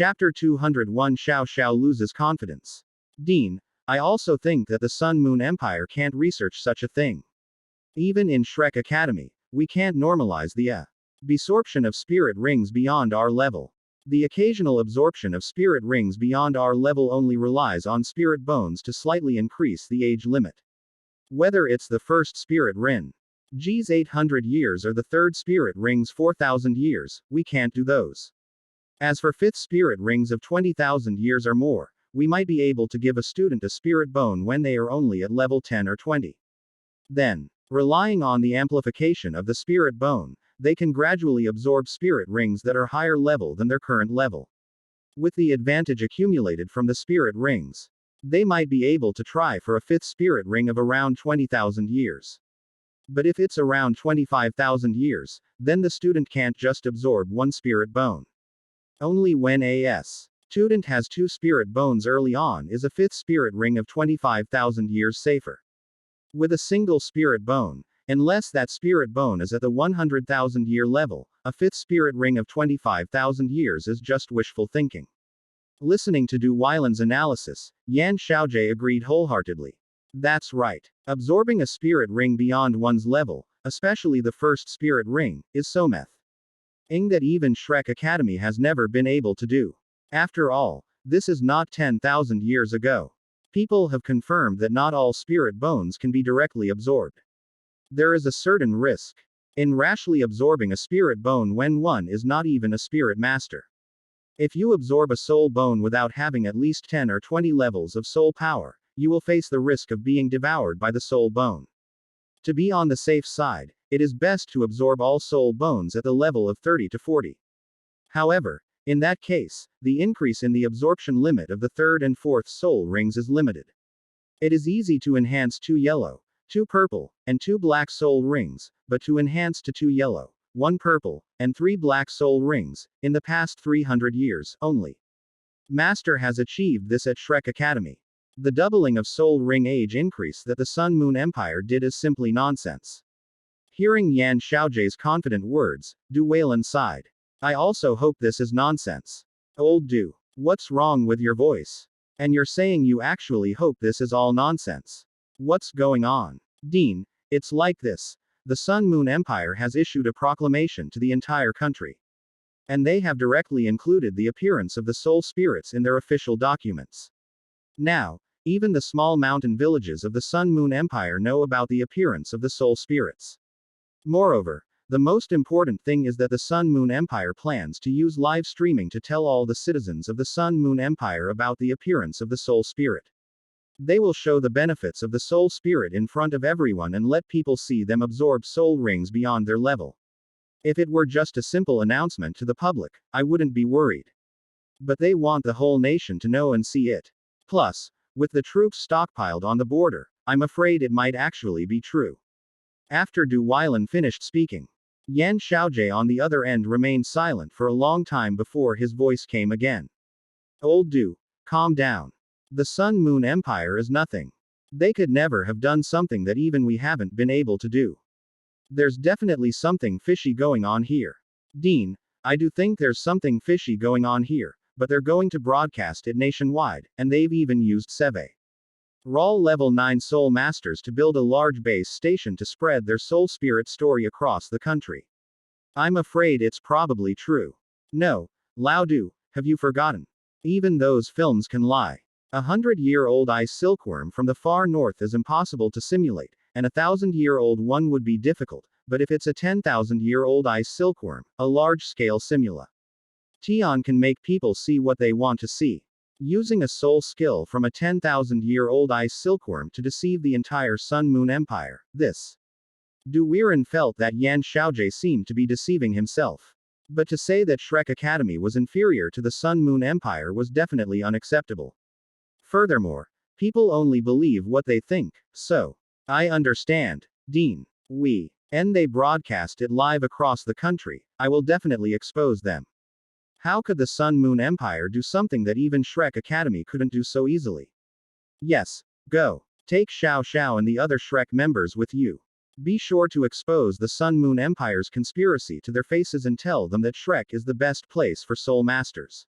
Chapter 201 Xiao Xiao loses confidence. Dean, I also think that the Sun Moon Empire can't research such a thing. Even in Shrek Academy, we can't normalize the absorption of spirit rings beyond our level. The occasional absorption of spirit rings beyond our level only relies on spirit bones to slightly increase the age limit. Whether it's the first spirit ring, G's 800 years or the third spirit ring's 4,000 years, we can't do those. As for fifth spirit rings of 20,000 years or more, we might be able to give a student a spirit bone when they are only at level 10 or 20. Then, relying on the amplification of the spirit bone, they can gradually absorb spirit rings that are higher level than their current level. With the advantage accumulated from the spirit rings, they might be able to try for a fifth spirit ring of around 20,000 years. But if it's around 25,000 years, then the student can't just absorb one spirit bone. Only when a student has two spirit bones early on is a fifth spirit ring of 25,000 years safer. With a single spirit bone, unless that spirit bone is at the 100,000 year level, a fifth spirit ring of 25,000 years is just wishful thinking. Listening to Du Weilan's analysis, Yan Xiaojie agreed wholeheartedly. That's right. Absorbing a spirit ring beyond one's level, especially the first spirit ring, is something that even Shrek Academy has never been able to do. After all, this is not 10,000 years ago. People have confirmed that not all spirit bones can be directly absorbed. There is a certain risk in rashly absorbing a spirit bone when one is not even a spirit master. If you absorb a soul bone without having at least 10 or 20 levels of soul power, you will face the risk of being devoured by the soul bone. To be on the safe side, it is best to absorb all soul bones at the level of 30 to 40. However, in that case, the increase in the absorption limit of the third and fourth soul rings is limited. It is easy to enhance 2 yellow, 2 purple, and 2 black soul rings, but to enhance to 2 yellow, 1 purple, and 3 black soul rings, in the past 300 years, only Master has achieved this at Shrek Academy. The doubling of soul ring age increase that the Sun Moon Empire did is simply nonsense. Hearing Yan Xiaojie's confident words, Du Weilan sighed. I also hope this is nonsense. Old Du, what's wrong with your voice? And you're saying you actually hope this is all nonsense. What's going on? Dean, it's like this. The Sun Moon Empire has issued a proclamation to the entire country. And they have directly included the appearance of the soul spirits in their official documents. Now, even the small mountain villages of the Sun Moon Empire know about the appearance of the soul spirits. Moreover, the most important thing is that the Sun Moon Empire plans to use live streaming to tell all the citizens of the Sun Moon Empire about the appearance of the soul spirit. They will show the benefits of the soul spirit in front of everyone and let people see them absorb soul rings beyond their level. If it were just a simple announcement to the public, I wouldn't be worried. But they want the whole nation to know and see it. Plus, with the troops stockpiled on the border, I'm afraid it might actually be true. After Du Weilan finished speaking, Yan Xiaojie on the other end remained silent for a long time before his voice came again. Old Du, calm down. The Sun Moon Empire is nothing. They could never have done something that even we haven't been able to do. There's definitely something fishy going on here. Dean, I do think there's something fishy going on here, but they're going to broadcast it nationwide, and they've even used Rawl level 9 soul masters to build a large base station to spread their soul spirit story across the country. I'm afraid it's probably true. No, Lao Du, have you forgotten? Even those films can lie. 100-year-old ice silkworm from the far north is impossible to simulate, and a 1,000-year-old one would be difficult, but if it's a 10,000-year-old ice silkworm, a large-scale simula Tian can make people see what they want to see. Using a soul skill from a 10,000-year-old ice silkworm to deceive the entire Sun Moon Empire, this. Du Weilan felt that Yan Xiaojie seemed to be deceiving himself. But to say that Shrek Academy was inferior to the Sun Moon Empire was definitely unacceptable. Furthermore, people only believe what they think, so. I understand, Dean. And they broadcast it live across the country, I will definitely expose them. How could the Sun Moon Empire do something that even Shrek Academy couldn't do so easily? Yes, go. Take Xiao Xiao and the other Shrek members with you. Be sure to expose the Sun Moon Empire's conspiracy to their faces and tell them that Shrek is the best place for soul masters.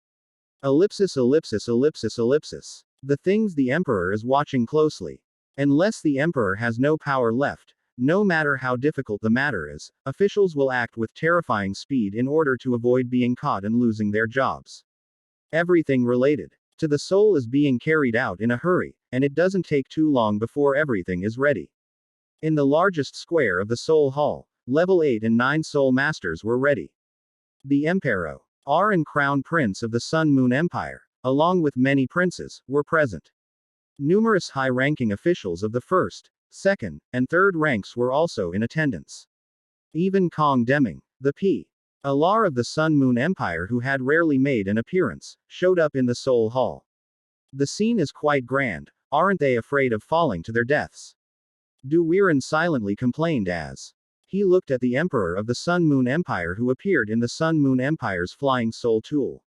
Ellipsis ellipsis ellipsis ellipsis. The things the Emperor is watching closely. Unless the Emperor has no power left, no matter how difficult the matter is, officials will act with terrifying speed in order to avoid being caught and losing their jobs. Everything related to the soul is being carried out in a hurry, and it doesn't take too long before everything is ready. In the largest square of the Soul Hall, level 8 and 9 Soul Masters were ready. The Emperor and Crown Prince of the Sun Moon Empire, along with many princes, were present. Numerous high-ranking officials of the first, second, and third ranks were also in attendance. Even Kong Deming, the P.L.R. of the Sun Moon Empire, who had rarely made an appearance, showed up in the Soul Hall. The scene is quite grand. Aren't they afraid of falling to their deaths? Du Weiren silently complained as he looked at the Emperor of the Sun Moon Empire, who appeared in the Sun Moon Empire's flying soul tool.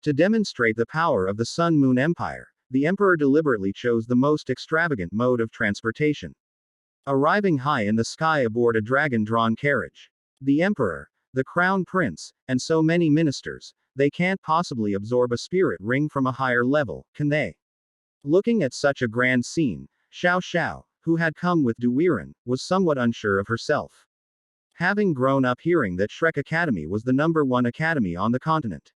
To demonstrate the power of the Sun Moon Empire, the Emperor deliberately chose the most extravagant mode of transportation. Arriving high in the sky aboard a dragon-drawn carriage. The Emperor, the Crown Prince, and so many ministers, they can't possibly absorb a spirit ring from a higher level, can they? Looking at such a grand scene, Xiao Xiao, who had come with Du Weiren, was somewhat unsure of herself. Having grown up hearing that Shrek Academy was the #1 academy on the continent.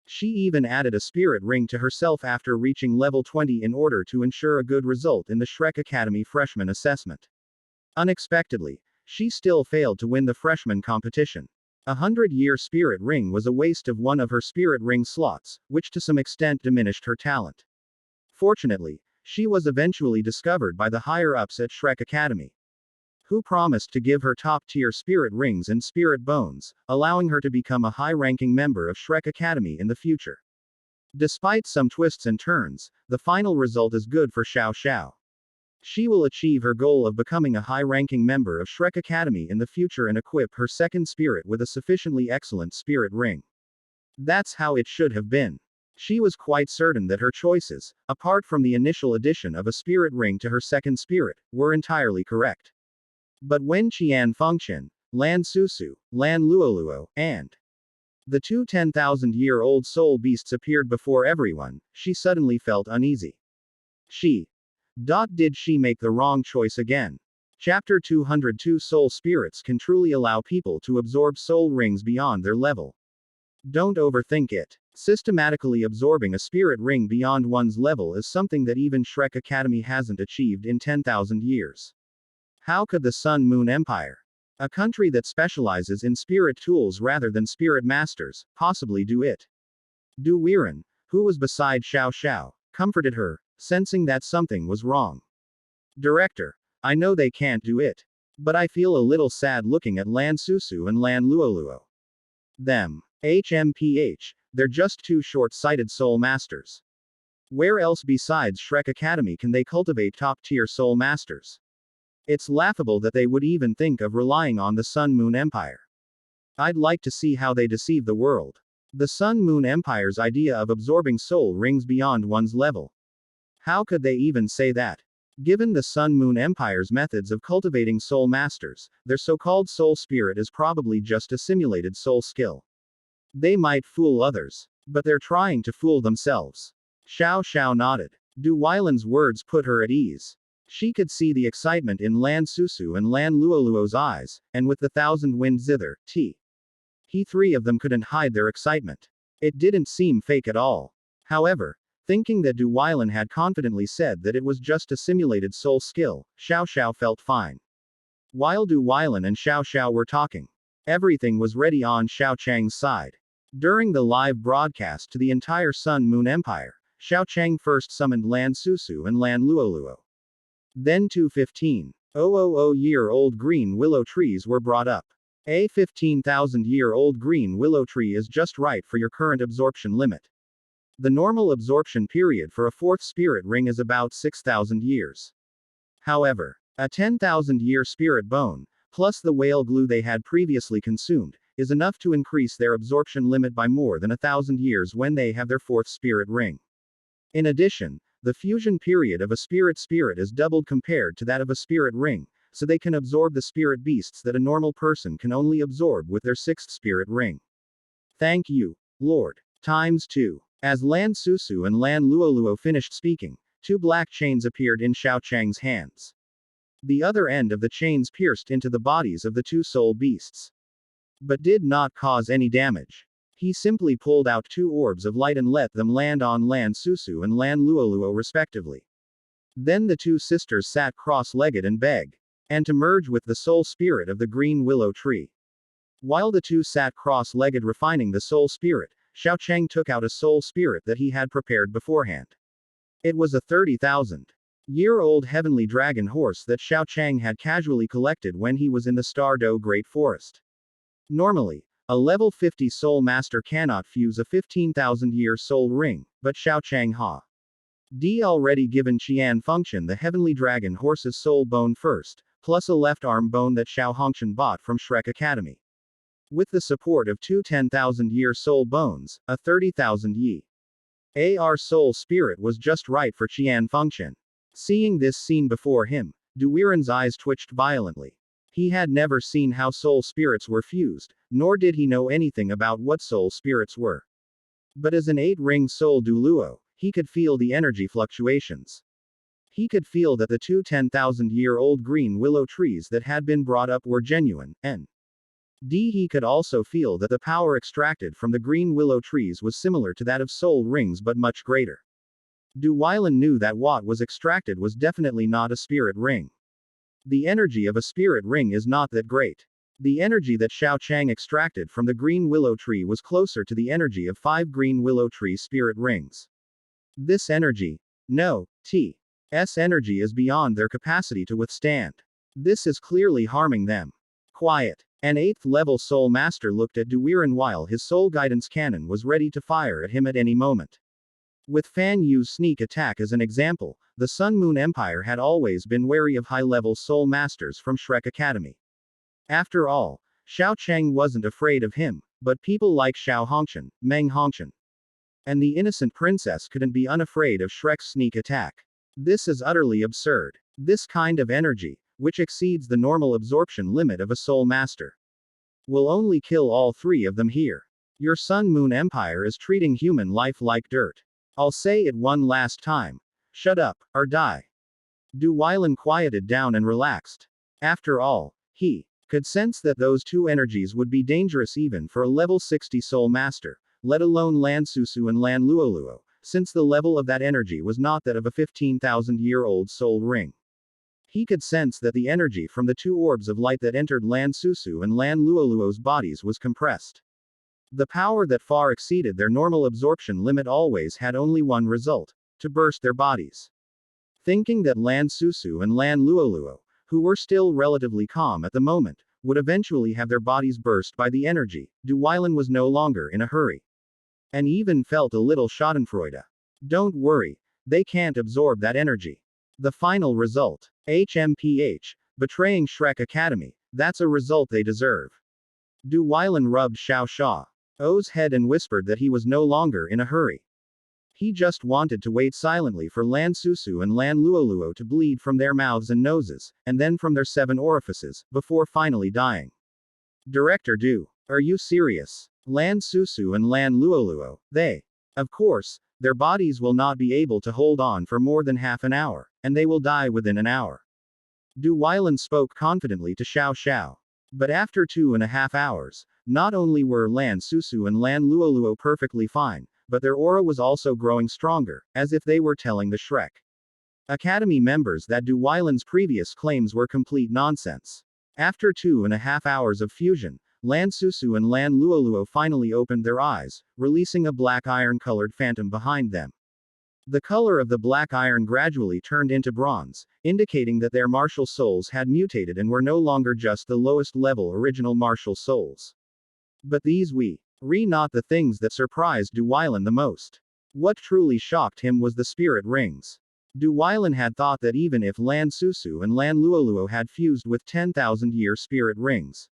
She even added a spirit ring to herself after reaching level 20 in order to ensure a good result in the Shrek Academy freshman assessment. Unexpectedly, she still failed to win the freshman competition. A 100-year spirit ring was a waste of one of her spirit ring slots, which to some extent diminished her talent. Fortunately, she was eventually discovered by the higher-ups at Shrek Academy, who promised to give her top-tier spirit rings and spirit bones, allowing her to become a high-ranking member of Shrek Academy in the future. Despite some twists and turns, the final result is good for Xiao Xiao. She will achieve her goal of becoming a high-ranking member of Shrek Academy in the future and equip her second spirit with a sufficiently excellent spirit ring. That's how it should have been. She was quite certain that her choices, apart from the initial addition of a spirit ring to her second spirit, were entirely correct. But when Qian Fengqian, Lan Susu, Lan Luoluo, and the two 10,000-year-old soul beasts appeared before everyone, she suddenly felt uneasy. Did she make the wrong choice again? Chapter 202 Soul spirits can truly allow people to absorb soul rings beyond their level. Don't overthink it. Systematically absorbing a spirit ring beyond one's level is something that even Shrek Academy hasn't achieved in 10,000 years. How could the Sun Moon Empire, a country that specializes in spirit tools rather than spirit masters, possibly do it? Du Weiren, who was beside Xiao Xiao, comforted her, sensing that something was wrong. Director, I know they can't do it. But I feel a little sad looking at Lan Susu and Lan Luoluo. Them. HMPH, they're just two short-sighted soul masters. Where else besides Shrek Academy can they cultivate top-tier soul masters? It's laughable that they would even think of relying on the Sun Moon Empire. I'd like to see how they deceive the world. The Sun Moon Empire's idea of absorbing soul rings beyond one's level. How could they even say that? Given the Sun Moon Empire's methods of cultivating soul masters, their so-called soul spirit is probably just a simulated soul skill. They might fool others, but they're trying to fool themselves. Xiao Xiao nodded. Du Weilen's words put her at ease. She could see the excitement in Lan Susu and Lan Luoluo's eyes, and with the thousand-wind zither, three of them couldn't hide their excitement. It didn't seem fake at all. However, thinking that Du Weilen had confidently said that it was just a simulated soul skill, Xiao Xiao felt fine. While Du Weilen and Xiao Xiao were talking, everything was ready on Xiao Chang's side. During the live broadcast to the entire Sun Moon Empire, Xiao Chang first summoned Lan Susu and Lan Luoluo. Then 2 15,000-year-old green willow trees were brought up. A 15,000-year-old green willow tree is just right for your current absorption limit. The normal absorption period for a fourth spirit ring is about 6,000 years. However, a 10,000-year spirit bone, plus the whale glue they had previously consumed, is enough to increase their absorption limit by more than 1,000 years when they have their fourth spirit ring. In addition, the fusion period of a spirit is doubled compared to that of a spirit ring, so they can absorb the spirit beasts that a normal person can only absorb with their sixth spirit ring. Thank you, Lord. Times 2. As Lan Susu and Lan Luoluo finished speaking, two black chains appeared in Xiao Chang's hands. The other end of the chains pierced into the bodies of the two soul beasts, but did not cause any damage. He simply pulled out two orbs of light and let them land on Lan Susu and Lan Luoluo respectively. Then the two sisters sat cross-legged and begged, and to merge with the soul spirit of the green willow tree. While the two sat cross-legged refining the soul spirit, Xiao Chang took out a soul spirit that he had prepared beforehand. It was a 30,000-year-old heavenly dragon horse that Xiao Chang had casually collected when he was in the Stardo Great Forest. Normally, a level 50 soul master cannot fuse a 15,000-year soul ring, but Xiao Chang had already given Qian Fengchen the heavenly dragon horse's soul bone first, plus a left arm bone that Xiao Hongchen bought from Shrek Academy. With the support of two 10,000-year soul bones, a 30,000 AR soul spirit was just right for Qian Fengchen. Seeing this scene before him, Duwiren's eyes twitched violently. He had never seen how soul spirits were fused, nor did he know anything about what soul spirits were. But as an 8-ring soul Douluo, he could feel the energy fluctuations. He could feel that the two 10,000-year-old green willow trees that had been brought up were genuine, and he could also feel that the power extracted from the green willow trees was similar to that of soul rings but much greater. Du Weilan knew that what was extracted was definitely not a spirit ring. The energy of a spirit ring is not that great. The energy that Xiao Chang extracted from the green willow tree was closer to the energy of 5 green willow tree spirit rings. This energy, no, T's energy is beyond their capacity to withstand. This is clearly harming them. Quiet. An 8th-level soul master looked at Duwiren while his soul guidance cannon was ready to fire at him at any moment. With Fan Yu's sneak attack as an example, the Sun Moon Empire had always been wary of high-level soul masters from Shrek Academy. After all, Xiao Chang wasn't afraid of him, but people like Xiao Hongchen, Meng Hongchen, and the innocent princess couldn't be unafraid of Shrek's sneak attack. This is utterly absurd. This kind of energy, which exceeds the normal absorption limit of a soul master, will only kill all 3 of them here. Your Sun Moon Empire is treating human life like dirt. I'll say it one last time. Shut up, or die. Du Weilan quieted down and relaxed. After all, he could sense that those two energies would be dangerous even for a level 60 soul master, let alone Lan Susu and Lan Luoluo, since the level of that energy was not that of a 15,000-year-old soul ring. He could sense that the energy from the two orbs of light that entered Lan Susu and Lan Luoluo's bodies was compressed. The power that far exceeded their normal absorption limit always had only one result: to burst their bodies. Thinking that Lan Susu and Lan Luoluo, who were still relatively calm at the moment, would eventually have their bodies burst by the energy, Du Weilan was no longer in a hurry. And even felt a little schadenfreude. Don't worry, they can't absorb that energy. The final result. HMPH, betraying Shrek Academy, that's a result they deserve. Du Weilan rubbed Xiao Shao's head and whispered that he was no longer in a hurry. He just wanted to wait silently for Lan Susu and Lan Luoluo to bleed from their mouths and noses, and then from their 7 orifices, before finally dying. Director Du, are you serious? Lan Susu and Lan Luoluo, of course, their bodies will not be able to hold on for more than half an hour, and they will die within an hour. Du Weilan spoke confidently to Xiao. But after 2.5 hours, not only were Lan Susu and Lan Luoluo perfectly fine, but their aura was also growing stronger, as if they were telling the Shrek Academy members that Du Weilan's previous claims were complete nonsense. After 2.5 hours of fusion, Lan Susu and Lan Luoluo finally opened their eyes, releasing a black iron-colored phantom behind them. The color of the black iron gradually turned into bronze, indicating that their martial souls had mutated and were no longer just the lowest level original martial souls. But these were not the things that surprised Du Weilan the most. What truly shocked him was the spirit rings. Du Weilan had thought that even if Lan Susu and Lan Luoluo had fused with 10,000-year spirit rings,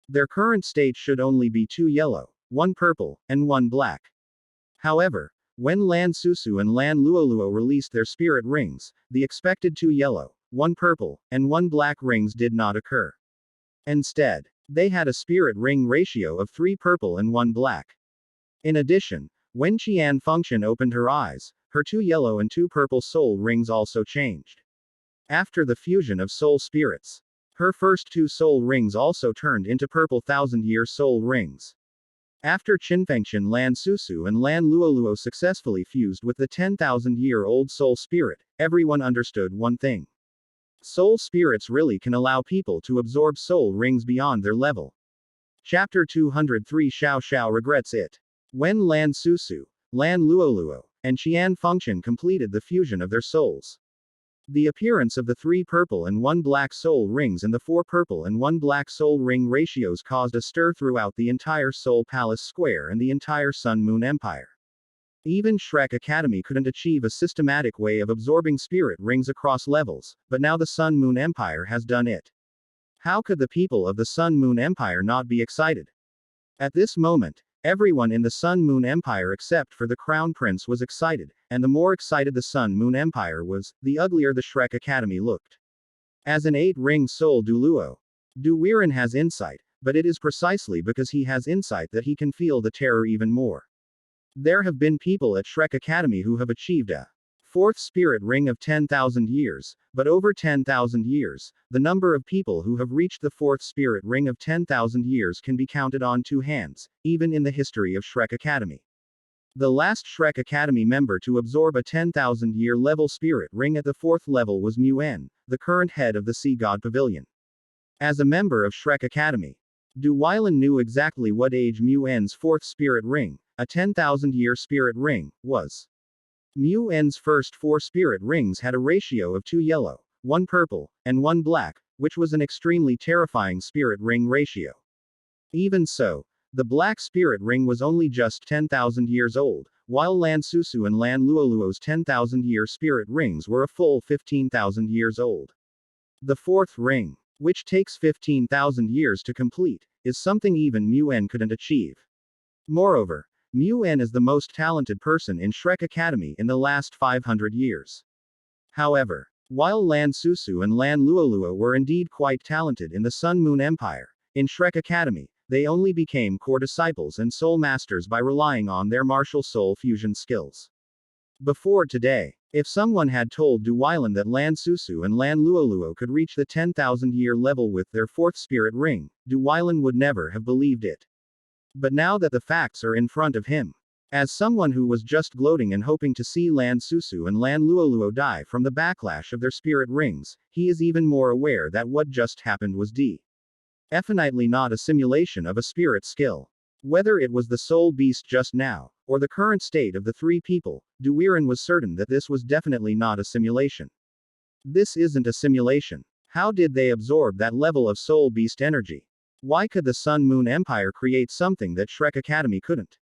their current state should only be 2 yellow, 1 purple, and 1 black. However, when Lan Susu and Lan Luoluo released their spirit rings, the expected 2 yellow, 1 purple, and 1 black rings did not occur. Instead, they had a spirit ring ratio of 3 purple and 1 black. In addition, When Qian Fengtian opened her eyes, her 2 yellow and 2 purple soul rings also changed. After the fusion of soul spirits, her first 2 soul rings also turned into purple thousand-year soul rings. After Qinfengtian Lan Susu and Lan Luoluo successfully fused with the 10,000-year-old soul spirit, everyone understood one thing. Soul spirits really can allow people to absorb soul rings beyond their level. Chapter 203 Xiao Xiao regrets it. When Lan Susu, Lan Luoluo, and Qian Fengtian completed the fusion of their souls, the appearance of the 3 purple and 1 black soul rings and the 4 purple and 1 black soul ring ratios caused a stir throughout the entire Soul Palace Square and the entire Sun Moon Empire. Even Shrek Academy couldn't achieve a systematic way of absorbing spirit rings across levels, but now the Sun Moon Empire has done it. How could the people of the Sun Moon Empire not be excited? At this moment, everyone in the Sun Moon Empire except for the Crown Prince was excited, and the more excited the Sun Moon Empire was, the uglier the Shrek Academy looked. As an 8-ring soul Douluo, Duwiren has insight, but it is precisely because he has insight that he can feel the terror even more. There have been people at Shrek Academy who have achieved a 4th spirit ring of 10,000 years, but over 10,000 years, the number of people who have reached the 4th spirit ring of 10,000 years can be counted on 2 hands, even in the history of Shrek Academy. The last Shrek Academy member to absorb a 10,000-year level spirit ring at the 4th level was Muen, the current head of the Sea God Pavilion. As a member of Shrek Academy, Du Weilan knew exactly what age Muen's 4th spirit ring, a 10,000-year spirit ring, was. Muen's first 4 spirit rings had a ratio of 2 yellow, 1 purple, and 1 black, which was an extremely terrifying spirit ring ratio. Even so, the black spirit ring was only just 10,000 years old, while Lan Susu and Lan Luoluo's 10,000-year spirit rings were a full 15,000 years old. The 4th ring, which takes 15,000 years to complete, is something even Muen couldn't achieve. Moreover, Muen is the most talented person in Shrek Academy in the last 500 years. However, while Lan Susu and Lan Luoluo were indeed quite talented in the Sun Moon Empire, in Shrek Academy, they only became core disciples and soul masters by relying on their martial soul fusion skills. Before today, if someone had told Du Weilan that Lan Susu and Lan Luoluo could reach the 10,000-year level with their 4th spirit ring, Du Weilan would never have believed it. But now that the facts are in front of him, as someone who was just gloating and hoping to see Lan Susu and Lan Luoluo die from the backlash of their spirit rings, he is even more aware that what just happened was definitely not a simulation of a spirit skill. Whether it was the soul beast just now, or the current state of the 3 people, Duwiren was certain that this was definitely not a simulation. This isn't a simulation. How did they absorb that level of soul beast energy? Why could the Sun Moon Empire create something that Shrek Academy couldn't?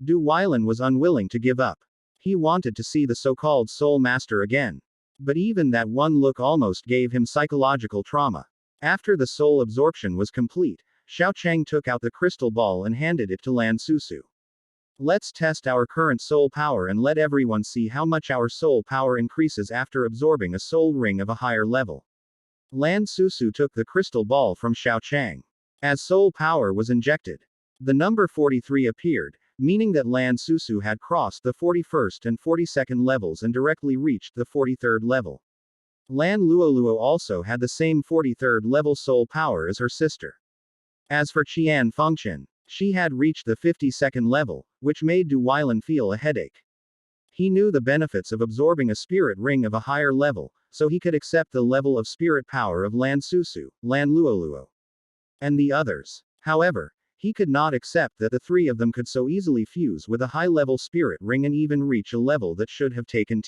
Du Weilan was unwilling to give up. He wanted to see the so-called Soul Master again. But even that one look almost gave him psychological trauma. After the soul absorption was complete, Xiao Chang took out the crystal ball and handed it to Lan Susu. Let's test our current soul power and let everyone see how much our soul power increases after absorbing a soul ring of a higher level. Lan Susu took the crystal ball from Xiao Chang. As soul power was injected, the number 43 appeared, meaning that Lan Susu had crossed the 41st and 42nd levels and directly reached the 43rd level. Lan Luoluo also had the same 43rd level soul power as her sister. As for Qian Fengtian, she had reached the 52nd level, which made Du Weilan feel a headache. He knew the benefits of absorbing a spirit ring of a higher level, so he could accept the level of spirit power of Lan Susu, Lan Luoluo, and the others. However, he could not accept that the 3 of them could so easily fuse with a high-level spirit ring and even reach a level that should have taken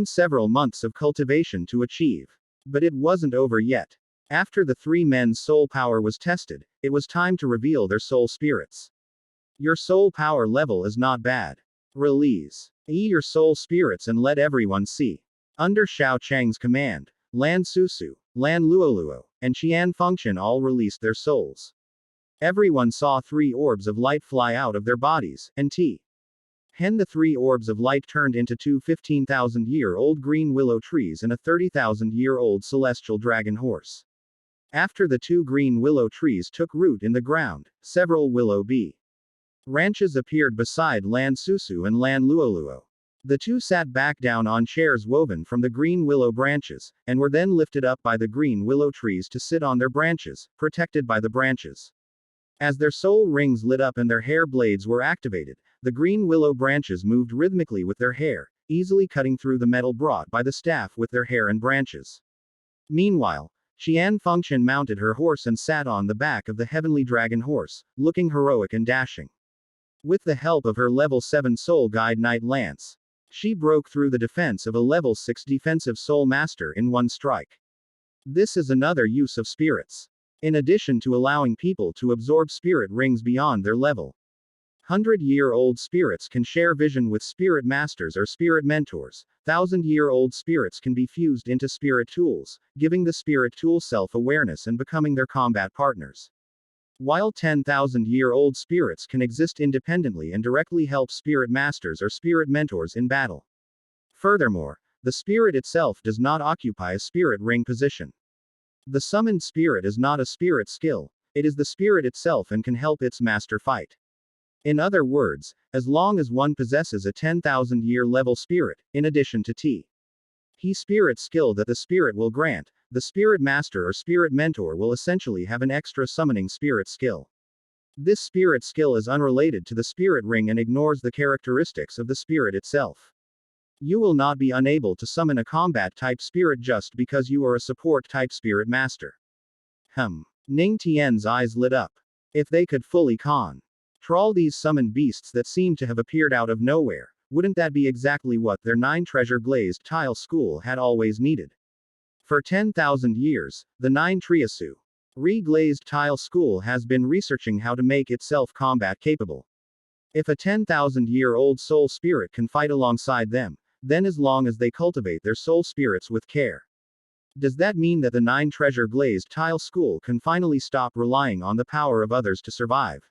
several months of cultivation to achieve. But it wasn't over yet. After the 3 men's soul power was tested, it was time to reveal their soul spirits. Your soul power level is not bad. Release your soul spirits and let everyone see. Under Xiao Chang's command, Lan Susu, Lan Luoluo, and Qian Fengtian all released their souls. Everyone saw 3 orbs of light fly out of their bodies, and the 3 orbs of light turned into 2 15,000-year-old green willow trees and a 30,000-year-old celestial dragon horse. After the 2 green willow trees took root in the ground, several willow Ranches appeared beside Lan Susu and Lan Luoluo. The two sat back down on chairs woven from the green willow branches, and were then lifted up by the green willow trees to sit on their branches, protected by the branches. As their soul rings lit up and their hair blades were activated, the green willow branches moved rhythmically with their hair, easily cutting through the metal brought by the staff with their hair and branches. Meanwhile, Qian Fengchen mounted her horse and sat on the back of the heavenly dragon horse, looking heroic and dashing. With the help of her level 7 soul guide Knight Lance, she broke through the defense of a level 6 defensive soul master in one strike. This is another use of spirits. In addition to allowing people to absorb spirit rings beyond their level, 100-year-old spirits can share vision with spirit masters or spirit mentors. 1,000-year-old spirits can be fused into spirit tools, giving the spirit tool self-awareness and becoming their combat partners. While 10,000-year-old spirits can exist independently and directly help spirit masters or spirit mentors in battle. Furthermore, the spirit itself does not occupy a spirit ring position. The summoned spirit is not a spirit skill, it is the spirit itself and can help its master fight. In other words, as long as one possesses a 10,000-year level spirit, in addition to He spirit skill that the spirit will grant, the spirit master or spirit mentor will essentially have an extra summoning spirit skill. This spirit skill is unrelated to the spirit ring and ignores the characteristics of the spirit itself. You will not be unable to summon a combat type spirit just because you are a support type spirit master. Ning Tian's eyes lit up. If they could fully control these summoned beasts that seem to have appeared out of nowhere, wouldn't that be exactly what their 9 treasure glazed tile school had always needed? For 10,000 years, the 9 Triasu re-glazed tile school has been researching how to make itself combat capable. If a 10,000-year-old soul spirit can fight alongside them, then as long as they cultivate their soul spirits with care. Does that mean that the 9 treasure glazed tile school can finally stop relying on the power of others to survive?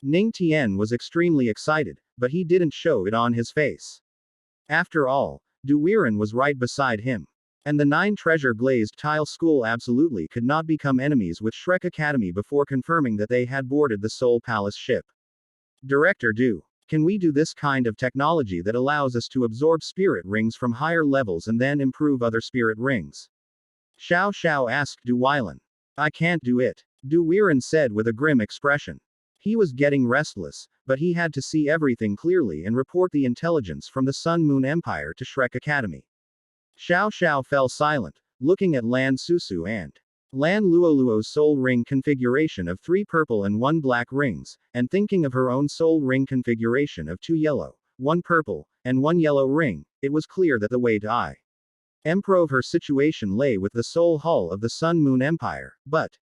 Ning Tian was extremely excited, but he didn't show it on his face. After all, Du Weiren was right beside him. And the 9 treasure glazed tile school absolutely could not become enemies with Shrek Academy before confirming that they had boarded the Soul Palace ship. Director Du, can we do this kind of technology that allows us to absorb spirit rings from higher levels and then improve other spirit rings? Xiao Xiao asked Du Weiren. I can't do it, Du Weiren said with a grim expression. He was getting restless, but he had to see everything clearly and report the intelligence from the Sun Moon Empire to Shrek Academy. Xiao Xiao fell silent, looking at Lan Susu and Lan Luoluo's soul ring configuration of 3 purple and 1 black rings, and thinking of her own soul ring configuration of 2 yellow, 1 purple, and 1 yellow ring. It was clear that the way to improve her situation lay with the soul hall of the Sun Moon Empire, but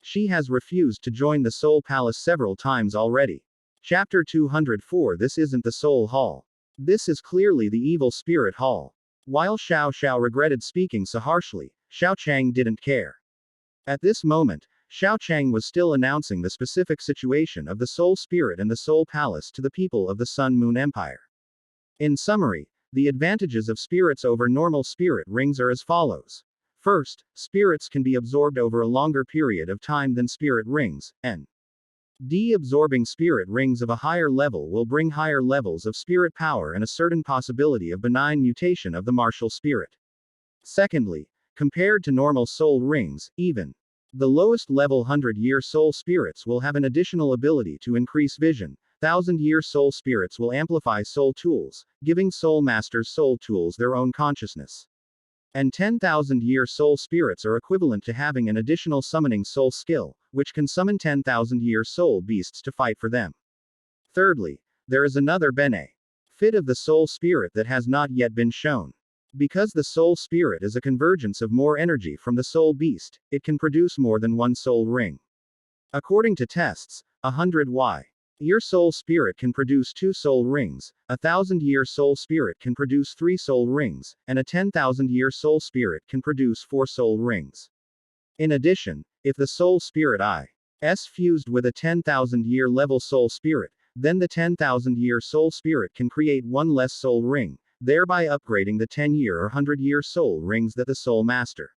she has refused to join the Soul Palace several times already. Chapter 204. This isn't the Soul Hall. This is clearly the Evil Spirit Hall. While Xiao Xiao regretted speaking so harshly, Xiao Chang didn't care. At this moment, Xiao Chang was still announcing the specific situation of the Soul Spirit and the Soul Palace to the people of the Sun Moon Empire. In summary, the advantages of spirits over normal spirit rings are as follows. First, spirits can be absorbed over a longer period of time than spirit rings, and absorbing spirit rings of a higher level will bring higher levels of spirit power and a certain possibility of benign mutation of the martial spirit. Secondly, compared to normal soul rings, even the lowest level 100-year soul spirits will have an additional ability to increase vision. 1,000-year soul spirits will amplify soul tools, giving soul masters soul tools their own consciousness. And 10,000-year soul spirits are equivalent to having an additional summoning soul skill, which can summon 10,000-year soul beasts to fight for them. Thirdly, there is another benefit of the soul spirit that has not yet been shown. Because the soul spirit is a convergence of more energy from the soul beast, it can produce more than 1 soul ring. According to tests, 100-year soul spirit can produce 2 soul rings, 1,000-year soul spirit can produce 3 soul rings, and a 10,000-year soul spirit can produce 4 soul rings. In addition, if the soul spirit is fused with a 10,000-year level soul spirit, then the 10,000-year soul spirit can create 1 less soul ring, thereby upgrading the 10-year or 100-year soul rings that the soul master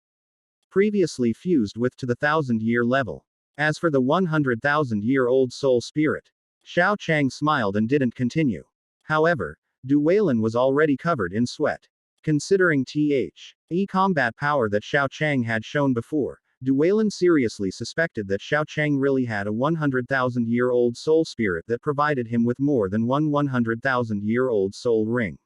previously fused with to the 1,000-year level. As for the 100,000-year-old soul spirit, Xiao Chang smiled and didn't continue. However, Du Weilin was already covered in sweat. Considering the combat power that Xiao Chang had shown before, Du Weilin seriously suspected that Xiao Chang really had a 100,000-year-old soul spirit that provided him with more than one 100,000-year-old soul ring.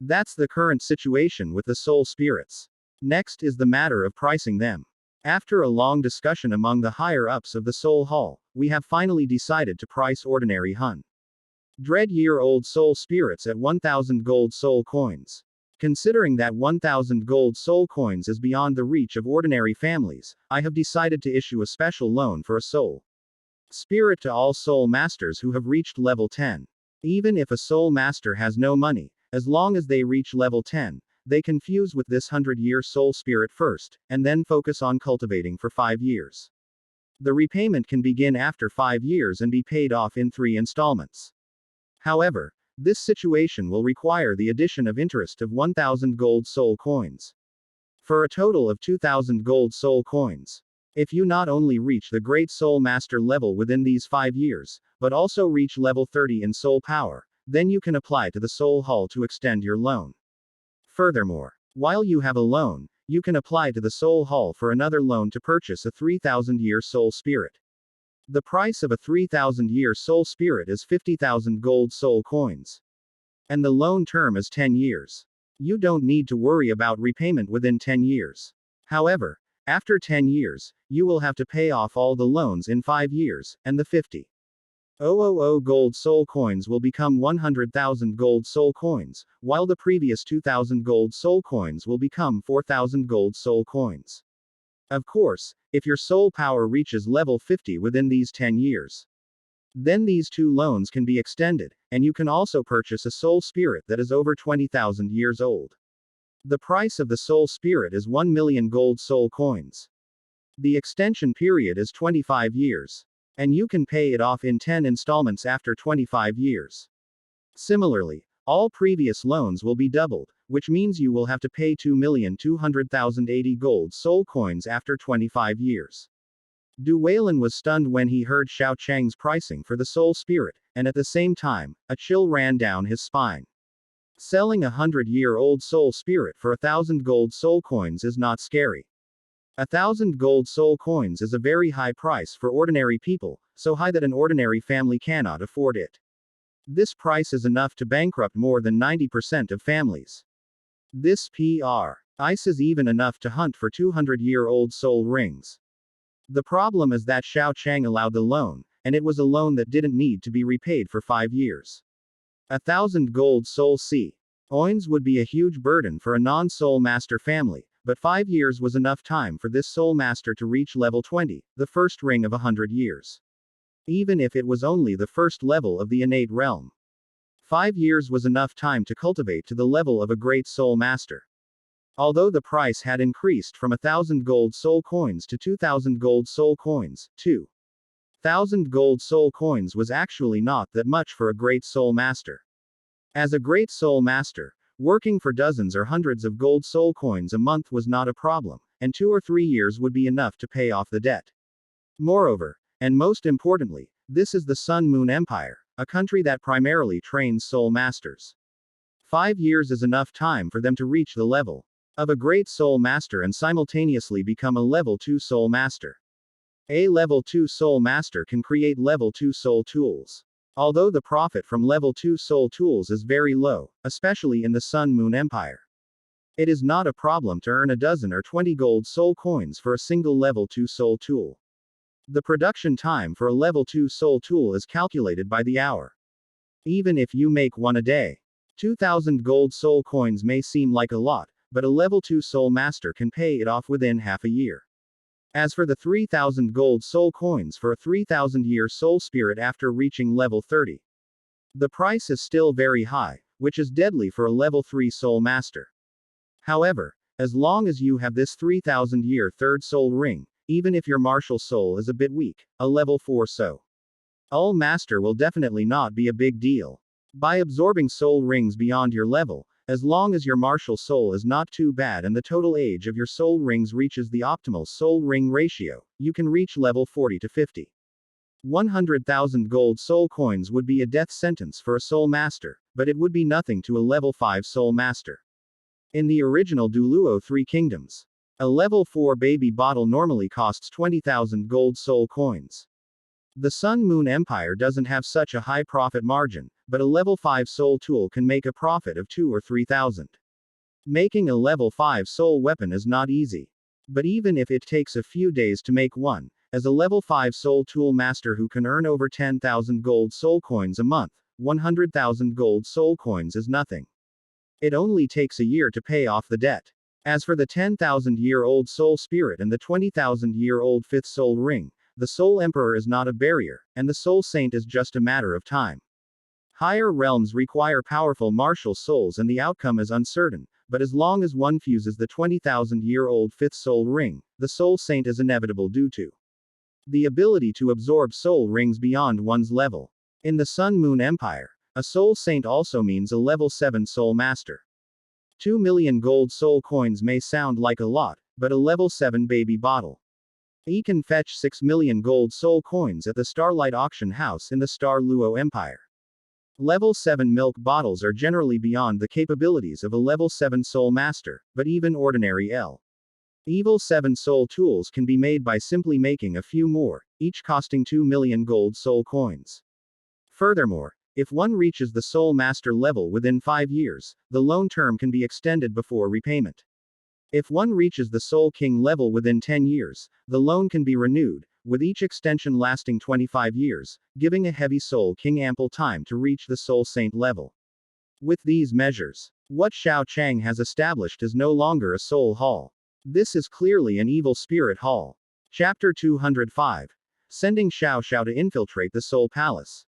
That's the current situation with the soul spirits. Next is the matter of pricing them. After a long discussion among the higher-ups of the Soul Hall, we have finally decided to price ordinary 100-year-old soul spirits at 1,000 gold soul coins. Considering that 1,000 gold soul coins is beyond the reach of ordinary families, I have decided to issue a special loan for a soul spirit to all soul masters who have reached level 10. Even if a soul master has no money, as long as they reach level 10, they can fuse with this 100-year soul spirit first, and then focus on cultivating for 5 years. The repayment can begin after 5 years and be paid off in 3 installments. However, this situation will require the addition of interest of 1,000 gold soul coins. For a total of 2,000 gold soul coins. If you not only reach the Great Soul Master level within these 5 years, but also reach level 30 in soul power, then you can apply to the Soul Hall to extend your loan. Furthermore, while you have a loan, you can apply to the Soul Hall for another loan to purchase a 3,000-year soul spirit. The price of a 3,000-year soul spirit is 50,000 gold soul coins. And the loan term is 10 years. You don't need to worry about repayment within 10 years. However, after 10 years, you will have to pay off all the loans in 5 years, and the 50,000 gold soul coins will become 100,000 gold soul coins, while the previous 2,000 gold soul coins will become 4,000 gold soul coins. Of course, if your soul power reaches level 50 within these 10 years, then these 2 loans can be extended, and you can also purchase a soul spirit that is over 20,000 years old. The price of the soul spirit is 1 million gold soul coins. The extension period is 25 years. And you can pay it off in 10 installments after 25 years. Similarly, all previous loans will be doubled, which means you will have to pay 2,200,080 gold soul coins after 25 years. Du Weilin was stunned when he heard Xiao Chang's pricing for the soul spirit, and at the same time, a chill ran down his spine. Selling a 100-year-old soul spirit for 1,000 gold soul coins is not scary. 1,000 gold soul coins is a very high price for ordinary people, so high that an ordinary family cannot afford it. This price is enough to bankrupt more than 90% of families. This price is even enough to hunt for 200-year-old soul rings. The problem is that Xiao Chang allowed the loan, and it was a loan that didn't need to be repaid for 5 years. 1,000 gold soul coins would be a huge burden for a non-soul master family, but 5 years was enough time for this soul master to reach level 20, the first ring of 100 years. Even if it was only the first level of the innate realm. 5 years was enough time to cultivate to the level of a great soul master. Although the price had increased from 1,000 gold soul coins to 2,000 gold soul coins, 2,000 gold soul coins was actually not that much for a great soul master. As a great soul master, working for dozens or hundreds of gold soul coins a month was not a problem, and 2 or 3 years would be enough to pay off the debt. Moreover, and most importantly, this is the Sun Moon Empire, a country that primarily trains soul masters. 5 years is enough time for them to reach the level of a great soul master and simultaneously become a level 2 soul master. A level 2 soul master can create level 2 soul tools. Although the profit from level 2 soul tools is very low, especially in the Sun Moon Empire, it is not a problem to earn a dozen or 20 gold soul coins for a single level 2 soul tool. The production time for a level 2 soul tool is calculated by the hour. Even if you make one a day, 2,000 gold soul coins may seem like a lot, but a level 2 soul master can pay it off within half a year. As for the 3,000 gold soul coins for a 3,000-year soul spirit after reaching level 30, the price is still very high, which is deadly for a level 3 soul master. However, as long as you have this 3,000-year third soul ring, even if your martial soul is a bit weak, a level 4 soul master will definitely not be a big deal. By absorbing soul rings beyond your level, as long as your martial soul is not too bad and the total age of your soul rings reaches the optimal soul ring ratio, you can reach level 40 to 50. 100,000 gold soul coins would be a death sentence for a soul master, but it would be nothing to a level 5 soul master. In the original Douluo Three Kingdoms, a level 4 baby bottle normally costs 20,000 gold soul coins. The Sun Moon Empire doesn't have such a high profit margin, but a level 5 soul tool can make a profit of 2 or 3,000. Making a level 5 soul weapon is not easy. But even if it takes a few days to make one, as a level 5 soul tool master who can earn over 10,000 gold soul coins a month, 100,000 gold soul coins is nothing. It only takes a year to pay off the debt. As for the 10,000-year-old soul spirit and the 20,000-year-old fifth soul ring, the soul emperor is not a barrier, and the soul saint is just a matter of time. Higher realms require powerful martial souls and the outcome is uncertain, but as long as one fuses the 20,000-year-old fifth soul ring, the soul saint is inevitable due to the ability to absorb soul rings beyond one's level. In the Sun Moon Empire, a soul saint also means a level 7 soul master. 2 million gold soul coins may sound like a lot, but a level 7 baby bottle. He can fetch 6 million gold soul coins at the Starlight Auction House in the Star Luo Empire. Level 7 milk bottles are generally beyond the capabilities of a level 7 soul master, but even ordinary Level 7 soul tools can be made by simply making a few more, each costing 2 million gold soul coins. Furthermore, if one reaches the soul master level within 5 years, the loan term can be extended before repayment. If one reaches the soul king level within 10 years, the loan can be renewed, with each extension lasting 25 years, giving a heavy soul king ample time to reach the soul saint level. With these measures, what Xiao Chang has established is no longer a soul hall. This is clearly an evil spirit hall. Chapter 205. Sending Xiao Xiao to infiltrate the soul palace.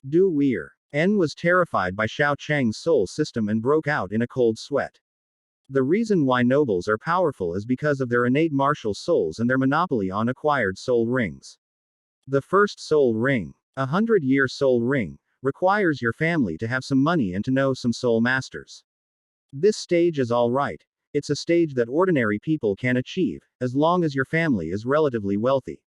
Du Weir. En was terrified by Xiao Chang's soul system and broke out in a cold sweat. The reason why nobles are powerful is because of their innate martial souls and their monopoly on acquired soul rings. The first soul ring, 100-year soul ring, requires your family to have some money and to know some soul masters. This stage is alright. It's a stage that ordinary people can achieve, as long as your family is relatively wealthy.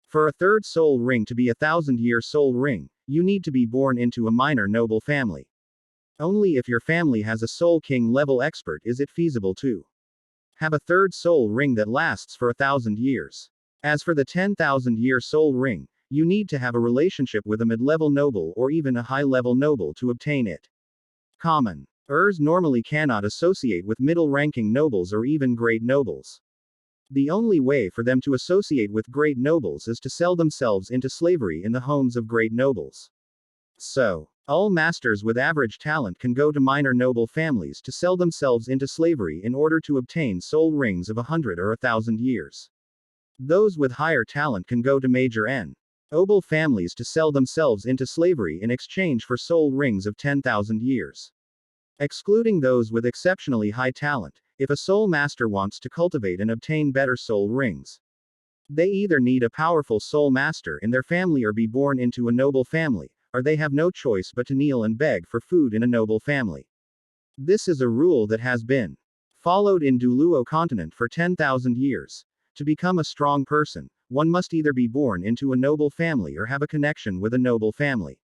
For a third soul ring to be a 1,000-year soul ring, you need to be born into a minor noble family. Only if your family has a soul king level expert is it feasible to have a third soul ring that lasts for 1,000 years. As for the 10,000-year soul ring, you need to have a relationship with a mid-level noble or even a high-level noble to obtain it. Common Ers normally cannot associate with middle-ranking nobles or even great nobles. The only way for them to associate with great nobles is to sell themselves into slavery in the homes of great nobles. So, all masters with average talent can go to minor noble families to sell themselves into slavery in order to obtain soul rings of 100 or 1,000 years. Those with higher talent can go to major noble families to sell themselves into slavery in exchange for soul rings of 10,000 years. Excluding those with exceptionally high talent, if a soul master wants to cultivate and obtain better soul rings, they either need a powerful soul master in their family or be born into a noble family, or they have no choice but to kneel and beg for food in a noble family. This is a rule that has been followed in Douluo continent for 10,000 years. To become a strong person, one must either be born into a noble family or have a connection with a noble family.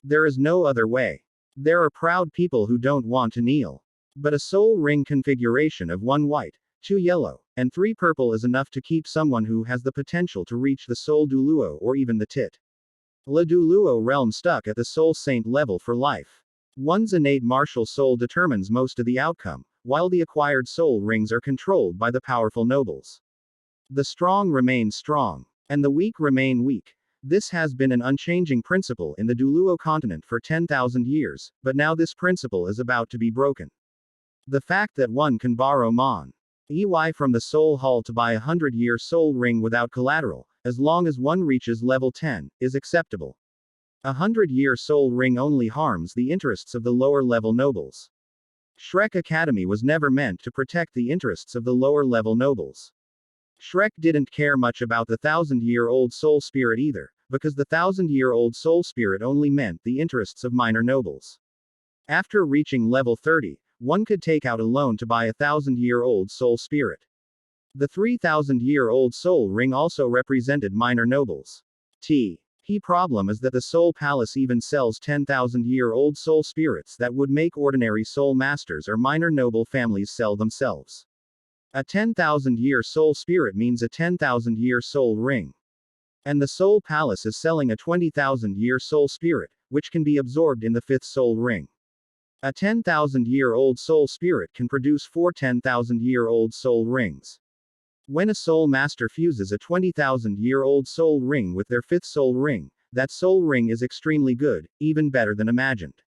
There is no other way. There are proud people who don't want to kneel. But a soul ring configuration of 1 white, 2 yellow, and 3 purple is enough to keep someone who has the potential to reach the soul Douluo or even the Tit. La Douluo realm stuck at the soul saint level for life. One's innate martial soul determines most of the outcome, while the acquired soul rings are controlled by the powerful nobles. The strong remain strong, and the weak remain weak. This has been an unchanging principle in the Douluo continent for 10,000 years, but now this principle is about to be broken. The fact that one can borrow EY from the soul hall to buy a 100-year soul ring without collateral, as long as one reaches level 10, is acceptable. A 100-year soul ring only harms the interests of the lower-level nobles. Shrek Academy was never meant to protect the interests of the lower-level nobles. Shrek didn't care much about the 1,000-year-old soul spirit either, because the 1,000-year-old soul spirit only meant the interests of minor nobles. After reaching level 30, one could take out a loan to buy a 1,000-year-old soul spirit. The 3,000-year-old soul ring also represented minor nobles. Key problem is that the Soul Palace even sells 10,000-year-old soul spirits that would make ordinary soul masters or minor noble families sell themselves. A 10,000-year soul spirit means a 10,000-year soul ring. And the Soul Palace is selling a 20,000-year soul spirit, which can be absorbed in the 5th soul ring. A 10,000-year-old soul spirit can produce 4 10,000-year-old soul rings. When a soul master fuses a 20,000-year-old soul ring with their 5th soul ring, that soul ring is extremely good, even better than imagined.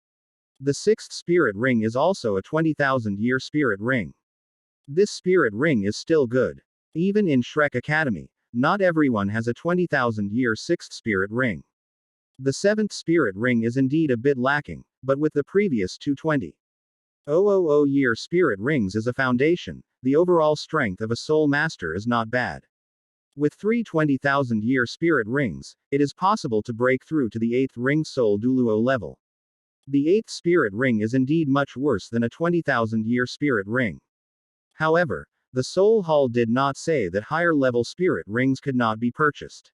The 6th spirit ring is also a 20,000-year spirit ring. This spirit ring is still good. Even in Shrek Academy, not everyone has a 20,000-year 6th spirit ring. The 7th spirit ring is indeed a bit lacking, but with the previous 220,000-year spirit rings as a foundation, the overall strength of a soul master is not bad. With 3 20,000-year spirit rings, it is possible to break through to the 8th ring soul Douluo level. The 8th spirit ring is indeed much worse than a 20,000-year spirit ring. However, the Soul Hall did not say that higher level spirit rings could not be purchased.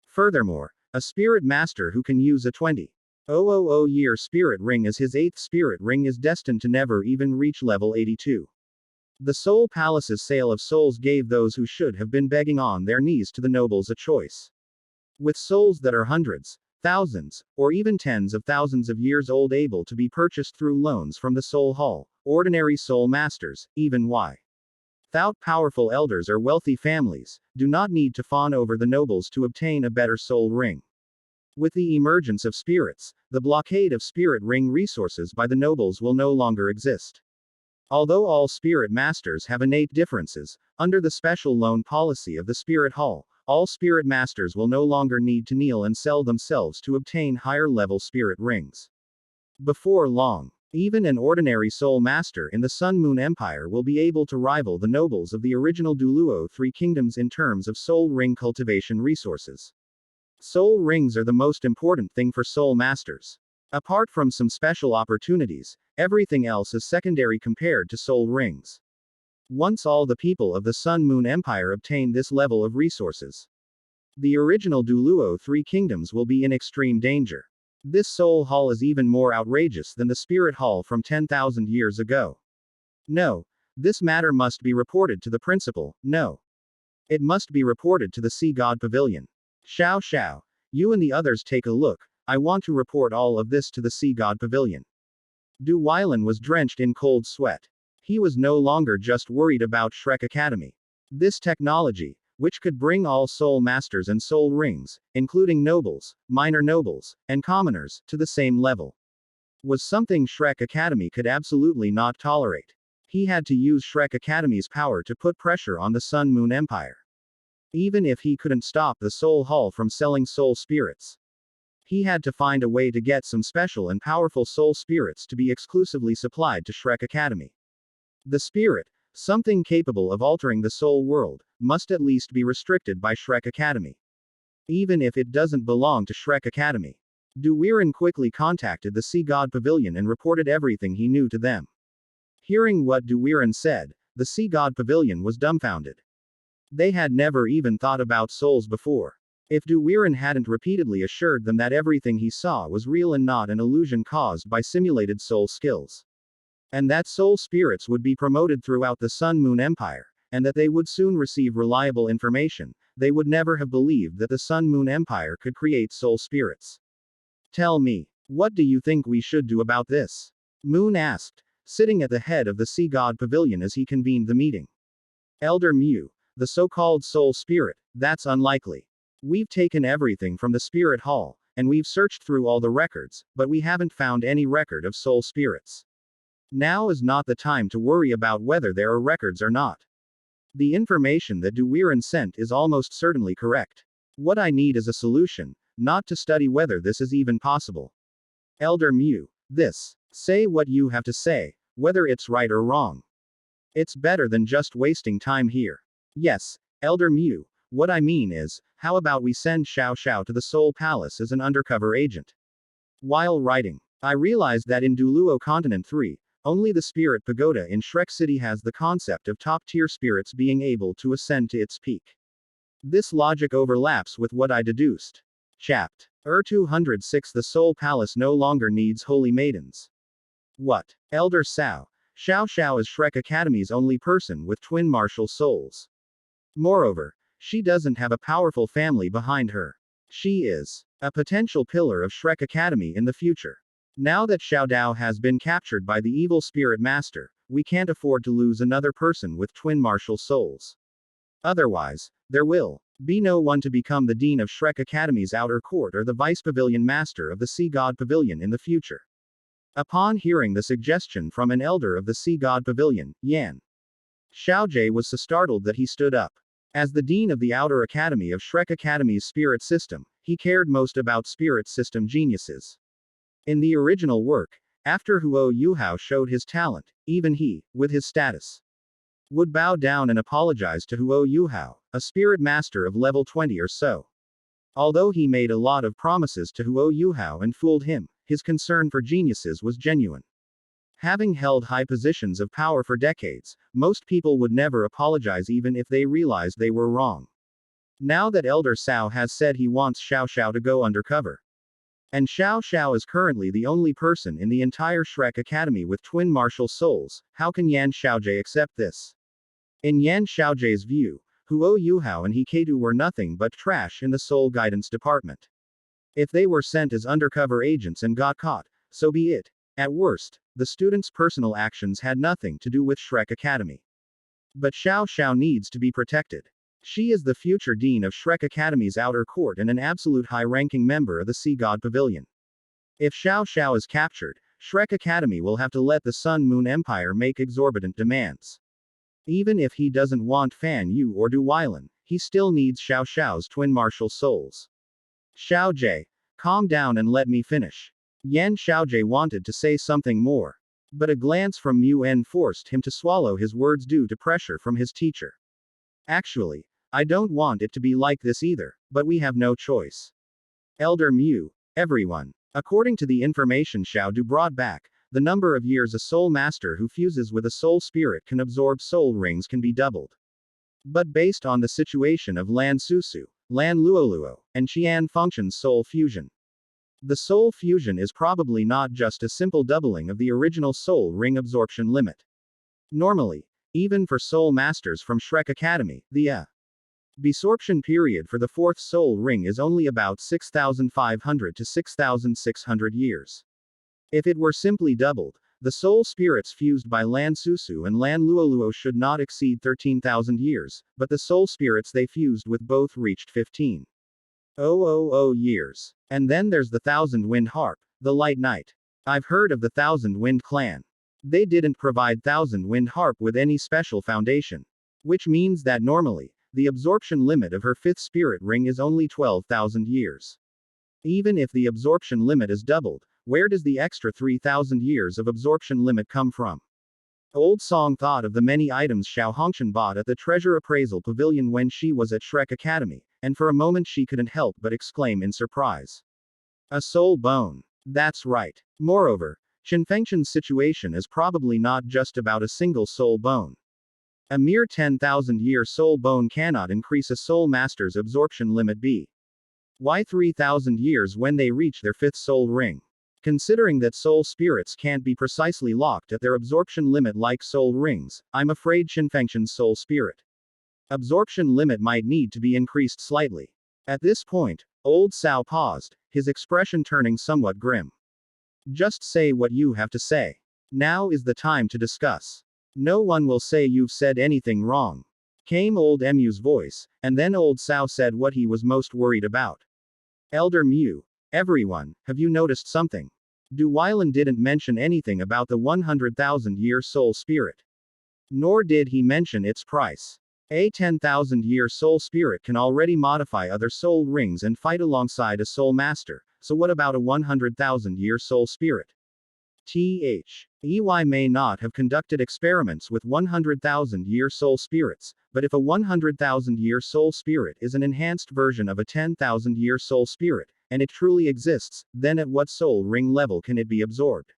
Furthermore, a spirit master who can use a 20,000-year spirit ring as his 8th spirit ring is destined to never even reach level 82. The Soul Palace's sale of souls gave those who should have been begging on their knees to the nobles a choice. With souls that are hundreds, thousands, or even tens of thousands of years old able to be purchased through loans from the Soul Hall, ordinary soul masters, even without powerful elders or wealthy families, do not need to fawn over the nobles to obtain a better soul ring. With the emergence of spirits, the blockade of spirit ring resources by the nobles will no longer exist. Although all spirit masters have innate differences, under the special loan policy of the Spirit Hall, all spirit masters will no longer need to kneel and sell themselves to obtain higher level spirit rings. Before long, even an ordinary soul master in the Sun Moon Empire will be able to rival the nobles of the original Douluo Three Kingdoms in terms of soul ring cultivation resources. Soul rings are the most important thing for soul masters. Apart from some special opportunities, everything else is secondary compared to soul rings. Once all the people of the Sun Moon Empire obtain this level of resources, the original Douluo Three Kingdoms will be in extreme danger. This Soul Hall is even more outrageous than the Spirit Hall from 10,000 years ago. No. This matter must be reported to the principal, no. It must be reported to the Sea God Pavilion. Xiao Xiao, you and the others take a look, I want to report all of this to the Sea God Pavilion. Du Weilan was drenched in cold sweat. He was no longer just worried about Shrek Academy. This technology, which could bring all soul masters and soul rings, including nobles, minor nobles, and commoners, to the same level, was something Shrek Academy could absolutely not tolerate. He had to use Shrek Academy's power to put pressure on the Sun Moon Empire. Even if he couldn't stop the Soul Hall from selling soul spirits, he had to find a way to get some special and powerful soul spirits to be exclusively supplied to Shrek Academy. The spirit, something capable of altering the soul world, must at least be restricted by Shrek Academy. Even if it doesn't belong to Shrek Academy. Du Weiran quickly contacted the Sea God Pavilion and reported everything he knew to them. Hearing what Du Weiran said, the Sea God Pavilion was dumbfounded. They had never even thought about souls before. If Du Weiran hadn't repeatedly assured them that everything he saw was real and not an illusion caused by simulated soul skills, and that soul spirits would be promoted throughout the Sun Moon Empire, and that they would soon receive reliable information, they would never have believed that the Sun Moon Empire could create soul spirits. Tell me, what do you think we should do about this? Moon asked, sitting at the head of the Sea God Pavilion as he convened the meeting. Elder Mu, the so-called soul spirit, that's unlikely. We've taken everything from the Spirit Hall, and we've searched through all the records, but we haven't found any record of soul spirits. Now is not the time to worry about whether there are records or not. The information that Du Weiran sent is almost certainly correct. What I need is a solution, not to study whether this is even possible. Elder Mu, say what you have to say, whether it's right or wrong. It's better than just wasting time here. Yes, Elder Mu, what I mean is, how about we send Xiao Xiao to the Soul Palace as an undercover agent? While writing, I realized that in Douluo Continent 3, only the Spirit Pagoda in Shrek City has the concept of top-tier spirits being able to ascend to its peak. This logic overlaps with what I deduced. Chapt. 206 The Soul Palace no longer needs holy maidens. What? Elder Sao. Xiao Xiao is Shrek Academy's only person with twin martial souls. Moreover, she doesn't have a powerful family behind her. She is a potential pillar of Shrek Academy in the future. Now that Xiao Dao has been captured by the evil spirit master, we can't afford to lose another person with twin martial souls. Otherwise, there will be no one to become the dean of Shrek Academy's outer court or the vice pavilion master of the Sea God Pavilion in the future. Upon hearing the suggestion from an elder of the Sea God Pavilion, Yan Xiaojie was so startled that he stood up. As the dean of the outer academy of Shrek Academy's spirit system, he cared most about spirit system geniuses. In the original work, after Huo Yuhao showed his talent, even he, with his status, would bow down and apologize to Huo Yuhao, a spirit master of level 20 or so. Although he made a lot of promises to Huo Yuhao and fooled him, his concern for geniuses was genuine. Having held high positions of power for decades, most people would never apologize even if they realized they were wrong. Now that Elder Sao has said he wants Xiao Xiao to go undercover, and Xiao Xiao is currently the only person in the entire Shrek Academy with twin martial souls, how can Yan Xiaojie accept this? In Yan Xiaojie's view, Huo Yuhao and Hiketu were nothing but trash in the soul guidance department. If they were sent as undercover agents and got caught, so be it. At worst, the students' personal actions had nothing to do with Shrek Academy. But Xiao Xiao needs to be protected. She is the future dean of Shrek Academy's outer court and an absolute high-ranking member of the Sea God Pavilion. If Xiao Xiao is captured, Shrek Academy will have to let the Sun Moon Empire make exorbitant demands. Even if he doesn't want Fan Yu or Du Weilan, he still needs Xiao Xiao's twin martial souls. Xiaojie, calm down and let me finish. Yan Xiaojie wanted to say something more, but a glance from Mu En forced him to swallow his words due to pressure from his teacher. Actually, I don't want it to be like this either, but we have no choice. Elder Mu, everyone. According to the information Xiao Du brought back, the number of years a soul master who fuses with a soul spirit can absorb soul rings can be doubled. But based on the situation of Lan Susu, Lan Luoluo, and Qian Fengchen's soul fusion, the soul fusion is probably not just a simple doubling of the original soul ring absorption limit. Normally, even for soul masters from Shrek Academy, the absorption period for the fourth soul ring is only about 6,500 to 6,600 years. If it were simply doubled, the soul spirits fused by Lan Susu and Lan Luoluo should not exceed 13,000 years, but the soul spirits they fused with both reached 15,000 years. And then there's the Thousand Wind Harp, the Light Knight. I've heard of the Thousand Wind Clan. They didn't provide Thousand Wind Harp with any special foundation. Which means that normally, the absorption limit of her fifth spirit ring is only 12,000 years. Even if the absorption limit is doubled, where does the extra 3,000 years of absorption limit come from? Old Song thought of the many items Xiao Hongchen bought at the Treasure Appraisal Pavilion when she was at Shrek Academy, and for a moment she couldn't help but exclaim in surprise. A soul bone. That's right. Moreover, Chen Fengchen's situation is probably not just about a single soul bone. A mere 10,000-year soul bone cannot increase a soul master's absorption limit b. Why 3,000 years when they reach their fifth soul ring? Considering that soul spirits can't be precisely locked at their absorption limit like soul rings, I'm afraid Chen Fengchen's soul spirit absorption limit might need to be increased slightly. At this point, old Sao paused, his expression turning somewhat grim. Just say what you have to say. Now is the time to discuss. No one will say you've said anything wrong. Came old Mu's voice, and then old Sao said what he was most worried about. Elder Mu, everyone, have you noticed something? Du Weilan didn't mention anything about the 100,000-year soul spirit. Nor did he mention its price. A 10,000-year soul spirit can already modify other soul rings and fight alongside a soul master, so what about a 100,000-year soul spirit? EY may not have conducted experiments with 100,000-year soul spirits, but if a 100,000-year soul spirit is an enhanced version of a 10,000-year soul spirit, and it truly exists, then at what soul ring level can it be absorbed?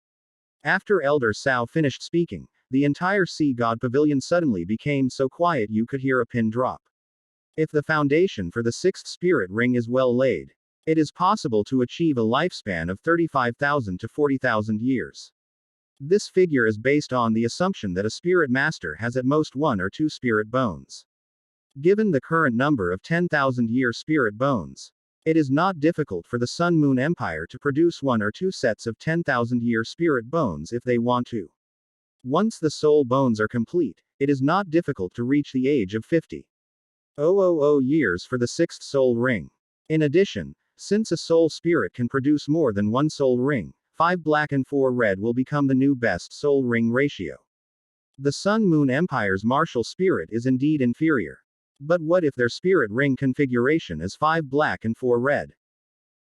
After Elder Sao finished speaking, the entire Sea God Pavilion suddenly became so quiet you could hear a pin drop. If the foundation for the sixth spirit ring is well laid, It is possible to achieve a lifespan of 35,000 to 40,000 years. This figure is based on the assumption that a spirit master has at most 1 or 2 spirit bones. Given the current number of 10,000-year spirit bones, it is not difficult for the Sun Moon Empire to produce 1 or 2 sets of 10,000-year spirit bones if they want to. Once the soul bones are complete, it is not difficult to reach the age of 50,000 years for the 6th soul ring. In addition, since a soul spirit can produce more than 1 soul ring, 5 black and 4 red will become the new best soul ring ratio. The Sun Moon Empire's martial spirit is indeed inferior. But what if their spirit ring configuration is 5 black and 4 red?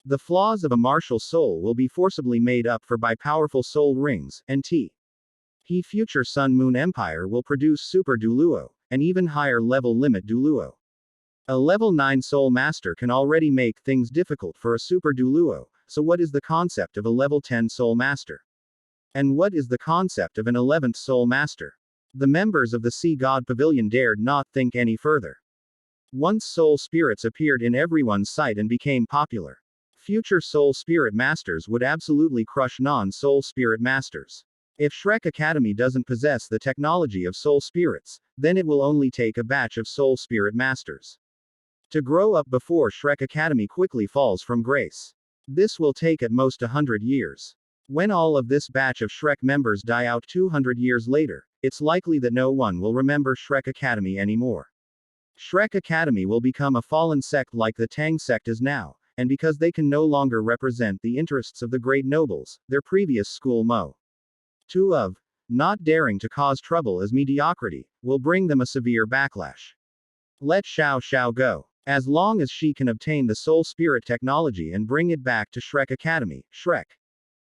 The flaws of a martial soul will be forcibly made up for by powerful soul rings, and He future Sun Moon Empire will produce Super Douluo, an even higher level limit Douluo. A level 9 soul master can already make things difficult for a Super Douluo, so what is the concept of a level 10 soul master? And what is the concept of an 11th soul master? The members of the Sea God Pavilion dared not think any further. Once soul spirits appeared in everyone's sight and became popular, future soul spirit masters would absolutely crush non-soul spirit masters. If Shrek Academy doesn't possess the technology of soul spirits, then it will only take a batch of soul spirit masters to grow up before Shrek Academy quickly falls from grace. This will take at most 100 years. When all of this batch of Shrek members die out 200 years later, it's likely that no one will remember Shrek Academy anymore. Shrek Academy will become a fallen sect like the Tang sect is now, and because they can no longer represent the interests of the great nobles, their previous school not daring to cause trouble as mediocrity, will bring them a severe backlash. Let Xiao Xiao go. As long as she can obtain the soul spirit technology and bring it back to Shrek Academy, Shrek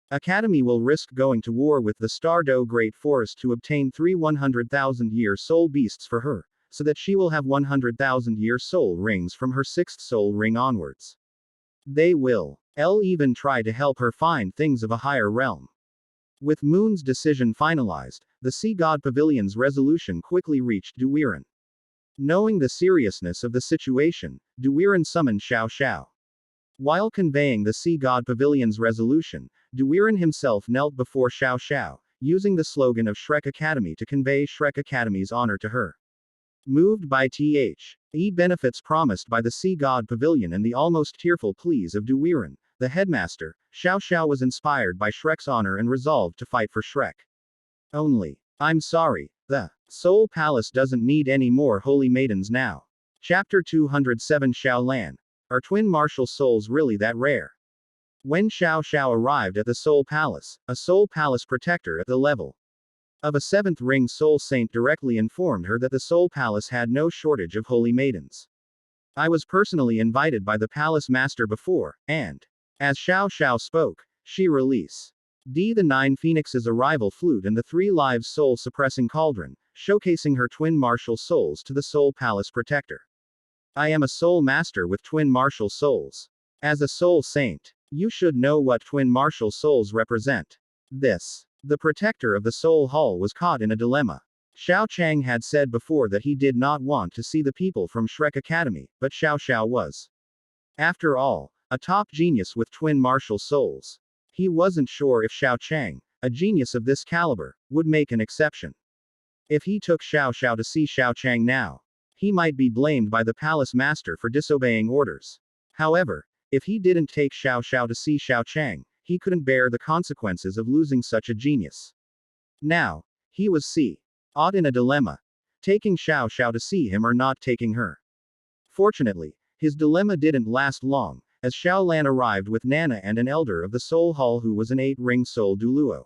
Academy will risk going to war with the Stardow Great Forest to obtain 3 100,000-year soul beasts for her, so that she will have 100,000-year soul rings from her 6th soul ring onwards. They will even try to help her find things of a higher realm. With Moon's decision finalized, the Sea God Pavilion's resolution quickly reached Duwiren. Knowing the seriousness of the situation, Duwiren summoned Xiao Xiao. While conveying the Sea God Pavilion's resolution, Duwiren himself knelt before Xiao Xiao, using the slogan of Shrek Academy to convey Shrek Academy's honor to her. Moved by benefits promised by the Sea God Pavilion and the almost tearful pleas of Duwiren, the headmaster, Xiao Xiao was inspired by Shrek's honor and resolved to fight for Shrek. Only, I'm sorry, the Soul Palace doesn't need any more holy maidens now. Chapter 207 Xiao Lan. Are twin martial souls really that rare? When Xiao Xiao arrived at the Soul Palace, a Soul Palace protector at the level of a 7th ring soul saint directly informed her that the Soul Palace had no shortage of holy maidens. I was personally invited by the palace master before, and as Xiao Xiao spoke, she released the 9 Phoenix's arrival flute and the 3 lives soul suppressing cauldron, showcasing her twin martial souls to the Soul Palace protector. I am a soul master with twin martial souls. As a soul saint, you should know what twin martial souls represent. The protector of the Soul Hall was caught in a dilemma. Xiao Chang had said before that he did not want to see the people from Shrek Academy, but Xiao Xiao was, after all, a top genius with twin martial souls. He wasn't sure if Xiao Chang, a genius of this caliber, would make an exception. If he took Xiao Xiao to see Xiao Chang now, he might be blamed by the palace master for disobeying orders. However, if he didn't take Xiao Xiao to see Xiao Chang, he couldn't bear the consequences of losing such a genius. Now, he was caught in a dilemma. Taking Xiao Xiao to see him or not taking her. Fortunately, his dilemma didn't last long, as Xiao Lan arrived with Nana and an elder of the Soul Hall who was an 8-ring soul Douluo.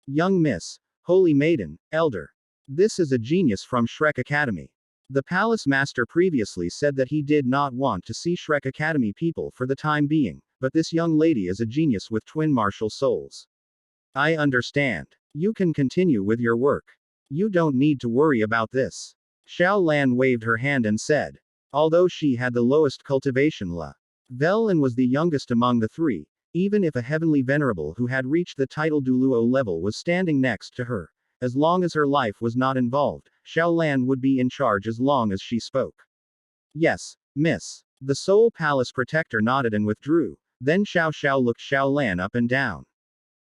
Young Miss, Holy Maiden, Elder. This is a genius from Shrek Academy. The palace master previously said that he did not want to see Shrek Academy people for the time being, but this young lady is a genius with twin martial souls. I understand. You can continue with your work. You don't need to worry about this. Xiao Lan waved her hand and said. Although she had the lowest cultivation level and was the youngest among the 3, even if a heavenly venerable who had reached the title Douluo level was standing next to her, as long as her life was not involved, Xiao Lan would be in charge as long as she spoke. Yes, miss. The Soul Palace protector nodded and withdrew. Then Xiao Xiao looked Xiao Lan up and down.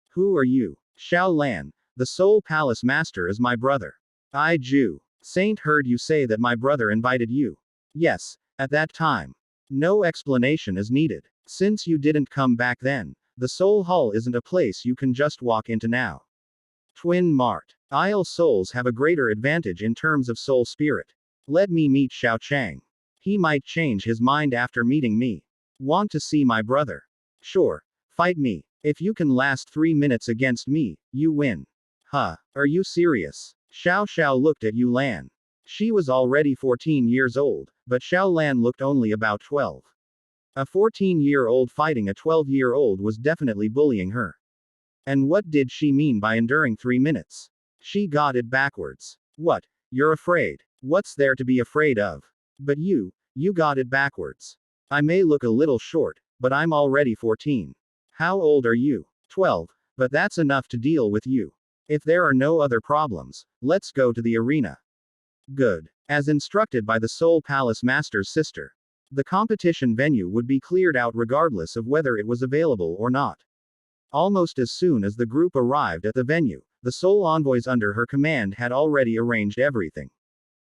Who are you? Xiao Lan, the Soul Palace master is my brother. I Ju. Saint heard you say that my brother invited you. Yes, at that time. No explanation is needed. Since you didn't come back then, the Soul Hall isn't a place you can just walk into now. Twin Mart. Isle souls have a greater advantage in terms of soul spirit. Let me meet Xiao Chang. He might change his mind after meeting me. Want to see my brother? Sure. Fight me. If you can last 3 minutes against me, you win. Huh. Are you serious? Xiao Xiao looked at Yu Lan. She was already 14 years old, but Xiao Lan looked only about 12. A 14-year-old fighting a 12-year-old was definitely bullying her. And what did she mean by enduring 3 minutes? She got it backwards. What? You're afraid? What's there to be afraid of? But you got it backwards. I may look a little short, but I'm already 14. How old are you? 12, but that's enough to deal with you. If there are no other problems, let's go to the arena. Good. As instructed by the Soul Palace Master's sister. The competition venue would be cleared out regardless of whether it was available or not. Almost as soon as the group arrived at the venue, the Soul Envoys under her command had already arranged everything.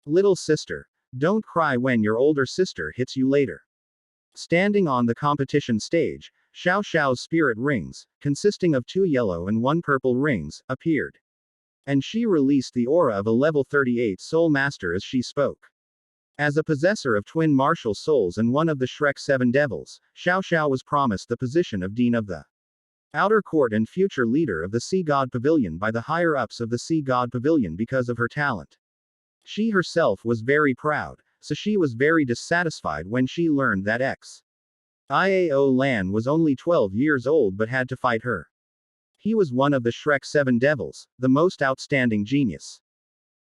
Little sister, don't cry when your older sister hits you later. Standing on the competition stage, Xiao Xiao's spirit rings, consisting of 2 yellow and 1 purple rings, appeared. And she released the aura of a level 38 soul master as she spoke. As a possessor of twin martial souls and one of the Shrek 7 devils, Xiao Xiao was promised the position of Dean of the Outer Court and future leader of the Sea God Pavilion by the higher-ups of the Sea God Pavilion because of her talent. She herself was very proud, so she was very dissatisfied when she learned that Iao Lan was only 12 years old but had to fight her. He was one of the Shrek 7 devils, the most outstanding genius.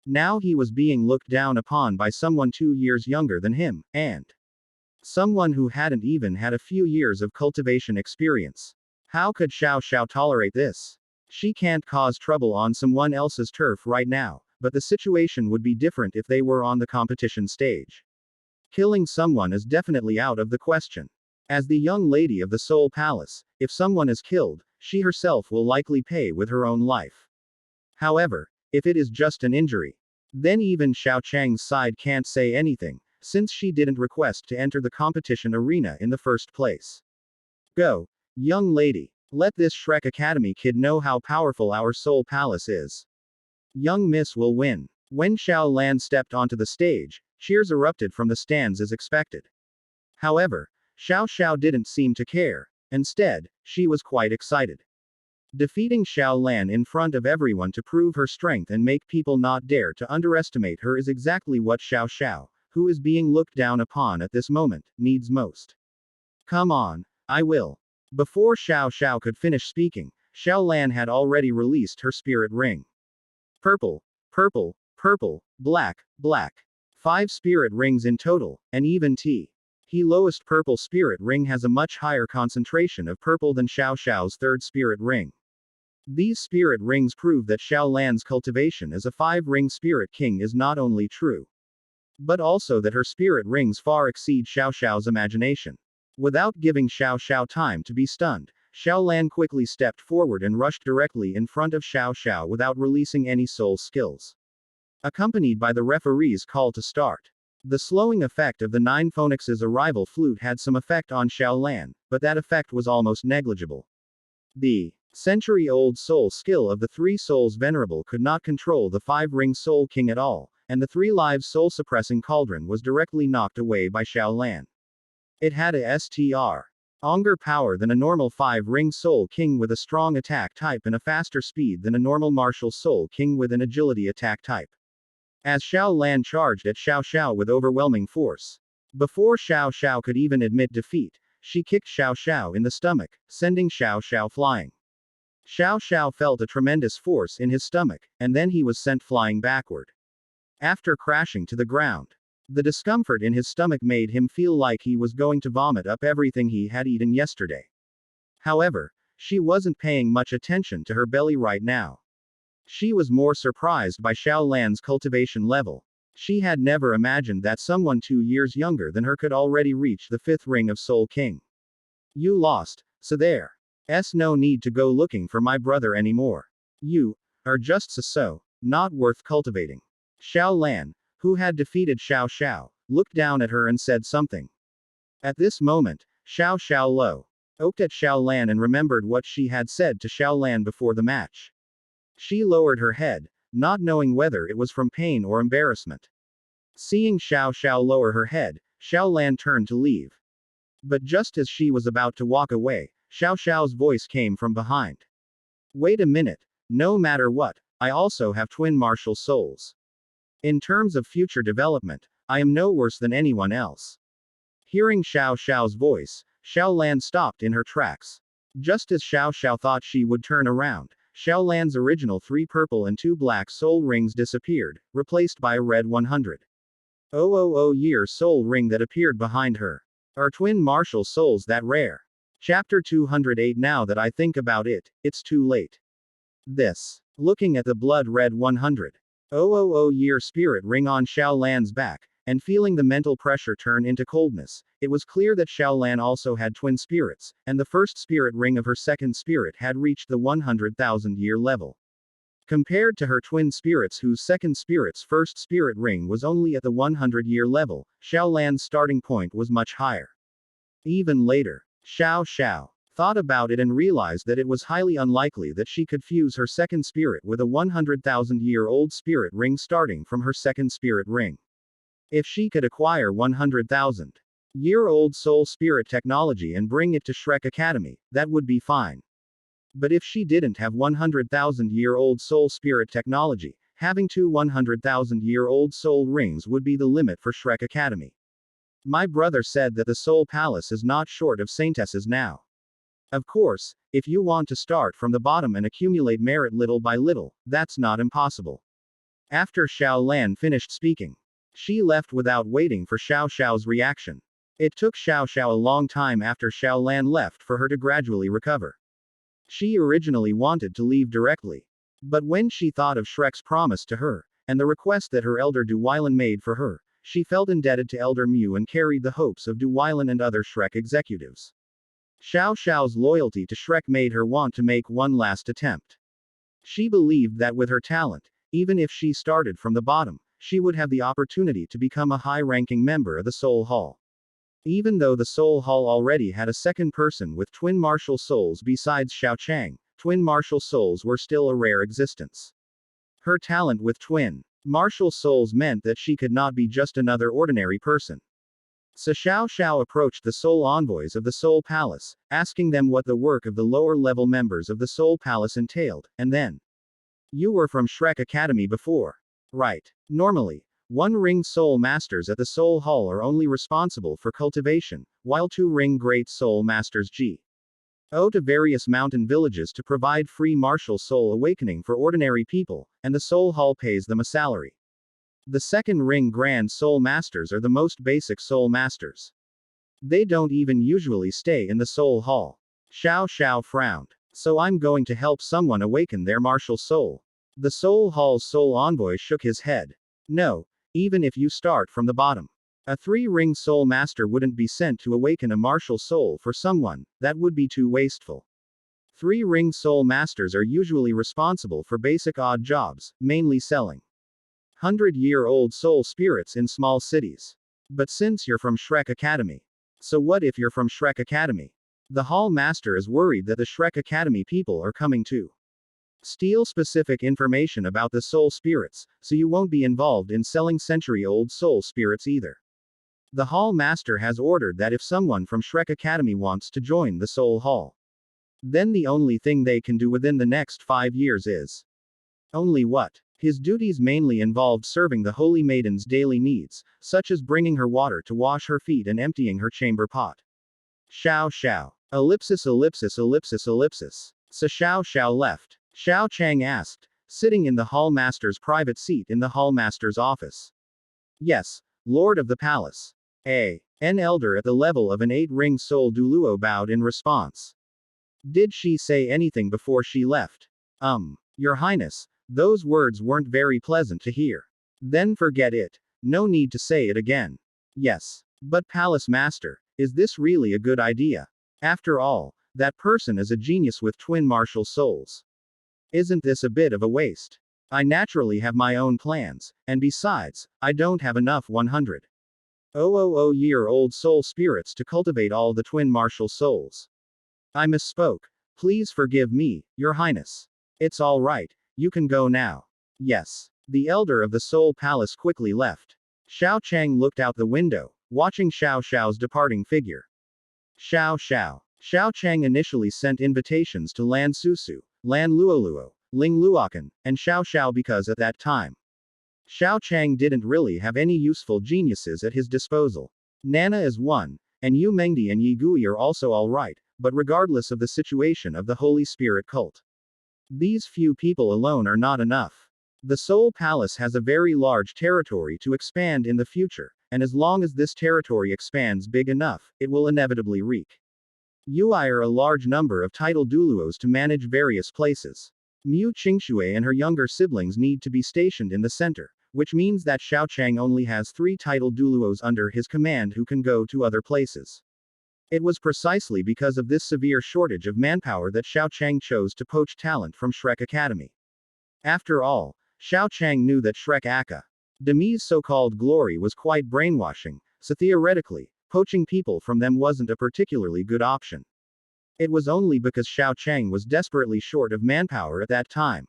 Now he was being looked down upon by someone 2 years younger than him, and someone who hadn't even had a few years of cultivation experience. How could Xiao Xiao tolerate this? She can't cause trouble on someone else's turf right now, but the situation would be different if they were on the competition stage. Killing someone is definitely out of the question. As the young lady of the Soul Palace, if someone is killed, she herself will likely pay with her own life. However, if it is just an injury, then even Xiao Chang's side can't say anything, since she didn't request to enter the competition arena in the first place. Go, young lady. Let this Shrek Academy kid know how powerful our Soul Palace is. Young Miss will win. When Xiao Lan stepped onto the stage, cheers erupted from the stands as expected. However, Xiao Xiao didn't seem to care. Instead, she was quite excited. Defeating Xiao Lan in front of everyone to prove her strength and make people not dare to underestimate her is exactly what Xiao Xiao, who is being looked down upon at this moment, needs most. Come on, I will. Before Xiao Xiao could finish speaking, Xiao Lan had already released her spirit ring. Purple, purple, purple, black, black. 5 spirit rings in total, and even He lowest purple spirit ring has a much higher concentration of purple than Xiao Xiao's 3rd spirit ring. These spirit rings prove that Xiao Lan's cultivation as a 5-ring spirit king is not only true, but also that her spirit rings far exceed Xiao Xiao's imagination. Without giving Xiao Xiao time to be stunned, Xiao Lan quickly stepped forward and rushed directly in front of Xiao Xiao without releasing any soul skills. Accompanied by the referee's call to start. The slowing effect of the 9 Phoenix's arrival flute had some effect on Xiao Lan, but that effect was almost negligible. The century-old soul skill of the 3 souls venerable could not control the 5-ring soul king at all, and the 3 lives soul-suppressing cauldron was directly knocked away by Xiao Lan. It had a stronger power than a normal 5-ring soul king with a strong attack type and a faster speed than a normal martial soul king with an agility attack type. As Xiao Lan charged at Xiao Xiao with overwhelming force. Before Xiao Xiao could even admit defeat, she kicked Xiao Xiao in the stomach, sending Xiao Xiao flying. Xiao Xiao felt a tremendous force in his stomach, and then he was sent flying backward. After crashing to the ground, the discomfort in his stomach made him feel like he was going to vomit up everything he had eaten yesterday. However, she wasn't paying much attention to her belly right now. She was more surprised by Xiao Lan's cultivation level. She had never imagined that someone 2 years younger than her could already reach the 5th ring of Soul King. You lost, so there's no need to go looking for my brother anymore. You are just so not worth cultivating. Xiao Lan, who had defeated Xiao Xiao, looked down at her and said something. At this moment, Xiao Xiao looked at Xiao Lan and remembered what she had said to Xiao Lan before the match. She lowered her head, not knowing whether it was from pain or embarrassment. Seeing Xiao Xiao lower her head, Xiao Lan turned to leave. But just as she was about to walk away, Xiao Xiao's voice came from behind. Wait a minute, no matter what, I also have twin martial souls. In terms of future development, I am no worse than anyone else. Hearing Xiao Xiao's voice, Xiao Lan stopped in her tracks. Just as Xiao Xiao thought she would turn around, Xiao Lan's original 3 purple and 2 black soul rings disappeared, replaced by a red 100,000-year soul ring that appeared behind her. Are twin martial souls that rare? Chapter 208. Now that I think about it, it's too late. Looking at the blood red 100,000-year spirit ring on Xiao Lan's back, and feeling the mental pressure turn into coldness, it was clear that Xiao Lan also had twin spirits, and the first spirit ring of her second spirit had reached the 100,000-year level. Compared to her twin spirits whose second spirit's first spirit ring was only at the 100-year level, Xiao Lan's starting point was much higher. Even later, Xiao Xiao thought about it and realized that it was highly unlikely that she could fuse her second spirit with a 100,000-year-old spirit ring starting from her second spirit ring. If she could acquire 100,000-year-old soul spirit technology and bring it to Shrek Academy, that would be fine. But if she didn't have 100,000-year-old soul spirit technology, having 2 100,000-year-old soul rings would be the limit for Shrek Academy. My brother said that the Soul Palace is not short of saintesses now. Of course, if you want to start from the bottom and accumulate merit little by little, that's not impossible. After Xiao Lan finished speaking, she left without waiting for Xiao Xiao's reaction. It took Xiao Xiao a long time after Xiao Lan left for her to gradually recover. She originally wanted to leave directly. But when she thought of Shrek's promise to her, and the request that her elder Duwilan made for her, she felt indebted to Elder Mu and carried the hopes of Duwilan and other Shrek executives. Xiao Xiao's loyalty to Shrek made her want to make one last attempt. She believed that with her talent, even if she started from the bottom, she would have the opportunity to become a high-ranking member of the Soul Hall. Even though the Soul Hall already had a second person with twin martial souls besides Xiao Chang, twin martial souls were still a rare existence. Her talent with twin martial souls meant that she could not be just another ordinary person. So Xiao Xiao approached the Soul Envoys of the Soul Palace, asking them what the work of the lower-level members of the Soul Palace entailed, and then, "You were from Shrek Academy before. Right. Normally, one-ring soul masters at the Soul Hall are only responsible for cultivation, while two-ring great soul masters go to various mountain villages to provide free martial soul awakening for ordinary people, and the Soul Hall pays them a salary. The second-ring grand soul masters are the most basic soul masters. They don't even usually stay in the Soul Hall." Xiao Xiao frowned. "So I'm going to help someone awaken their martial soul." The Soul Hall's Soul Envoy shook his head. "No, even if you start from the bottom. A 3-ring soul master wouldn't be sent to awaken a martial soul for someone, that would be too wasteful. 3-ring soul masters are usually responsible for basic odd jobs, mainly selling 100-year-old soul spirits in small cities. But since you're from Shrek Academy. So what if you're from Shrek Academy? The Hall Master is worried that the Shrek Academy people are coming to steal specific information about the soul spirits, so you won't be involved in selling century-old soul spirits either. The Hall Master has ordered that if someone from Shrek Academy wants to join the Soul Hall, then the only thing they can do within the next 5 years is only what? His duties mainly involved serving the Holy Maiden's daily needs, such as bringing her water to wash her feet and emptying her chamber pot. Xiao Xiao. Ellipsis ellipsis ellipsis ellipsis. So Xiao Xiao left. Xiao Chang asked, sitting in the Hall Master's private seat in the Hall Master's office. "Yes, Lord of the Palace." An elder at the level of an 8-ring soul Douluo bowed in response. "Did she say anything before she left?" Your Highness, those words weren't very pleasant to hear. Then forget it. No need to say it again. Yes. But Palace Master, is this really a good idea? After all, that person is a genius with twin martial souls. Isn't this a bit of a waste? I naturally have my own plans, and besides, I don't have enough 100,000-year-old soul spirits to cultivate all the twin martial souls. I misspoke. Please forgive me, Your Highness. It's all right, you can go now. Yes. The elder of the Soul Palace quickly left. Xiao Chang looked out the window, watching Xiao Xiao's departing figure. Xiao Xiao. Xiao Chang initially sent invitations to Lan Susu, Lan Luoluo, Ling Luokan, and Xiao Xiao because at that time, Xiao Chang didn't really have any useful geniuses at his disposal. Nana is one, and Yu Mengdi and Yi Gui are also alright, but regardless of the situation of the Holy Spirit cult, these few people alone are not enough. The Soul Palace has a very large territory to expand in the future, and as long as this territory expands big enough, it will inevitably require a large number of title Douluos to manage various places. Mu Qingxue and her younger siblings need to be stationed in the center, which means that Xiao Chang only has 3 title Douluos under his command who can go to other places. It was precisely because of this severe shortage of manpower that Xiao Chang chose to poach talent from Shrek Academy. After all, Xiao Chang knew that Shrek Academy's so-called glory was quite brainwashing, so theoretically, poaching people from them wasn't a particularly good option. It was only because Xiao Chang was desperately short of manpower at that time.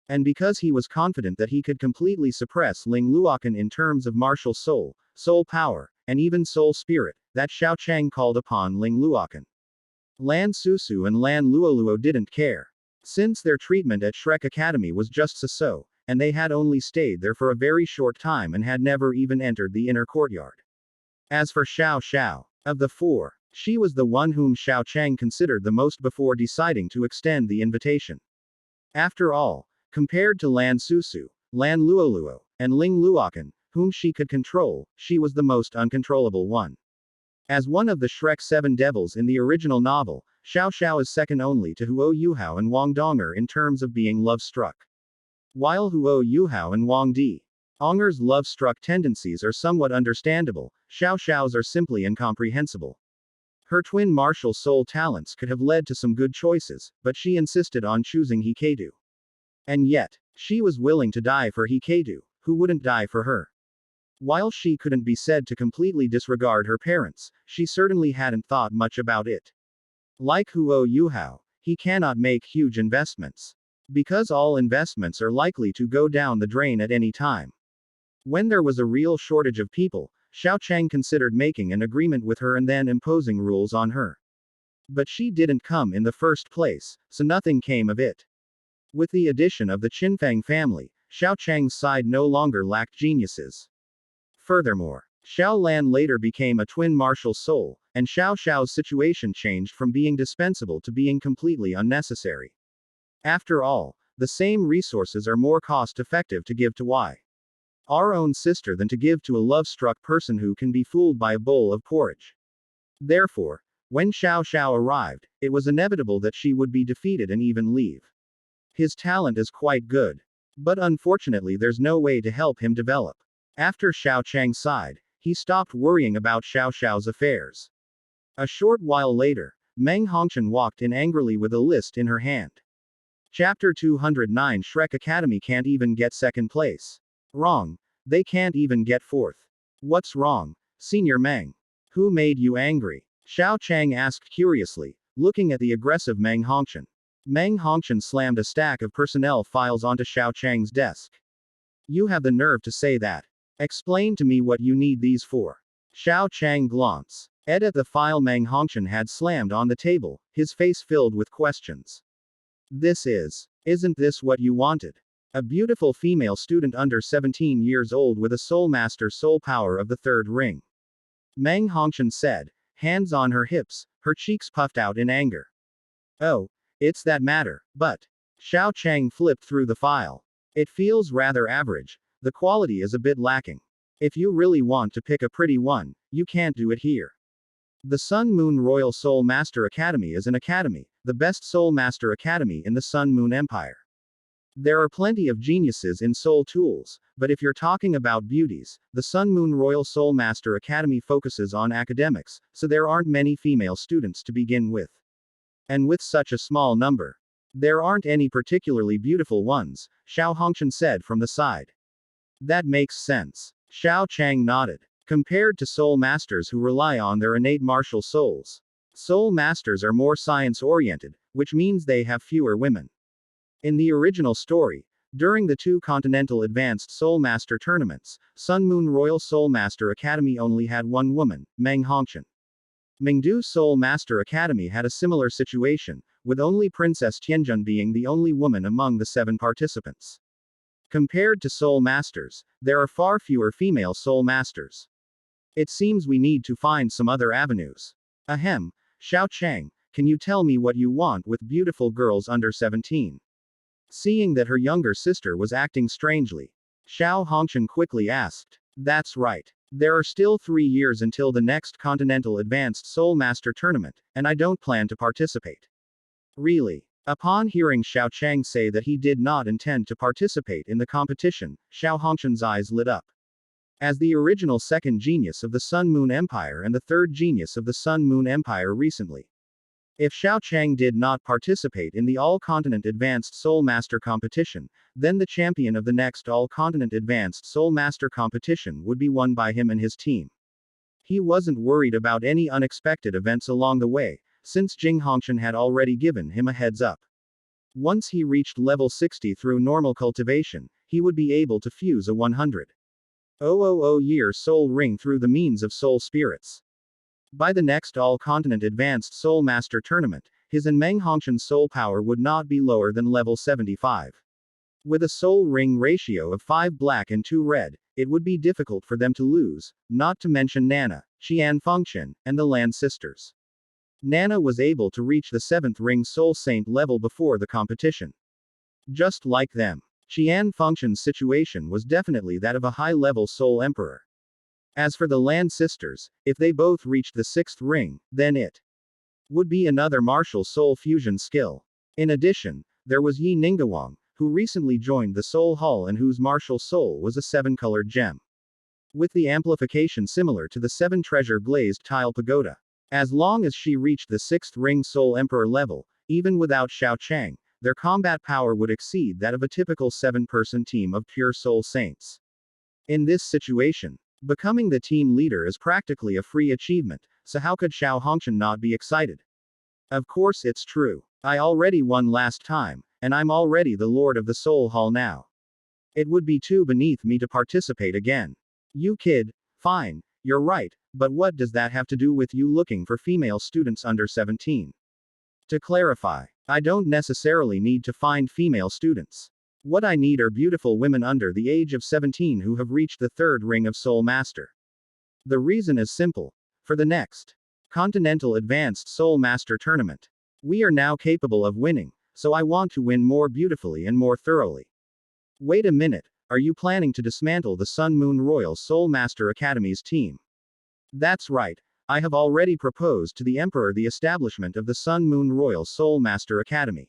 And because he was confident that he could completely suppress Ling Luokan in terms of martial soul, soul power, and even soul spirit, that Xiao Chang called upon Ling Luokan. Lan Susu and Lan Luoluo didn't care. Since their treatment at Shrek Academy was just so, and they had only stayed there for a very short time and had never even entered the inner courtyard. As for Xiao Xiao, of the 4, she was the one whom Xiao Chang considered the most before deciding to extend the invitation. After all, compared to Lan Susu, Lan Luoluo, and Ling Luokan, whom she could control, she was the most uncontrollable one. As one of the Shrek 7 devils in the original novel, Xiao Xiao is second only to Huo Yuhao and Wang Donger in terms of being love-struck. While Huo Yuhao and Wang Donger's love-struck tendencies are somewhat understandable, Xiao Xiao's are simply incomprehensible. Her twin martial soul talents could have led to some good choices, but she insisted on choosing Hiketu. And yet, she was willing to die for Hiketu, who wouldn't die for her. While she couldn't be said to completely disregard her parents, she certainly hadn't thought much about it. Like Huo Yuhao, he cannot make huge investments. Because all investments are likely to go down the drain at any time. When there was a real shortage of people, Xiao Chang considered making an agreement with her and then imposing rules on her. But she didn't come in the first place, so nothing came of it. With the addition of the Qinfeng family, Xiao Chang's side no longer lacked geniuses. Furthermore, Xiao Lan later became a twin martial soul, and Xiao Xiao's situation changed from being dispensable to being completely unnecessary. After all, the same resources are more cost-effective to give to our own sister than to give to a love-struck person who can be fooled by a bowl of porridge. Therefore, when Xiao Xiao arrived, it was inevitable that she would be defeated and even leave. His talent is quite good. But unfortunately there's no way to help him develop. After Xiao Chang sighed, he stopped worrying about Xiao Xiao's affairs. A short while later, Meng Hongchen walked in angrily with a list in her hand. Chapter 209 Shrek Academy can't even get second place. Wrong. They can't even get fourth. What's wrong, Senior Meng? Who made you angry? Xiao Chang asked curiously, looking at the aggressive Meng Hongchen. Meng Hongchen slammed a stack of personnel files onto Xiao Chang's desk. You have the nerve to say that. Explain to me what you need these for. Xiao Chang glanced at the file Meng Hongchen had slammed on the table, his face filled with questions. Isn't this what you wanted? A beautiful female student under 17 years old with a soul master soul power of the third ring. Meng Hongchen said, hands on her hips, her cheeks puffed out in anger. Oh, it's that matter, but. Xiao Chang flipped through the file. It feels rather average, the quality is a bit lacking. If you really want to pick a pretty one, you can't do it here. The Sun Moon Royal Soul Master Academy is an academy, the best Soul Master Academy in the Sun Moon Empire. There are plenty of geniuses in soul tools, but if you're talking about beauties, the Sun Moon Royal Soul Master Academy focuses on academics, so there aren't many female students to begin with. And with such a small number, there aren't any particularly beautiful ones, Xiao Hongqian said from the side. That makes sense. Xiao Chang nodded. Compared to soul masters who rely on their innate martial souls, soul masters are more science-oriented, which means they have fewer women. In the original story, during the two Continental Advanced Soul Master tournaments, Sun Moon Royal Soul Master Academy only had one woman, Meng Hongqian. Mengdu Soul Master Academy had a similar situation, with only Princess Tianjun being the only woman among the 7 participants. Compared to soul masters, there are far fewer female soul masters. It seems we need to find some other avenues. Ahem, Xiao Chang, can you tell me what you want with beautiful girls under 17? Seeing that her younger sister was acting strangely, Xiao Hongqian quickly asked. That's right. There are still 3 years until the next Continental Advanced Soul Master Tournament, and I don't plan to participate. Really? Upon hearing Xiao Chang say that he did not intend to participate in the competition, Xiao Hongqian's eyes lit up. As the original second genius of the Sun Moon Empire and the third genius of the Sun Moon Empire recently, if Xiao Chang did not participate in the All-Continent Advanced Soul Master competition, then the champion of the next All-Continent Advanced Soul Master competition would be won by him and his team. He wasn't worried about any unexpected events along the way, since Jing Hongqian had already given him a heads up. Once he reached level 60 through normal cultivation, he would be able to fuse a 100,000-year soul ring through the means of soul spirits. By the next All-Continent Advanced Soul Master Tournament, his and Meng Hongqian's soul power would not be lower than level 75. With a soul ring ratio of 5 black and 2 red, it would be difficult for them to lose, not to mention Nana, Qian Fengqian, and the Lan sisters. Nana was able to reach the 7th ring soul saint level before the competition. Just like them, Qian Fengqian's situation was definitely that of a high-level soul emperor. As for the Lan sisters, if they both reached the 6th ring, then it would be another martial soul fusion skill. In addition, there was Yi Ningguang, who recently joined the Soul Hall and whose martial soul was a 7-colored gem, with the amplification similar to the 7-treasure glazed tile pagoda. As long as she reached the 6th ring soul emperor level, even without Xiao Chang, their combat power would exceed that of a typical 7-person team of pure soul saints. In this situation, becoming the team leader is practically a free achievement, so how could Xiao Hongqian not be excited? Of course it's true. I already won last time, and I'm already the Lord of the Soul Hall now. It would be too beneath me to participate again. You kid, fine, you're right, but what does that have to do with you looking for female students under 17? To clarify, I don't necessarily need to find female students. What I need are beautiful women under the age of 17 who have reached the 3rd ring of Soul Master. The reason is simple. For the next Continental Advanced Soul Master Tournament, we are now capable of winning, so I want to win more beautifully and more thoroughly. Wait a minute, are you planning to dismantle the Sun Moon Royal Soul Master Academy's team? That's right, I have already proposed to the Emperor the establishment of the Sun Moon Royal Soul Master Academy.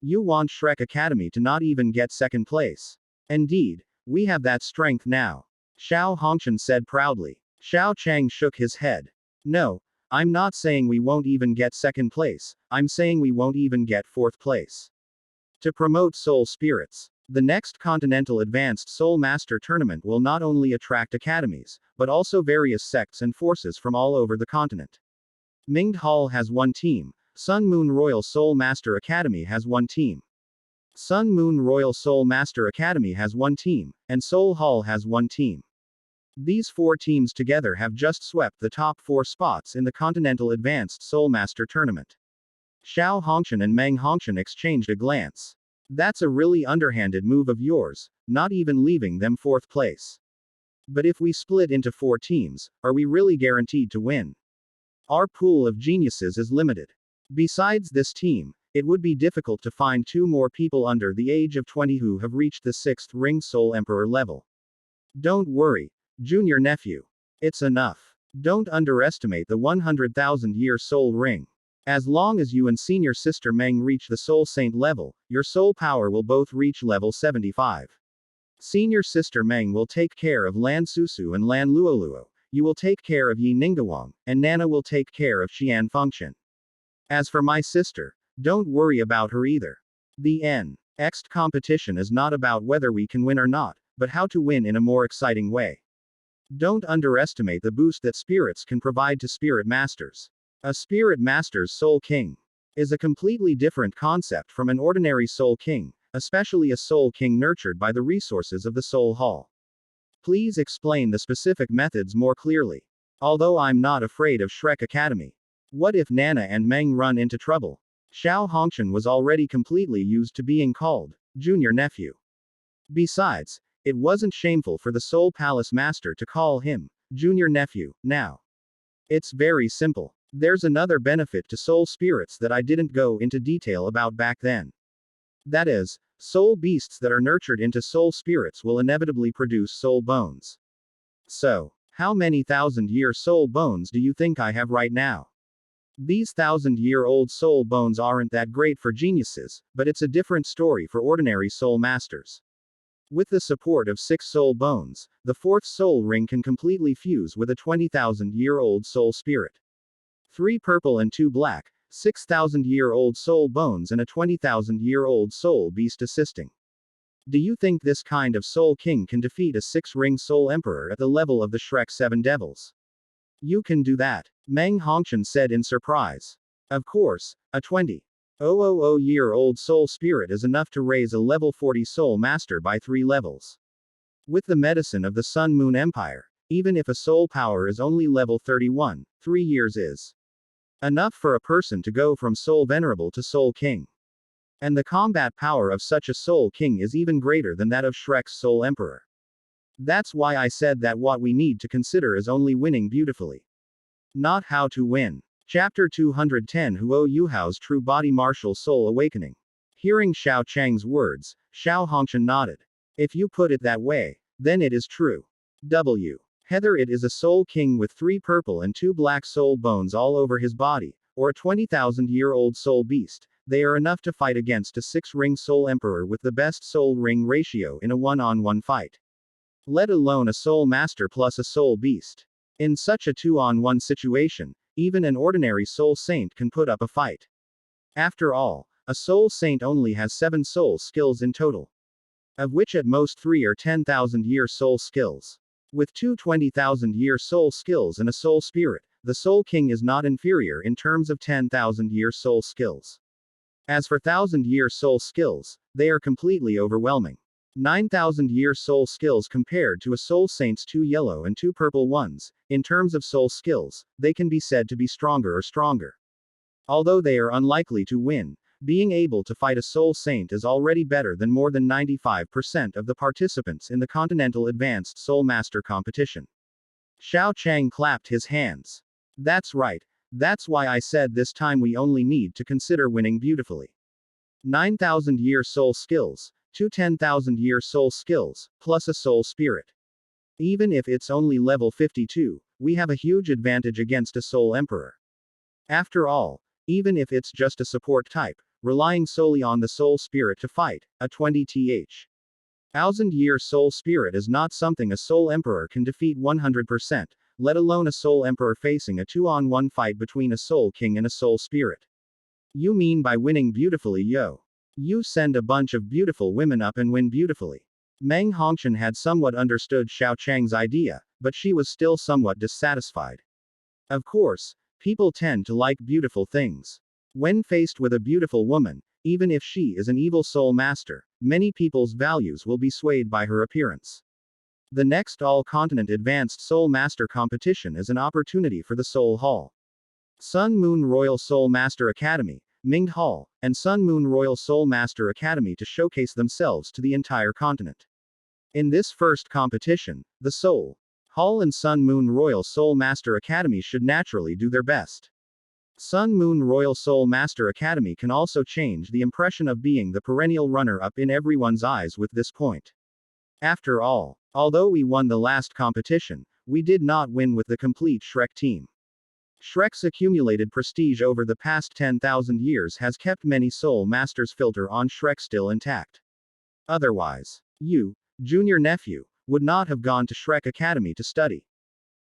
You want Shrek Academy to not even get 2nd place. Indeed, we have that strength now, Xiao Hongqian said proudly. Xiao Chang shook his head. No, I'm not saying we won't even get 2nd place, I'm saying we won't even get 4th place. To promote soul spirits, the next Continental Advanced Soul Master Tournament will not only attract academies, but also various sects and forces from all over the continent. Mingde Hall has 1 team, Sun Moon Royal Soul Master Academy has 1 team. Sun Moon Royal Soul Master Academy has 1 team, and Soul Hall has 1 team. These 4 teams together have just swept the top 4 spots in the Continental Advanced Soul Master Tournament. Xiao Hongqian and Meng Hongqian exchanged a glance. That's a really underhanded move of yours, not even leaving them 4th place. But if we split into 4 teams, are we really guaranteed to win? Our pool of geniuses is limited. Besides this team, it would be difficult to find 2 more people under the age of 20 who have reached the 6th ring Soul Emperor level. Don't worry, junior nephew. It's enough. Don't underestimate the 100,000-year soul ring. As long as you and senior sister Meng reach the soul saint level, your soul power will both reach level 75. Senior sister Meng will take care of Lan Susu and Lan Luoluo. You will take care of Yi Ningguang, and Nana will take care of Qian Fengqian. As for my sister, don't worry about her either. The next competition is not about whether we can win or not, but how to win in a more exciting way. Don't underestimate the boost that spirits can provide to spirit masters. A spirit master's soul king is a completely different concept from an ordinary soul king, especially a soul king nurtured by the resources of the soul hall. Please explain the specific methods more clearly. Although I'm not afraid of Shrek Academy. What if Nana and Meng run into trouble? Xiao Hongchen was already completely used to being called junior nephew. Besides, it wasn't shameful for the Soul Palace Master to call him junior nephew now. It's very simple. There's another benefit to soul spirits that I didn't go into detail about back then. That is, soul beasts that are nurtured into soul spirits will inevitably produce soul bones. So, how many thousand-year soul bones do you think I have right now? These thousand-year-old soul bones aren't that great for geniuses, but it's a different story for ordinary soul masters. With the support of 6 soul bones, the 4th soul ring can completely fuse with a 20,000-year-old soul spirit. 3 purple and 2 black, 6,000-year-old soul bones and a 20,000-year-old soul beast assisting. Do you think this kind of soul king can defeat a 6-ring soul emperor at the level of the Shrek 7 devils? You can do that, Meng Hongchen said in surprise. Of course, a 20,000-year-old soul spirit is enough to raise a level 40 soul master by 3 levels. With the medicine of the Sun Moon Empire, even if a soul power is only level 31, 3 years is enough for a person to go from soul venerable to soul king. And the combat power of such a soul king is even greater than that of Shrek's soul emperor. That's why I said that what we need to consider is only winning beautifully. Not how to win. Chapter 210 Huo Yuhao's True Body Martial Soul Awakening. Hearing Xiao Chang's words, Xiao Hongchen nodded. If you put it that way, then it is true. Whether it is a soul king with 3 purple and 2 black soul bones all over his body, or a 20,000-year-old soul beast, they are enough to fight against a 6-ring soul emperor with the best soul ring ratio in a one-on-one fight. Let alone a soul master plus a soul beast. In such a 2-on-1 situation, even an ordinary soul saint can put up a fight. After all, a soul saint only has 7 soul skills in total, of which at most 3 are 10,000-year soul skills. With 2 20,000-year soul skills and a soul spirit, the soul king is not inferior in terms of 10,000-year soul skills. As for 1,000-year soul skills, they are completely overwhelming. 9,000-year soul skills compared to a soul saint's 2 yellow and 2 purple ones, in terms of soul skills, they can be said to be stronger or stronger. Although they are unlikely to win, being able to fight a soul saint is already better than more than 95% of the participants in the Continental Advanced Soul Master competition. Xiao Chang clapped his hands. That's right. That's why I said this time we only need to consider winning beautifully. 9,000-year soul skills, 2 10,000-year soul skills, plus a soul spirit. Even if it's only level 52, we have a huge advantage against a soul emperor. After all, even if it's just a support type, relying solely on the soul spirit to fight, a 20,000-year soul spirit is not something a soul emperor can defeat 100%, let alone a soul emperor facing a 2-on-1 fight between a soul king and a soul spirit. You mean by winning beautifully, yo? You send a bunch of beautiful women up and win beautifully. Meng Hongchen had somewhat understood Xiao Chang's idea, but she was still somewhat dissatisfied. Of course, people tend to like beautiful things. When faced with a beautiful woman, even if she is an evil soul master, many people's values will be swayed by her appearance. The next all-continent advanced soul master competition is an opportunity for the Soul Hall, Sun Moon Royal Soul Master Academy, Ming Hall, and Sun Moon Royal Soul Master Academy to showcase themselves to the entire continent. In this first competition, the Soul Hall and Sun Moon Royal Soul Master Academy should naturally do their best. Sun Moon Royal Soul Master Academy can also change the impression of being the perennial runner-up in everyone's eyes with this point. After all, although we won the last competition, we did not win with the complete Shrek team. Shrek's accumulated prestige over the past 10,000 years has kept many Soul Masters' filter on Shrek still intact. Otherwise, you, junior nephew, would not have gone to Shrek Academy to study.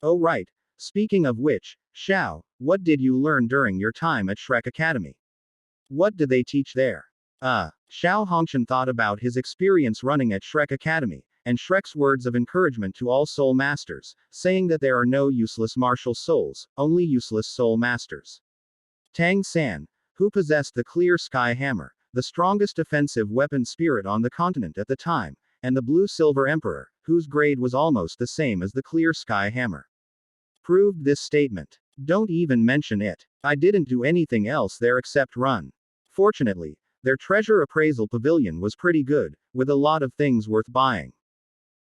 Oh right, speaking of which, Xiao, what did you learn during your time at Shrek Academy? What did they teach there? Xiao Hongqian thought about his experience running at Shrek Academy, and Shrek's words of encouragement to all Soul Masters, saying that there are no useless martial souls, only useless Soul Masters. Tang San, who possessed the Clear Sky Hammer, the strongest offensive weapon spirit on the continent at the time, and the Blue Silver Emperor, whose grade was almost the same as the Clear Sky Hammer, proved this statement. Don't even mention it. I didn't do anything else there except run. Fortunately, their treasure appraisal pavilion was pretty good, with a lot of things worth buying.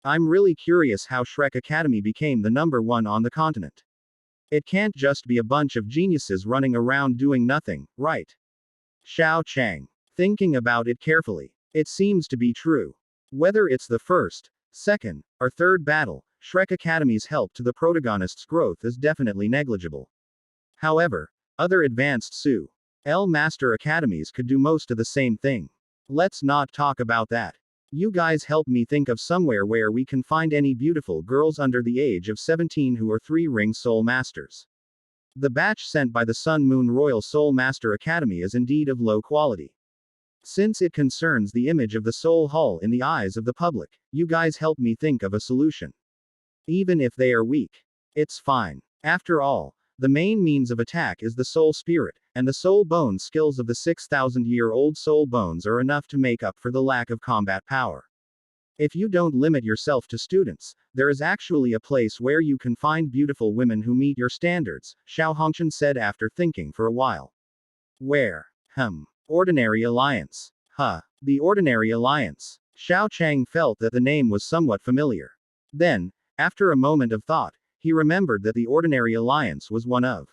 I'm really curious how Shrek Academy became the #1 on the continent. It can't just be a bunch of geniuses running around doing nothing, right? Xiao Chang. Thinking about it carefully, it seems to be true. Whether it's the first, second, or third battle, Shrek Academy's help to the protagonist's growth is definitely negligible. However, other advanced Su L Master Academies could do most of the same thing. Let's not talk about that. You guys help me think of somewhere where we can find any beautiful girls under the age of 17 who are 3-ring Soul Masters. The batch sent by the Sun Moon Royal Soul Master Academy is indeed of low quality. Since it concerns the image of the Soul Hall in the eyes of the public, you guys help me think of a solution. Even if they are weak, it's fine. After all, the main means of attack is the Soul Spirit, and the Soul Bone skills of the 6,000-year-old Soul Bones are enough to make up for the lack of combat power. If you don't limit yourself to students, there is actually a place where you can find beautiful women who meet your standards, Xiao Hongqian said after thinking for a while. Where? Ordinary Alliance. The Ordinary Alliance. Xiao Chang felt that the name was somewhat familiar. Then, after a moment of thought, he remembered that the Ordinary Alliance was one of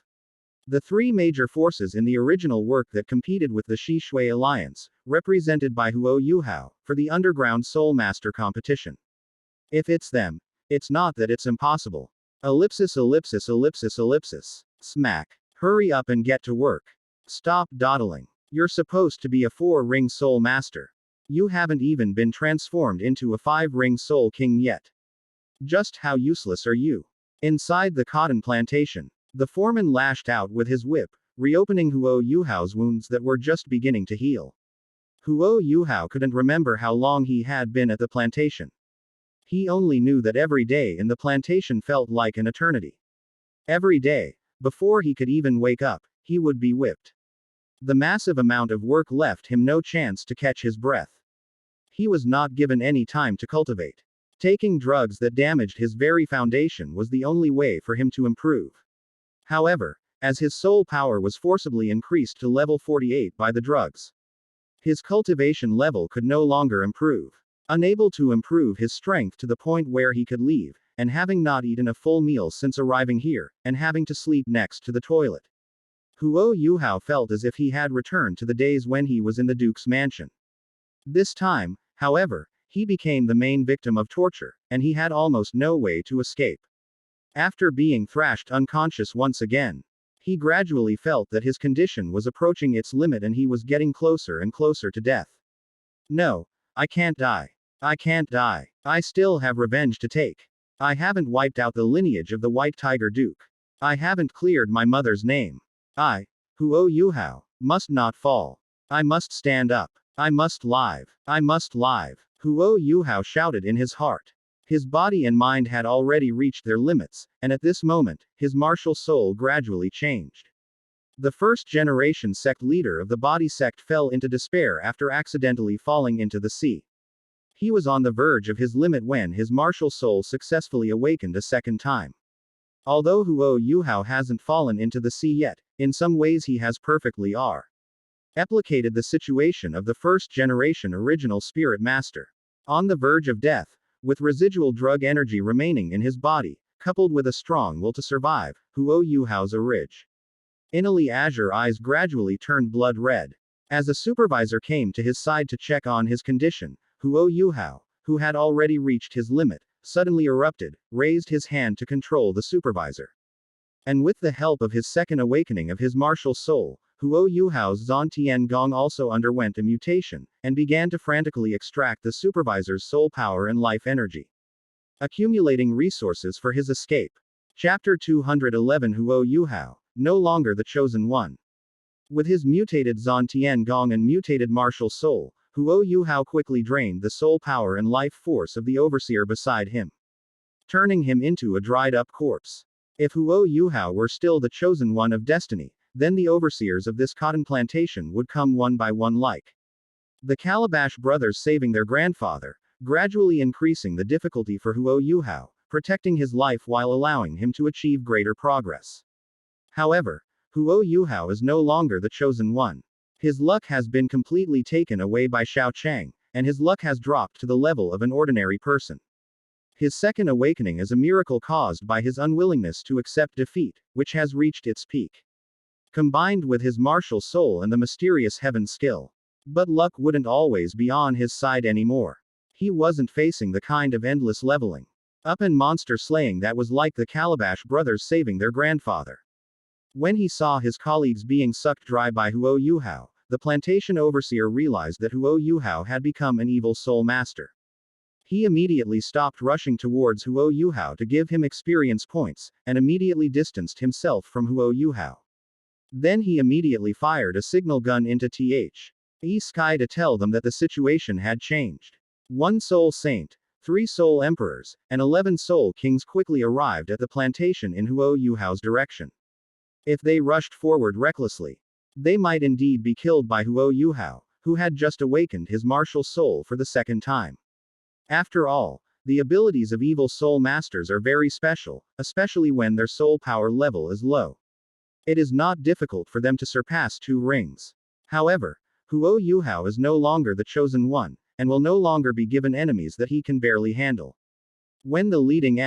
the 3 major forces in the original work that competed with the Shi Shui Alliance, represented by Huo Yuhao, for the Underground Soul Master competition. If it's them, it's not that it's impossible. Ellipsis. Smack. Hurry up and get to work. Stop dawdling. You're supposed to be a 4-ring Soul Master. You haven't even been transformed into a 5-ring Soul King yet. Just how useless are you? Inside the cotton plantation, the foreman lashed out with his whip, reopening Huo Yuhao's wounds that were just beginning to heal. Huo Yuhao couldn't remember how long he had been at the plantation. He only knew that every day in the plantation felt like an eternity. Every day, before he could even wake up, he would be whipped. The massive amount of work left him no chance to catch his breath. He was not given any time to cultivate. Taking drugs that damaged his very foundation was the only way for him to improve. However, as his soul power was forcibly increased to level 48 by the drugs, his cultivation level could no longer improve. Unable to improve his strength to the point where he could leave, and having not eaten a full meal since arriving here, and having to sleep next to the toilet, Huo Yuhao felt as if he had returned to the days when he was in the Duke's mansion. This time, however, he became the main victim of torture, and he had almost no way to escape. After being thrashed unconscious once again, he gradually felt that his condition was approaching its limit and he was getting closer and closer to death. No, I can't die. I can't die. I still have revenge to take. I haven't wiped out the lineage of the White Tiger Duke. I haven't cleared my mother's name. I, Huo Yuhao, must not fall. I must stand up. I must live. I must live. Huo Yuhao shouted in his heart. His body and mind had already reached their limits, and at this moment, his martial soul gradually changed. The first-generation sect leader of the body sect fell into despair after accidentally falling into the sea. He was on the verge of his limit when his martial soul successfully awakened a second time. Although Huo Yuhao hasn't fallen into the sea yet, in some ways he has perfectly replicated the situation of the first-generation original spirit master. On the verge of death, with residual drug energy remaining in his body, coupled with a strong will to survive, Huo Yuhao's originally azure eyes gradually turned blood red. As a supervisor came to his side to check on his condition, Huo Yuhao, who had already reached his limit, suddenly erupted, raised his hand to control the supervisor. And with the help of his second awakening of his martial soul, Huo Yuhao's Zhan Tian Gong also underwent a mutation, and began to frantically extract the supervisor's soul power and life energy, accumulating resources for his escape. Chapter 211 Huo Yuhao, no longer the chosen one. With his mutated Zhan Tian Gong and mutated martial soul, Huo Yuhao quickly drained the soul power and life force of the overseer beside him, turning him into a dried-up corpse. If Huo Yuhao were still the chosen one of destiny, then the overseers of this cotton plantation would come one by one like the Calabash brothers saving their grandfather, gradually increasing the difficulty for Huo Yuhao, protecting his life while allowing him to achieve greater progress. However, Huo Yuhao is no longer the chosen one. His luck has been completely taken away by Xiao Chang, and his luck has dropped to the level of an ordinary person. His second awakening is a miracle caused by his unwillingness to accept defeat, which has reached its peak, combined with his martial soul and the mysterious heaven skill. But luck wouldn't always be on his side anymore. He wasn't facing the kind of endless leveling up and monster slaying that was like the Calabash brothers saving their grandfather. When he saw his colleagues being sucked dry by Huo Yuhao, the plantation overseer realized that Huo Yuhao had become an evil soul master. He immediately stopped rushing towards Huo Yuhao to give him experience points, and immediately distanced himself from Huo Yuhao. Then he immediately fired a signal gun into the sky to tell them that the situation had changed. 1 soul saint, 3 soul emperors, and 11 soul kings quickly arrived at the plantation in Huo Yuhao's direction. If they rushed forward recklessly, they might indeed be killed by Huo Yuhao, who had just awakened his martial soul for the second time. After all, the abilities of evil soul masters are very special, especially when their soul power level is low. It is not difficult for them to surpass 2 rings. However, Huo Yuhao is no longer the chosen one, and will no longer be given enemies that he can barely handle. When the leading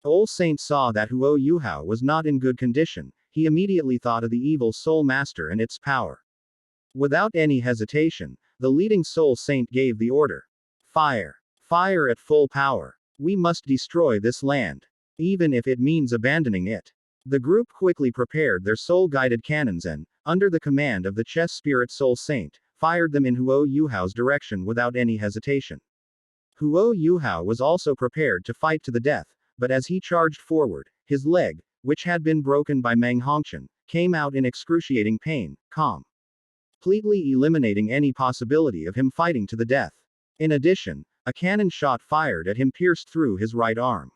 soul saint saw that Huo Yuhao was not in good condition, he immediately thought of the evil soul master and its power. Without any hesitation, the leading soul saint gave the order. Fire! Fire at full power! We must destroy this land, even if it means abandoning it. The group quickly prepared their soul-guided cannons and, under the command of the chess spirit soul saint, fired them in Huo Yuhao's direction without any hesitation. Huo Yuhao was also prepared to fight to the death, but as he charged forward, his leg, which had been broken by Meng Hongqian, came out in excruciating pain, completely eliminating any possibility of him fighting to the death. In addition, a cannon shot fired at him pierced through his right arm.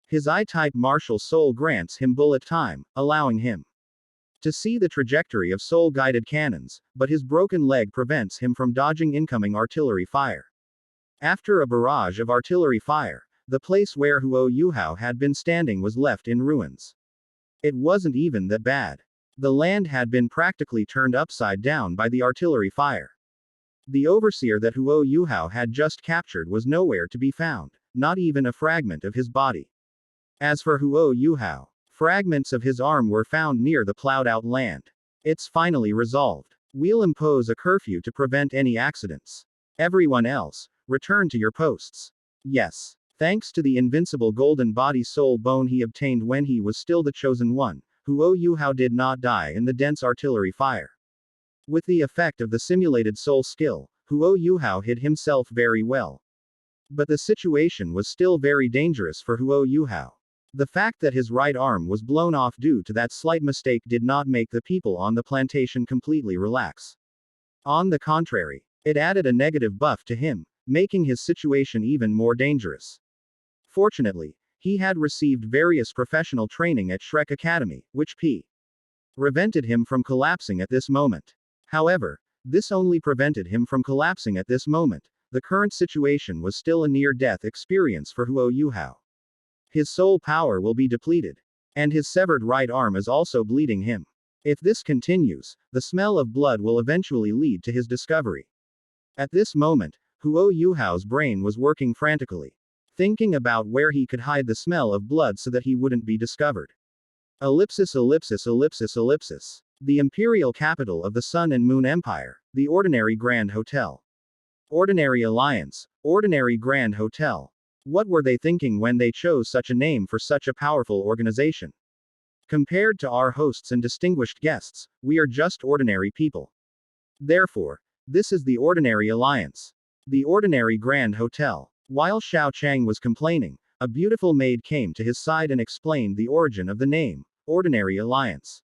His I-type martial soul grants him bullet time, allowing him to see the trajectory of soul-guided cannons, but his broken leg prevents him from dodging incoming artillery fire. After a barrage of artillery fire, the place where Huo Yuhao had been standing was left in ruins. It wasn't even that bad. The land had been practically turned upside down by the artillery fire. The overseer that Huo Yuhao had just captured was nowhere to be found, not even a fragment of his body. As for Huo Yuhao, fragments of his arm were found near the plowed-out land. It's finally resolved. We'll impose a curfew to prevent any accidents. Everyone else, return to your posts. Yes. Thanks to the invincible golden body soul bone he obtained when he was still the chosen one, Huo Yuhao did not die in the dense artillery fire. With the effect of the simulated soul skill, Huo Yuhao hid himself very well. But the situation was still very dangerous for Huo Yuhao. The fact that his right arm was blown off due to that slight mistake did not make the people on the plantation completely relax. On the contrary, it added a negative buff to him, making his situation even more dangerous. Fortunately, he had received various professional training at Shrek Academy, which prevented him from collapsing at this moment. However, this only prevented him from collapsing at this moment. The current situation was still a near-death experience for Huo Yuhao. His soul power will be depleted. And his severed right arm is also bleeding him. If this continues, the smell of blood will eventually lead to his discovery. At this moment, Huo Yuhao's brain was working frantically, thinking about where he could hide the smell of blood so that he wouldn't be discovered. Ellipsis ellipsis ellipsis ellipsis. The imperial capital of the Sun and Moon Empire, the Ordinary Grand Hotel. Ordinary Alliance, Ordinary Grand Hotel. What were they thinking when they chose such a name for such a powerful organization? Compared to our hosts and distinguished guests, we are just ordinary people. Therefore, this is the Ordinary Alliance. The Ordinary Grand Hotel. While Xiao Chang was complaining, a beautiful maid came to his side and explained the origin of the name, Ordinary Alliance.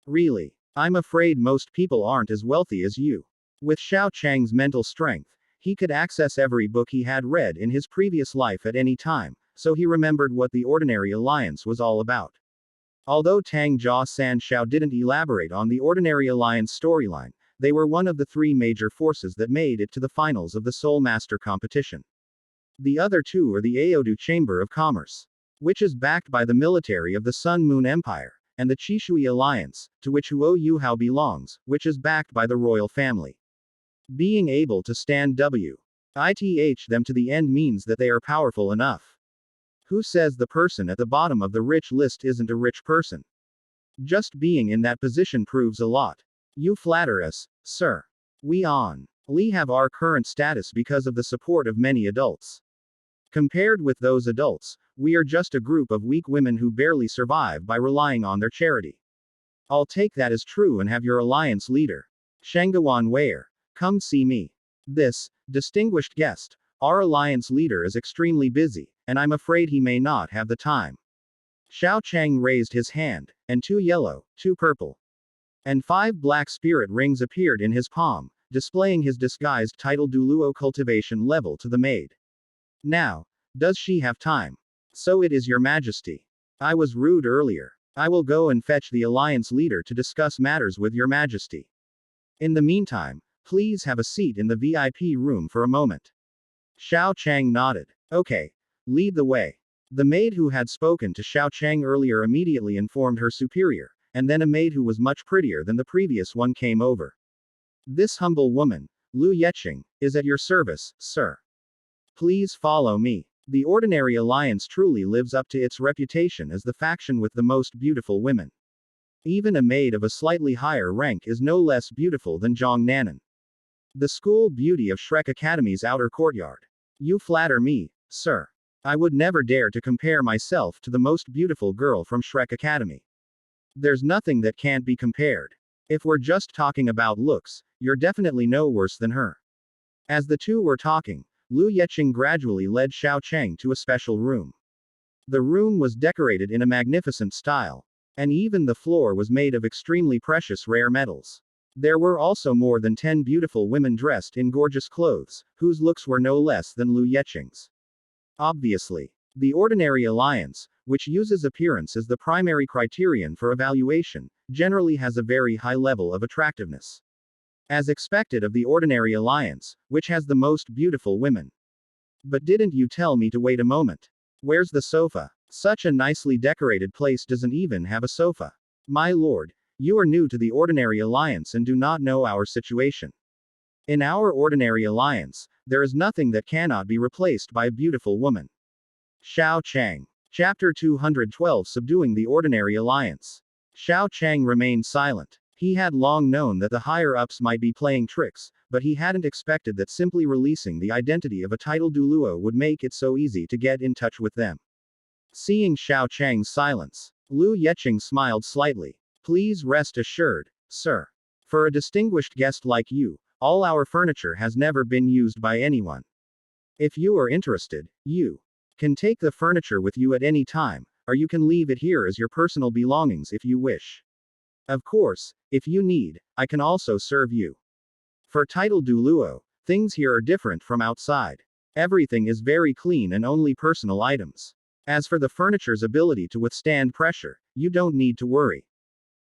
Really? I'm afraid most people aren't as wealthy as you. With Xiao Chang's mental strength, he could access every book he had read in his previous life at any time, so he remembered what the Ordinary Alliance was all about. Although Tang Jia San Xiao didn't elaborate on the Ordinary Alliance storyline, they were one of the three major forces that made it to the finals of the Soul Master competition. The other two are the Aodu Chamber of Commerce, which is backed by the military of the Sun Moon Empire, and the Qishui Alliance, to which Huo Yuhao belongs, which is backed by the royal family. Being able to stand with them to the end means that they are powerful enough. Who says the person at the bottom of the rich list isn't a rich person? Just being in that position proves a lot. You flatter us, sir. We have our current status because of the support of many adults. Compared with those adults, we are just a group of weak women who barely survive by relying on their charity. I'll take that as true and have your alliance leader, Shangguan Weier, come see me. This distinguished guest, our alliance leader is extremely busy, and I'm afraid he may not have the time. Xiao Chang raised his hand, and 2 yellow, 2 purple, and 5 black spirit rings appeared in his palm, displaying his disguised title Douluo cultivation level to the maid. Now, does she have time? So it is, your majesty. I was rude earlier. I will go and fetch the alliance leader to discuss matters with your majesty. In the meantime, please have a seat in the VIP room for a moment. Xiao Chang nodded. Okay. Lead the way. The maid who had spoken to Xiao Chang earlier immediately informed her superior, and then a maid who was much prettier than the previous one came over. This humble woman, Lu Yeqing, is at your service, sir. Please follow me. The Ordinary Alliance truly lives up to its reputation as the faction with the most beautiful women. Even a maid of a slightly higher rank is no less beautiful than Zhang Nanan. The school beauty of Shrek Academy's outer courtyard. You flatter me, sir. I would never dare to compare myself to the most beautiful girl from Shrek Academy. There's nothing that can't be compared. If we're just talking about looks, you're definitely no worse than her. As the two were talking, Lu Yeqing gradually led Xiao Chang to a special room. The room was decorated in a magnificent style, and even the floor was made of extremely precious rare metals. There were also more than 10 beautiful women dressed in gorgeous clothes, whose looks were no less than Lu Yeqing's. Obviously, the Ordinary Alliance, which uses appearance as the primary criterion for evaluation, generally has a very high level of attractiveness. As expected of the Ordinary Alliance, which has the most beautiful women. But didn't you tell me to wait a moment? Where's the sofa? Such a nicely decorated place doesn't even have a sofa. My lord, you are new to the Ordinary Alliance and do not know our situation. In our Ordinary Alliance, there is nothing that cannot be replaced by a beautiful woman. Xiao Chang. Chapter 212, Subduing the Ordinary Alliance. Xiao Chang remained silent. He had long known that the higher-ups might be playing tricks, but he hadn't expected that simply releasing the identity of a title Douluo would make it so easy to get in touch with them. Seeing Xiao Chang's silence, Lu Yeqing smiled slightly. Please rest assured, sir. For a distinguished guest like you, all our furniture has never been used by anyone. If you are interested, you can take the furniture with you at any time, or you can leave it here as your personal belongings if you wish. Of course, if you need, I can also serve you. For title Douluo, things here are different from outside. Everything is very clean and only personal items. As for the furniture's ability to withstand pressure, you don't need to worry.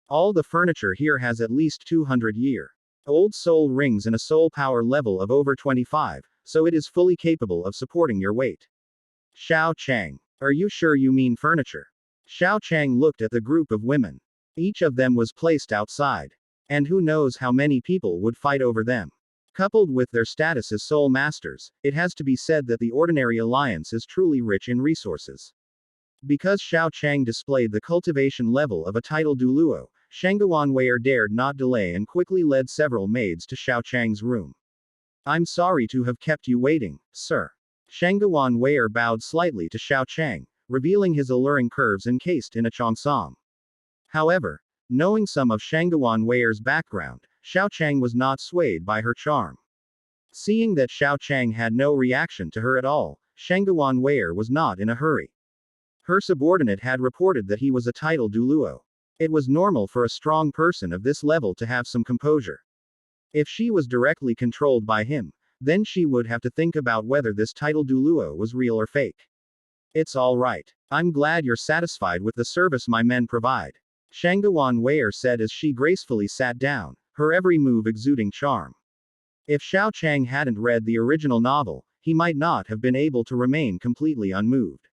All the furniture here has at least 200-year-old soul rings and a soul power level of over 25, so it is fully capable of supporting your weight. Xiao Chang. Are you sure you mean furniture? Xiao Chang looked at the group of women. Each of them was placed outside. And who knows how many people would fight over them. Coupled with their status as soul masters, it has to be said that the Ordinary Alliance is truly rich in resources. Because Xiao Chang displayed the cultivation level of a title Douluo, Shangguan Weier dared not delay and quickly led several maids to Xiao Chang's room. I'm sorry to have kept you waiting, sir. Shangguan Weier bowed slightly to Xiao Chang, revealing his alluring curves encased in a cheongsam. However, knowing some of Shangguan Wei's background, Xiao Chang was not swayed by her charm. Seeing that Xiao Chang had no reaction to her at all, Shangguan Wei was not in a hurry. Her subordinate had reported that he was a title Douluo. It was normal for a strong person of this level to have some composure. If she was directly controlled by him, then she would have to think about whether this title Douluo was real or fake. It's all right. I'm glad you're satisfied with the service my men provide. Shangguan Wei said as she gracefully sat down, her every move exuding charm. If Xiao Chang hadn't read the original novel, he might not have been able to remain completely unmoved.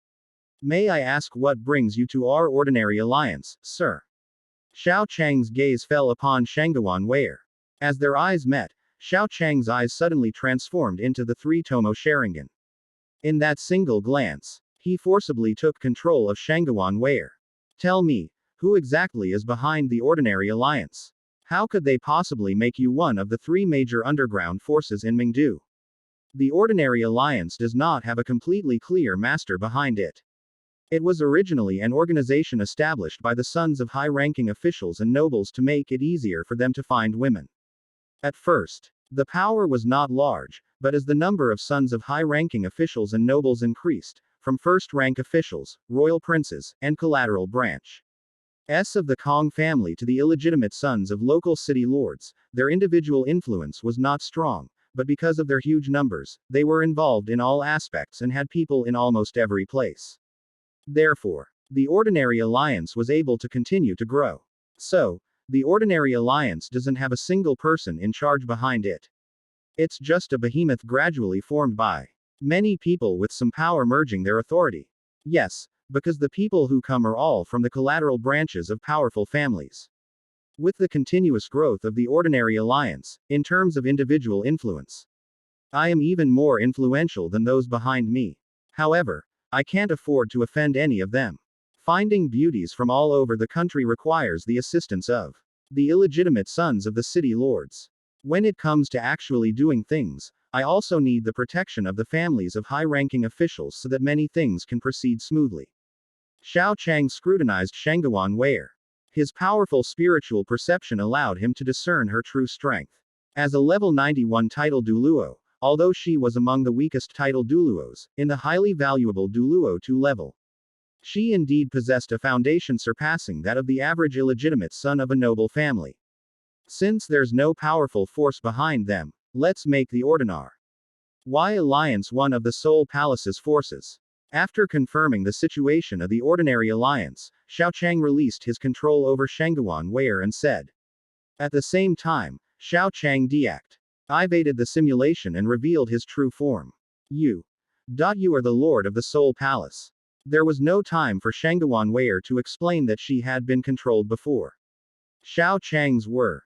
May I ask what brings you to our ordinary alliance, sir? Xiao Chang's gaze fell upon Shangguan Wei. As their eyes met, Xiao Chang's eyes suddenly transformed into the three-tomo Sharingan. In that single glance, he forcibly took control of Shangguan Wei. Tell me, who exactly is behind the ordinary alliance? How could they possibly make you one of the three major underground forces in Mingdu? The ordinary alliance does not have a completely clear master behind it. It was originally an organization established by the sons of high-ranking officials and nobles to make it easier for them to find women. At first, the power was not large, but as the number of sons of high-ranking officials and nobles increased, from first-rank officials, royal princes, and collateral branch of the Kong family to the illegitimate sons of local city lords, their individual influence was not strong, but because of their huge numbers, they were involved in all aspects and had people in almost every place. Therefore, the ordinary alliance was able to continue to grow. So, the ordinary alliance doesn't have a single person in charge behind it. It's just a behemoth gradually formed by many people with some power merging their authority. Yes, because the people who come are all from the collateral branches of powerful families. With the continuous growth of the ordinary alliance, in terms of individual influence, I am even more influential than those behind me. However, I can't afford to offend any of them. Finding beauties from all over the country requires the assistance of the illegitimate sons of the city lords. When it comes to actually doing things, I also need the protection of the families of high-ranking officials so that many things can proceed smoothly. Xiao Chang scrutinized Shangguan Wei. His powerful spiritual perception allowed him to discern her true strength. As a level 91 title Douluo, although she was among the weakest title Douluos, in the highly valuable Douluo 2 level, she indeed possessed a foundation surpassing that of the average illegitimate son of a noble family. Since there's no powerful force behind them, let's make the ordinary alliance one of the Soul Palace's forces. After confirming the situation of the ordinary alliance, Xiao Chang released his control over Shangguan Wei and said. At the same time, Xiao Chang deactivated the simulation and revealed his true form. You are the Lord of the Soul Palace. There was no time for Shangguan Wei to explain that she had been controlled before. Xiao Chang's words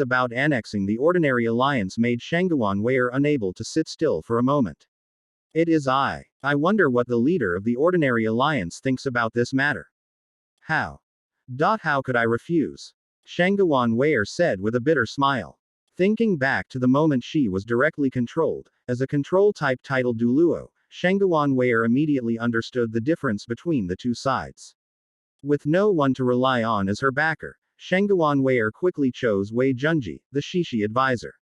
about annexing the ordinary alliance made Shangguan Wei unable to sit still for a moment. It is I wonder what the leader of the ordinary alliance thinks about this matter. How could I refuse? Shangguan Wei said with a bitter smile. Thinking back to the moment she was directly controlled, as a control-type title Douluo, Shangguan Wei immediately understood the difference between the two sides. With no one to rely on as her backer, Shangguan Wei quickly chose Wei Junji, the Shishi advisor.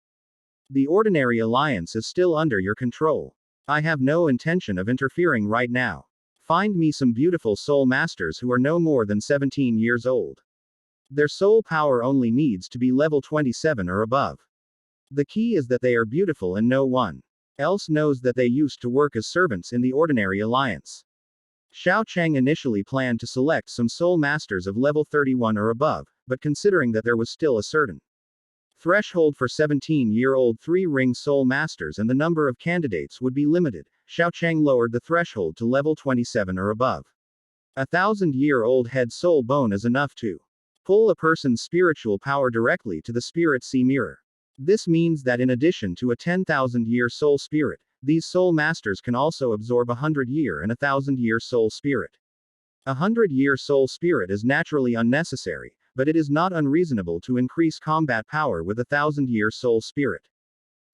The ordinary alliance is still under your control. I have no intention of interfering right now. Find me some beautiful soul masters who are no more than 17 years old. Their soul power only needs to be level 27 or above. The key is that they are beautiful and no one else knows that they used to work as servants in the ordinary alliance. Xiao Chang initially planned to select some soul masters of level 31 or above, but considering that there was still a certain threshold for 17-year-old 3-ring soul masters and the number of candidates would be limited, Xiao Chang lowered the threshold to level 27 or above. 1,000-year-old head soul bone is enough to pull a person's spiritual power directly to the spirit sea mirror. This means that in addition to a 10,000-year soul spirit, these soul masters can also absorb a 100-year and a 1,000-year soul spirit. A 100-year soul spirit is naturally unnecessary, but it is not unreasonable to increase combat power with a 1,000-year soul spirit.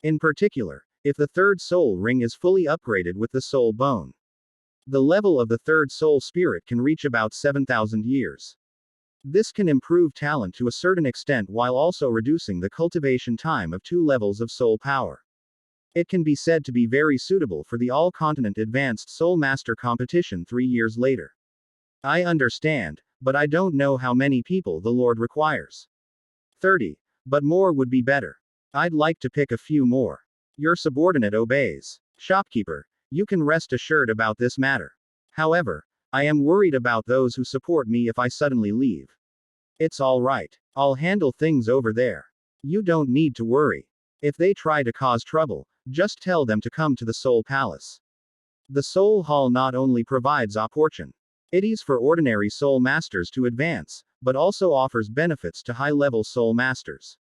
In particular, if the third soul ring is fully upgraded with the soul bone, the level of the third soul spirit can reach about 7,000 years. This can improve talent to a certain extent while also reducing the cultivation time of 2 levels of soul power. It can be said to be very suitable for the all-continent advanced Soul Master competition 3 years later. I understand, but I don't know how many people the Lord requires. 30. But more would be better. I'd like to pick a few more. Your subordinate obeys. Shopkeeper, you can rest assured about this matter. However, I am worried about those who support me if I suddenly leave. It's all right. I'll handle things over there. You don't need to worry. If they try to cause trouble, just tell them to come to the Soul Palace. The Soul Hall not only provides opportunities for ordinary Soul Masters to advance, but also offers benefits to high-level Soul Masters.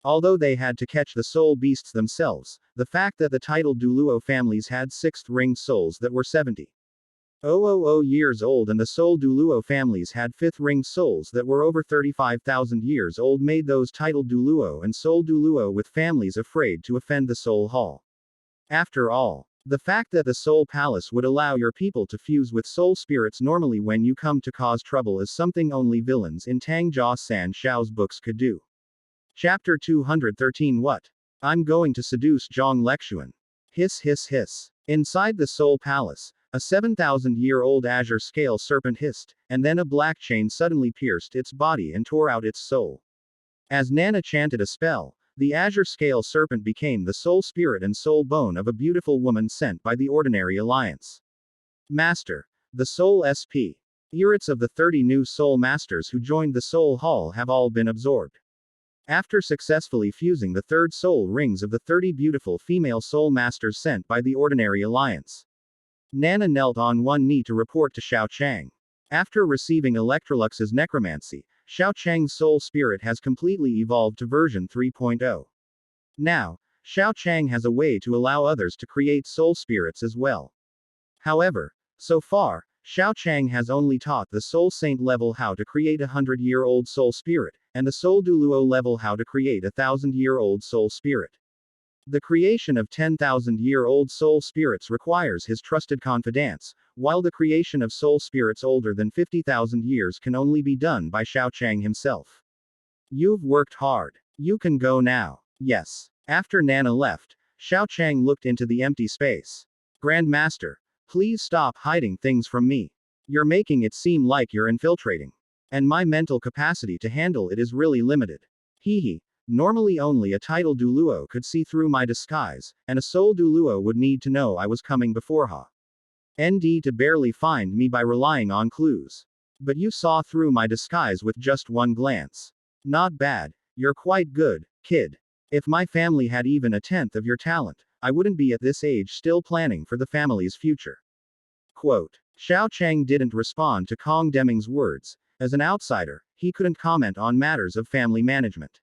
Although they had to catch the Soul Beasts themselves, the fact that the titled Douluo families had 6th-ringed souls that were 70,000 years old and the Soul Douluo families had 5th-ringed souls that were over 35,000 years old made those titled Douluo and Soul Douluo with families afraid to offend the Soul Hall. After all, the fact that the Soul Palace would allow your people to fuse with soul spirits normally when you come to cause trouble is something only villains in Tang Jia San Shao's books could do. Chapter 213 What? I'm going to seduce Zhang Lexuan. Hiss hiss hiss. Inside the Soul Palace, a 7,000-year-old azure scale serpent hissed, and then a black chain suddenly pierced its body and tore out its soul. As Nana chanted a spell, the azure scale serpent became the soul spirit and soul bone of a beautiful woman sent by the Ordinary Alliance. Master. The Soul SP. Spirits of the 30 new Soul Masters who joined the Soul Hall have all been absorbed. After successfully fusing the 3rd soul rings of the 30 beautiful female Soul Masters sent by the Ordinary Alliance, Nana knelt on one knee to report to Xiao Chang. After receiving Electrolux's necromancy, Xiao Chang's soul spirit has completely evolved to version 3.0. Now, Xiao Chang has a way to allow others to create soul spirits as well. However, so far, Xiao Chang has only taught the Soul Saint level how to create a 100-year-old soul spirit, and the Soul Douluo level how to create a 1,000-year-old soul spirit. The creation of 10,000-year-old soul spirits requires his trusted confidants, while the creation of soul spirits older than 50,000 years can only be done by Xiao Chang himself. You've worked hard. You can go now. Yes. After Nana left, Xiao Chang looked into the empty space. Grand Master, please stop hiding things from me. You're making it seem like you're infiltrating. And my mental capacity to handle it is really limited. Hee hee. Normally only a title Douluo could see through my disguise, and a soul Douluo would need to know I was coming before ND to barely find me by relying on clues. But you saw through my disguise with just one glance. Not bad. You're quite good, kid. If my family had even a tenth of your talent, I wouldn't be at this age still planning for the family's future. Quote. Xiao Chang didn't respond to Kong Deming's words. As an outsider, he couldn't comment on matters of family management.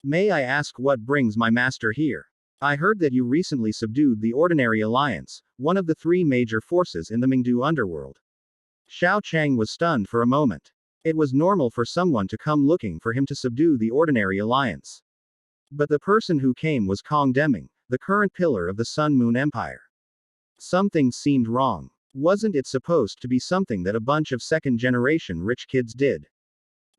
May I ask what brings my master here? I heard that you recently subdued the Ordinary Alliance, one of the 3 major forces in the Mingdu underworld. Xiao Chang was stunned for a moment. It was normal for someone to come looking for him to subdue the Ordinary Alliance. But the person who came was Kong Deming, the current pillar of the Sun Moon Empire. Something seemed wrong. Wasn't it supposed to be something that a bunch of second-generation rich kids did?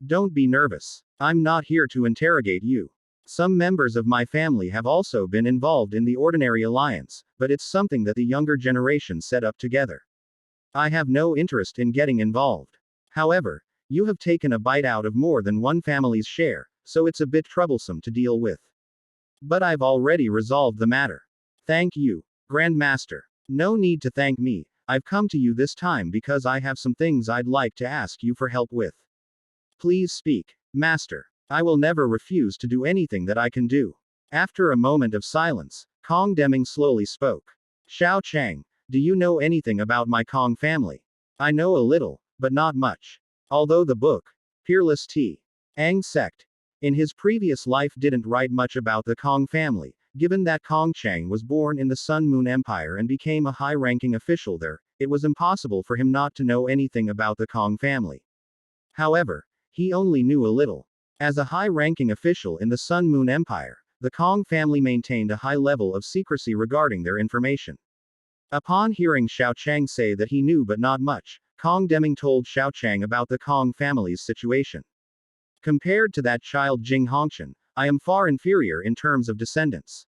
Don't be nervous. I'm not here to interrogate you. Some members of my family have also been involved in the Ordinary Alliance, but it's something that the younger generation set up together. I have no interest in getting involved. However, you have taken a bite out of more than one family's share, so it's a bit troublesome to deal with. But I've already resolved the matter. Thank you, Grand Master. No need to thank me. I've come to you this time because I have some things I'd like to ask you for help with. Please speak, Master. I will never refuse to do anything that I can do. After a moment of silence, Kong Deming slowly spoke. Xiao Chang, do you know anything about my Kong family? I know a little, but not much. Although the book, Peerless T. Ang Sect, in his previous life didn't write much about the Kong family, given that Kong Chang was born in the Sun Moon Empire and became a high-ranking official there, it was impossible for him not to know anything about the Kong family. However, he only knew a little. As a high-ranking official in the Sun Moon Empire, the Kong family maintained a high level of secrecy regarding their information. Upon hearing Xiao Chang say that he knew but not much, Kong Deming told Xiao Chang about the Kong family's situation. Compared to that child Jing Hongqian, I am far inferior in terms of descendants.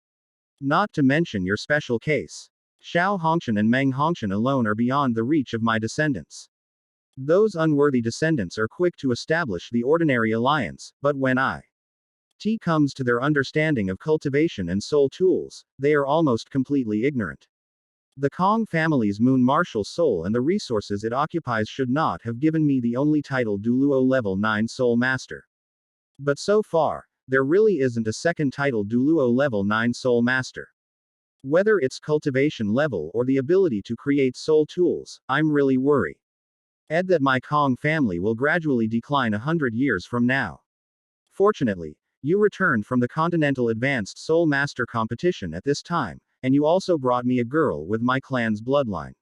Not to mention your special case. Xiao Hongqian and Meng Hongqian alone are beyond the reach of my descendants. Those unworthy descendants are quick to establish the ordinary alliance, but when it comes to their understanding of cultivation and soul tools, they are almost completely ignorant. The Kong family's moon martial soul and the resources it occupies should not have given me the only title Douluo level 9 soul master. But so far, there really isn't a second title Douluo level 9 soul master. Whether it's cultivation level or the ability to create soul tools, I'm really worried that my Kong family will gradually decline 100 years from now. Fortunately, you returned from the Continental Advanced Soul Master competition at this time, and you also brought me a girl with my clan's bloodline.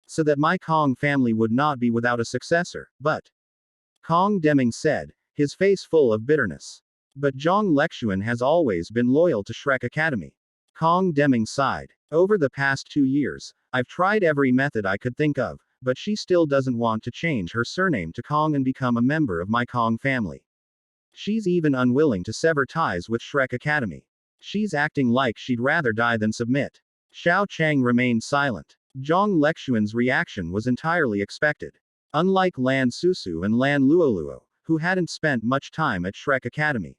So that my Kong family would not be without a successor, but Kong Deming said, his face full of bitterness. But Zhang Lexuan has always been loyal to Shrek Academy. Kong Deming sighed. Over the past 2 years, I've tried every method I could think of, but she still doesn't want to change her surname to Kong and become a member of my Kong family. She's even unwilling to sever ties with Shrek Academy. She's acting like she'd rather die than submit. Xiao Chang remained silent. Zhang Lexuan's reaction was entirely expected. Unlike Lan Susu and Lan Luoluo, who hadn't spent much time at Shrek Academy.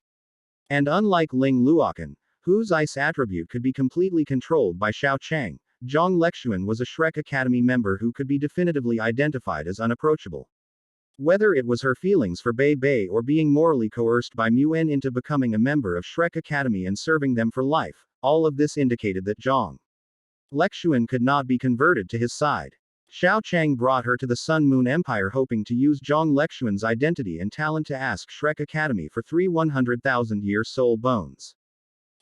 And unlike Ling Luokan, whose ice attribute could be completely controlled by Xiao Chang, Zhang Lexuan was a Shrek Academy member who could be definitively identified as unapproachable. Whether it was her feelings for Bei Bei or being morally coerced by Muen into becoming a member of Shrek Academy and serving them for life, all of this indicated that Zhang Lexuan could not be converted to his side. Xiao Chang brought her to the Sun Moon Empire hoping to use Zhang Lexuan's identity and talent to ask Shrek Academy for 3 100,000-year soul bones.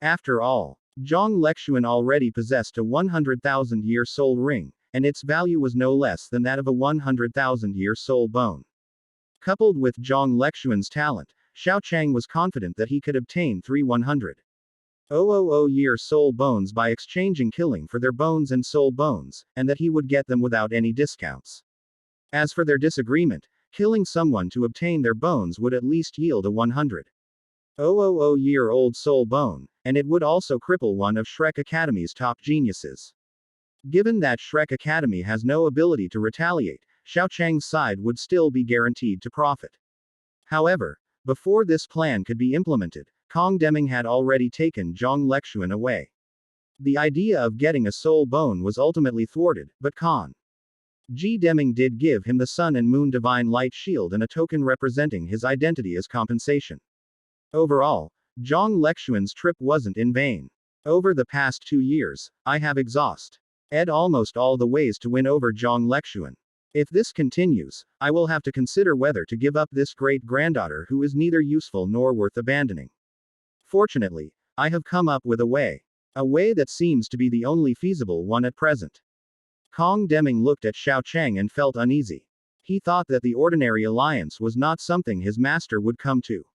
After all, Zhang Lexuan already possessed a 100,000-year soul ring, and its value was no less than that of a 100,000-year soul bone. Coupled with Zhang Lexuan's talent, Xiao Chang was confident that he could obtain 3 100,000-year soul bones by exchanging killing for their bones and soul bones, and that he would get them without any discounts. As for their disagreement, killing someone to obtain their bones would at least yield a 100,000-year-old soul bone, and it would also cripple one of Shrek Academy's top geniuses. Given that Shrek Academy has no ability to retaliate, Xiao Chang's side would still be guaranteed to profit. However, before this plan could be implemented, Kong Deming had already taken Zhang Lexuan away. The idea of getting a soul bone was ultimately thwarted, but Kong Deming did give him the Sun and Moon Divine Light Shield and a token representing his identity as compensation. Overall, Zhang Lexuan's trip wasn't in vain. Over the past 2 years, I have exhausted almost all the ways to win over Zhang Lexuan. If this continues, I will have to consider whether to give up this great-granddaughter who is neither useful nor worth abandoning. Fortunately, I have come up with a way that seems to be the only feasible one at present. Kong Deming looked at Xiao Chang and felt uneasy. He thought that the ordinary alliance was not something his master would come to.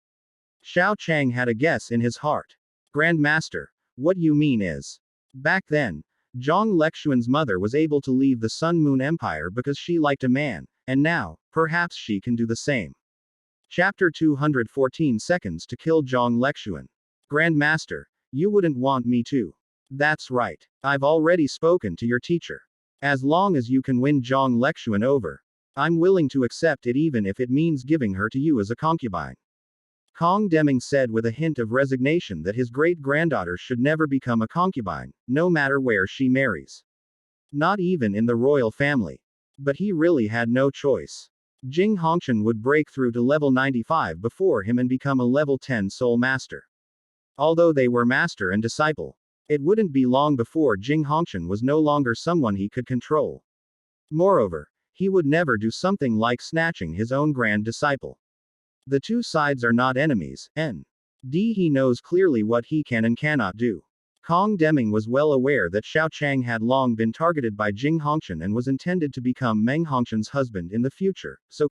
Xiao Chang had a guess in his heart. Grandmaster, what you mean is, back then, Zhang Lexuan's mother was able to leave the Sun Moon Empire because she liked a man, and now, perhaps she can do the same. Chapter 214 Seconds to Kill Zhang Lexuan. Grandmaster, you wouldn't want me to. That's right. I've already spoken to your teacher. As long as you can win Zhang Lexuan over, I'm willing to accept it even if it means giving her to you as a concubine. Kong Deming said with a hint of resignation that his great-granddaughter should never become a concubine, no matter where she marries. Not even in the royal family. But he really had no choice. Jing Hongqian would break through to level 95 before him and become a level 10 soul master. Although they were master and disciple, it wouldn't be long before Jing Hongqian was no longer someone he could control. Moreover, he would never do something like snatching his own grand disciple. The two sides are not enemies, he knows clearly what he can and cannot do. Kong Deming was well aware that Xiao Chang had long been targeted by Jing Hongqian and was intended to become Meng Hongqian's husband in the future, so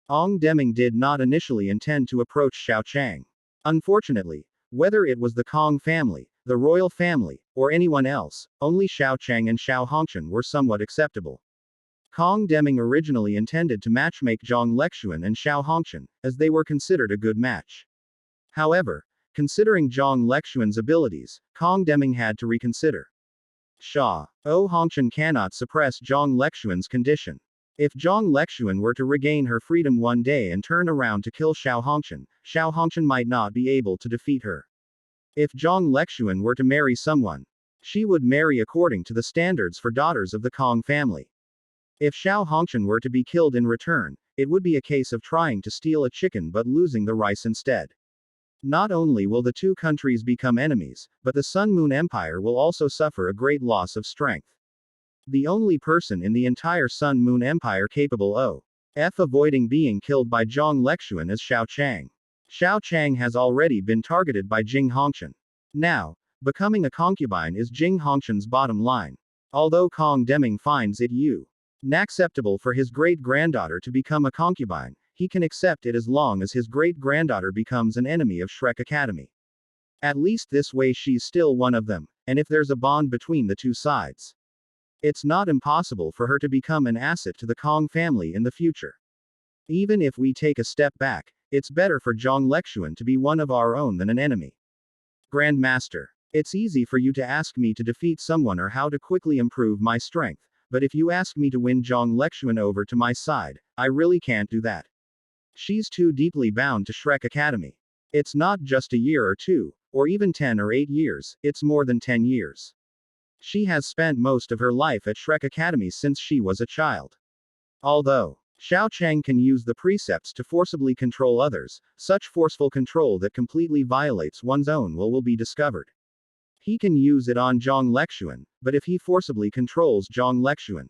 Kong Deming did not initially intend to approach Xiao Chang. Unfortunately, whether it was the Kong family, the royal family, or anyone else, only Xiao Chang and Xiao Hongqian were somewhat acceptable. Kong Deming originally intended to matchmake Zhang Lexuan and Xiao Hongqian, as they were considered a good match. However, considering Zhang Lexuan's abilities, Kong Deming had to reconsider. Xiao Hongqian cannot suppress Zhang Lexuan's condition. If Zhang Lexuan were to regain her freedom one day and turn around to kill Xiao Hongqian might not be able to defeat her. If Zhang Lexuan were to marry someone, she would marry according to the standards for daughters of the Kong family. If Xiao Hongqian were to be killed in return, it would be a case of trying to steal a chicken but losing the rice instead. Not only will the two countries become enemies, but the Sun Moon Empire will also suffer a great loss of strength. The only person in the entire Sun Moon Empire capable of avoiding being killed by Zhang Lexuan is Xiao Chang. Xiao Chang has already been targeted by Jing Hongqian. Now, becoming a concubine is Jing Hongqian's bottom line. Although Kong Deming finds it unacceptable for his great-granddaughter to become a concubine, he can accept it as long as his great-granddaughter becomes an enemy of Shrek Academy. At least this way she's still one of them, and if there's a bond between the two sides, it's not impossible for her to become an asset to the Kong family in the future. Even if we take a step back, it's better for Zhang Lexuan to be one of our own than an enemy. Grandmaster, it's easy for you to ask me to defeat someone or how to quickly improve my strength, but if you ask me to win Zhang Lexuan over to my side, I really can't do that. She's too deeply bound to Shrek Academy. It's not just a year or two, or even 10 or 8 years, it's more than 10 years. She has spent most of her life at Shrek Academy since she was a child. Although Xiao Chang can use the precepts to forcibly control others, such forceful control that completely violates one's own will be discovered. He can use it on Zhang Lexuan, but if he forcibly controls Zhang Lexuan,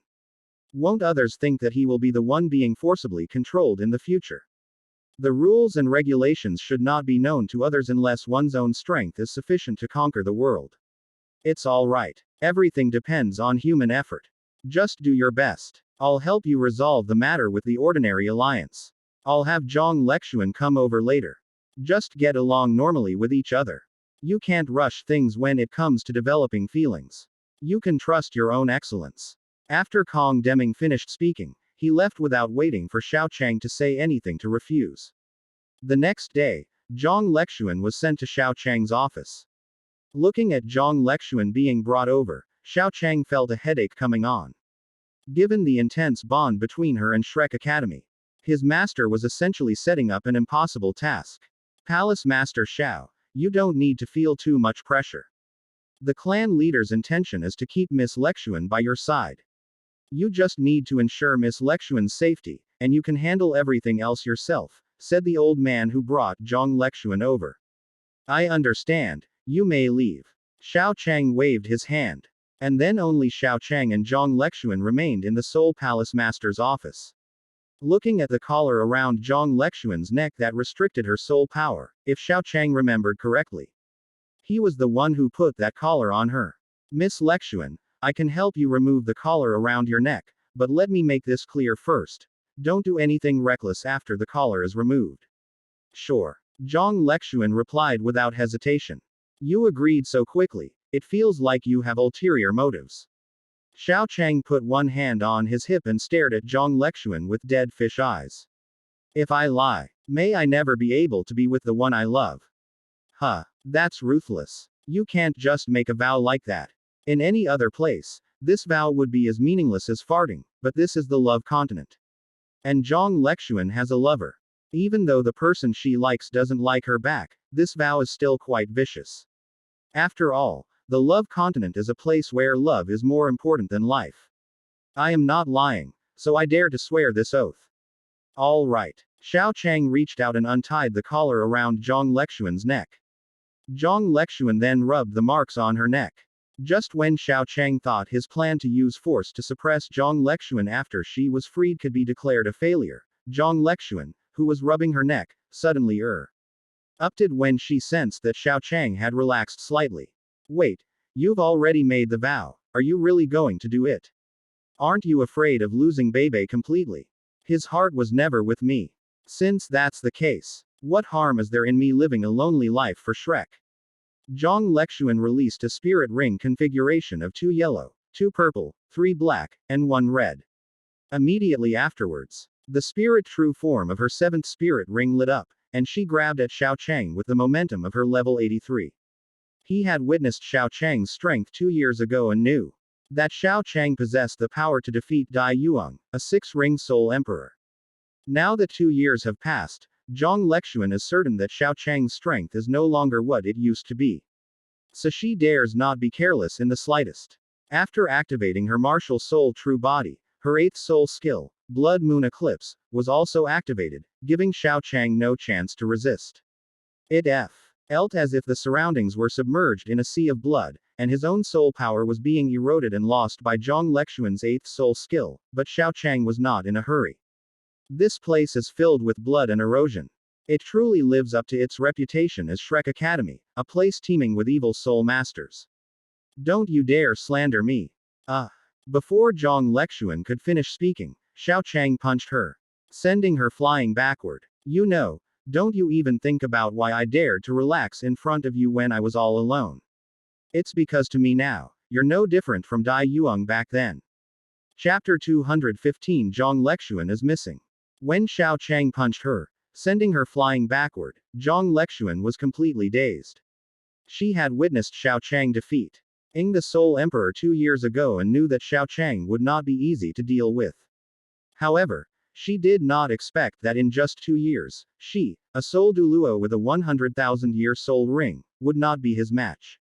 won't others think that he will be the one being forcibly controlled in the future? The rules and regulations should not be known to others unless one's own strength is sufficient to conquer the world. It's alright. Everything depends on human effort. Just do your best. I'll help you resolve the matter with the Ordinary Alliance. I'll have Zhang Lexuan come over later. Just get along normally with each other. You can't rush things when it comes to developing feelings. You can trust your own excellence. After Kong Deming finished speaking, he left without waiting for Xiao Chang to say anything to refuse. The next day, Zhang Lexuan was sent to Xiao Chang's office. Looking at Zhang Lexuan being brought over, Xiao Chang felt a headache coming on. Given the intense bond between her and Shrek Academy, his master was essentially setting up an impossible task. Palace Master Xiao, you don't need to feel too much pressure. The clan leader's intention is to keep Miss Lexuan by your side. You just need to ensure Miss Lexuan's safety, and you can handle everything else yourself, said the old man who brought Zhang Lexuan over. I understand. You may leave. Xiao Chang waved his hand. And then only Xiao Chang and Zhang Lexuan remained in the Seoul Palace Master's office. Looking at the collar around Zhang Lexuan's neck that restricted her soul power, if Xiao Chang remembered correctly, he was the one who put that collar on her. Miss Lexuan, I can help you remove the collar around your neck, but let me make this clear first. Don't do anything reckless after the collar is removed. Sure. Zhang Lexuan replied without hesitation. You agreed so quickly, it feels like you have ulterior motives. Xiao Chang put one hand on his hip and stared at Zhang Lexuan with dead fish eyes. If I lie, may I never be able to be with the one I love. Huh, that's ruthless. You can't just make a vow like that. In any other place, this vow would be as meaningless as farting, but this is the love continent. And Zhang Lexuan has a lover. Even though the person she likes doesn't like her back, this vow is still quite vicious. After all, the love continent is a place where love is more important than life. I am not lying, so I dare to swear this oath. All right. Xiao Chang reached out and untied the collar around Zhang Lexuan's neck. Zhang Lexuan then rubbed the marks on her neck. Just when Xiao Chang thought his plan to use force to suppress Zhang Lexuan after she was freed could be declared a failure, Zhang Lexuan, who was rubbing her neck, suddenly upped when she sensed that Xiao Chang had relaxed slightly. Wait, you've already made the vow, are you really going to do it? Aren't you afraid of losing Bebe completely? His heart was never with me. Since that's the case, what harm is there in me living a lonely life for Shrek? Zhang Lexuan released a spirit ring configuration of 2 yellow, 2 purple, 3 black, and 1 red. Immediately afterwards, the spirit true form of her seventh spirit ring lit up, and she grabbed at Xiao Chang with the momentum of her level 83. He had witnessed Xiao Chang's strength 2 years ago and knew that Xiao Chang possessed the power to defeat Dai Yuang, a six-ring soul emperor. Now that 2 years have passed, Zhang Lexuan is certain that Xiao Chang's strength is no longer what it used to be. So she dares not be careless in the slightest. After activating her martial soul true body, her eighth soul skill, Blood Moon Eclipse, was also activated, giving Xiao Chang no chance to resist. It felt as if the surroundings were submerged in a sea of blood, and his own soul power was being eroded and lost by Zhang Lexuan's eighth soul skill, but Xiao Chang was not in a hurry. This place is filled with blood and erosion. It truly lives up to its reputation as Shrek Academy, a place teeming with evil soul masters. Don't you dare slander me. Before Zhang Lexuan could finish speaking, Xiao Chang punched her, sending her flying backward. You know, don't you even think about why I dared to relax in front of you when I was all alone. It's because to me now, you're no different from Dai Yuang back then. Chapter 215 Zhang Lexuan is missing. When Xiao Chang punched her, sending her flying backward, Zhang Lexuan was completely dazed. She had witnessed Xiao Chang defeat the Soul Emperor 2 years ago and knew that Xiao Chang would not be easy to deal with. However, she did not expect that in just 2 years, she, a soul Douluo with a 100,000-year soul ring, would not be his match.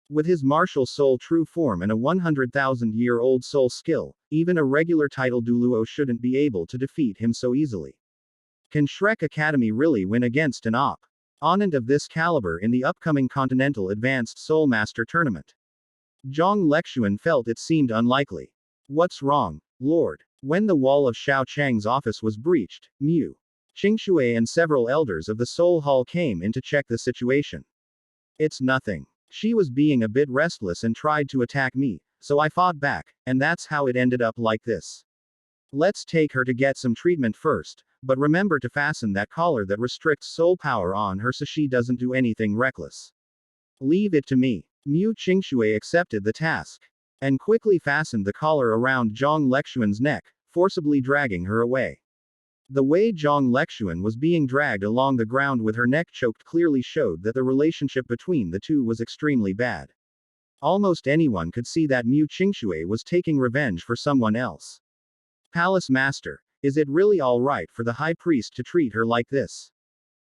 With his martial soul true form and a 100,000-year-old soul skill, even a regular title Douluo shouldn't be able to defeat him so easily. Can Shrek Academy really win against an opponent of this caliber in the upcoming Continental Advanced Soul Master Tournament? Zhang Lexuan felt it seemed unlikely. What's wrong, Lord? When the wall of Xiao Chang's office was breached, Mu Qingshui and several elders of the Soul Hall came in to check the situation. It's nothing. She was being a bit restless and tried to attack me, so I fought back, and that's how it ended up like this. Let's take her to get some treatment first, but remember to fasten that collar that restricts soul power on her so she doesn't do anything reckless. Leave it to me. Mu Qingshui accepted the task and quickly fastened the collar around Zhang Lexuan's neck, forcibly dragging her away. The way Zhang Lexuan was being dragged along the ground with her neck choked clearly showed that the relationship between the two was extremely bad. Almost anyone could see that Mu Qingshui was taking revenge for someone else. Palace Master, is it really alright for the High Priest to treat her like this?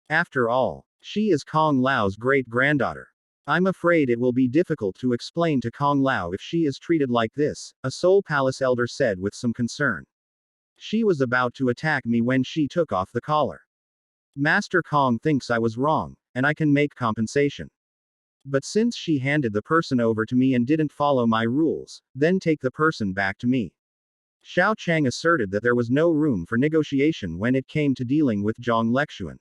After all, she is Kong Lao's great-granddaughter. I'm afraid it will be difficult to explain to Kong Lao if she is treated like this, a Soul Palace elder said with some concern. She was about to attack me when she took off the collar. Master Kong thinks I was wrong, and I can make compensation. But since she handed the person over to me and didn't follow my rules, then take the person back to me. Xiao Chang asserted that there was no room for negotiation when it came to dealing with Zhang Lexuan.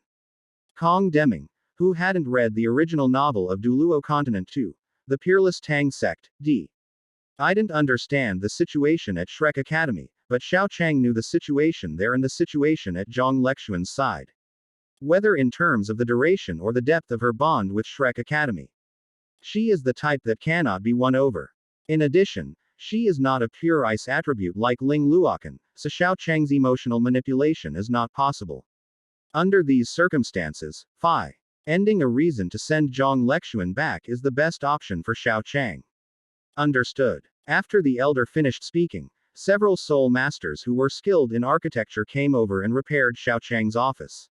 Kong Deming, who hadn't read the original novel of Douluo Continent 2, The Peerless Tang Sect, D. I didn't understand the situation at Shrek Academy, but Xiao Chang knew the situation there and the situation at Zhang Lexuan's side. Whether in terms of the duration or the depth of her bond with Shrek Academy. She is the type that cannot be won over. In addition, she is not a pure ice attribute like Ling Luokan, so Xiao Chang's emotional manipulation is not possible. Under these circumstances, ending a reason to send Zhang Lexuan back is the best option for Xiao Chang. Understood. After the elder finished speaking, several soul masters who were skilled in architecture came over and repaired Xiao Chang's office.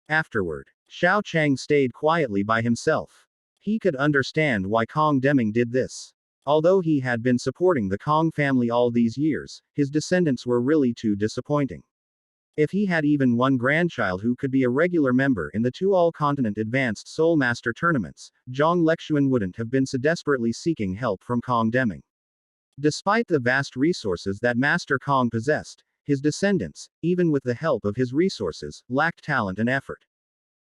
Afterward, Xiao Chang stayed quietly by himself. He could understand why Kong Deming did this. Although he had been supporting the Kong family all these years, his descendants were really too disappointing. If he had even one grandchild who could be a regular member in the two all-continent advanced Soul Master tournaments, Zhang Lexuan wouldn't have been so desperately seeking help from Kong Deming. Despite the vast resources that Master Kong possessed, his descendants, even with the help of his resources, lacked talent and effort.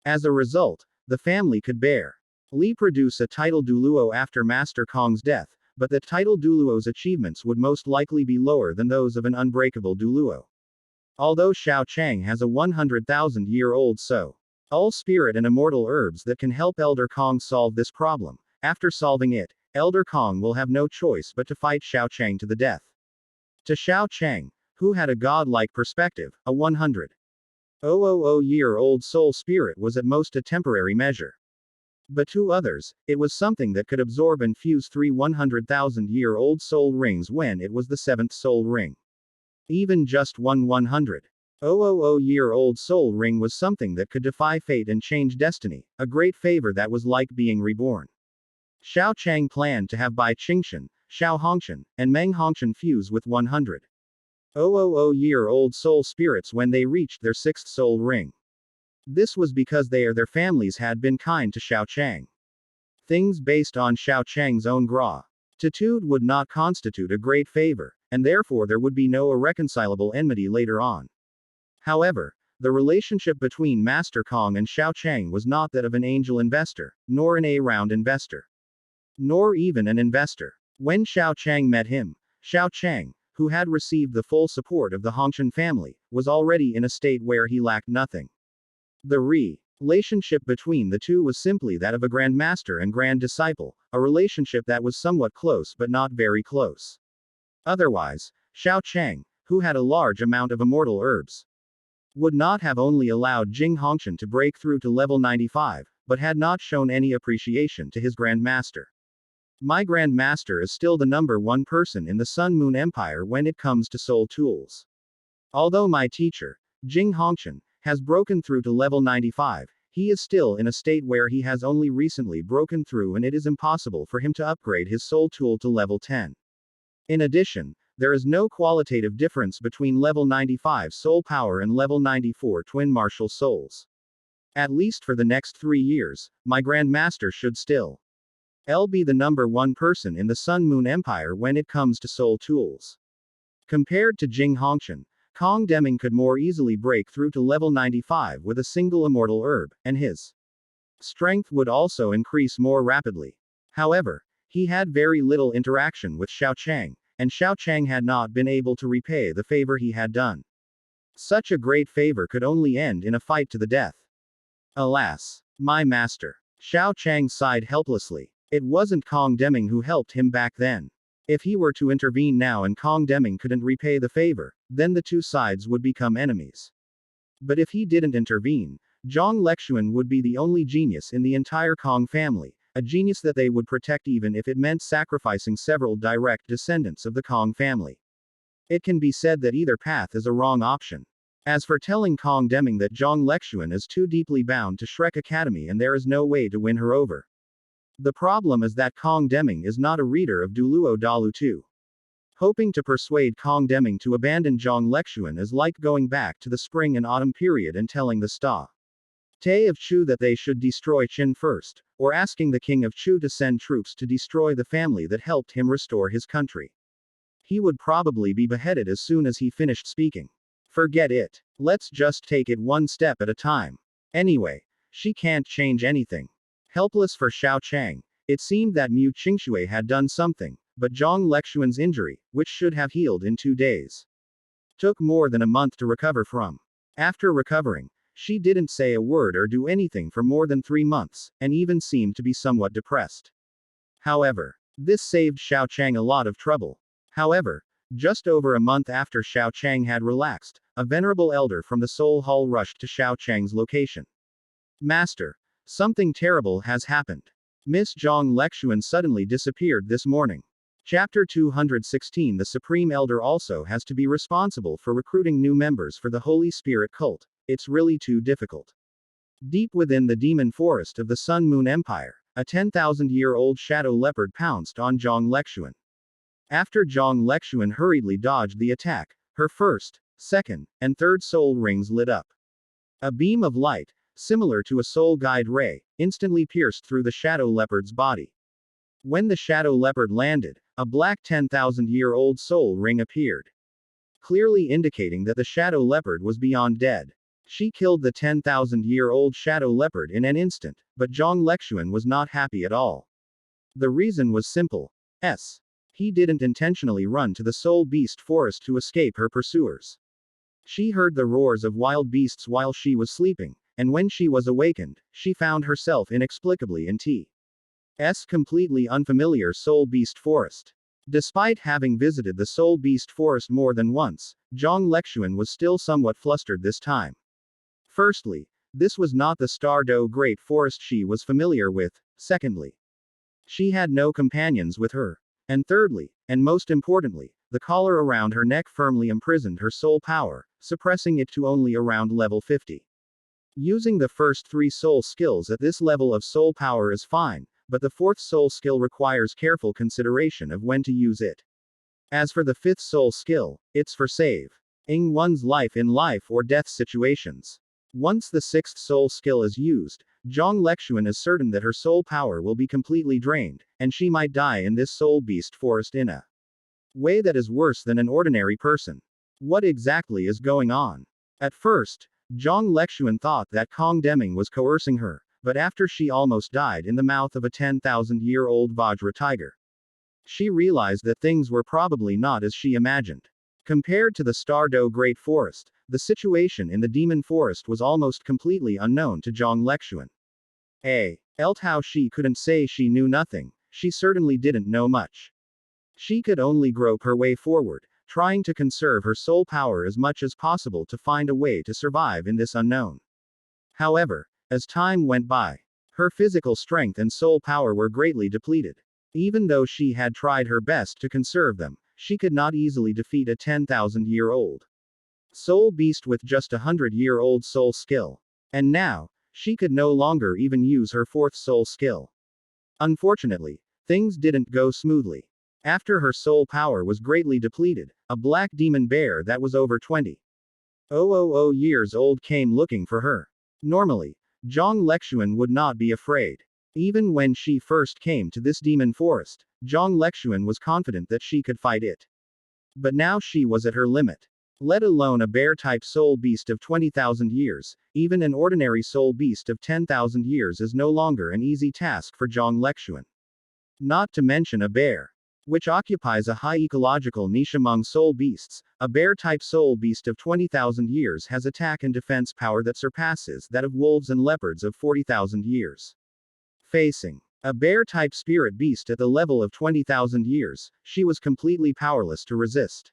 As a result, the family could barely produce a title Douluo after Master Kong's death, but the title Douluo's achievements would most likely be lower than those of an unbreakable Douluo. Although Xiao Chang has a 100,000-year-old soul spirit and immortal herbs that can help Elder Kong solve this problem, after solving it, Elder Kong will have no choice but to fight Xiao Chang to the death. To Xiao Chang, who had a godlike perspective, a 100,000-year-old soul spirit was at most a temporary measure. But to others, it was something that could absorb and fuse 3 100,000-year-old soul rings when it was the 7th soul ring. Even just one 100,000-year-old soul ring was something that could defy fate and change destiny, a great favor that was like being reborn. Xiao Chang planned to have Bai Qingshan, Xiao Hongshan, and Meng Hongshan fuse with 100,000-year-old soul spirits when they reached their 6th soul ring. This was because they or their families had been kind to Xiao Chang. Things based on Xiao Chang's own gratitude would not constitute a great favor, and therefore there would be no irreconcilable enmity later on. However, the relationship between Master Kong and Xiao Chang was not that of an angel investor, nor an A-round investor, nor even an investor. When Xiao Chang met him, Xiao Chang, who had received the full support of the Hongshan family, was already in a state where he lacked nothing. The relationship between the two was simply that of a grand master and grand disciple, a relationship that was somewhat close but not very close. Otherwise, Xiao Chang, who had a large amount of immortal herbs, would not have only allowed Jing Hongshan to break through to level 95, but had not shown any appreciation to his Grand Master. My Grand Master is still the number 1 person in the Sun Moon Empire when it comes to soul tools. Although my teacher, Jing Hongshan, has broken through to level 95, he is still in a state where he has only recently broken through and it is impossible for him to upgrade his soul tool to level 10. In addition, there is no qualitative difference between level 95 soul power and level 94 twin martial souls. At least for the next 3 years, my Grand Master should still be the number 1 person in the Sun Moon Empire when it comes to soul tools. Compared to Jing Hongshan, Kong Deming could more easily break through to level 95 with a single immortal herb, and his strength would also increase more rapidly. However, he had very little interaction with Xiao Chang, and Xiao Chang had not been able to repay the favor he had done. Such a great favor could only end in a fight to the death. Alas, my master. Xiao Chang sighed helplessly. It wasn't Kong Deming who helped him back then. If he were to intervene now and Kong Deming couldn't repay the favor, then the two sides would become enemies. But if he didn't intervene, Zhang Lexuan would be the only genius in the entire Kong family, a genius that they would protect even if it meant sacrificing several direct descendants of the Kong family. It can be said that either path is a wrong option. As for telling Kong Deming that Zhang Lexuan is too deeply bound to Shrek Academy and there is no way to win her over. The problem is that Kong Deming is not a reader of Douluo Dalu 2. Hoping to persuade Kong Deming to abandon Zhang Lexuan is like going back to the spring and autumn period and telling the Te of Chu that they should destroy Qin first, or asking the king of Chu to send troops to destroy the family that helped him restore his country. He would probably be beheaded as soon as he finished speaking. Forget it. Let's just take it one step at a time. Anyway, she can't change anything. Helpless for Xiao Chang, it seemed that Mu Qingshui had done something, but Zhang Lexuan's injury, which should have healed in 2 days, took more than a month to recover from. After recovering, she didn't say a word or do anything for more than 3 months, and even seemed to be somewhat depressed. However, this saved Xiao Chang a lot of trouble. However, just over a month after Xiao Chang had relaxed, a venerable elder from the Soul Hall rushed to Xiao Chang's location. Master, something terrible has happened. Miss Zhang Lexuan suddenly disappeared this morning. Chapter 216. The Supreme Elder also has to be responsible for recruiting new members for the Holy Spirit cult. It's really too difficult. Deep within the demon forest of the Sun Moon Empire, a 10,000-year-old shadow leopard pounced on Zhang Lexuan. After Zhang Lexuan hurriedly dodged the attack, her first, second, and third soul rings lit up. A beam of light, similar to a soul guide ray, instantly pierced through the shadow leopard's body. When the shadow leopard landed, a black 10,000-year-old soul ring appeared, clearly indicating that the shadow leopard was beyond dead. She killed the 10,000-year-old shadow leopard in an instant, but Zhang Lexuan was not happy at all. The reason was simple. He didn't intentionally run to the soul beast forest to escape her pursuers. She heard the roars of wild beasts while she was sleeping, and when she was awakened, she found herself inexplicably in T's completely unfamiliar soul beast forest. Despite having visited the Soul Beast Forest more than once, Zhang Lexuan was still somewhat flustered this time. Firstly, this was not the Stardow Great Forest she was familiar with. Secondly, she had no companions with her. And thirdly, and most importantly, the collar around her neck firmly imprisoned her soul power, suppressing it to only around level 50. Using the first 3 soul skills at this level of soul power is fine, but the 4th soul skill requires careful consideration of when to use it. As for the 5th soul skill, it's for saving one's life in life or death situations. Once the 6th soul skill is used, Zhang Lexuan is certain that her soul power will be completely drained, and she might die in this soul beast forest in a way that is worse than an ordinary person. What exactly is going on? At first, Zhang Lexuan thought that Kong Deming was coercing her, but after she almost died in the mouth of a 10,000-year-old Vajra tiger, she realized that things were probably not as she imagined. Compared to the Stardow Great Forest, the situation in the Demon Forest was almost completely unknown to Zhang Lexuan. Elt how she couldn't say she knew nothing, she certainly didn't know much. She could only grope her way forward, trying to conserve her soul power as much as possible to find a way to survive in this unknown. However, as time went by, her physical strength and soul power were greatly depleted. Even though she had tried her best to conserve them, she could not easily defeat a 10,000-year-old soul beast with just a 100-year-old soul skill. And now, she could no longer even use her 4th soul skill. Unfortunately, things didn't go smoothly. After her soul power was greatly depleted, a black demon bear that was over 20,000 years old came looking for her. Normally, Zhang Lexuan would not be afraid. Even when she first came to this demon forest, Zhang Lexuan was confident that she could fight it. But now she was at her limit. Let alone a bear-type soul beast of 20,000 years, even an ordinary soul beast of 10,000 years is no longer an easy task for Zhang Lexuan. Not to mention a bear, which occupies a high ecological niche among soul beasts. A bear-type soul beast of 20,000 years has attack and defense power that surpasses that of wolves and leopards of 40,000 years. Facing a bear-type spirit beast at the level of 20,000 years, she was completely powerless to resist.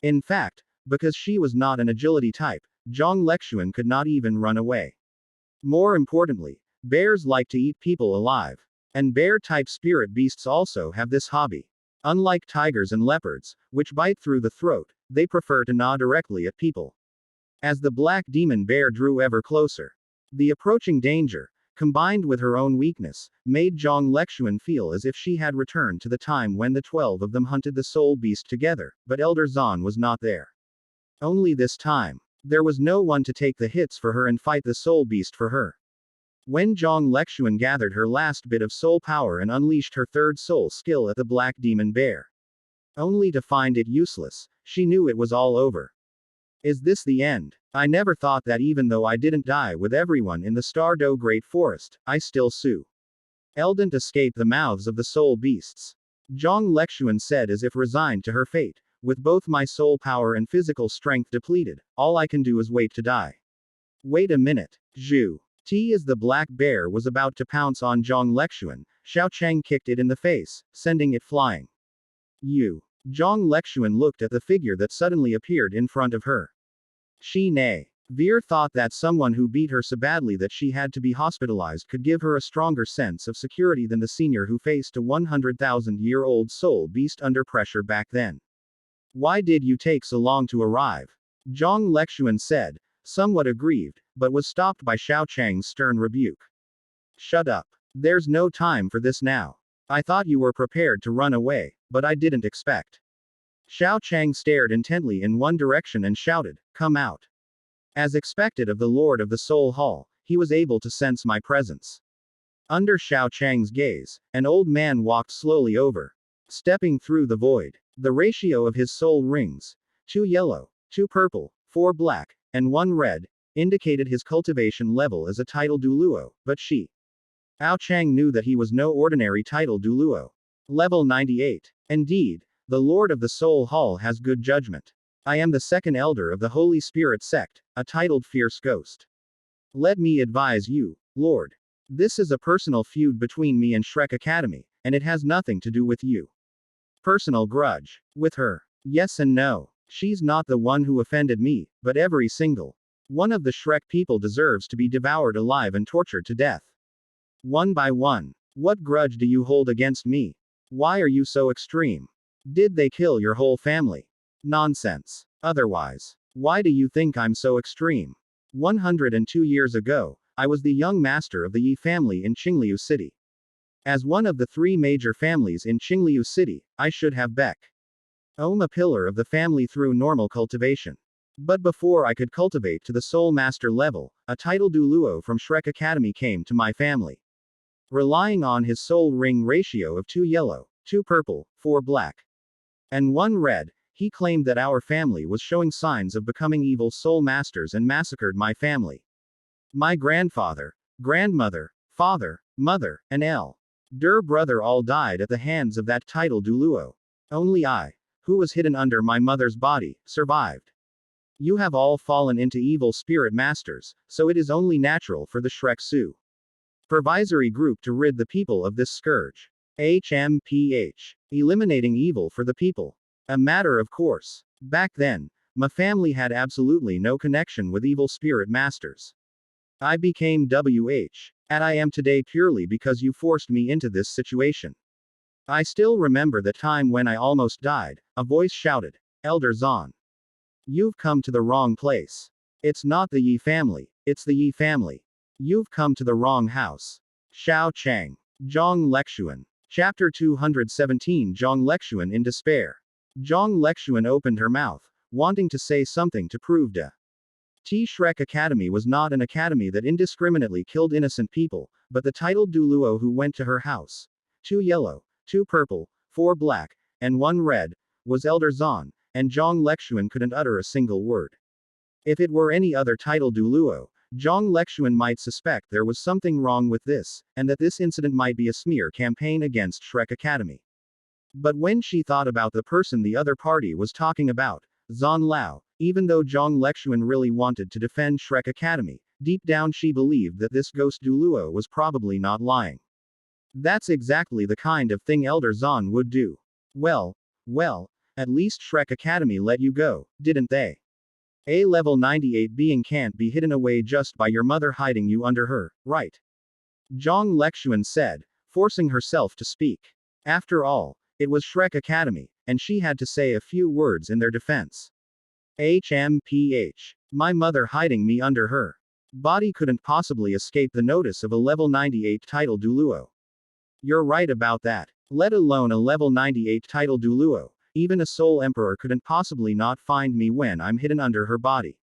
In fact, because she was not an agility type, Zhang Lexuan could not even run away. More importantly, bears like to eat people alive. And bear-type spirit beasts also have this hobby. Unlike tigers and leopards, which bite through the throat, they prefer to gnaw directly at people. As the black demon bear drew ever closer, the approaching danger, combined with her own weakness, made Zhang Lexuan feel as if she had returned to the time when the 12 of them hunted the soul beast together, but Elder Zan was not there. Only this time, there was no one to take the hits for her and fight the soul beast for her. When Zhang Lexuan gathered her last bit of soul power and unleashed her 3rd soul skill at the black demon bear, only to find it useless, she knew it was all over. Is this the end? I never thought that even though I didn't die with everyone in the Stardow Great Forest, I still didn't escape the mouths of the soul beasts. Zhang Lexuan said as if resigned to her fate. With both my soul power and physical strength depleted, all I can do is wait to die. Wait a minute. Zhu T as the black bear was about to pounce on Zhang Lexuan, Xiao Cheng kicked it in the face, sending it flying. Zhang Lexuan looked at the figure that suddenly appeared in front of her. Shi Nei. Veer thought that someone who beat her so badly that she had to be hospitalized could give her a stronger sense of security than the senior who faced a 100,000-year-old soul beast under pressure back then. Why did you take so long to arrive? Zhang Lexuan said, somewhat aggrieved, but was stopped by Xiao Cheng's stern rebuke. Shut up. There's no time for this now. I thought you were prepared to run away, but I didn't expect. Xiao Cheng stared intently in one direction and shouted, come out. As expected of the Lord of the Soul Hall, he was able to sense my presence. Under Xiao Cheng's gaze, an old man walked slowly over, stepping through the void. The ratio of his soul rings, 2 yellow, 2 purple, 4 black, and 1 red, indicated his cultivation level as a title Douluo, but Ao Chang knew that he was no ordinary title Douluo. Level 98. Indeed, the Lord of the Soul Hall has good judgment. I am the 2nd elder of the Holy Spirit sect, a titled Fierce Ghost. Let me advise you, Lord. This is a personal feud between me and Shrek Academy, and it has nothing to do with you. Personal grudge. With her. Yes and no. She's not the one who offended me, but every single one of the Shrek people deserves to be devoured alive and tortured to death. One by one. What grudge do you hold against me? Why are you so extreme? Did they kill your whole family? Nonsense. Otherwise, why do you think I'm so extreme? 102 years ago, I was the young master of the Yi family in Qingliu City. As one of the three major families in Qingliu City, I should have become a pillar of the family through normal cultivation. But before I could cultivate to the soul master level, a title Douluo from Shrek Academy came to my family. Relying on his soul ring ratio of 2 yellow, 2 purple, 4 black, and 1 red, he claimed that our family was showing signs of becoming evil soul masters and massacred my family. My grandfather, grandmother, father, mother, and elder brother all died at the hands of that title Douluo. Only I, who was hidden under my mother's body, survived. You have all fallen into evil spirit masters, so it is only natural for the Shrek Supervisory Group to rid the people of this scourge. HMPH. Eliminating evil for the people. A matter of course. Back then, my family had absolutely no connection with evil spirit masters. I became WH. And I am today purely because you forced me into this situation. I still remember the time when I almost died. A voice shouted, Elder Zan. You've come to the wrong place. It's not the Yi family, it's the Yi family. You've come to the wrong house. Xiao Chang. Zhang Lexuan. Chapter 217 Zhang Lexuan in despair. Zhang Lexuan opened her mouth, wanting to say something to prove Shrek Academy was not an academy that indiscriminately killed innocent people, but the titled Douluo who went to her house. 2 yellow, 2 purple, 4 black, and 1 red, was Elder Zan, and Zhang Lexuan couldn't utter a single word. If it were any other title Douluo, Zhang Lexuan might suspect there was something wrong with this, and that this incident might be a smear campaign against Shrek Academy. But when she thought about the person the other party was talking about, Zan Lao, even though Zhang Lexuan really wanted to defend Shrek Academy, deep down she believed that this ghost Douluo was probably not lying. That's exactly the kind of thing Elder Zan would do. Well, at least Shrek Academy let you go, didn't they? A level 98 being can't be hidden away just by your mother hiding you under her, right? Zhang Lexuan said, forcing herself to speak. After all, it was Shrek Academy, and she had to say a few words in their defense. HMPH. My mother hiding me under her body couldn't possibly escape the notice of a level 98 title Douluo. You're right about that. Let alone a level 98 title Douluo. Even a soul emperor couldn't possibly not find me when I'm hidden under her body.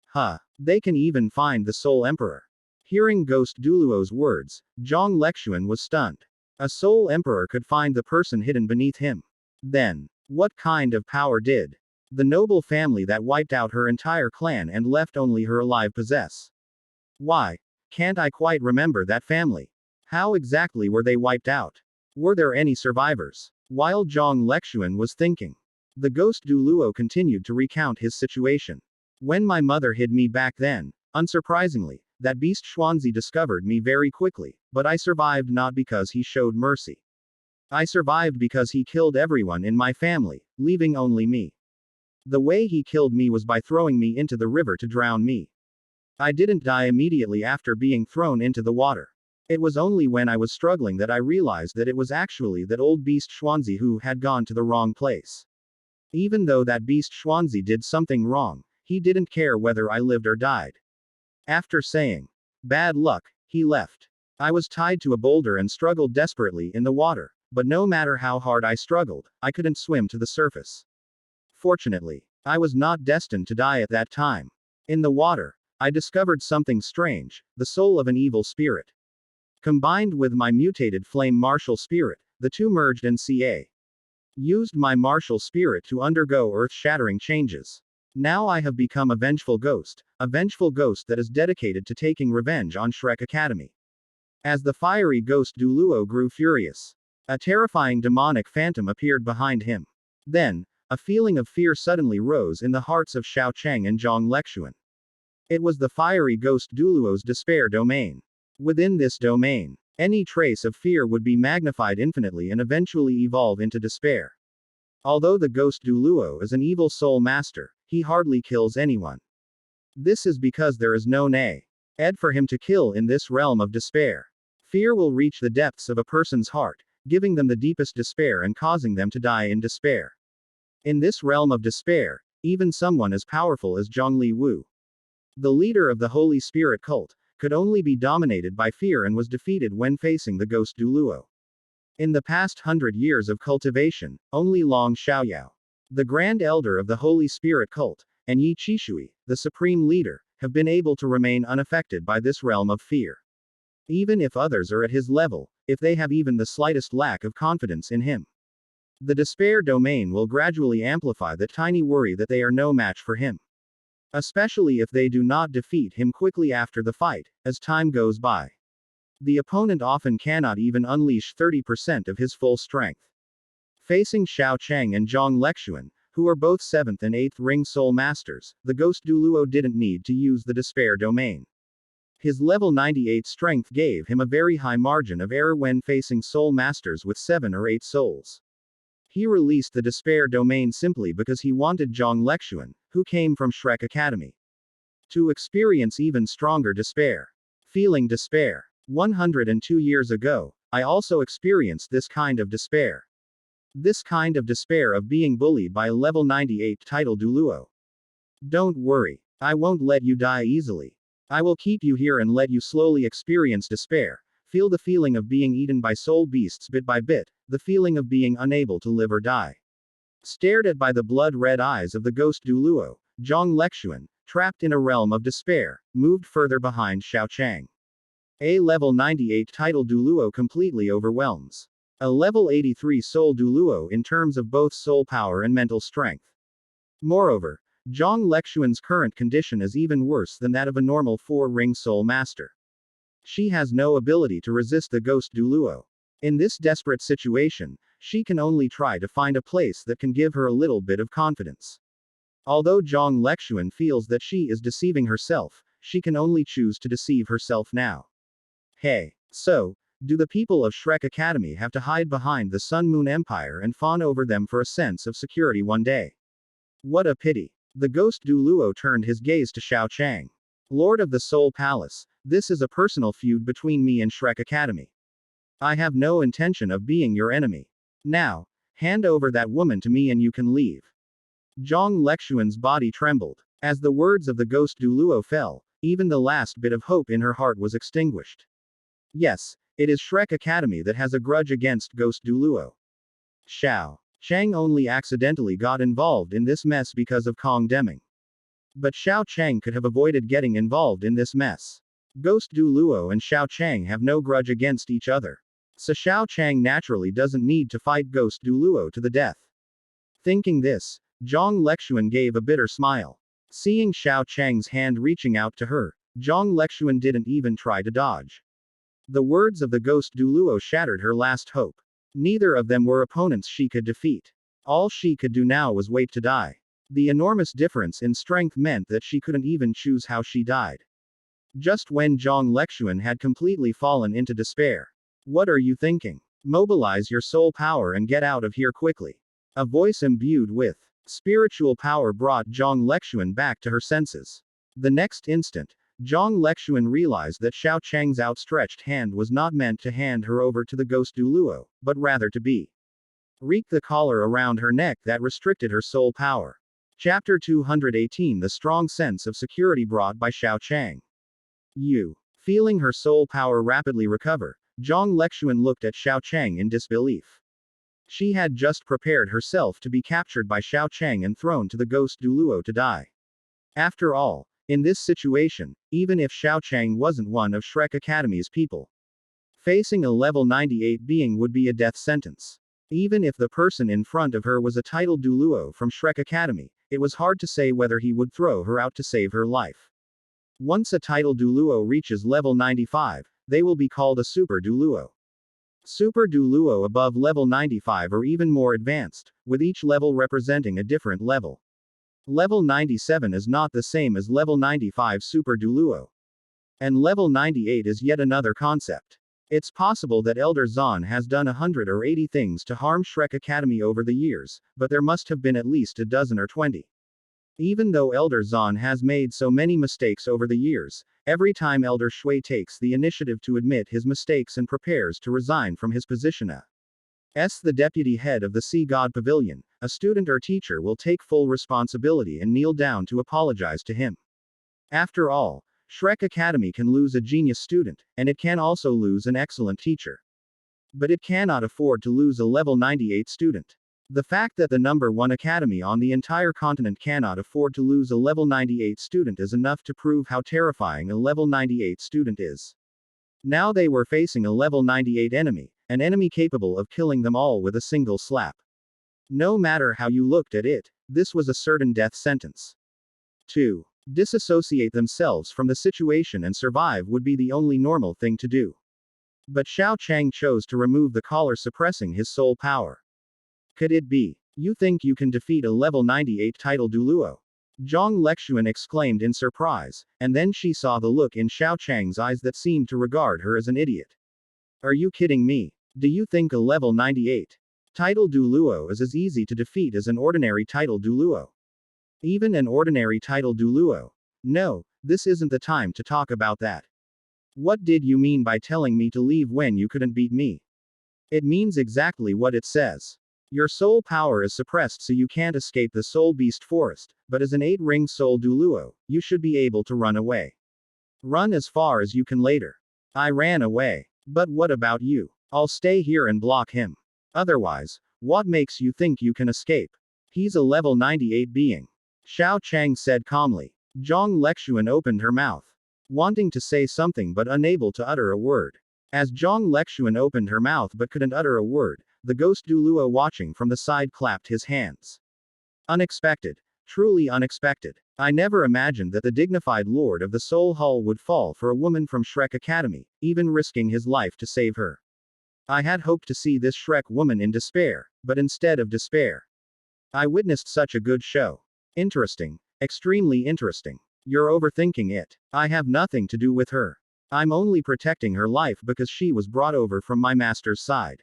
Huh. They can even find the soul emperor. Hearing Ghost Douluo's words, Zhang Lexuan was stunned. A soul emperor could find the person hidden beneath him. Then, what kind of power did the noble family that wiped out her entire clan and left only her alive possess? Why can't I quite remember that family? How exactly were they wiped out? Were there any survivors? While Zhang Lexuan was thinking, the ghost Douluo continued to recount his situation. When my mother hid me back then, unsurprisingly, that beast Xuanzi discovered me very quickly, but I survived not because he showed mercy. I survived because he killed everyone in my family, leaving only me. The way he killed me was by throwing me into the river to drown me. I didn't die immediately after being thrown into the water. It was only when I was struggling that I realized that it was actually that old beast Xuanzi who had gone to the wrong place. Even though that beast Xuanzi did something wrong, he didn't care whether I lived or died. After saying, bad luck, he left. I was tied to a boulder and struggled desperately in the water, but no matter how hard I struggled, I couldn't swim to the surface. Fortunately, I was not destined to die at that time. In the water, I discovered something strange, the soul of an evil spirit. Combined with my mutated flame martial spirit, the two merged and used my martial spirit to undergo earth-shattering changes. Now I have become a vengeful ghost that is dedicated to taking revenge on Shrek Academy. As the fiery ghost Douluo grew furious, a terrifying demonic phantom appeared behind him. Then, a feeling of fear suddenly rose in the hearts of Xiao Cheng and Zhang Lexuan. It was the fiery ghost Douluo's despair domain. Within this domain, any trace of fear would be magnified infinitely and eventually evolve into despair. Although the ghost Douluo is an evil soul master, he hardly kills anyone. This is because there is no ed for him to kill in this realm of despair. Fear will reach the depths of a person's heart, giving them the deepest despair and causing them to die in despair. In this realm of despair, even someone as powerful as Zhongli Wu, the leader of the Holy Spirit cult, could only be dominated by fear and was defeated when facing the ghost Douluo. In the past 100 years of cultivation, only Long Xiaoyao, the Grand Elder of the Holy Spirit cult, and Yi Qishui, the Supreme Leader, have been able to remain unaffected by this realm of fear. Even if others are at his level, if they have even the slightest lack of confidence in him, the despair domain will gradually amplify the tiny worry that they are no match for him. Especially if they do not defeat him quickly after the fight, as time goes by. The opponent often cannot even unleash 30% of his full strength. Facing Xiao Cheng and Zhang Lexuan, who are both 7th and 8th ring soul masters, the ghost Douluo didn't need to use the despair domain. His level 98 strength gave him a very high margin of error when facing soul masters with 7 or 8 souls. He released the despair domain simply because he wanted Zhang Lexuan, who came from Shrek Academy, to experience even stronger despair. Feeling despair. 102 years ago, I also experienced this kind of despair. This kind of despair of being bullied by a level 98 title Douluo. Don't worry. I won't let you die easily. I will keep you here and let you slowly experience despair. Feel the feeling of being eaten by soul beasts bit by bit, the feeling of being unable to live or die. Stared at by the blood-red eyes of the ghost Douluo, Zhang Lexuan, trapped in a realm of despair, moved further behind Xiao Cheng. A level 98 title Douluo completely overwhelms a level 83 soul Douluo in terms of both soul power and mental strength. Moreover, Zhang Lexuan's current condition is even worse than that of a normal 4-ring soul master. She has no ability to resist the ghost Douluo. In this desperate situation, she can only try to find a place that can give her a little bit of confidence. Although Zhang Lexuan feels that she is deceiving herself, she can only choose to deceive herself now. Hey, so, do the people of Shrek Academy have to hide behind the Sun Moon Empire and fawn over them for a sense of security one day? What a pity. The ghost Douluo turned his gaze to Xiao Cheng. Lord of the Soul Palace, this is a personal feud between me and Shrek Academy. I have no intention of being your enemy. Now, hand over that woman to me and you can leave. Zhang Lexuan's body trembled. As the words of the ghost Douluo fell, even the last bit of hope in her heart was extinguished. Yes, it is Shrek Academy that has a grudge against ghost Douluo. Xiao Cheng only accidentally got involved in this mess because of Kong Deming. But Xiao Cheng could have avoided getting involved in this mess. Ghost Douluo and Xiao Cheng have no grudge against each other. So Xiao Cheng naturally doesn't need to fight ghost Douluo to the death. Thinking this, Zhang Lexuan gave a bitter smile. Seeing Xiao Cheng's hand reaching out to her, Zhang Lexuan didn't even try to dodge. The words of the ghost Douluo shattered her last hope. Neither of them were opponents she could defeat. All she could do now was wait to die. The enormous difference in strength meant that she couldn't even choose how she died. Just when Zhang Lexuan had completely fallen into despair. What are you thinking? Mobilize your soul power and get out of here quickly. A voice imbued with spiritual power brought Zhang Lexuan back to her senses. The next instant, Zhang Lexuan realized that Xiao Cheng's outstretched hand was not meant to hand her over to the ghost Douluo, but rather to wreak the collar around her neck that restricted her soul power. Chapter 218 The strong sense of security brought by Xiao Cheng. Feeling her soul power rapidly recover, Zhang Lexuan looked at Xiao Cheng in disbelief. She had just prepared herself to be captured by Xiao Cheng and thrown to the ghost Douluo to die. After all, in this situation, even if Xiao Cheng wasn't one of Shrek Academy's people, facing a level 98 being would be a death sentence. Even if the person in front of her was a title Douluo from Shrek Academy, it was hard to say whether he would throw her out to save her life. Once a title Douluo reaches level 95, they will be called a Super Douluo. Super Douluo above level 95 are even more advanced, with each level representing a different level. Level 97 is not the same as level 95 Super Douluo. And level 98 is yet another concept. It's possible that Elder Zahn has done 100 or 80 things to harm Shrek Academy over the years, but there must have been at least a dozen or 20. Even though Elder Zahn has made so many mistakes over the years, every time Elder Shui takes the initiative to admit his mistakes and prepares to resign from his position as the deputy head of the Sea God Pavilion, a student or teacher will take full responsibility and kneel down to apologize to him. After all, Shrek Academy can lose a genius student, and it can also lose an excellent teacher. But it cannot afford to lose a level 98 student. The fact that the number 1 academy on the entire continent cannot afford to lose a level 98 student is enough to prove how terrifying a level 98 student is. Now they were facing a level 98 enemy, an enemy capable of killing them all with a single slap. No matter how you looked at it, this was a certain death sentence. 2. Disassociate themselves from the situation and survive would be the only normal thing to do. But Xiao Chang chose to remove the collar, suppressing his soul power. Could it be? You think you can defeat a level 98 title Douluo? Zhang Lexuan exclaimed in surprise, and then she saw the look in Xiao Chang's eyes that seemed to regard her as an idiot. Are you kidding me? Do you think a level 98 title Douluo is as easy to defeat as an ordinary title Douluo? Even an ordinary title Douluo? No, this isn't the time to talk about that. What did you mean by telling me to leave when you couldn't beat me? It means exactly what it says. Your soul power is suppressed so you can't escape the Soul Beast Forest, but as an 8-ring soul Douluo, you should be able to run away. Run as far as you can later. I ran away. But what about you? I'll stay here and block him. Otherwise, what makes you think you can escape? He's a level 98 being. Xiao Chang said calmly. Zhang Lexuan opened her mouth, wanting to say something but unable to utter a word. As Zhang Lexuan opened her mouth but couldn't utter a word, the ghost Douluo watching from the side clapped his hands. Unexpected. Truly unexpected. I never imagined that the dignified lord of the Soul Hall would fall for a woman from Shrek Academy, even risking his life to save her. I had hoped to see this Shrek woman in despair, but instead of despair, I witnessed such a good show. Interesting. Extremely interesting. You're overthinking it. I have nothing to do with her. I'm only protecting her life because she was brought over from my master's side.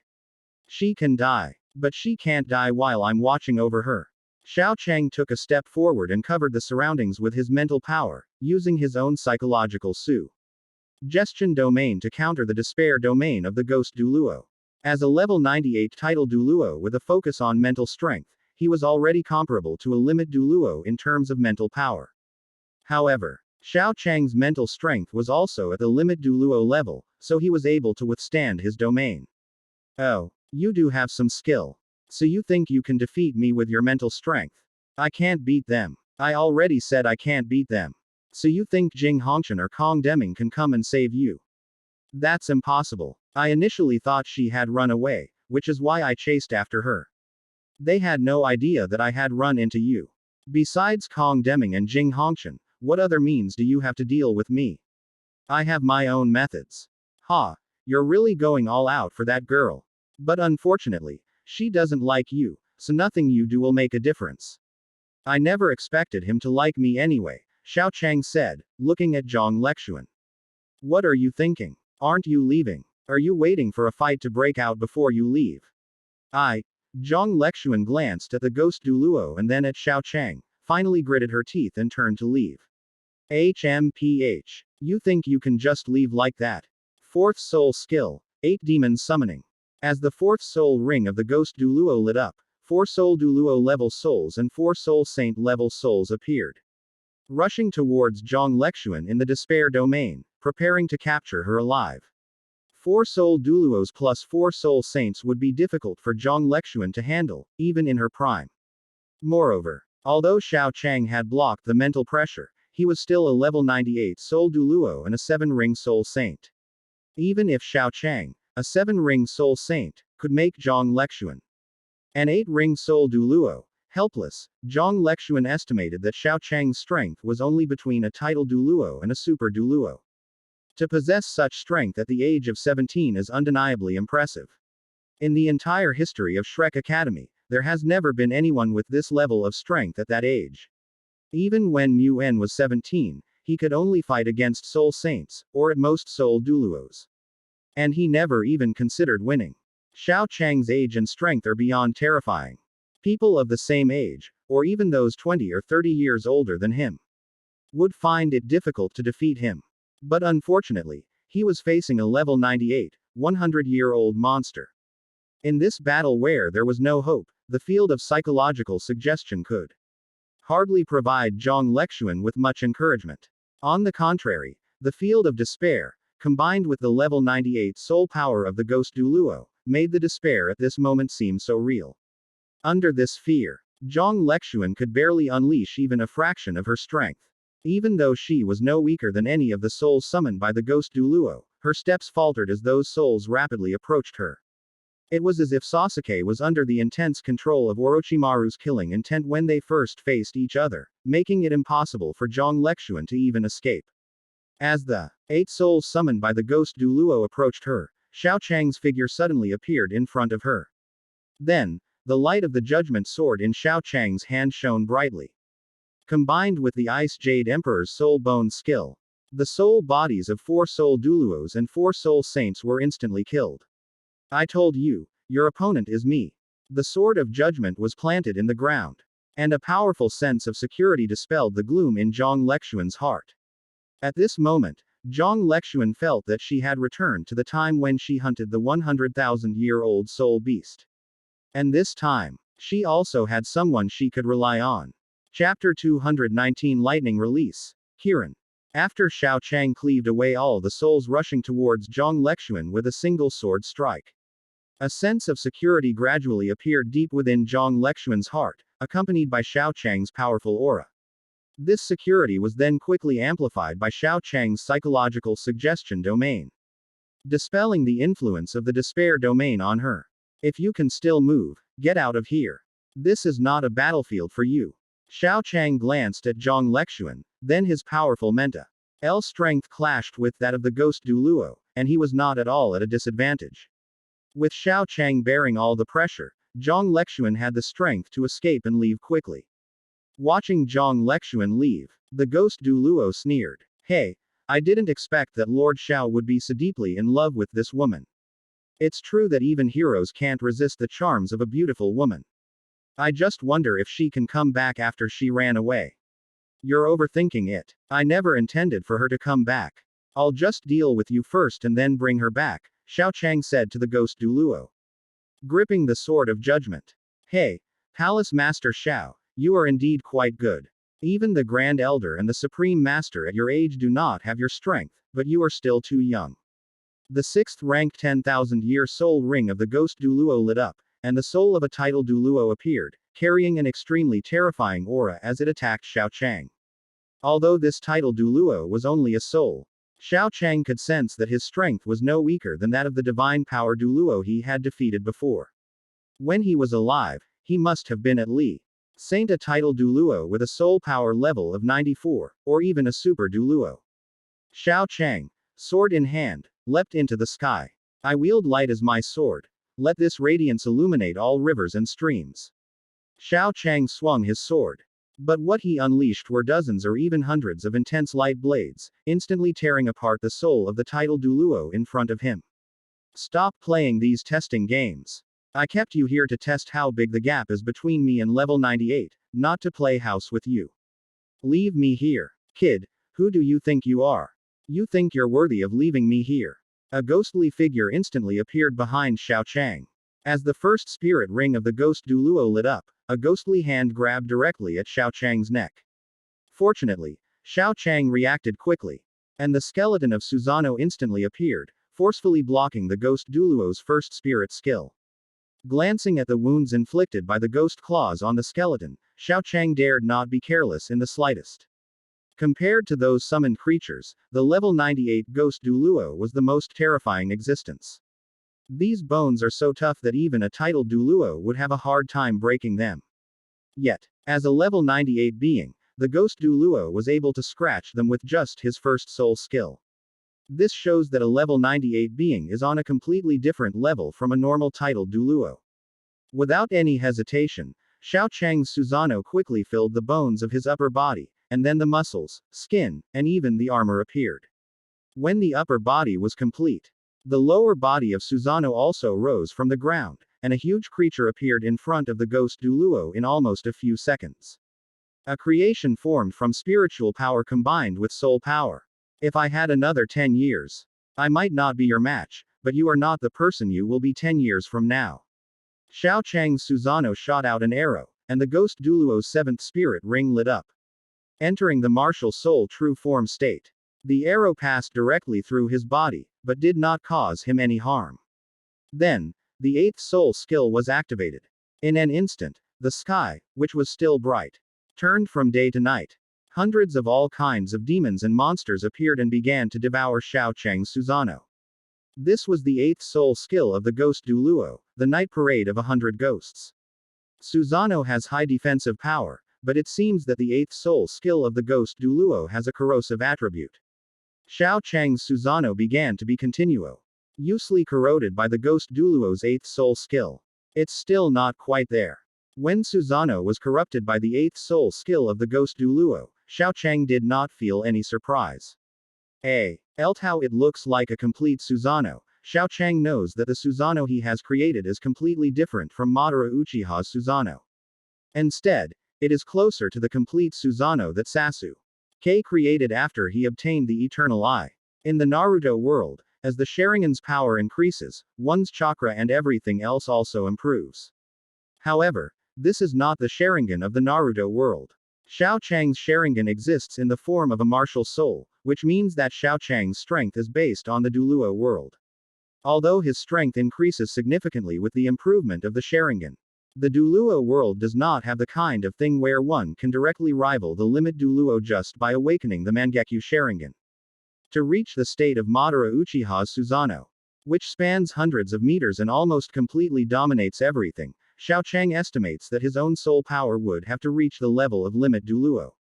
She can die. But she can't die while I'm watching over her. Xiao Chang took a step forward and covered the surroundings with his mental power, using his own psychological suggestion domain to counter the despair domain of the ghost Douluo. As a level 98 title Douluo with a focus on mental strength, he was already comparable to a limit Douluo in terms of mental power. However, Xiao Chang's mental strength was also at the limit Douluo level, so he was able to withstand his domain. Oh, you do have some skill. So you think you can defeat me with your mental strength? I can't beat them. I already said I can't beat them. So you think Jing Hongqian or Kong Deming can come and save you? That's impossible. I initially thought she had run away, which is why I chased after her. They had no idea that I had run into you. Besides Kong Deming and Jing Hongqian, what other means do you have to deal with me? I have my own methods. Ha, you're really going all out for that girl. But unfortunately, she doesn't like you, so nothing you do will make a difference. I never expected him to like me anyway, Xiao Chang said, looking at Zhang Lexuan. What are you thinking? Aren't you leaving? Are you waiting for a fight to break out before you leave? Zhang Lexuan glanced at the ghost Douluo and then at Xiao Chang, finally gritted her teeth and turned to leave. HMPH. You think you can just leave like that? 4th soul skill, 8 demon summoning. As the 4th soul ring of the ghost Douluo lit up, 4 soul Douluo level souls and 4 soul saint level souls appeared, rushing towards Zhang Lexuan in the despair domain, preparing to capture her alive. 4 soul Douluos plus 4 soul saints would be difficult for Zhang Lexuan to handle, even in her prime. Moreover, although Xiao Chang had blocked the mental pressure, he was still a level 98 soul Douluo and a 7-ring soul saint. Even if Xiao Chang, a 7-ring soul saint, could make Zhang Lexuan an 8-ring soul Douluo helpless, Zhang Lexuan estimated that Xiao Chang's strength was only between a title Douluo and a super Douluo. To possess such strength at the age of 17 is undeniably impressive. In the entire history of Shrek Academy, there has never been anyone with this level of strength at that age. Even when Mu En was 17, he could only fight against soul saints, or at most soul Douluos. And he never even considered winning. Xiao Chang's age and strength are beyond terrifying. People of the same age, or even those 20 or 30 years older than him, would find it difficult to defeat him. But unfortunately, he was facing a level 98, 100-year-old monster. In this battle where there was no hope, the field of psychological suggestion could hardly provide Zhang Lexuan with much encouragement. On the contrary, the field of despair, combined with the level 98 soul power of the ghost Douluo, made the despair at this moment seem so real. Under this fear, Zhang Lexuan could barely unleash even a fraction of her strength. Even though she was no weaker than any of the souls summoned by the ghost Douluo, her steps faltered as those souls rapidly approached her. It was as if Sasuke was under the intense control of Orochimaru's killing intent when they first faced each other, making it impossible for Zhang Lexuan to even escape. As the 8 souls summoned by the ghost Douluo approached her, Xiao Chang's figure suddenly appeared in front of her. Then, the light of the judgment sword in Xiao Chang's hand shone brightly. Combined with the Ice Jade Emperor's soul bone skill, the soul bodies of 4 soul Douluos and 4 soul saints were instantly killed. I told you, your opponent is me. The sword of judgment was planted in the ground. And a powerful sense of security dispelled the gloom in Zhang Lexuan's heart. At this moment, Zhang Lexuan felt that she had returned to the time when she hunted the 100,000-year-old soul beast. And this time, she also had someone she could rely on. Chapter 219 Lightning Release. Kirin. After Xiao Chang cleaved away all the souls rushing towards Zhang Lexuan with a single sword strike, a sense of security gradually appeared deep within Zhang Lexuan's heart, accompanied by Xiao Chang's powerful aura. This security was then quickly amplified by Xiao Chang's psychological suggestion domain, dispelling the influence of the despair domain on her. If you can still move, get out of here. This is not a battlefield for you. Xiao Chang glanced at Zhang Lexuan, then his powerful mental strength clashed with that of the ghost Douluo, and he was not at all at a disadvantage. With Xiao Chang bearing all the pressure, Zhang Lexuan had the strength to escape and leave quickly. Watching Zhang Lexuan leave, the ghost Douluo sneered. Hey, I didn't expect that Lord Xiao would be so deeply in love with this woman. It's true that even heroes can't resist the charms of a beautiful woman. I just wonder if she can come back after she ran away. You're overthinking it. I never intended for her to come back. I'll just deal with you first and then bring her back, Xiao Chang said to the ghost Douluo, gripping the sword of judgment. Hey, Palace Master Xiao, you are indeed quite good. Even the Grand Elder and the Supreme Master at your age do not have your strength, but you are still too young. The 6th-ranked 10,000-year soul ring of the ghost Douluo lit up, and the soul of a title Douluo appeared, carrying an extremely terrifying aura as it attacked Xiao Chang. Although this title Douluo was only a soul, Xiao Chang could sense that his strength was no weaker than that of the divine power Douluo he had defeated before. When he was alive, he must have been at least a title Douluo with a soul power level of 94, or even a super Douluo. Xiao Chang, sword in hand, leapt into the sky. I wield light as my sword. Let this radiance illuminate all rivers and streams. Xiao Chang swung his sword. But what he unleashed were dozens or even hundreds of intense light blades, instantly tearing apart the soul of the title Douluo in front of him. Stop playing these testing games. I kept you here to test how big the gap is between me and level 98, not to play house with you. Leave me here. Kid, who do you think you are? You think you're worthy of leaving me here? A ghostly figure instantly appeared behind Xiao Chang. As the first spirit ring of the ghost Douluo lit up, a ghostly hand grabbed directly at Xiao Chang's neck. Fortunately, Xiao Chang reacted quickly, and the skeleton of Susanoo instantly appeared, forcefully blocking the ghost Douluo's first spirit skill. Glancing at the wounds inflicted by the ghost claws on the skeleton, Xiao Chang dared not be careless in the slightest. Compared to those summoned creatures, the level 98 ghost Douluo was the most terrifying existence. These bones are so tough that even a title Douluo would have a hard time breaking them. Yet, as a level 98 being, the ghost Douluo was able to scratch them with just his first soul skill. This shows that a level 98 being is on a completely different level from a normal title Douluo. Without any hesitation, Xiao Chang's Susanoo quickly filled the bones of his upper body, and then the muscles, skin, and even the armor appeared. When the upper body was complete, The lower body of Susanoo also rose from the ground, and a huge creature appeared in front of the ghost Douluo in almost a few seconds. A creation formed from spiritual power combined with soul power. If I had another 10 years, I might not be your match, but you are not the person you will be 10 years from now. Xiao Chang's Susanoo shot out an arrow, and the ghost Douluo's seventh spirit ring lit up, entering the martial soul true form state. The arrow passed directly through his body, but did not cause him any harm. Then, the eighth soul skill was activated. In an instant, the sky, which was still bright, turned from day to night. Hundreds of all kinds of demons and monsters appeared and began to devour Xiao Chang's Susanoo. This was the eighth soul skill of the ghost Douluo, the night parade of 100 ghosts. Susanoo has high defensive power, but it seems that the eighth soul skill of the ghost Douluo has a corrosive attribute. Xiao Chang's Susanoo began to be continuously corroded by the ghost Douluo's eighth soul skill. It's still not quite there. When Susanoo was corrupted by the eighth soul skill of the ghost Douluo, Xiao Chang did not feel any surprise. How it looks like a complete Susanoo. Xiao Chang knows that the Susanoo he has created is completely different from Madara Uchiha's Susanoo. Instead, it is closer to the complete Susanoo that Sasuke created after he obtained the Eternal Eye. In the Naruto world, as the Sharingan's power increases, one's chakra and everything else also improves. However, this is not the Sharingan of the Naruto world. Xiao Chang's Sharingan exists in the form of a martial soul, which means that Xiao Chang's strength is based on the Douluo world. Although his strength increases significantly with the improvement of the Sharingan, the Douluo world does not have the kind of thing where one can directly rival the limit Douluo just by awakening the Mangekyo Sharingan. To reach the state of Madara Uchiha's Susanoo, which spans hundreds of meters and almost completely dominates everything, Xiao Chang estimates that his own soul power would have to reach the level of limit Douluo.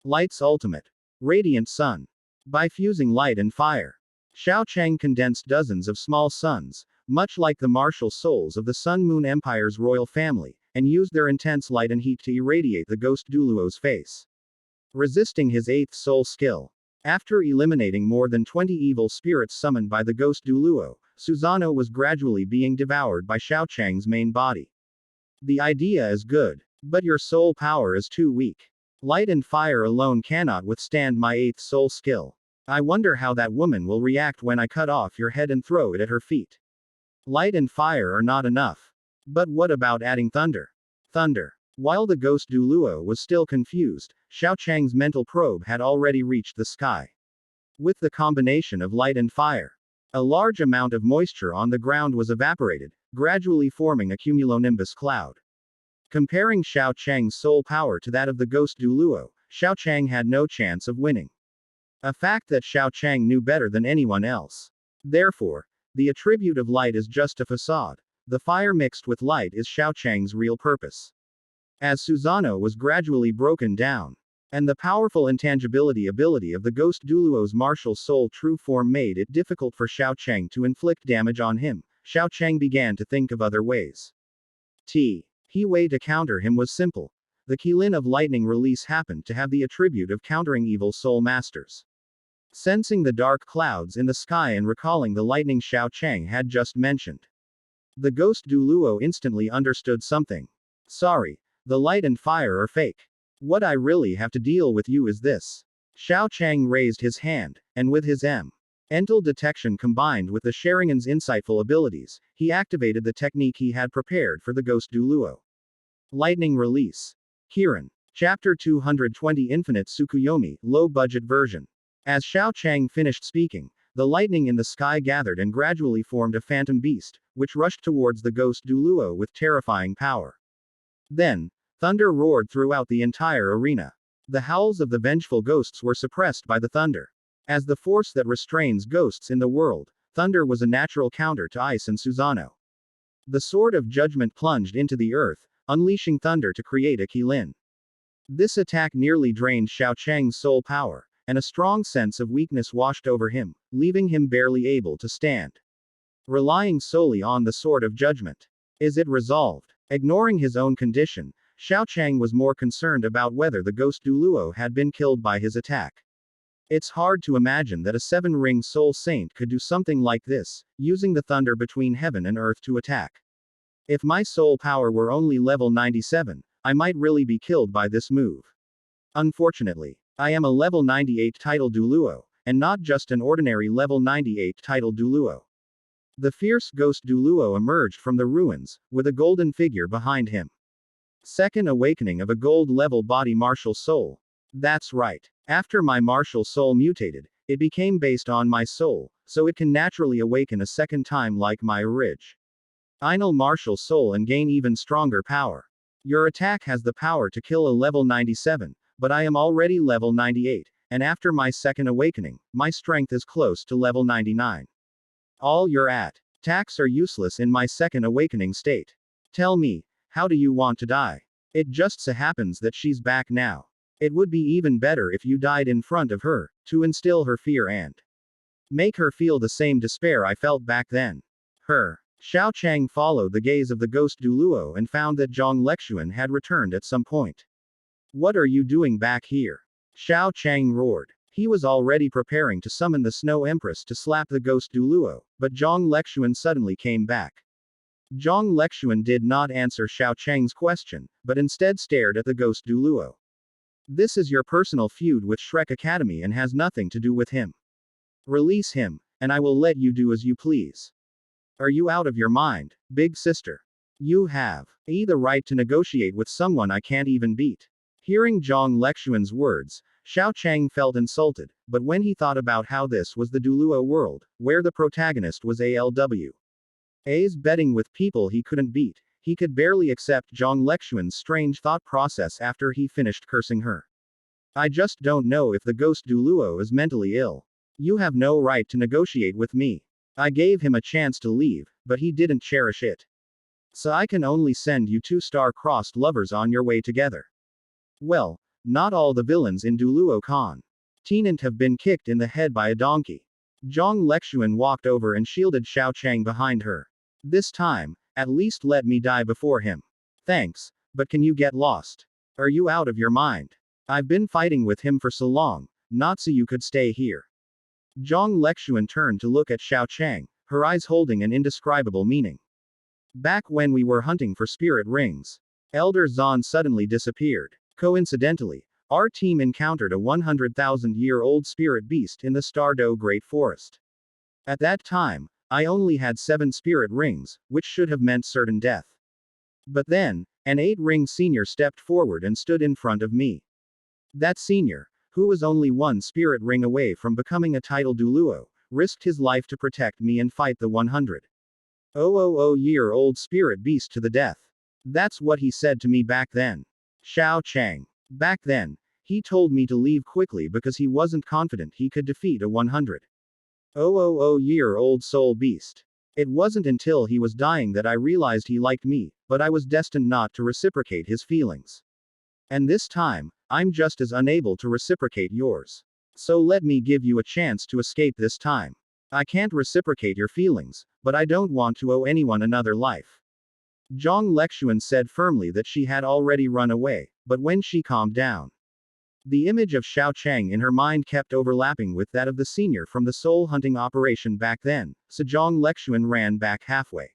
Light's ultimate. Radiant Sun. By fusing light and fire, Xiao Chang condensed dozens of small suns, much like the martial souls of the Sun Moon Empire's royal family, and used their intense light and heat to irradiate the ghost Douluo's face, resisting his eighth soul skill. After eliminating more than 20 evil spirits summoned by the ghost Douluo, Susanoo was gradually being devoured by Xiao Chang's main body. The idea is good, but your soul power is too weak. Light and fire alone cannot withstand my eighth soul skill. I wonder how that woman will react when I cut off your head and throw it at her feet. Light and fire are not enough. But what about adding thunder? Thunder. While the ghost Douluo was still confused, Xiao Chang's mental probe had already reached the sky. With the combination of light and fire, a large amount of moisture on the ground was evaporated, gradually forming a cumulonimbus cloud. Comparing Xiao Chang's soul power to that of the ghost Douluo, Xiao Chang had no chance of winning. A fact that Xiao Chang knew better than anyone else. Therefore, the attribute of light is just a facade. The fire mixed with light is Xiao Chang's real purpose. As Susanoo was gradually broken down, and the powerful intangibility ability of the ghost Douluo's martial soul true form made it difficult for Xiao Chang to inflict damage on him, Xiao Chang began to think of other ways. He way to counter him was simple. The Qilin of lightning release happened to have the attribute of countering evil soul masters. Sensing the dark clouds in the sky and recalling the lightning Xiao Chang had just mentioned, the ghost Douluo instantly understood something. Sorry, the light and fire are fake. What I really have to deal with you is this. Xiao Chang raised his hand, and with his mental detection combined with the Sharingan's insightful abilities, he activated the technique he had prepared for the ghost Douluo. Lightning Release. Kirin. Chapter 220 Infinite Tsukuyomi, Low Budget Version. As Xiao Chang finished speaking, the lightning in the sky gathered and gradually formed a phantom beast, which rushed towards the ghost Douluo with terrifying power. Then, thunder roared throughout the entire arena. The howls of the vengeful ghosts were suppressed by the thunder. As the force that restrains ghosts in the world, thunder was a natural counter to ice and Susanoo. The sword of judgment plunged into the earth, unleashing thunder to create a Qilin. This attack nearly drained Xiao Chang's soul power, and a strong sense of weakness washed over him, leaving him barely able to stand. Relying solely on the sword of judgment. Is it resolved? Ignoring his own condition, Xiao Chang was more concerned about whether the ghost Douluo had been killed by his attack. It's hard to imagine that a seven-ring soul saint could do something like this, using the thunder between heaven and earth to attack. If my soul power were only level 97, I might really be killed by this move. Unfortunately, I am a level 98 title Douluo, and not just an ordinary level 98 title Douluo. The fierce ghost Douluo emerged from the ruins, with a golden figure behind him. Second awakening of a gold-level body martial soul. That's right. After my martial soul mutated, it became based on my soul, so it can naturally awaken a second time like my original martial soul and gain even stronger power. Your attack has the power to kill a level 97, but I am already level 98, and after my second awakening, my strength is close to level 99. All your attacks are useless in my second awakening state. Tell me, how do you want to die? It just so happens that she's back now. It would be even better if you died in front of her, to instill her fear and make her feel the same despair I felt back then. Xiao Chang followed the gaze of the ghost Douluo and found that Zhang Lexuan had returned at some point. What are you doing back here? Xiao Chang roared. He was already preparing to summon the Snow Empress to slap the ghost Douluo, but Zhang Lexuan suddenly came back. Zhang Lexuan did not answer Xiao Chang's question, but instead stared at the ghost Douluo. This is your personal feud with Shrek Academy and has nothing to do with him. Release him, and I will let you do as you please. Are you out of your mind, big sister? You have the right to negotiate with someone I can't even beat. Hearing Zhang Lexuan's words, Xiao Chang felt insulted, but when he thought about how this was the Douluo world, where the protagonist was ALW's betting with people he couldn't beat, he could barely accept Zhang Lexuan's strange thought process after he finished cursing her. I just don't know if the ghost Douluo is mentally ill. You have no right to negotiate with me. I gave him a chance to leave, but he didn't cherish it. So I can only send you two star-crossed lovers on your way together. Well, not all the villains in Douluo Continent have been kicked in the head by a donkey. Zhang Lexuan walked over and shielded Xiao Chang behind her. This time, at least let me die before him. Thanks, but can you get lost? Are you out of your mind? I've been fighting with him for so long, not so you could stay here. Zhang Lexuan turned to look at Xiao Chang, her eyes holding an indescribable meaning. Back when we were hunting for spirit rings, Elder Zan suddenly disappeared. Coincidentally, our team encountered a 100,000-year-old spirit beast in the Stardow Great Forest. At that time, I only had 7 spirit rings, which should have meant certain death. But then, an 8-ring senior stepped forward and stood in front of me. That senior, who was only 1 spirit ring away from becoming a title Douluo, risked his life to protect me and fight the 100,000-year-old spirit beast to the death. That's what he said to me back then. Xiao Chang. Back then, he told me to leave quickly because he wasn't confident he could defeat a 100,000-year-old soul beast. It wasn't until he was dying that I realized he liked me, but I was destined not to reciprocate his feelings. And this time, I'm just as unable to reciprocate yours. So let me give you a chance to escape this time. I can't reciprocate your feelings, but I don't want to owe anyone another life. Zhang Lexuan said firmly that she had already run away, but when she calmed down, the image of Xiao Chang in her mind kept overlapping with that of the senior from the soul hunting operation back then, so Zhang Lexuan ran back halfway.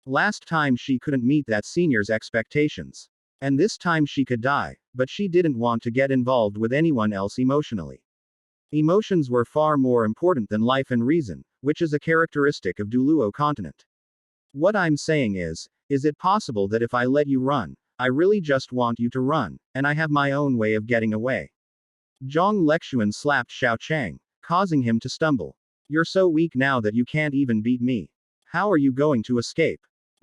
Last time she couldn't meet that senior's expectations. And this time she could die, but she didn't want to get involved with anyone else emotionally. Emotions were far more important than life and reason, which is a characteristic of Douluo Continent. What I'm saying is it possible that if I let you run, I really just want you to run, and I have my own way of getting away? Zhang Lexuan slapped Xiao Chang, causing him to stumble. You're so weak now that you can't even beat me. How are you going to escape?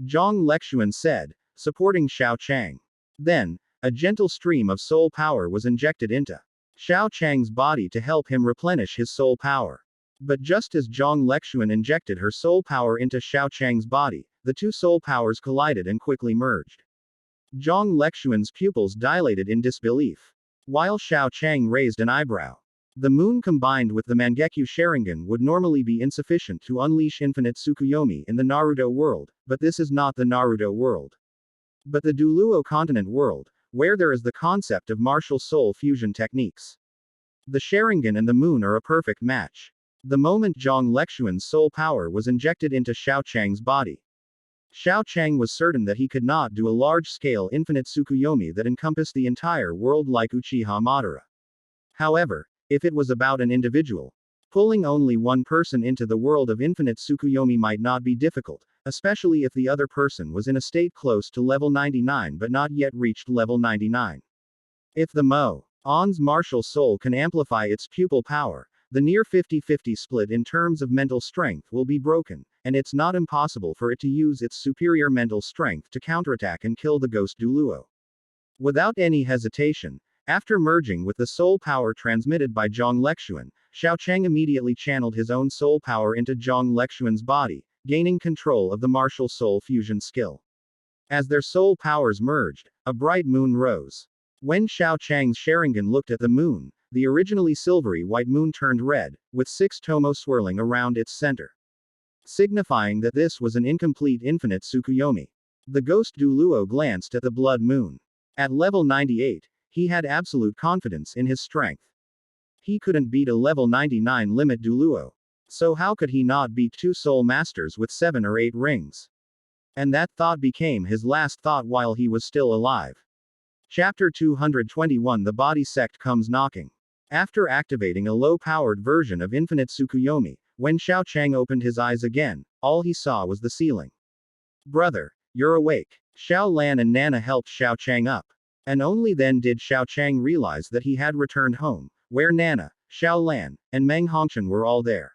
Zhang Lexuan said, supporting Xiao Chang. Then, a gentle stream of soul power was injected into Xiao Chang's body to help him replenish his soul power. But just as Zhang Lexuan injected her soul power into Xiao Chang's body, the two soul powers collided and quickly merged. Zhang Lexuan's pupils dilated in disbelief, while Xiao Chang raised an eyebrow. The moon combined with the Mangekyo Sharingan would normally be insufficient to unleash infinite Tsukuyomi in the Naruto world, but this is not the Naruto world, but the Douluo Continent world, where there is the concept of martial soul fusion techniques. The Sharingan and the moon are a perfect match. The moment Zhang Lexuan's soul power was injected into Xiao Chang's body, Xiao Chang was certain that he could not do a large-scale infinite Tsukuyomi that encompassed the entire world like Uchiha Madara. However, if it was about an individual, pulling only one person into the world of infinite Tsukuyomi might not be difficult, especially if the other person was in a state close to level 99 but not yet reached level 99. If the On's martial soul can amplify its pupil power, the near 50-50 split in terms of mental strength will be broken, and it's not impossible for it to use its superior mental strength to counterattack and kill the ghost Douluo. Without any hesitation, after merging with the soul power transmitted by Zhang Lexuan, Xiao Chang immediately channeled his own soul power into Zhang Lexuan's body, gaining control of the martial soul fusion skill. As their soul powers merged, a bright moon rose. When Xiao Chang's Sharingan looked at the moon, the originally silvery white moon turned red, with 6 tomo swirling around its center, signifying that this was an incomplete infinite Tsukuyomi. The ghost Douluo glanced at the blood moon. At level 98, he had absolute confidence in his strength. He couldn't beat a level 99 limit Douluo. So how could he not beat 2 soul masters with 7 or 8 rings? And that thought became his last thought while he was still alive. Chapter 221 The Body Sect Comes Knocking. After activating a low-powered version of Infinite Tsukuyomi, when Xiao Chang opened his eyes again, all he saw was the ceiling. Brother, you're awake. Xiao Lan and Nana helped Xiao Chang up. And only then did Xiao Chang realize that he had returned home, where Nana, Xiao Lan, and Meng Hongchen were all there.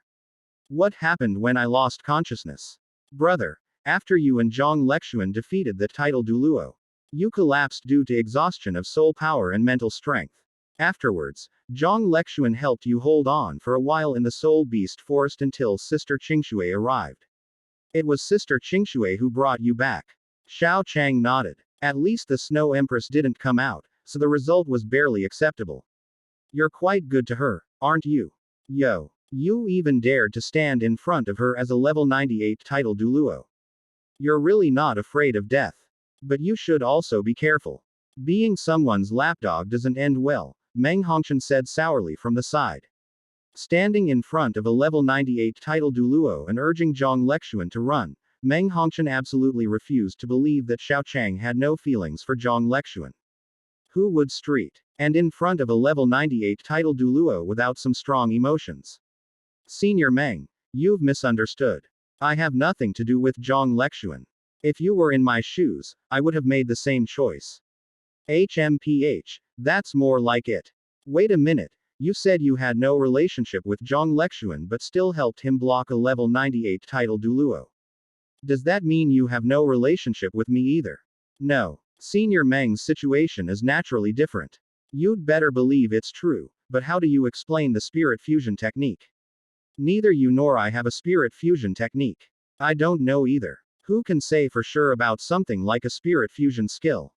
What happened when I lost consciousness? Brother, after you and Zhang Lexuan defeated the title Douluo, you collapsed due to exhaustion of soul power and mental strength. Afterwards, Zhang Lexuan helped you hold on for a while in the Soul Beast Forest until Sister Qingshui arrived. It was Sister Qingshui who brought you back. Xiao Chang nodded. At least the Snow Empress didn't come out, so the result was barely acceptable. You're quite good to her, aren't you? Yo. You even dared to stand in front of her as a level 98 title Douluo. You're really not afraid of death. But you should also be careful. Being someone's lapdog doesn't end well, Meng Hongchen said sourly from the side. Standing in front of a level 98 title Douluo and urging Zhang Lexuan to run, Meng Hongchen absolutely refused to believe that Xiao Chang had no feelings for Zhang Lexuan. Who would street? And in front of a level 98 title Douluo without some strong emotions? Senior Meng, you've misunderstood. I have nothing to do with Zhang Lexuan. If you were in my shoes, I would have made the same choice. HMPH, that's more like it. Wait a minute, you said you had no relationship with Zhang Lexuan but still helped him block a level 98 title Douluo. Does that mean you have no relationship with me either? No. Senior Meng's situation is naturally different. You'd better believe it's true, but how do you explain the spirit fusion technique? Neither you nor I have a spirit fusion technique. I don't know either. Who can say for sure about something like a spirit fusion skill?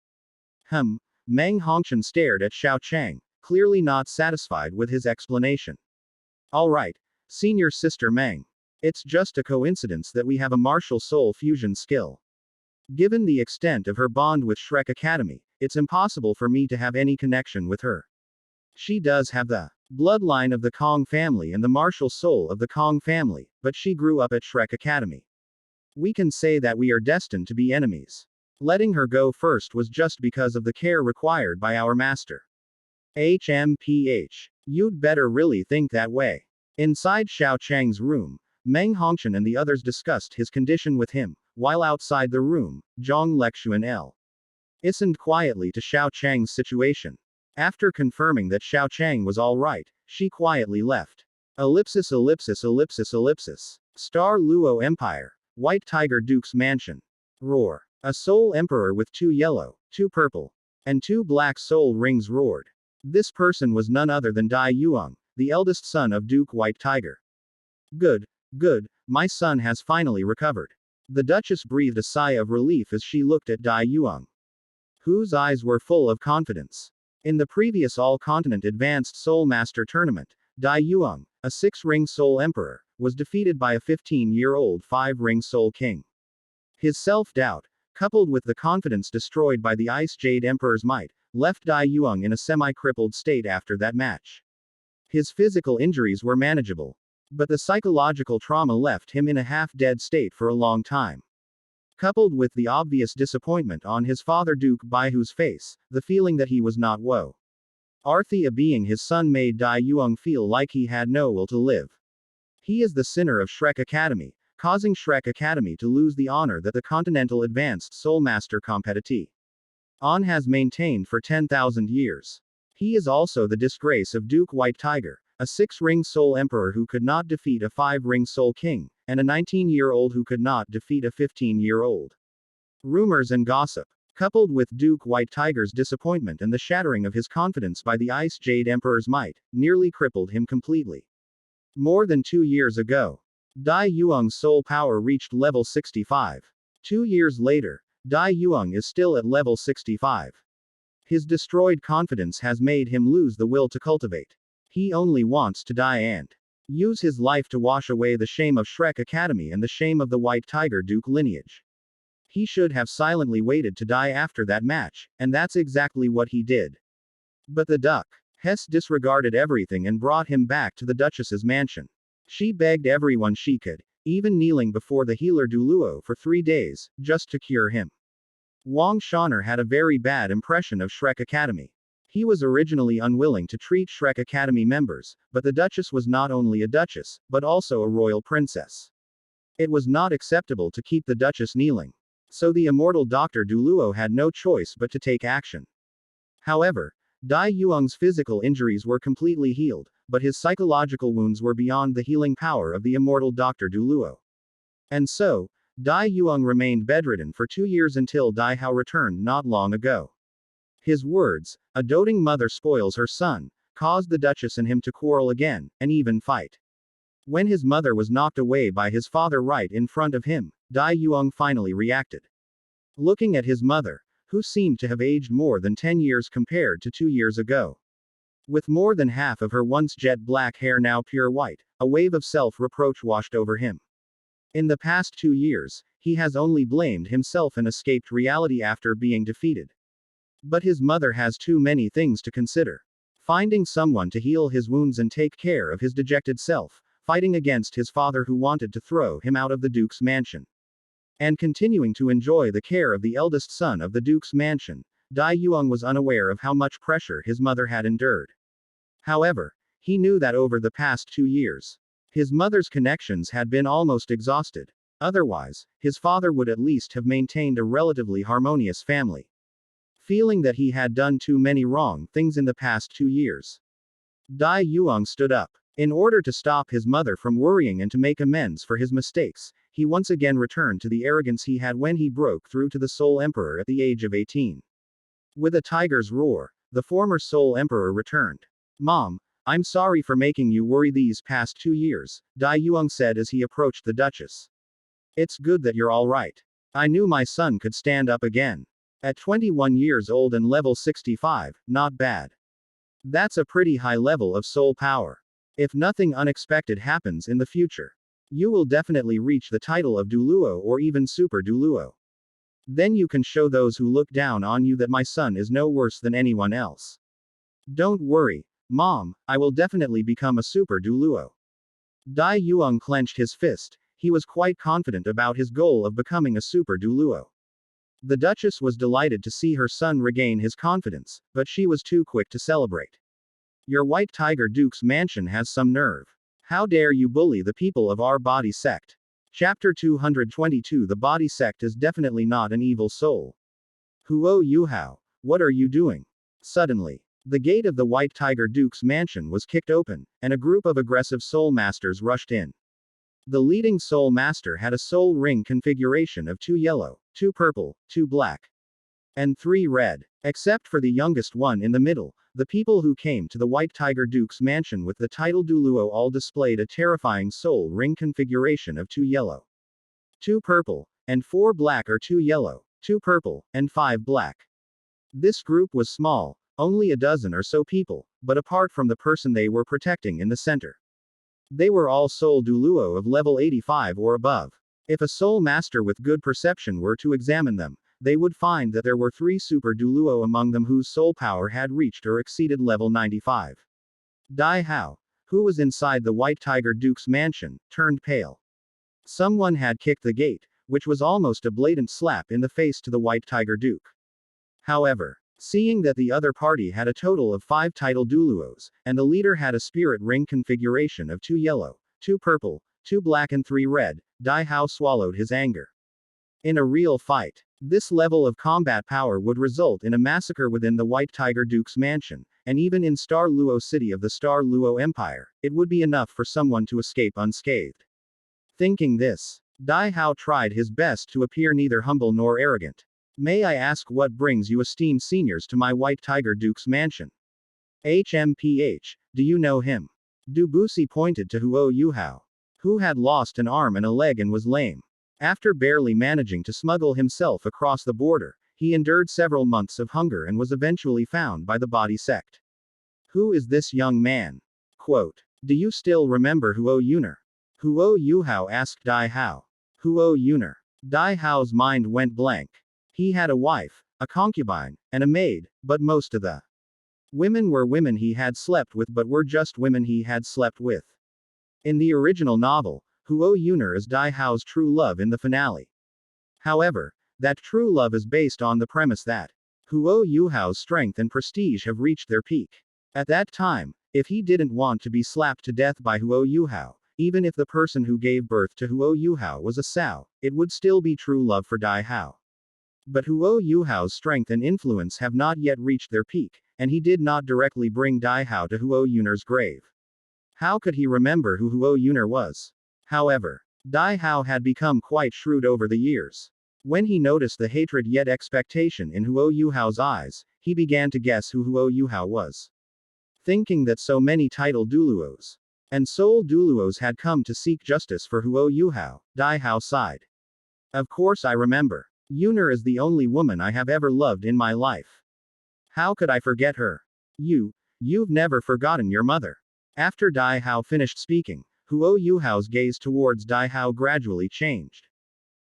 Meng Hongchen stared at Xiao Chang, clearly not satisfied with his explanation. Alright, Senior Sister Meng. It's just a coincidence that we have a martial soul fusion skill. Given the extent of her bond with Shrek Academy, it's impossible for me to have any connection with her. She does have the bloodline of the Kong family and the martial soul of the Kong family, but she grew up at Shrek Academy. We can say that we are destined to be enemies. Letting her go first was just because of the care required by our master. HMPH. You'd better really think that way. Inside Xiao Chang's room, Meng Hongchen and the others discussed his condition with him, while outside the room, Zhang Lexuan listened quietly to Xiao Chang's situation. After confirming that Xiao Chang was all right, she quietly left. Ellipsis ellipsis ellipsis ellipsis. Star Luo Empire. White Tiger Duke's Mansion. Roar. A soul emperor with 2 yellow, 2 purple, and 2 black soul rings roared. This person was none other than Dai Yuang, the eldest son of Duke White Tiger. Good, good, my son has finally recovered. The Duchess breathed a sigh of relief as she looked at Dai Yuang, whose eyes were full of confidence. In the previous All-Continent Advanced Soul Master Tournament, Dai Yuang, a 6-ring Soul Emperor, was defeated by a 15-year-old 5-ring Soul King. His self-doubt, coupled with the confidence destroyed by the Ice Jade Emperor's might, left Dai Yuang in a semi-crippled state after that match. His physical injuries were manageable. But the psychological trauma left him in a half-dead state for a long time. Coupled with the obvious disappointment on his father Duke Baihu's face, the feeling that he was not Wo Arthia being his son made Dai Yuang feel like he had no will to live. He is the sinner of Shrek Academy, causing Shrek Academy to lose the honor that the Continental Advanced Soul Master Competitie On has maintained for 10,000 years. He is also the disgrace of Duke White Tiger, a 6-ring Soul Emperor who could not defeat a 5-ring Soul King, and a 19-year-old who could not defeat a 15-year-old. Rumors and gossip, coupled with Duke White Tiger's disappointment and the shattering of his confidence by the Ice Jade Emperor's might, nearly crippled him completely. More than 2 years ago, Dai Yuang's soul power reached level 65. 2 years later, Dai Yuang is still at level 65. His destroyed confidence has made him lose the will to cultivate. He only wants to die and use his life to wash away the shame of Shrek Academy and the shame of the White Tiger Duke lineage. He should have silently waited to die after that match, and that's exactly what he did. But the duck, Hess disregarded everything and brought him back to the Duchess's mansion. She begged everyone she could, even kneeling before the healer Douluo for 3 days, just to cure him. Wang Shaner had a very bad impression of Shrek Academy. He was originally unwilling to treat Shrek Academy members, but the Duchess was not only a Duchess, but also a royal princess. It was not acceptable to keep the Duchess kneeling. So the immortal Dr. Douluo had no choice but to take action. However, Dai Yuang's physical injuries were completely healed, but his psychological wounds were beyond the healing power of the immortal Dr. Douluo. And so, Dai Yuang remained bedridden for 2 years until Dai Hao returned not long ago. His words, "A doting mother spoils her son," caused the Duchess and him to quarrel again, and even fight. When his mother was knocked away by his father right in front of him, Dai Yuang finally reacted. Looking at his mother, who seemed to have aged more than 10 years compared to 2 years ago. With more than half of her once jet black hair now pure white, a wave of self-reproach washed over him. In the past 2 years, he has only blamed himself and escaped reality after being defeated. But his mother has too many things to consider. Finding someone to heal his wounds and take care of his dejected self, fighting against his father who wanted to throw him out of the Duke's mansion. And continuing to enjoy the care of the eldest son of the Duke's mansion, Dai Yuang was unaware of how much pressure his mother had endured. However, he knew that over the past 2 years, his mother's connections had been almost exhausted. Otherwise, his father would at least have maintained a relatively harmonious family. Feeling that he had done too many wrong things in the past 2 years, Dai Yuang stood up. In order to stop his mother from worrying and to make amends for his mistakes, he once again returned to the arrogance he had when he broke through to the Soul Emperor at the age of 18. With a tiger's roar, the former Soul Emperor returned. "Mom, I'm sorry for making you worry these past 2 years, Dai Yuang said as he approached the Duchess. It's good that you're all right. I knew my son could stand up again. At 21 years old and level 65, not bad. That's a pretty high level of soul power. If nothing unexpected happens in the future, you will definitely reach the title of Douluo or even Super Douluo. Then you can show those who look down on you that my son is no worse than anyone else. Don't worry, Mom, I will definitely become a Super Douluo." Dai Yuang clenched his fist. He was quite confident about his goal of becoming a Super Douluo. The Duchess was delighted to see her son regain his confidence, but she was too quick to celebrate. "Your White Tiger Duke's mansion has some nerve. How dare you bully the people of our body sect?" Chapter 222 The body sect is definitely not an evil soul. Huo Yuhao, what are you doing? Suddenly, the gate of the White Tiger Duke's mansion was kicked open, and a group of aggressive soul masters rushed in. The leading soul master had a soul ring configuration of 2 yellow, 2 purple, 2 black, and 3 red. Except for the youngest one in the middle, the people who came to the White Tiger Duke's mansion with the title Douluo all displayed a terrifying soul ring configuration of 2 yellow, 2 purple, and 4 black or 2 yellow, 2 purple, and 5 black. This group was small, only a dozen or so people, but apart from the person they were protecting in the center, they were all Soul Douluo of level 85 or above. If a Soul Master with good perception were to examine them, they would find that there were 3 Super Douluo among them whose soul power had reached or exceeded level 95. Dai Hao, who was inside the White Tiger Duke's mansion, turned pale. Someone had kicked the gate, which was almost a blatant slap in the face to the White Tiger Duke. However, seeing that the other party had a total of 5 title Douluos, and the leader had a spirit ring configuration of 2 yellow, 2 purple, 2 black and 3 red, Dai Hao swallowed his anger. In a real fight, this level of combat power would result in a massacre within the White Tiger Duke's mansion, and even in Star Luo City of the Star Luo Empire, it would be enough for someone to escape unscathed. Thinking this, Dai Hao tried his best to appear neither humble nor arrogant. May I ask what brings you esteemed seniors to my White Tiger Duke's mansion? HMPH, do you know him? Dubusi pointed to Huo Yuhao, who had lost an arm and a leg and was lame. After barely managing to smuggle himself across the border, he endured several months of hunger and was eventually found by the body sect. Who is this young man? Quote, do you still remember Huo Yuner? Huo Yuhao asked Dai Hao. Huo Yuner. Dai Hao's mind went blank. He had a wife, a concubine, and a maid, but most of the women were women he had slept with but were just women he had slept with. In the original novel, Huo Yuner is Dai Hao's true love in the finale. However, that true love is based on the premise that Huo Yuhao's strength and prestige have reached their peak. At that time, if he didn't want to be slapped to death by Huo Yuhao, even if the person who gave birth to Huo Yuhao was a sow, it would still be true love for Dai Hao. But Huo Yuhao's strength and influence have not yet reached their peak, and he did not directly bring Dai Hao to Huo Yuner's grave. How could he remember who Huo Yuner was? However, Dai Hao had become quite shrewd over the years. When he noticed the hatred yet expectation in Huo Yuhao's eyes, he began to guess who Huo Yuhao was. Thinking that so many title Douluos and soul Douluos had come to seek justice for Huo Yuhao, Dai Hao sighed. Of course I remember. Yuner is the only woman I have ever loved in my life. How could I forget her? You've never forgotten your mother. After Dai Hao finished speaking, Huo Yuhao's gaze towards Dai Hao gradually changed.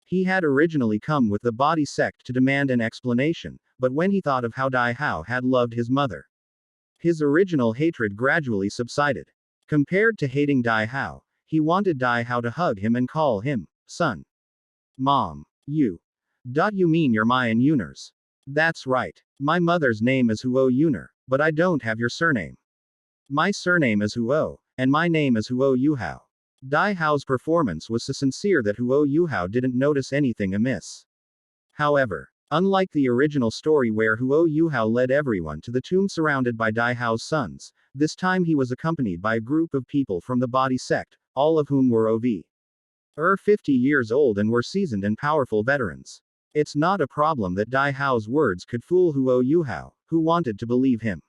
He had originally come with the body sect to demand an explanation, but when he thought of how Dai Hao had loved his mother, his original hatred gradually subsided. Compared to hating Dai Hao, he wanted Dai Hao to hug him and call him son. Mom. You mean you're my and Yuner's? That's right. My mother's name is Huo Yuner, but I don't have your surname. My surname is Huo, and my name is Huo Yuhao. Dai Hao's performance was so sincere that Huo Yuhao didn't notice anything amiss. However, unlike the original story where Huo Yuhao led everyone to the tomb surrounded by Dai Hao's sons, this time he was accompanied by a group of people from the body sect, all of whom were over 50 years old and were seasoned and powerful veterans. It's not a problem that Dai Hao's words could fool Huo Yuhao, who wanted to believe him.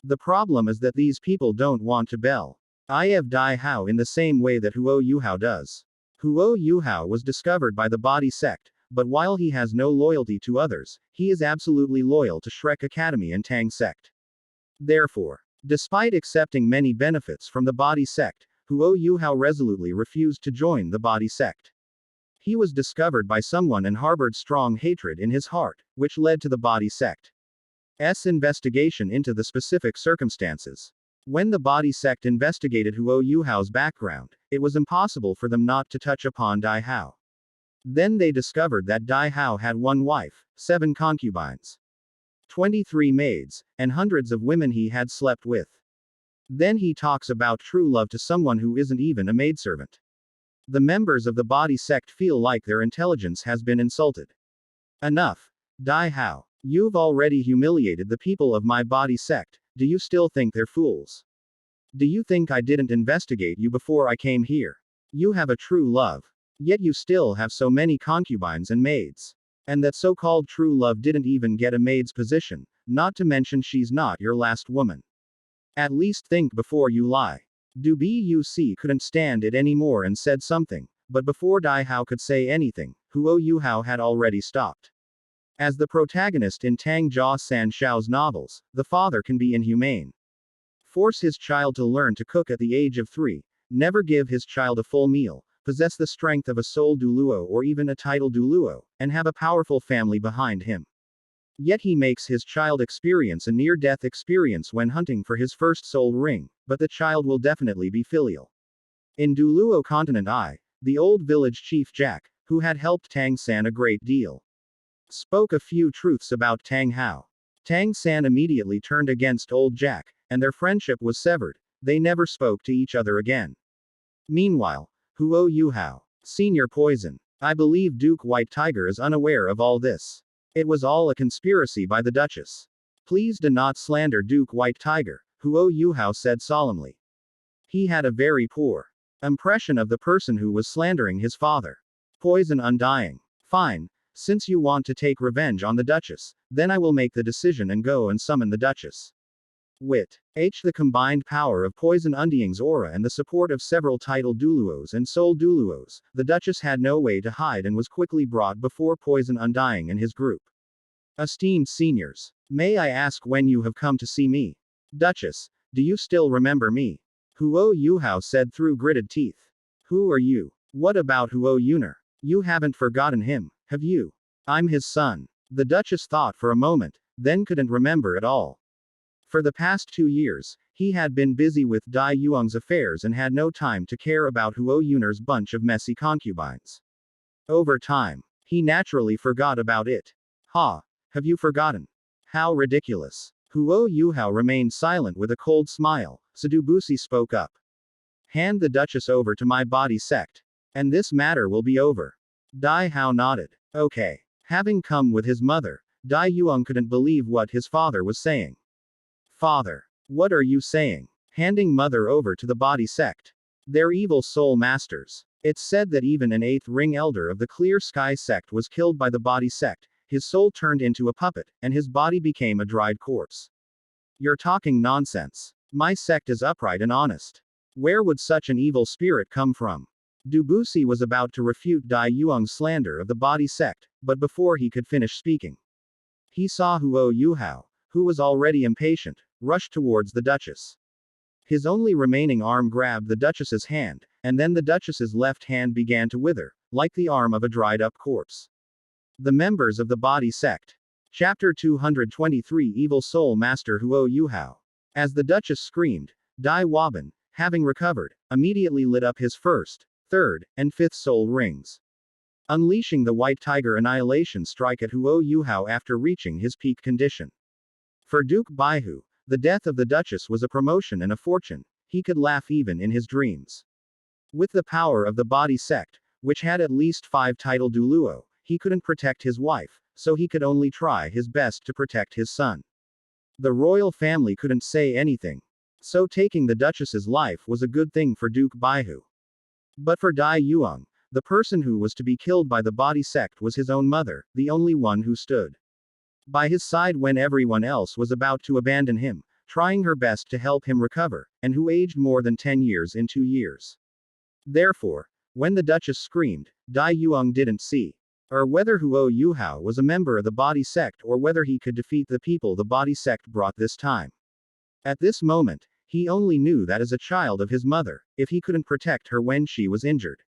The problem is that these people don't want to believe Dai Hao in the same way that Huo Yuhao does. Huo Yuhao was discovered by the body sect, but while he has no loyalty to others, he is absolutely loyal to Shrek Academy and Tang sect. Therefore, despite accepting many benefits from the body sect, Huo Yuhao resolutely refused to join the body sect. He was discovered by someone and harbored strong hatred in his heart, which led to the body sect's investigation into the specific circumstances. When the body sect investigated Huo Yuhao's background, it was impossible for them not to touch upon Dai Hao. Then they discovered that Dai Hao had 1 wife, 7 concubines, 23 maids, and hundreds of women he had slept with. Then he talks about true love to someone who isn't even a maidservant. The members of the body sect feel like their intelligence has been insulted. Enough. Dai Hao, you've already humiliated the people of my body sect, do you still think they're fools? Do you think I didn't investigate you before I came here? You have a true love. Yet you still have so many concubines and maids. And that so-called true love didn't even get a maid's position, not to mention she's not your last woman. At least think before you lie. Du Buc couldn't stand it anymore and said something, but before Dai Hao could say anything, Huo Yuhao had already stopped. As the protagonist in Tang Jia San Shao's novels, the father can be inhumane. Force his child to learn to cook at the age of 3, never give his child a full meal, possess the strength of a soul Douluo or even a title Douluo, and have a powerful family behind him. Yet he makes his child experience a near-death experience when hunting for his first soul ring, but the child will definitely be filial. In Douluo Continent I, the old village chief Jack, who had helped Tang San a great deal, spoke a few truths about Tang Hao. Tang San immediately turned against old Jack, and their friendship was severed. They never spoke to each other again. Meanwhile, Huo Yuhao, Senior Poison. I believe Duke White Tiger is unaware of all this. It was all a conspiracy by the Duchess. Please do not slander Duke White Tiger, Huo Yuhao said solemnly. He had a very poor impression of the person who was slandering his father. Poison Undying. Fine. Since you want to take revenge on the Duchess, then I will make the decision and go and summon the Duchess. Wit. The combined power of Poison Undying's aura and the support of several title Douluos and soul Douluos, the Duchess had no way to hide and was quickly brought before Poison Undying and his group. Esteemed seniors, may I ask when you have come to see me? Duchess, do you still remember me? Huo Yuhao said through gritted teeth. Who are you? What about Huo Yuner? You haven't forgotten him, have you? I'm his son. The Duchess thought for a moment, then couldn't remember at all. For the past 2 years, he had been busy with Dai Yuang's affairs and had no time to care about Huo Yuner's bunch of messy concubines. Over time, he naturally forgot about it. Ha! Have you forgotten? How ridiculous. Huo Yuhao remained silent with a cold smile, so Dubusi spoke up. Hand the Duchess over to my body sect, and this matter will be over. Dai Hao nodded. Okay. Having come with his mother, Dai Yuang couldn't believe what his father was saying. Father, what are you saying? Handing mother over to the body sect? They're evil soul masters. It's said that even an 8th ring elder of the Clear Sky sect was killed by the body sect, his soul turned into a puppet, and his body became a dried corpse. You're talking nonsense. My sect is upright and honest. Where would such an evil spirit come from? Dubusi was about to refute Dai Yuang's slander of the body sect, but before he could finish speaking, he saw Huo Yuhao, who was already impatient, rush towards the Duchess. His only remaining arm grabbed the Duchess's hand, and then the Duchess's left hand began to wither, like the arm of a dried-up corpse. The members of the body sect. Chapter 223 Evil Soul Master Huo Yuhao. As the Duchess screamed, Dai Waban, having recovered, immediately lit up his first, third, and fifth soul rings, unleashing the White Tiger Annihilation strike at Huo Yuhao after reaching his peak condition. For Duke Baihu, the death of the Duchess was a promotion and a fortune. He could laugh even in his dreams. With the power of the body sect, which had at least 5 title Douluo, he couldn't protect his wife, so he could only try his best to protect his son. The royal family couldn't say anything, so taking the Duchess's life was a good thing for Duke Baihu. But for Dai Yuang, the person who was to be killed by the body sect was his own mother, the only one who stood by his side when everyone else was about to abandon him, trying her best to help him recover, and who aged more than 10 years in 2 years. Therefore, when the Duchess screamed, Dai Yuang didn't see, or whether Huo Yuhao was a member of the body sect or whether he could defeat the people the body sect brought this time. At this moment, he only knew that as a child of his mother, if he couldn't protect her when she was injured,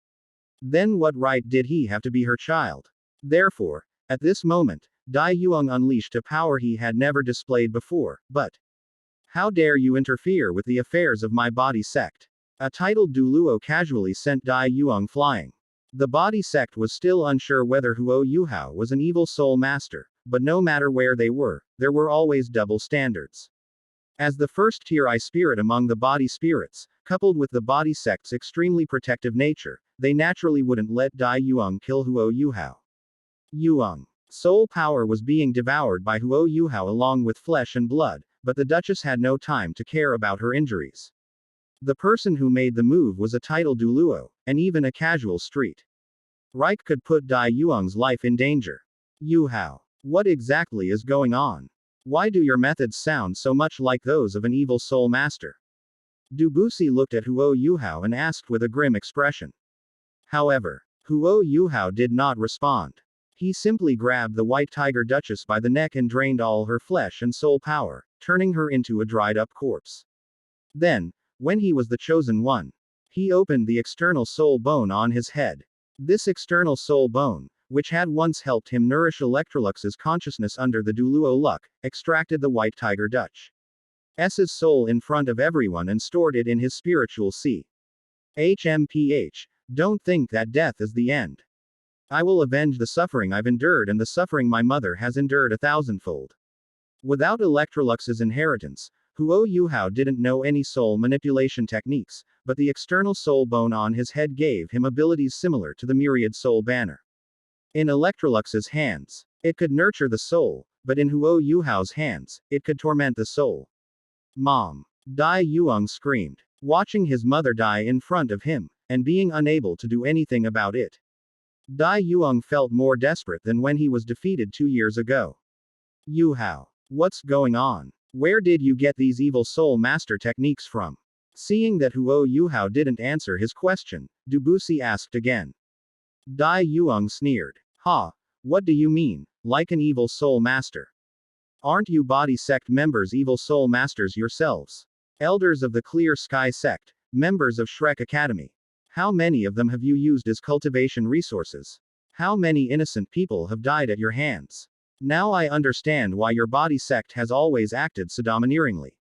then what right did he have to be her child? Therefore, at this moment, Dai Yuang unleashed a power he had never displayed before. But how dare you interfere with the affairs of my body sect? A titled Douluo casually sent Dai Yuang flying. The body sect was still unsure whether Huo Yuhao was an evil soul master, but no matter where they were, there were always double standards. As the first-tier I spirit among the body spirits, coupled with the body sect's extremely protective nature, they naturally wouldn't let Dai Yuang kill Huo Yuhao. Yuang. Soul power was being devoured by Huo Yuhao along with flesh and blood, but the Duchess had no time to care about her injuries. The person who made the move was a title Douluo, and even a casual street Reich could put Dai Yuang's life in danger. Yuhao. What exactly is going on? Why do your methods sound so much like those of an evil soul master? Dubusi looked at Huo Yuhao and asked with a grim expression. However, Huo Yuhao did not respond. He simply grabbed the White Tiger Duchess by the neck and drained all her flesh and soul power, turning her into a dried-up corpse. Then, when he was the chosen one, he opened the external soul bone on his head. This external soul bone, which had once helped him nourish Electrolux's consciousness under the Douluo luck, extracted the white tiger Dutch's soul in front of everyone and stored it in his spiritual sea. HMPH. Don't think that death is the end. I will avenge the suffering I've endured and the suffering my mother has endured 1,000-fold. Without Electrolux's inheritance, Huo Yuhao didn't know any soul manipulation techniques, but the external soul bone on his head gave him abilities similar to the myriad soul banner. In Electrolux's hands, it could nurture the soul, but in Huo Yuhao's hands, it could torment the soul. Mom! Dai Yuang screamed, watching his mother die in front of him, and being unable to do anything about it. Dai Yuang felt more desperate than when he was defeated 2 years ago. Yuhao, what's going on? Where did you get these evil soul master techniques from? Seeing that Huo Yuhao didn't answer his question, Dubusi asked again. Dai Yuang sneered. Ha! What do you mean, like an evil soul master? Aren't you body sect members evil soul masters yourselves? Elders of the Clear Sky sect, members of Shrek Academy. How many of them have you used as cultivation resources? How many innocent people have died at your hands? Now I understand why your body sect has always acted so domineeringly.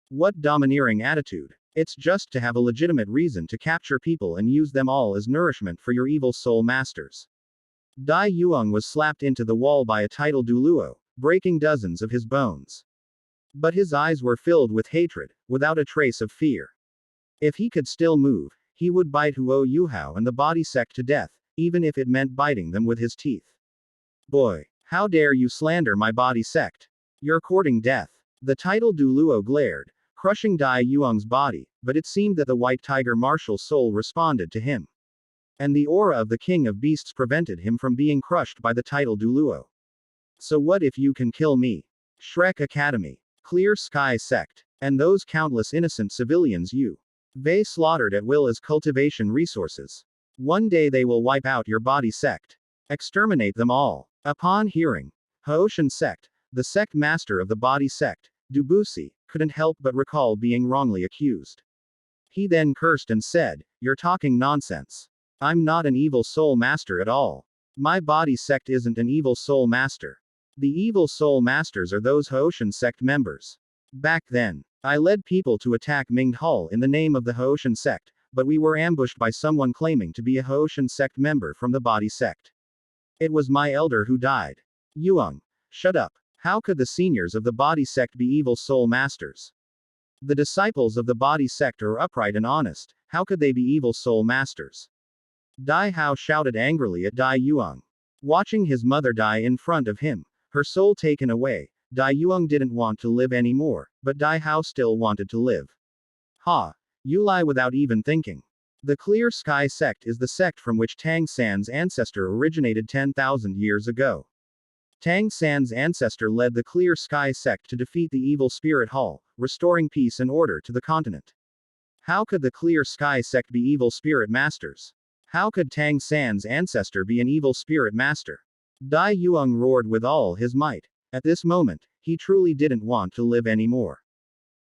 What domineering attitude? It's just to have a legitimate reason to capture people and use them all as nourishment for your evil soul masters. Dai Yuang was slapped into the wall by a tidal Douluo, breaking dozens of his bones. But his eyes were filled with hatred, without a trace of fear. If he could still move, he would bite Huo Yuhao and the body sect to death, even if it meant biting them with his teeth. Boy, how dare you slander my body sect? You're courting death. The tidal Douluo glared, crushing Dai Yuang's body, but it seemed that the white tiger martial soul responded to him. And the aura of the king of beasts prevented him from being crushed by the tidal Douluo. So what if you can kill me? Shrek Academy, Clear Sky sect, and those countless innocent civilians they slaughtered at will as cultivation resources. One day they will wipe out your body sect. Exterminate them all. Upon hearing Haoshan sect, the sect master of the body sect, Dubusi, couldn't help but recall being wrongly accused. He then cursed and said, "You're talking nonsense. I'm not an evil soul master at all. My body sect isn't an evil soul master. The evil soul masters are those Haoshan sect members. Back then, I led people to attack Mingde Hall in the name of the Haoshan sect, but we were ambushed by someone claiming to be a Haoshan sect member from the body sect. It was my elder who died." Yuang, shut up. How could the seniors of the body sect be evil soul masters? The disciples of the body sect are upright and honest, how could they be evil soul masters? Dai Hao shouted angrily at Dai Yuang. Watching his mother die in front of him, her soul taken away, Dai Yuang didn't want to live anymore, but Dai Hao still wanted to live. Ha! You lie without even thinking. The Clear Sky sect is the sect from which Tang San's ancestor originated 10,000 years ago. Tang San's ancestor led the Clear Sky sect to defeat the evil Spirit Hall, restoring peace and order to the continent. How could the Clear Sky sect be evil spirit masters? How could Tang San's ancestor be an evil spirit master? Dai Yuang roared with all his might. At this moment, he truly didn't want to live anymore.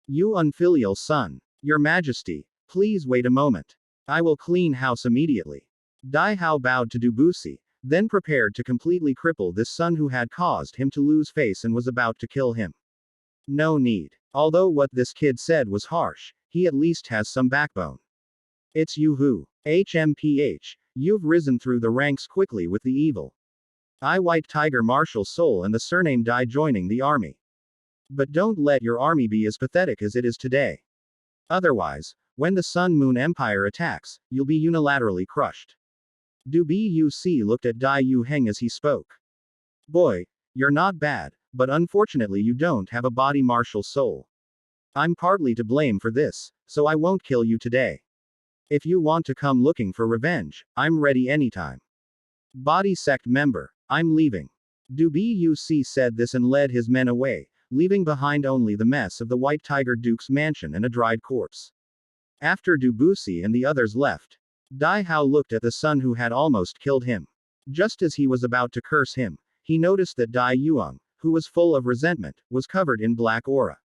You unfilial son. Your Majesty, please wait a moment. I will clean house immediately. Dai Hao bowed to Dubusi, then prepared to completely cripple this son who had caused him to lose face and was about to kill him. No need. Although what this kid said was harsh, he at least has some backbone. It's you who. HMPH. You've risen through the ranks quickly with the evil White Tiger martial soul and the surname Dai joining the army. But don't let your army be as pathetic as it is today. Otherwise, when the Sun Moon Empire attacks, you'll be unilaterally crushed. Du Buc looked at Dai Yuheng as he spoke. Boy, you're not bad, but unfortunately you don't have a body martial soul. I'm partly to blame for this, so I won't kill you today. If you want to come looking for revenge, I'm ready anytime. Body sect member, I'm leaving. Du Buc said this and led his men away, leaving behind only the mess of the White Tiger Duke's mansion and a dried corpse. After Dubusi and the others left, Dai Hao looked at the son who had almost killed him. Just as he was about to curse him, he noticed that Dai Yuang, who was full of resentment, was covered in black aura.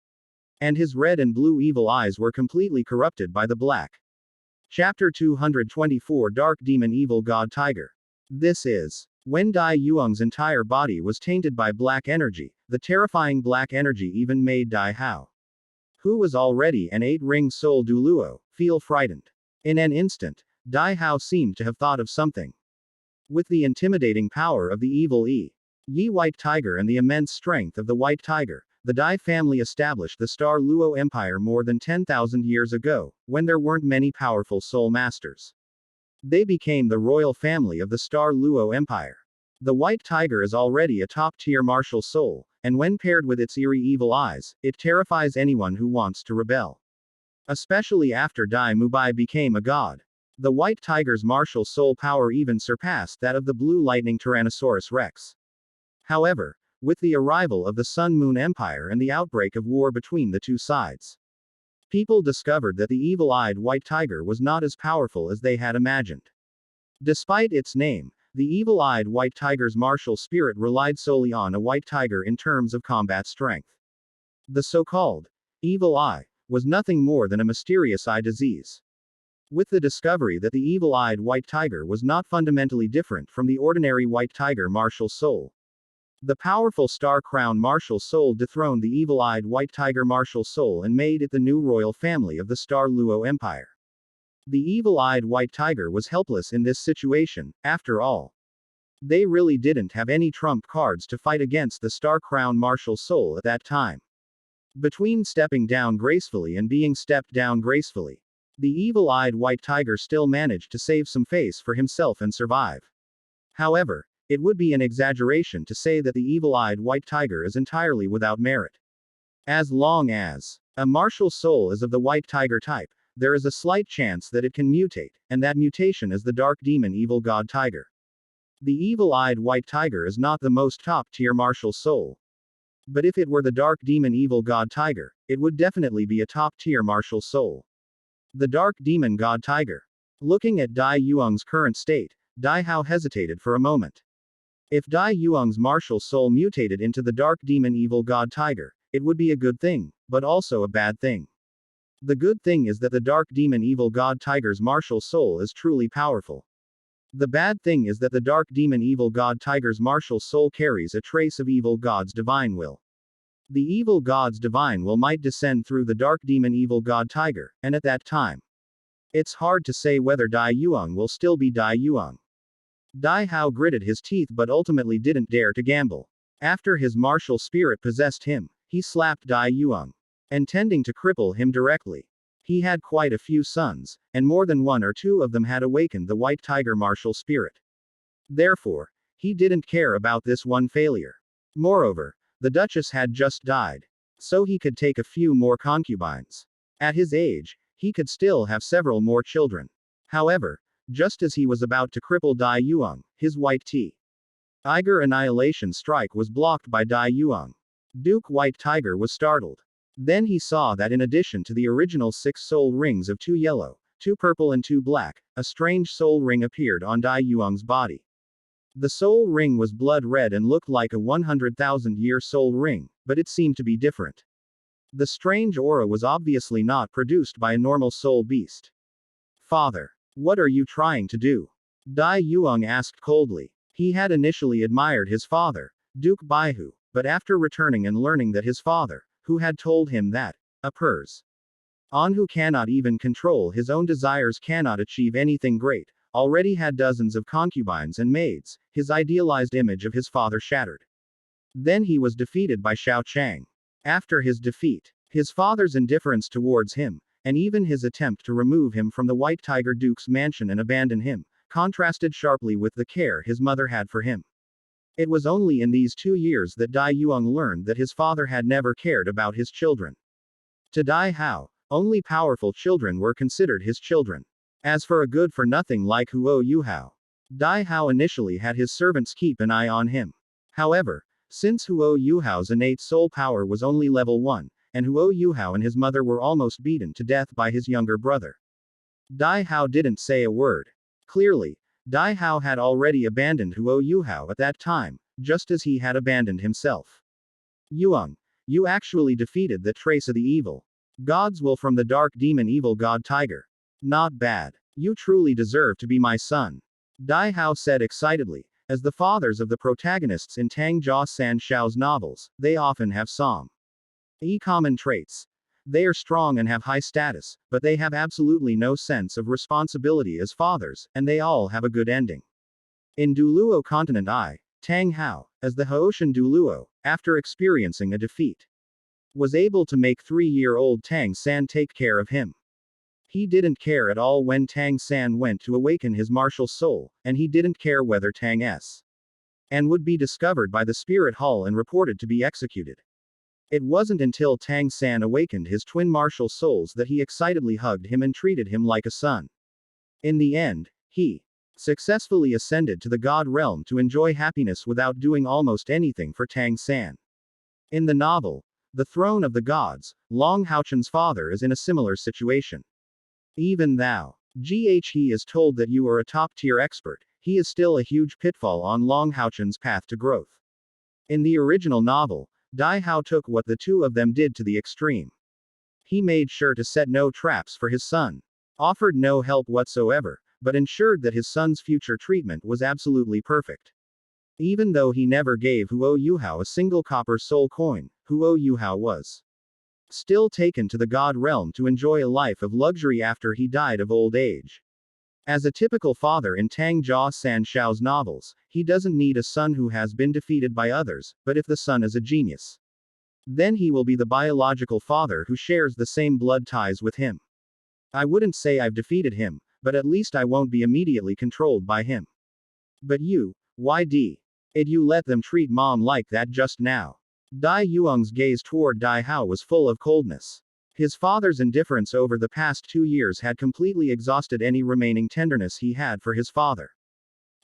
And his red and blue evil eyes were completely corrupted by the black. Chapter 224 Dark Demon Evil God Tiger. This is When Dai Yuang's entire body was tainted by black energy, the terrifying black energy even made Dai Hao, who was already an 8-ring soul Douluo, feel frightened. In an instant, Dai Hao seemed to have thought of something. With the intimidating power of the evil Yi White Tiger and the immense strength of the White Tiger, the Dai family established the Star Luo Empire more than 10,000 years ago, when there weren't many powerful soul masters. They became the royal family of the Star Luo Empire. The White Tiger is already a top-tier martial soul, and when paired with its eerie evil eyes, it terrifies anyone who wants to rebel. Especially after Dai Mubai became a god. The White Tiger's martial soul power even surpassed that of the Blue Lightning Tyrannosaurus Rex. However, with the arrival of the Sun Moon Empire and the outbreak of war between the two sides, people discovered that the evil-eyed White Tiger was not as powerful as they had imagined. Despite its name, the evil-eyed White Tiger's martial spirit relied solely on a White Tiger in terms of combat strength. The so-called evil eye was nothing more than a mysterious eye disease. With the discovery that the evil-eyed White Tiger was not fundamentally different from the ordinary White Tiger martial soul, the powerful Star Crown martial soul dethroned the evil-eyed White Tiger martial soul and made it the new royal family of the Star Luo Empire. The evil-eyed White Tiger was helpless in this situation, after all. They really didn't have any trump cards to fight against the Star Crown martial soul at that time. Between stepping down gracefully and being stepped down gracefully, the evil-eyed White Tiger still managed to save some face for himself and survive. However, it would be an exaggeration to say that the evil-eyed White Tiger is entirely without merit. As long as a martial soul is of the White Tiger type, there is a slight chance that it can mutate, and that mutation is the Dark Demon Evil God Tiger. The evil-eyed White Tiger is not the most top-tier martial soul. But if it were the Dark Demon Evil God Tiger, it would definitely be a top-tier martial soul. The Dark Demon God Tiger. Looking at Dai Yuang's current state, Dai Hao hesitated for a moment. If Dai Yuang's martial soul mutated into the Dark Demon Evil God Tiger, it would be a good thing, but also a bad thing. The good thing is that the Dark Demon Evil God Tiger's martial soul is truly powerful. The bad thing is that the Dark Demon Evil God Tiger's martial soul carries a trace of Evil God's divine will. The Evil God's divine will might descend through the Dark Demon Evil God Tiger, and at that time, it's hard to say whether Dai Yuang will still be Dai Yuang. Dai Hao gritted his teeth but ultimately didn't dare to gamble. After his martial spirit possessed him, he slapped Dai Yuang, intending to cripple him directly. He had quite a few sons, and more than one or two of them had awakened the White Tiger martial spirit. Therefore, he didn't care about this one failure. Moreover, the Duchess had just died, so he could take a few more concubines. At his age, he could still have several more children. However, just as he was about to cripple Dai Yuang, his White Tiger annihilation strike was blocked by Dai Yuang. Duke White Tiger was startled. Then he saw that in addition to the original 6 soul rings of 2 yellow, 2 purple and 2 black, a strange soul ring appeared on Dai Yuang's body. The soul ring was blood red and looked like a 100,000-year soul ring, but it seemed to be different. The strange aura was obviously not produced by a normal soul beast. Father, what are you trying to do? Dai Yuang asked coldly. He had initially admired his father, Duke Baihu, but after returning and learning that his father, who had told him that a person who cannot even control his own desires cannot achieve anything great, already had dozens of concubines and maids, his idealized image of his father shattered. Then he was defeated by Xiao Chang. After his defeat, his father's indifference towards him, and even his attempt to remove him from the White Tiger Duke's mansion and abandon him, contrasted sharply with the care his mother had for him. It was only in these 2 years that Dai Yuang learned that his father had never cared about his children. To Dai Hao, only powerful children were considered his children. As for a good-for-nothing like Huo Yuhao, Dai Hao initially had his servants keep an eye on him. However, since Huo Yuhao's innate soul power was only level 1, and Huo Yuhao and his mother were almost beaten to death by his younger brother, Dai Hao didn't say a word. Clearly, Dai Hao had already abandoned Huo Yuhao at that time, just as he had abandoned himself. Yuang, you actually defeated the trace of the evil God's will from the Dark Demon Evil God Tiger. Not bad. You truly deserve to be my son. Dai Hao said excitedly, As the fathers of the protagonists in Tang Jia San Xiao's novels, they often have some common traits. They are strong and have high status, but they have absolutely no sense of responsibility as fathers, and they all have a good ending. In Douluo Continent I, Tang Hao, as the Haoshan Douluo, after experiencing a defeat, was able to make 3-year-old Tang San take care of him. He didn't care at all when Tang San went to awaken his martial soul, and he didn't care whether Tang S. and would be discovered by the spirit hall and reported to be executed. It wasn't until Tang San awakened his twin martial souls that he excitedly hugged him and treated him like a son. In the end, he successfully ascended to the god realm to enjoy happiness without doing almost anything for Tang San. In the novel, The Throne of the Gods, Long Haochen's father is in a similar situation. Even though he is told that you are a top-tier expert, he is still a huge pitfall on Long Haochen's path to growth. In the original novel, Dai Hao took what the two of them did to the extreme. He made sure to set no traps for his son, offered no help whatsoever, but ensured that his son's future treatment was absolutely perfect. Even though he never gave Huo Yuhao a single copper soul coin, Huo Yuhao was still taken to the god realm to enjoy a life of luxury after he died of old age. As a typical father in Tang Jia San Xiao's novels, he doesn't need a son who has been defeated by others, but if the son is a genius, then he will be the biological father who shares the same blood ties with him. I wouldn't say I've defeated him, but at least I won't be immediately controlled by him. But you, why did you let them treat mom like that just now? Dai Yuang's gaze toward Dai Hao was full of coldness. His father's indifference over the past 2 years had completely exhausted any remaining tenderness he had for his father.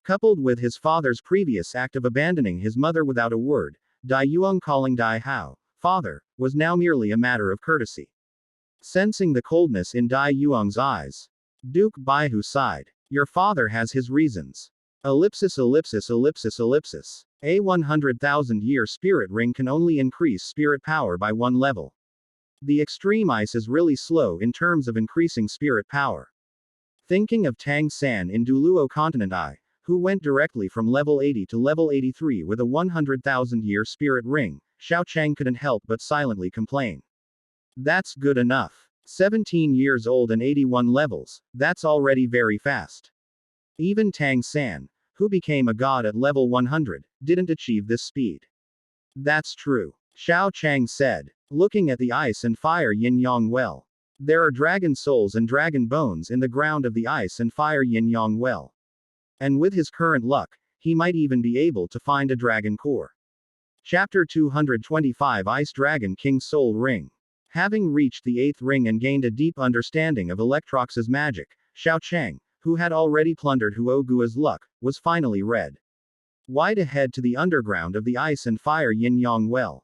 Coupled with his father's previous act of abandoning his mother without a word, Dai Yuang calling Dai Hao father was now merely a matter of courtesy. Sensing the coldness in Dai Yuang's eyes, Duke Baihu sighed. Your father has his reasons. Ellipsis ellipsis ellipsis ellipsis. A 100,000-year spirit ring can only increase spirit power by 1 level. The extreme ice is really slow in terms of increasing spirit power. Thinking of Tang San in Douluo Continent I, who went directly from level 80 to level 83 with a 100,000-year spirit ring, Xiao Chang couldn't help but silently complain. That's good enough. 17 years old and 81 levels, that's already very fast. Even Tang San, who became a god at level 100, didn't achieve this speed. That's true, Xiao Chang said, looking at the ice and fire yin-yang well. There are dragon souls and dragon bones in the ground of the ice and fire yin-yang well. And with his current luck, he might even be able to find a dragon core. Chapter 225 Ice Dragon King Soul Ring. Having reached the 8th ring and gained a deep understanding of Electrox's magic, Xiao Chang, who had already plundered Huo Guo's luck, was finally ready to head to the underground of the ice and fire yin-yang well.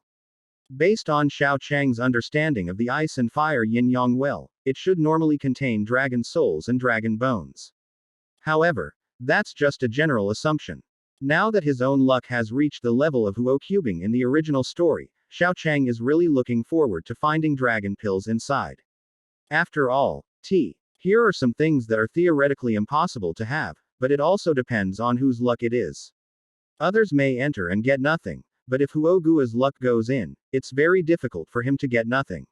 Based on Xiao Chang's understanding of the ice and fire yin-yang well, it should normally contain dragon souls and dragon bones. However, that's just a general assumption. Now that his own luck has reached the level of Huo Cubing in the original story, Xiao Chang is really looking forward to finding dragon pills inside. After all, here are some things that are theoretically impossible to have, but it also depends on whose luck it is. Others may enter and get nothing, but if Huo Guo's luck goes in, it's very difficult for him to get nothing.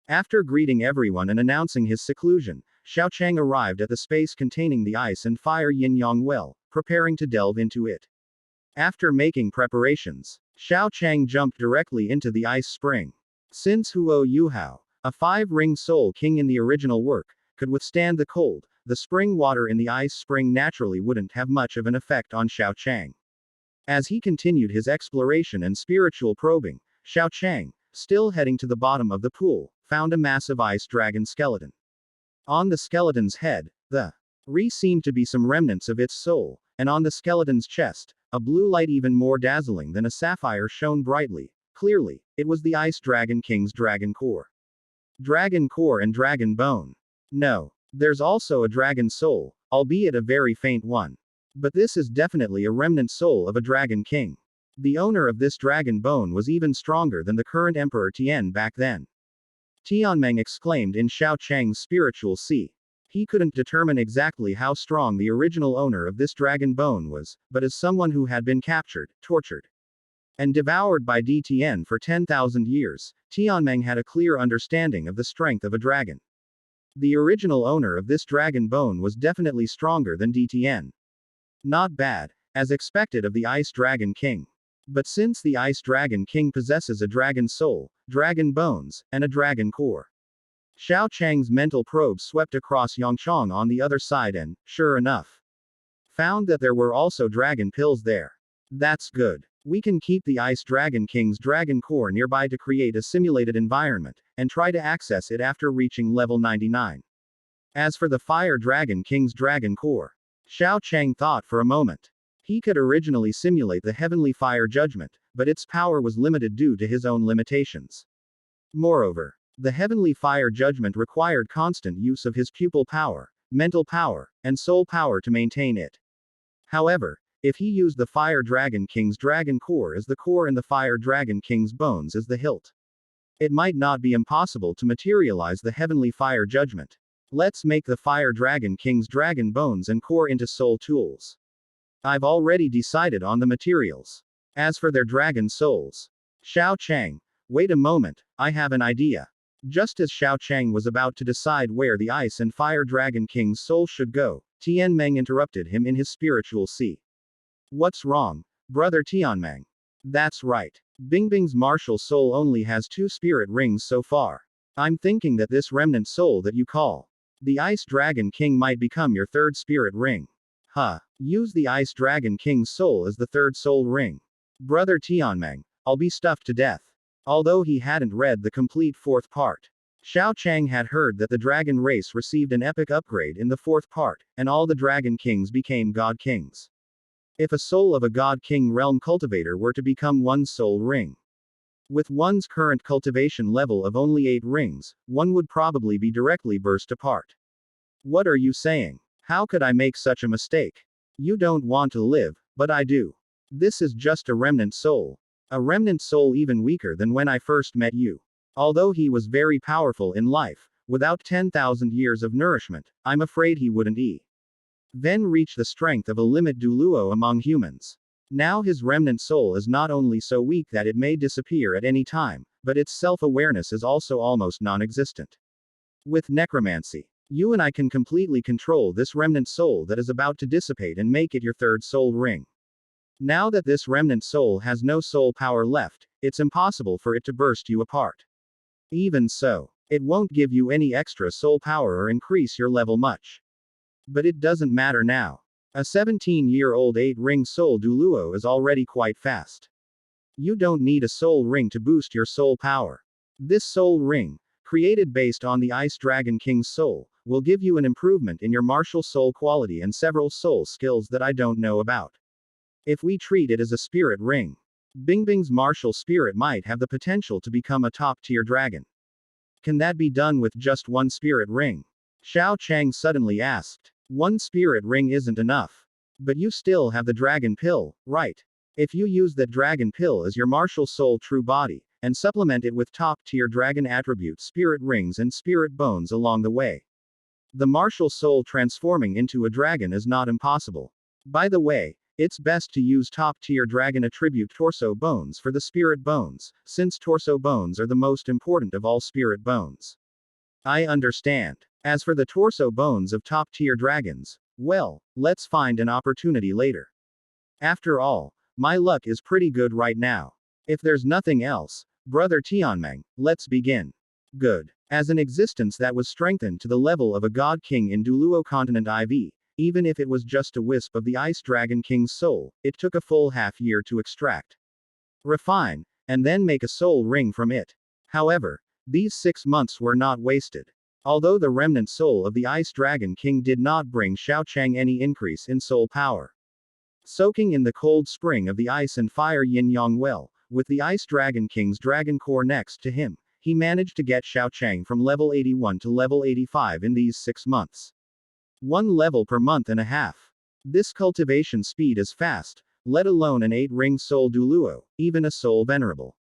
After greeting everyone and announcing his seclusion, Xiao Chang arrived at the space containing the ice and fire yin-yang well, preparing to delve into it. After making preparations, Xiao Chang jumped directly into the ice spring. Since Huo Yuhao, a 5-ring soul king in the original work, could withstand the cold, the spring water in the ice spring naturally wouldn't have much of an effect on Xiao Chang. As he continued his exploration and spiritual probing, Xiao Chang, still heading to the bottom of the pool, found a massive ice dragon skeleton. On the skeleton's head, seemed to be some remnants of its soul, and on the skeleton's chest, a blue light even more dazzling than a sapphire shone brightly. Clearly, it was the Ice Dragon King's dragon core. Dragon core and dragon bone. No, there's also a dragon soul, albeit a very faint one. But this is definitely a remnant soul of a dragon king. The owner of this dragon bone was even stronger than the current Emperor Tian back then. Tianmeng exclaimed in Xiao Chang's spiritual sea. He couldn't determine exactly how strong the original owner of this dragon bone was, but as someone who had been captured, tortured, and devoured by DTN for 10,000 years, Tianmeng had a clear understanding of the strength of a dragon. The original owner of this dragon bone was definitely stronger than DTN. Not bad, as expected of the Ice Dragon King. But since the Ice Dragon King possesses a dragon soul, dragon bones, and a dragon core, Xiao Chang's mental probe swept across Yongchang on the other side and, sure enough, found that there were also dragon pills there. That's good. We can keep the Ice Dragon King's dragon core nearby to create a simulated environment, and try to access it after reaching level 99. As for the Fire Dragon King's dragon core, Xiao Chang thought for a moment. He could originally simulate the Heavenly Fire Judgment, but its power was limited due to his own limitations. Moreover, the Heavenly Fire Judgment required constant use of his pupil power, mental power, and soul power to maintain it. However, if he used the Fire Dragon King's dragon core as the core and the Fire Dragon King's bones as the hilt, it might not be impossible to materialize the Heavenly Fire Judgment. Let's make the Fire Dragon King's dragon bones and core into soul tools. I've already decided on the materials. As for their dragon souls, Xiao Chang, wait a moment, I have an idea. Just as Xiao Chang was about to decide where the Ice and Fire Dragon King's soul should go, Tianmeng interrupted him in his spiritual sea. What's wrong, brother Tianmeng? That's right. Bingbing's martial soul only has 2 spirit rings so far. I'm thinking that this remnant soul that you call the Ice Dragon King might become your 3rd spirit ring. Huh. Use the Ice Dragon King's soul as the 3rd soul ring. Brother Tianmeng, I'll be stuffed to death. Although he hadn't read the complete 4th part, Xiao Chang had heard that the dragon race received an epic upgrade in the 4th part, and all the dragon kings became god kings. If a soul of a god king realm cultivator were to become one's soul ring, with one's current cultivation level of only 8 rings, one would probably be directly burst apart. What are you saying? How could I make such a mistake? You don't want to live, but I do. This is just a remnant soul. A remnant soul even weaker than when I first met you. Although he was very powerful in life, without 10,000 years of nourishment, I'm afraid he wouldn't then reach the strength of a limit Douluo among humans. Now his remnant soul is not only so weak that it may disappear at any time, but its self-awareness is also almost non-existent. With necromancy, you and I can completely control this remnant soul that is about to dissipate and make it your 3rd soul ring. Now that this remnant soul has no soul power left, it's impossible for it to burst you apart. Even so, it won't give you any extra soul power or increase your level much. But it doesn't matter now. A 17-year-old 8-ring soul Douluo is already quite fast. You don't need a soul ring to boost your soul power. This soul ring, created based on the Ice Dragon King's soul, will give you an improvement in your martial soul quality and several soul skills that I don't know about. If we treat it as a spirit ring, Bingbing's martial spirit might have the potential to become a top-tier dragon. Can that be done with just 1 spirit ring? Xiao Chang suddenly asked. 1 spirit ring isn't enough. But you still have the dragon pill, right? If you use that dragon pill as your martial soul true body, and supplement it with top-tier dragon attribute spirit rings and spirit bones along the way, the martial soul transforming into a dragon is not impossible. By the way, it's best to use top-tier dragon attribute torso bones for the spirit bones, since torso bones are the most important of all spirit bones. I understand. As for the torso bones of top-tier dragons, well, let's find an opportunity later. After all, my luck is pretty good right now. If there's nothing else, brother Tianmeng, let's begin. Good. As an existence that was strengthened to the level of a god king in Douluo continent IV, even if it was just a wisp of the Ice Dragon King's soul, it took a full half-year to extract, refine, and then make a soul ring from it. However, these 6 months were not wasted. Although the remnant soul of the Ice Dragon King did not bring Xiao Chang any increase in soul power. Soaking in the cold spring of the Ice and Fire Yin-Yang well, with the Ice Dragon King's dragon core next to him, he managed to get Xiao Chang from level 81 to level 85 in these 6 months. 1 level per month and a half. This cultivation speed is fast, let alone an 8-ring soul Douluo, even a soul venerable.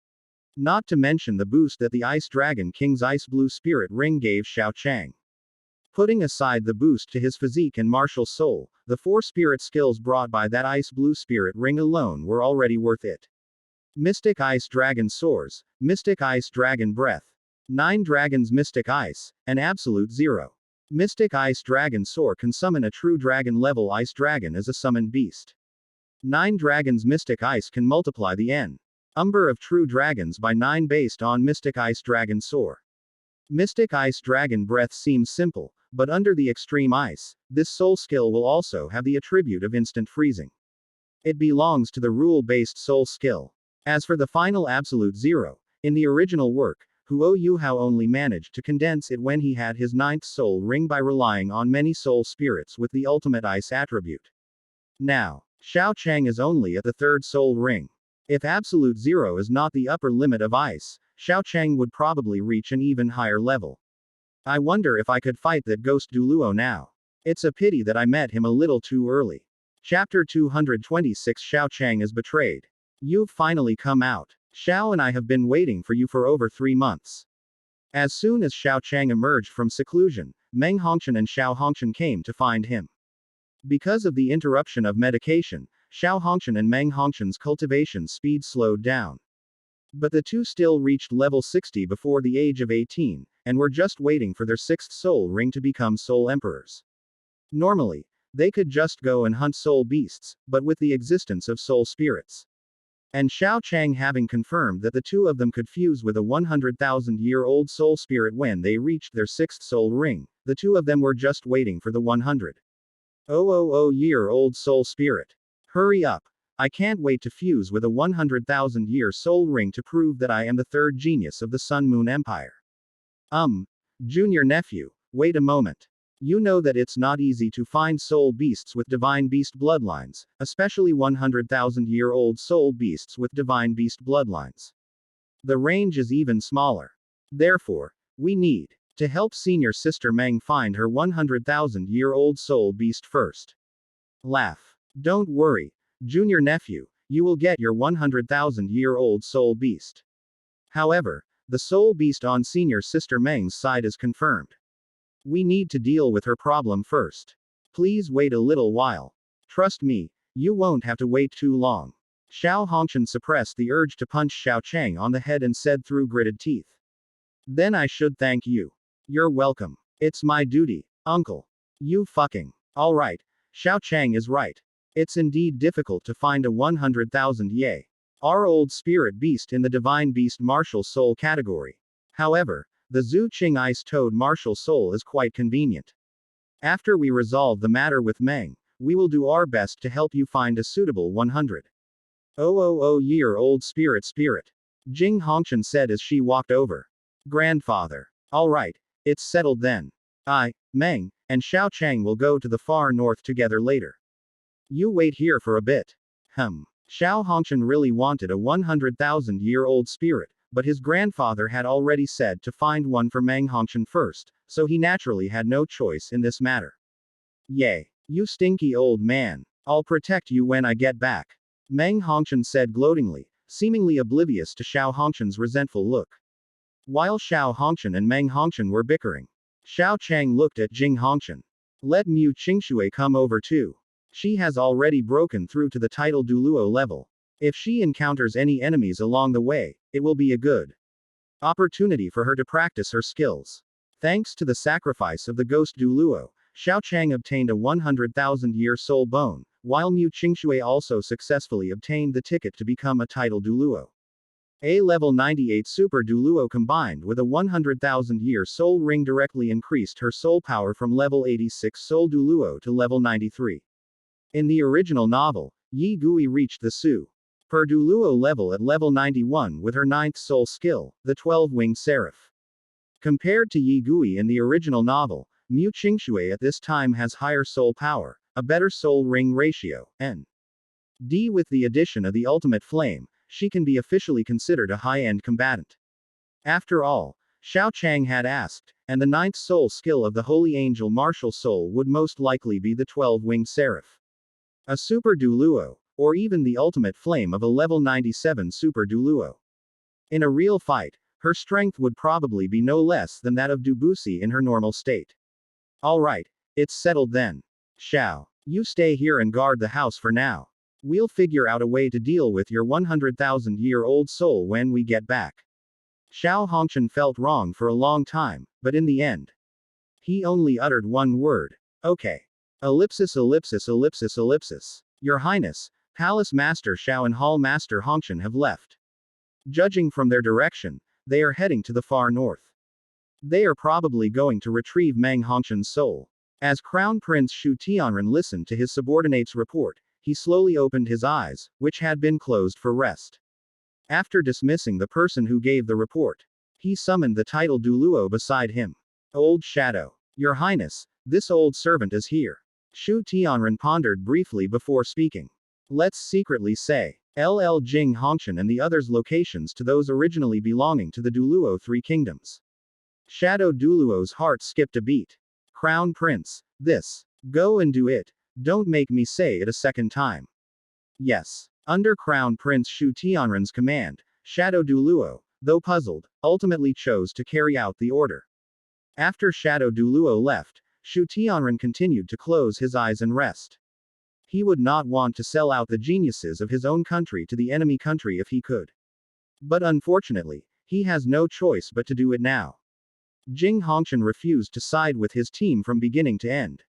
Not to mention the boost that the Ice Dragon King's Ice Blue Spirit Ring gave Xiao Chang. Putting aside the boost to his physique and martial soul, the 4 spirit skills brought by that ice blue spirit ring alone were already worth it. Mystic Ice Dragon Soars, Mystic Ice Dragon Breath. 9 Dragons Mystic Ice, an absolute 0. Mystic Ice Dragon Soar can summon a true dragon level ice dragon as a summoned beast. 9 Dragons Mystic Ice can multiply the number of true dragons by 9 based on Mystic Ice Dragon Soar. Mystic Ice Dragon Breath seems simple, but under the extreme ice, this soul skill will also have the attribute of instant freezing. It belongs to the rule-based soul skill. As for the final absolute 0, in the original work, Huo Yuhao only managed to condense it when he had his 9th soul ring by relying on many soul spirits with the ultimate ice attribute. Now, Xiao Chang is only at the 3rd soul ring. If absolute 0 is not the upper limit of ice, Xiao Chang would probably reach an even higher level. I wonder if I could fight that ghost Douluo now. It's a pity that I met him a little too early. Chapter 226 Xiao Chang is betrayed. You've finally come out. Xiao and I have been waiting for you for over 3 months. As soon as Xiao Chang emerged from seclusion, Meng Hongqian and Xiao Hongqian came to find him. Because of the interruption of medication, Xiao Hongqian and Meng Hongqian's cultivation speed slowed down. But the two still reached level 60 before the age of 18, and were just waiting for their 6th soul ring to become soul emperors. Normally, they could just go and hunt soul beasts, but with the existence of soul spirits, and Xiao Chang having confirmed that the two of them could fuse with a 100,000-year-old soul spirit when they reached their 6th soul ring, the two of them were just waiting for the 100,000-year-old soul spirit. Hurry up. I can't wait to fuse with a 100,000-year soul ring to prove that I am the 3rd genius of the Sun Moon Empire. Junior nephew, wait a moment. You know that it's not easy to find soul beasts with divine beast bloodlines, especially 100,000-year-old soul beasts with divine beast bloodlines. The range is even smaller. Therefore, we need to help senior sister Meng find her 100,000-year-old soul beast first. Laugh. Don't worry, junior nephew, you will get your 100,000-year-old soul beast. However, the soul beast on senior sister Meng's side is confirmed. We need to deal with her problem first. Please wait a little while. Trust me, you won't have to wait too long. Xiao Hongqian suppressed the urge to punch Xiao Chang on the head and said through gritted teeth. Then I should thank you. You're welcome. It's my duty, uncle. You fucking. Alright, Xiao Chang is right. It's indeed difficult to find a 100,000-year old spirit beast in the divine beast martial soul category. However, the Zhu Qing Ice Toad martial soul is quite convenient. After we resolve the matter with Meng, we will do our best to help you find a suitable 100,000-year-old spirit. Jing Hongqian said as she walked over. Grandfather. Alright, it's settled then. I, Meng, and Xiao Chang will go to the far north together later. You wait here for a bit. Xiao Hongqian really wanted a 100,000-year-old spirit, but his grandfather had already said to find one for Meng Hongqian first, so he naturally had no choice in this matter. Yay. You stinky old man. I'll protect you when I get back. Meng Hongqian said gloatingly, seemingly oblivious to Xiao Hongqian's resentful look. While Xiao Hongqian and Meng Hongqian were bickering, Xiao Chang looked at Jing Hongqian. Let Mu Qingshui come over too. She has already broken through to the title Douluo level. If she encounters any enemies along the way, it will be a good opportunity for her to practice her skills. Thanks to the sacrifice of the ghost Douluo, Xiao Chang obtained a 100,000-year soul bone, while Mu Qingshui also successfully obtained the ticket to become a title Douluo. A level 98 Super Douluo combined with a 100,000-year soul ring directly increased her soul power from level 86 Soul Douluo to level 93. In the original novel, Yi Gui reached the Su per Douluo level at level 91 with her 9th soul skill, the 12-winged seraph. Compared to Yi Gui in the original novel, Mu Qingshui at this time has higher soul power, a better soul ring ratio, and with the addition of the ultimate flame, she can be officially considered a high-end combatant. After all, Xiao Chang had asked, and the 9th soul skill of the Holy Angel martial soul would most likely be the 12-winged seraph. A Super Douluo, or even the ultimate flame of a level 97 Super Douluo. In a real fight, her strength would probably be no less than that of Dubusi in her normal state. Alright, it's settled then. Xiao, you stay here and guard the house for now. We'll figure out a way to deal with your 100,000-year-old soul when we get back. Xiao Hongqian felt wrong for a long time, but in the end, he only uttered one word. Okay. Ellipsis ellipsis ellipsis ellipsis. Your Highness, Palace Master Xiao and Hall Master Hongqian have left. Judging from their direction, they are heading to the far north. They are probably going to retrieve Meng Hongqian's soul. As Crown Prince Shu Tianren listened to his subordinate's report, he slowly opened his eyes, which had been closed for rest. After dismissing the person who gave the report, he summoned the title Douluo beside him. Old Shadow. Your Highness, this old servant is here. Shu Tianren pondered briefly before speaking. Let's secretly say, LL Jing Hongqian and the others' locations to those originally belonging to the Douluo Three Kingdoms. Shadow Douluo's heart skipped a beat. Crown Prince, this. Go and do it. Don't make me say it a second time. Yes. Under Crown Prince Shu Tianren's command, Shadow Douluo, though puzzled, ultimately chose to carry out the order. After Shadow Douluo left, Shu Tianren continued to close his eyes and rest. He would not want to sell out the geniuses of his own country to the enemy country if he could. But unfortunately, he has no choice but to do it now. Jing Hongqian refused to side with his team from beginning to end.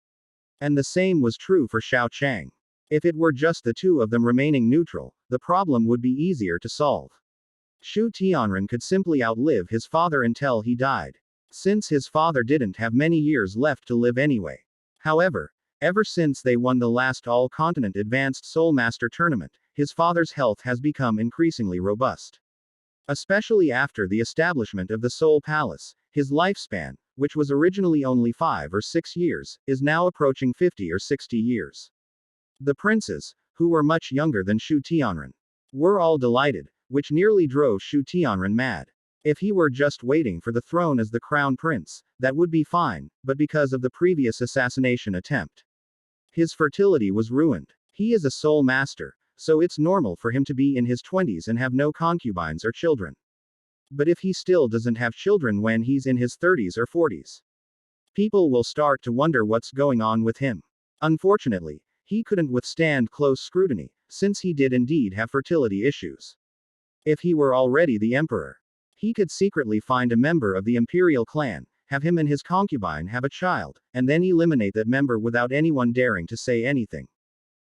And the same was true for Xiao Chang. If it were just the two of them remaining neutral, the problem would be easier to solve. Shu Tianren could simply outlive his father until he died. Since his father didn't have many years left to live anyway. However, ever since they won the last all-continent Advanced Soul Master tournament, his father's health has become increasingly robust. Especially after the establishment of the Soul Palace, his lifespan, which was originally only 5 or 6 years, is now approaching 50 or 60 years. The princes, who were much younger than Shu Tianren, were all delighted, which nearly drove Shu Tianren mad. If he were just waiting for the throne as the crown prince, that would be fine, but because of the previous assassination attempt, his fertility was ruined. He is a soul master, so it's normal for him to be in his 20s and have no concubines or children. But if he still doesn't have children when he's in his 30s or 40s, people will start to wonder what's going on with him. Unfortunately, he couldn't withstand close scrutiny, since he did indeed have fertility issues. If he were already the emperor, he could secretly find a member of the imperial clan, have him and his concubine have a child, and then eliminate that member without anyone daring to say anything.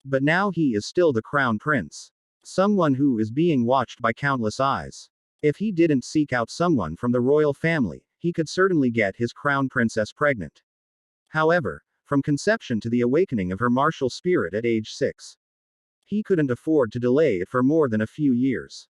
But now he is still the crown prince. Someone who is being watched by countless eyes. If he didn't seek out someone from the royal family, he could certainly get his crown princess pregnant. However, from conception to the awakening of her martial spirit at age 6, he couldn't afford to delay it for more than a few years.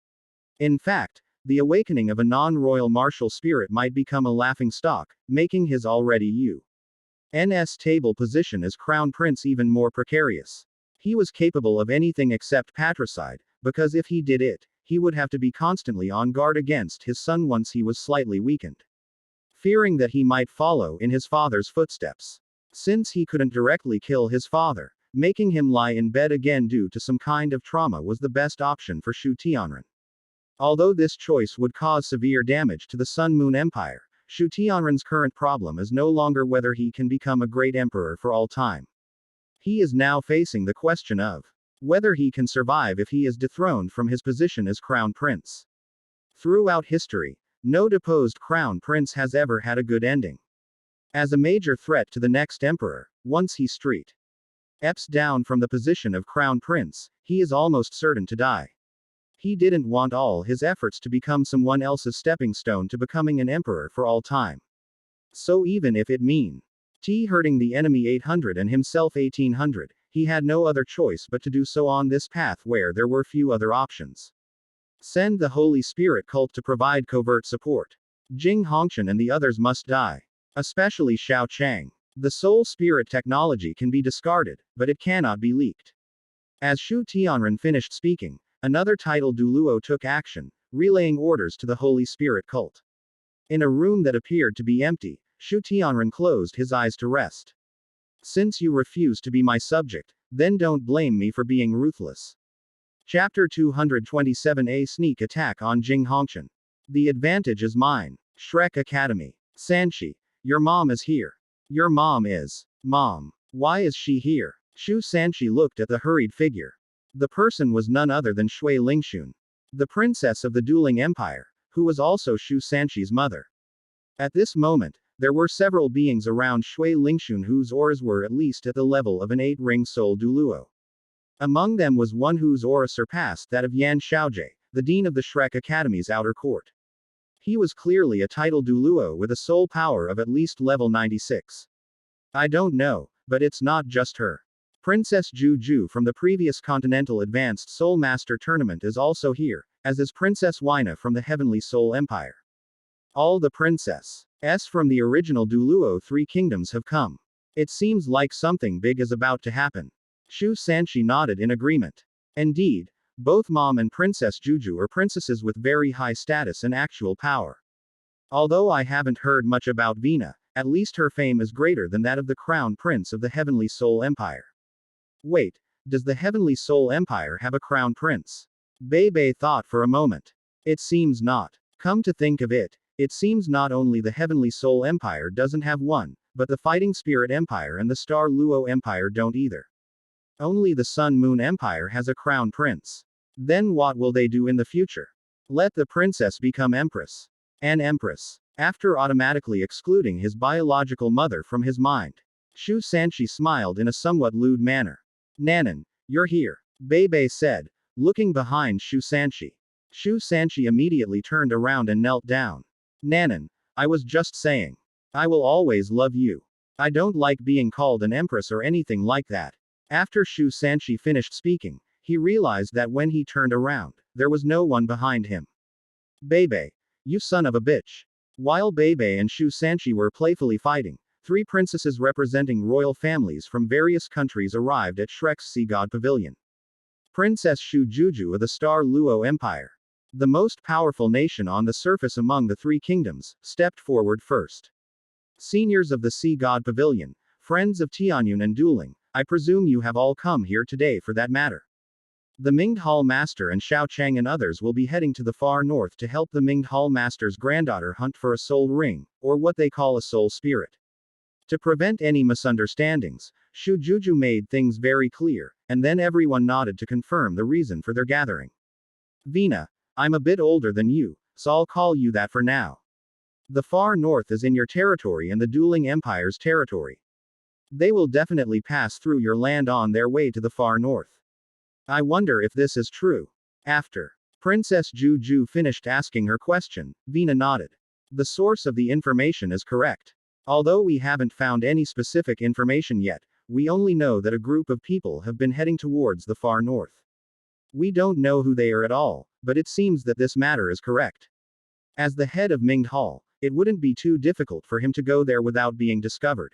In fact, the awakening of a non-royal martial spirit might become a laughingstock, making his already U.N.S. table position as crown prince even more precarious. He was capable of anything except patricide, because if he did it, he would have to be constantly on guard against his son once he was slightly weakened. Fearing that he might follow in his father's footsteps. Since he couldn't directly kill his father, making him lie in bed again due to some kind of trauma was the best option for Shu Tianren. Although this choice would cause severe damage to the Sun Moon Empire, Shu Tianren's current problem is no longer whether he can become a great emperor for all time. He is now facing the question of whether he can survive if he is dethroned from his position as crown prince. Throughout history, no deposed crown prince has ever had a good ending. As a major threat to the next emperor, once he steps down from the position of crown prince, he is almost certain to die. He didn't want all his efforts to become someone else's stepping stone to becoming an emperor for all time. So even if it meant hurting the enemy 800 and himself 1800, he had no other choice but to do so on this path where there were few other options. Send the Holy Spirit cult to provide covert support. Jing Hongqian and the others must die. Especially Xiao Chang. The soul spirit technology can be discarded, but it cannot be leaked. As Shu Tianren finished speaking, another title Douluo took action, relaying orders to the Holy Spirit cult. In a room that appeared to be empty, Shu Tianren closed his eyes to rest. Since you refuse to be my subject, then don't blame me for being ruthless. Chapter 227A Sneak Attack on Jing Hongqian. The advantage is mine. Shrek Academy. Sanshi. Your mom is here. Your mom is. Mom. Why is she here? Shu Sanqi looked at the hurried figure. The person was none other than Shui Lingxun, the princess of the dueling empire, who was also Shu Sanqi's mother. At this moment, there were several beings around Shui Lingxun whose auras were at least at the level of an 8-ring soul Douluo. Among them was one whose aura surpassed that of Yan Xiaojie, the dean of the Shrek Academy's outer court. He was clearly a title Douluo with a soul power of at least level 96. I don't know, but it's not just her. Princess Juju from the previous Continental Advanced Soul Master Tournament is also here, as is Princess Wyna from the Heavenly Soul Empire. All the princesses from the original Douluo Three Kingdoms have come. It seems like something big is about to happen. Shu Sanqi nodded in agreement. Indeed, both Mom and Princess Juju are princesses with very high status and actual power. Although I haven't heard much about Vina, at least her fame is greater than that of the Crown Prince of the Heavenly Soul Empire. Wait, does the Heavenly Soul Empire have a Crown Prince? Bei thought for a moment. It seems not. Come to think of it, it seems not only the Heavenly Soul Empire doesn't have one, but the Fighting Spirit Empire and the Star Luo Empire don't either. Only the Sun Moon Empire has a Crown Prince. Then what will they do in the future? Let the princess become Empress. An Empress. After automatically excluding his biological mother from his mind, Shu Sanqi smiled in a somewhat lewd manner. Nanan, you're here, Bei said, looking behind Shu Sanqi. Shu Sanqi immediately turned around and knelt down. Nanan, I was just saying. I will always love you. I don't like being called an empress or anything like that. After Shu Sanqi finished speaking, he realized that when he turned around, there was no one behind him. Bei, you son of a bitch. While Bei and Shu Sanqi were playfully fighting, 3 princesses representing royal families from various countries arrived at Shrek's Sea God Pavilion. Princess Shu Juju of the Star Luo Empire, the most powerful nation on the surface among the 3 kingdoms, stepped forward first. Seniors of the Sea God Pavilion, friends of Tianyun and dueling, I presume you have all come here today for that matter. The Mingde Hall Master and Xiao Chang and others will be heading to the far north to help the Mingde Hall Master's granddaughter hunt for a soul ring, or what they call a soul spirit. To prevent any misunderstandings, Shu Juju made things very clear, and then everyone nodded to confirm the reason for their gathering. Vina, I'm a bit older than you, so I'll call you that for now. The far north is in your territory and the dueling empire's territory. They will definitely pass through your land on their way to the far north. I wonder if this is true. After Princess Juju finished asking her question, Vina nodded. The source of the information is correct. Although we haven't found any specific information yet, we only know that a group of people have been heading towards the far north. We don't know who they are at all, but it seems that this matter is correct. As the head of Mingde Hall, it wouldn't be too difficult for him to go there without being discovered.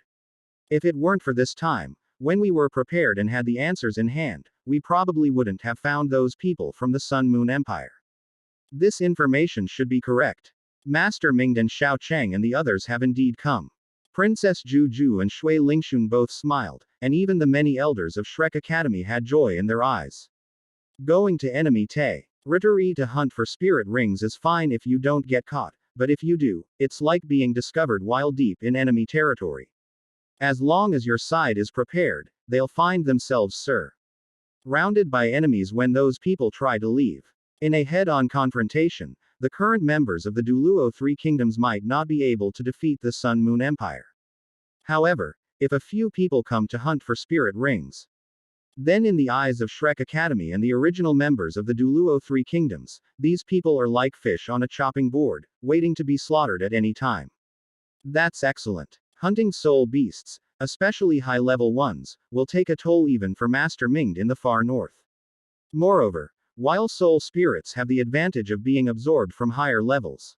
If it weren't for this time, when we were prepared and had the answers in hand, we probably wouldn't have found those people from the Sun Moon Empire. This information should be correct. Master Mingde and Xiao Chang and the others have indeed come. Princess Juju and Shui Lingxun both smiled, and even the many elders of Shrek Academy had joy in their eyes. Going to enemy territory to hunt for spirit rings is fine if you don't get caught, but if you do, it's like being discovered while deep in enemy territory. As long as your side is prepared, they'll find themselves surrounded by enemies when those people try to leave. In a head-on confrontation, the current members of the Douluo Three Kingdoms might not be able to defeat the Sun Moon Empire. However, if a few people come to hunt for spirit rings, then in the eyes of Shrek Academy and the original members of the Douluo Three Kingdoms, these people are like fish on a chopping board, waiting to be slaughtered at any time. That's excellent. Hunting soul beasts, especially high-level ones, will take a toll even for Master Mingde in the far north. Moreover, while soul spirits have the advantage of being absorbed from higher levels,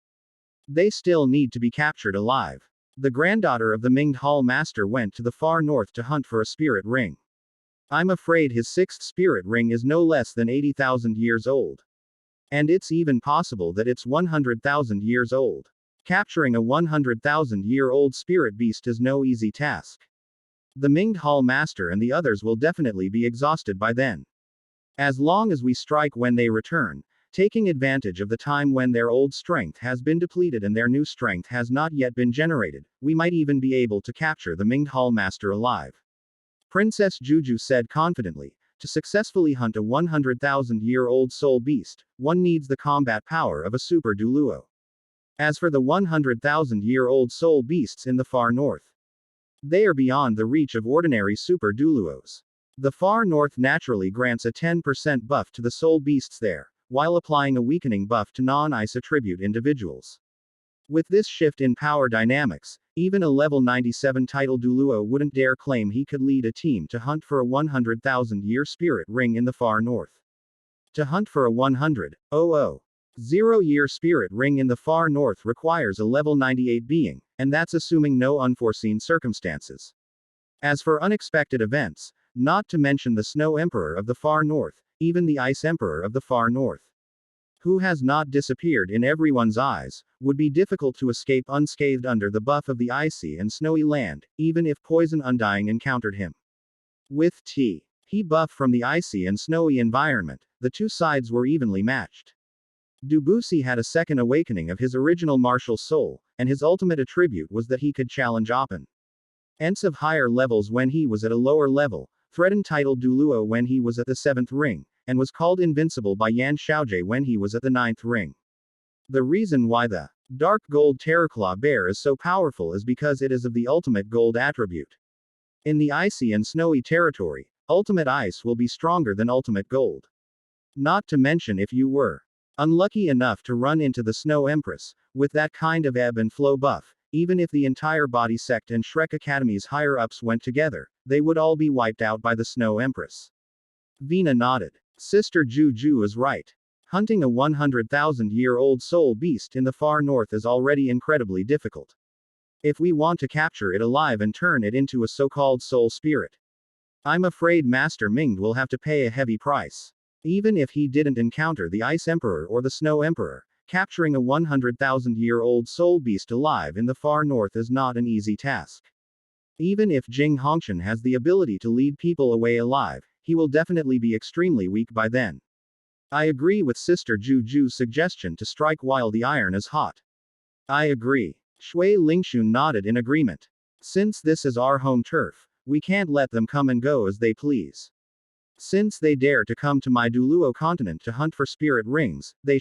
they still need to be captured alive. The granddaughter of the Mingde Hall Master went to the far north to hunt for a spirit ring. I'm afraid his 6th spirit ring is no less than 80,000 years old. And it's even possible that it's 100,000 years old. Capturing a 100,000-year-old spirit beast is no easy task. The Mingde Hall Master and the others will definitely be exhausted by then. As long as we strike when they return, Taking advantage of the time when their old strength has been depleted and their new strength has not yet been generated, we might even be able to capture the Minged Hall Master alive. Princess Juju said confidently. To successfully hunt a 100,000-year-old soul beast, one needs the combat power of a super Douluo. As for the 100,000-year-old soul beasts in the far north, they are beyond the reach of ordinary super Douluos. The far north naturally grants a 10% buff to the soul beasts there, while applying a weakening buff to non-ice attribute individuals. With this shift in power dynamics, even a level 97 title Douluo wouldn't dare claim he could lead a team to hunt for a 100,000-year spirit ring in the far north. To hunt for a 100,000-year spirit ring in the far north requires a level 98 being, and that's assuming no unforeseen circumstances. As for unexpected events, not to mention the Snow Emperor of the far north, even the Ice Emperor of the far north, who has not disappeared in everyone's eyes, would be difficult to escape unscathed under the buff of the icy and snowy land, even if Poison Undying encountered him. With he buff from the icy and snowy environment, the two sides were evenly matched. Debussy had a second awakening of his original martial soul, and his ultimate attribute was that he could challenge opponents of higher levels when he was at a lower level, threatened title Douluo when he was at the 7th ring, and was called invincible by Yan Xiaojie when he was at the 9th ring. The reason why the dark gold Terraclaw bear is so powerful is because it is of the ultimate gold attribute. In the icy and snowy territory, ultimate ice will be stronger than ultimate gold. Not to mention if you were unlucky enough to run into the Snow Empress, with that kind of ebb and flow buff, even if the entire body sect and Shrek Academy's higher-ups went together, they would all be wiped out by the Snow Empress. Vina nodded. Sister Juju is right. Hunting a 100,000-year-old soul beast in the far north is already incredibly difficult. If we want to capture it alive and turn it into a so-called soul spirit, I'm afraid Master Ming will have to pay a heavy price. Even if he didn't encounter the Ice Emperor or the Snow Emperor, capturing a 100,000-year-old soul beast alive in the far north is not an easy task. Even if Jing Hongshan has the ability to lead people away alive, he will definitely be extremely weak by then. I agree with Sister Juju's suggestion to strike while the iron is hot. I agree. Shui Lingxun nodded in agreement. Since this is our home turf, we can't let them come and go as they please. Since they dare to come to my Douluo continent to hunt for spirit rings, they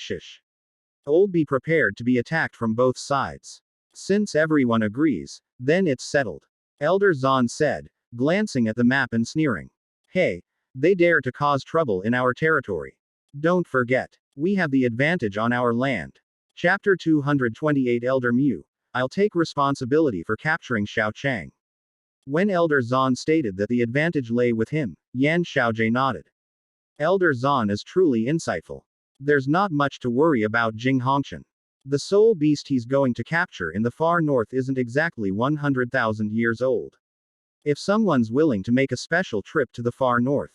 be prepared to be attacked from both sides. Since everyone agrees, then it's settled. Elder Zan said, glancing at the map and sneering. Hey, they dare to cause trouble in our territory. Don't forget, we have the advantage on our land. Chapter 228 Elder Mu. I'll take responsibility for capturing Xiao Chang. When Elder Zan stated that the advantage lay with him, Yan Xiaojie nodded. Elder Zan is truly insightful. There's not much to worry about Jing Hongshan. The soul beast he's going to capture in the far north isn't exactly 100,000 years old. If someone's willing to make a special trip to the far north,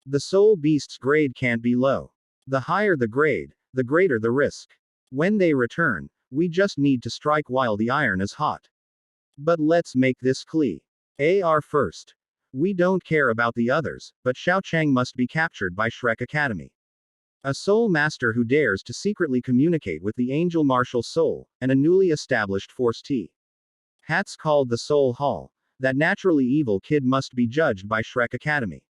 the soul beast's grade can't be low. The higher the grade, the greater the risk. When they return, we just need to strike while the iron is hot. But let's make this clear. AR first. We don't care about the others, but Xiao Chang must be captured by Shrek Academy. A soul master who dares to secretly communicate with the angel martial soul, and a newly established force T. Hats called the Soul Hall. That naturally evil kid must be judged by Shrek Academy.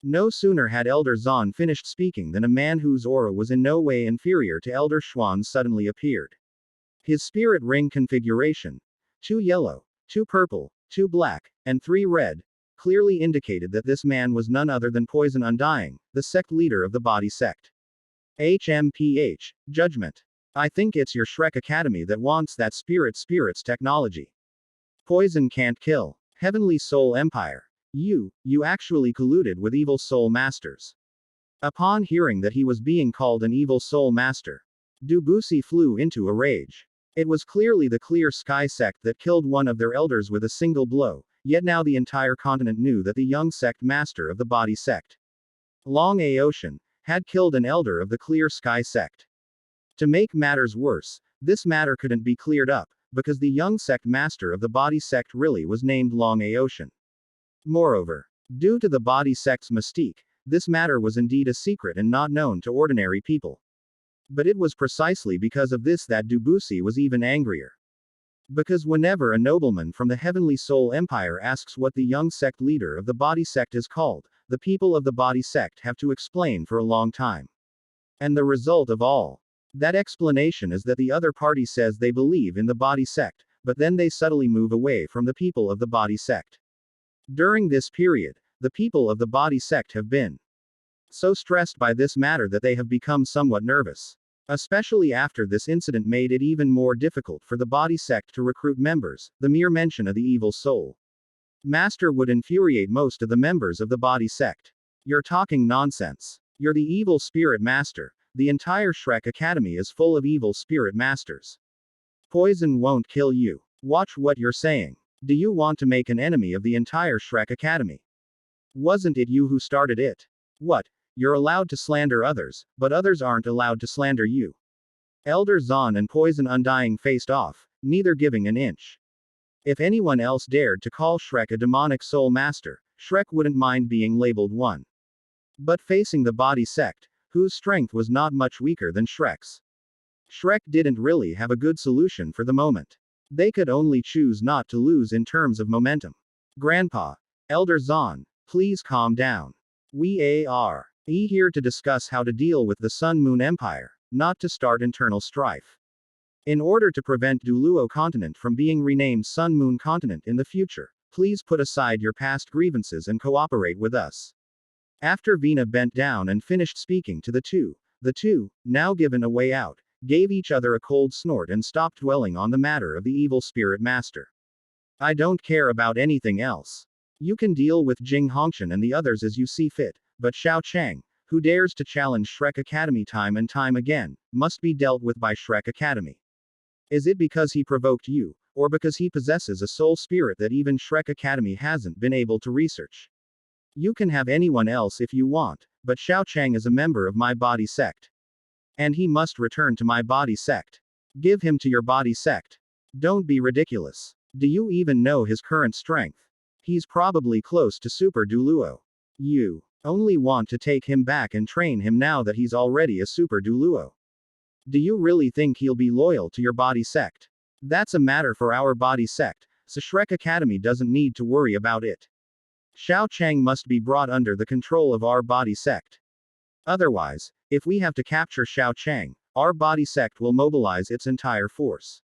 No sooner had Elder Zan finished speaking than a man whose aura was in no way inferior to Elder Xuan suddenly appeared. His spirit ring configuration, 2 yellow, 2 purple, 2 black, and 3 red, clearly indicated that this man was none other than Poison Undying, the sect leader of the body sect. HMPH, Judgment. I think it's your Shrek Academy that wants that spirits technology. Poison can't kill. Heavenly Soul Empire. You actually colluded with evil soul masters. Upon hearing that he was being called an evil soul master, Debussy flew into a rage. It was clearly the Clear Sky sect that killed one of their elders with a single blow, yet now the entire continent knew that the young sect master of the body sect, Long Aocean, had killed an elder of the Clear Sky sect. To make matters worse, this matter couldn't be cleared up, because the young sect master of the body sect really was named Long Aocean. Moreover, due to the body sect's mystique, this matter was indeed a secret and not known to ordinary people. But it was precisely because of this that Dubusi was even angrier. Because whenever a nobleman from the Heavenly Soul Empire asks what the young sect leader of the body sect is called, the people of the body sect have to explain for a long time. And the result of all that explanation is that the other party says they believe in the body sect, but then they subtly move away from the people of the body sect. During this period, the people of the body sect have been so stressed by this matter that they have become somewhat nervous. Especially after this incident made it even more difficult for the body sect to recruit members, the mere mention of the evil soul master would infuriate most of the members of the body sect. You're talking nonsense. You're the evil spirit master. The entire Shrek Academy is full of evil spirit masters. Poison won't kill you. Watch what you're saying. Do you want to make an enemy of the entire Shrek Academy? Wasn't it you who started it? What? You're allowed to slander others, but others aren't allowed to slander you. Elder Zahn and Poison Undying faced off, neither giving an inch. If anyone else dared to call Shrek a demonic soul master, Shrek wouldn't mind being labeled one. But facing the body sect, whose strength was not much weaker than Shrek's, Shrek didn't really have a good solution for the moment. They could only choose not to lose in terms of momentum. Grandpa, Elder Zahn, please calm down. We are here to discuss how to deal with the Sun Moon Empire, not to start internal strife. In order to prevent Douluo continent from being renamed Sun Moon continent in the future, please put aside your past grievances and cooperate with us. After Vina bent down and finished speaking to the two, now given a way out, gave each other a cold snort and stopped dwelling on the matter of the evil spirit master. I don't care about anything else. You can deal with Jing Hongshan and the others as you see fit, but Xiao Chang, who dares to challenge Shrek Academy time and time again, must be dealt with by Shrek Academy. Is it because he provoked you, or because he possesses a soul spirit that even Shrek Academy hasn't been able to research? You can have anyone else if you want, but Xiao Chang is a member of my body sect. And he must return to my body sect. Give him to your body sect. Don't be ridiculous. Do you even know his current strength? He's probably close to Super Douluo. You only want to take him back and train him now that he's already a Super Douluo. Do you really think he'll be loyal to your body sect? That's a matter for our body sect, so Shrek Academy doesn't need to worry about it. Xiao Chang must be brought under the control of our body sect. Otherwise, if we have to capture Xiao Chang, our body sect will mobilize its entire force.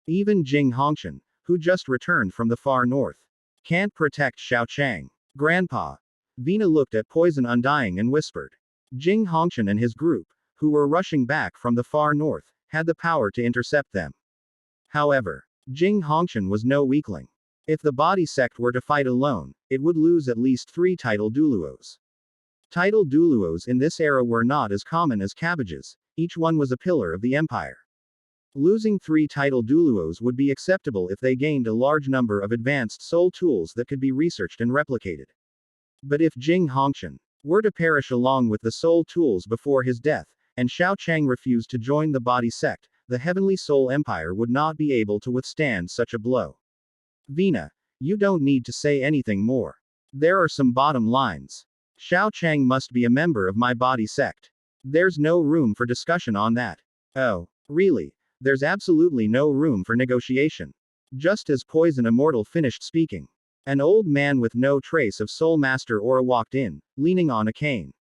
Even Jing Hongshan, who just returned from the far north, can't protect Xiao Chang. Grandpa. Vina looked at Poison Undying and whispered. Jing Hongshan and his group, who were rushing back from the far north, had the power to intercept them. However, Jing Hongshan was no weakling. If the body sect were to fight alone, it would lose at least 3 title Douluos. Title Douluos in this era were not as common as cabbages, each one was a pillar of the empire. Losing 3 title Douluos would be acceptable if they gained a large number of advanced soul tools that could be researched and replicated. But if Jing Hongshan were to perish along with the soul tools before his death, and Xiao Chang refused to join the body sect, the Heavenly Soul Empire would not be able to withstand such a blow. Vina, you don't need to say anything more. There are some bottom lines. Xiao Chang must be a member of my body sect. There's no room for discussion on that. Oh, really? There's absolutely no room for negotiation. Just as Poison Immortal finished speaking, an old man with no trace of Soul Master aura walked in, leaning on a cane.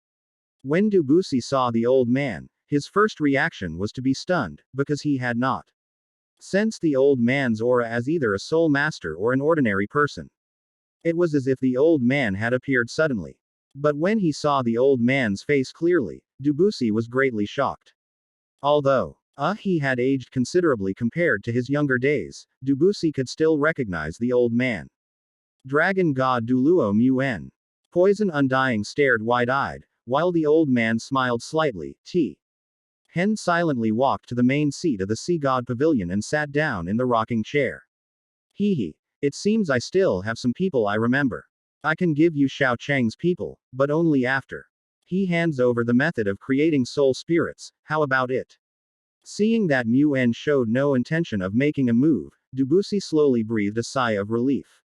When Dubusi saw the old man, his first reaction was to be stunned, because he had not sensed the old man's aura as either a Soul Master or an ordinary person. It was as if the old man had appeared suddenly. But when he saw the old man's face clearly, Dubusi was greatly shocked. Although he had aged considerably compared to his younger days, Dubusi could still recognize the old man. Dragon God Douluo Muen. Poison Undying stared wide-eyed, while the old man smiled slightly. Hen silently walked to the main seat of the Sea God Pavilion and sat down in the rocking chair. Hee. It seems I still have some people I remember. I can give you Xiao Chang's people, but only after he hands over the method of creating soul spirits. How about it? Seeing that Muen showed no intention of making a move, Dubusi slowly breathed a sigh of relief.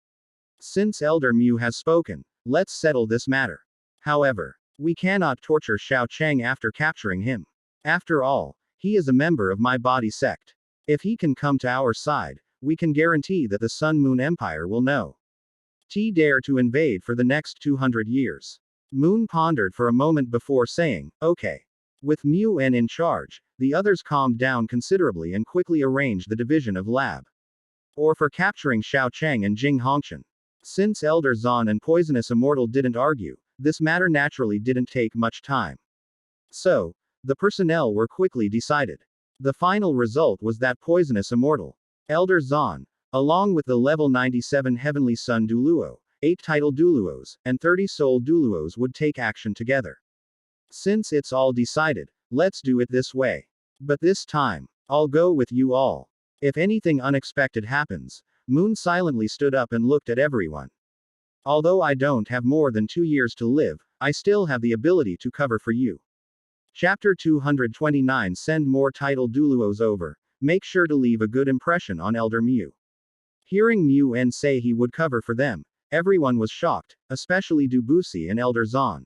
Since Elder Mu has spoken, let's settle this matter. However, we cannot torture Xiao Chang after capturing him. After all, He is a member of my body sect. If he can come to our side, we can guarantee that the Sun Moon Empire will know. T dare to invade for the next 200 years. Moon pondered for a moment before saying, okay. With Mu N in charge, the others calmed down considerably and quickly arranged the division of lab. Or for capturing Xiao Cheng and Jing Hongqian. Since Elder Zan and Poisonous Immortal didn't argue, this matter naturally didn't take much time. So, the personnel were quickly decided. The final result was that Poisonous Immortal, Elder Zan, along with the level 97 Heavenly Sun Douluo, 8 title Douluos, and 30 soul Douluos would take action together. Since it's all decided, let's do it this way. But this time, I'll go with you all. If anything unexpected happens, Moon silently stood up and looked at everyone. Although I don't have more than 2 years to live, I still have the ability to cover for you. Chapter 229. Send more title Douluos over. Make sure to leave a good impression on Elder Mu. Hearing Mu N say he would cover for them, everyone was shocked, especially Dubusi and Elder Zan,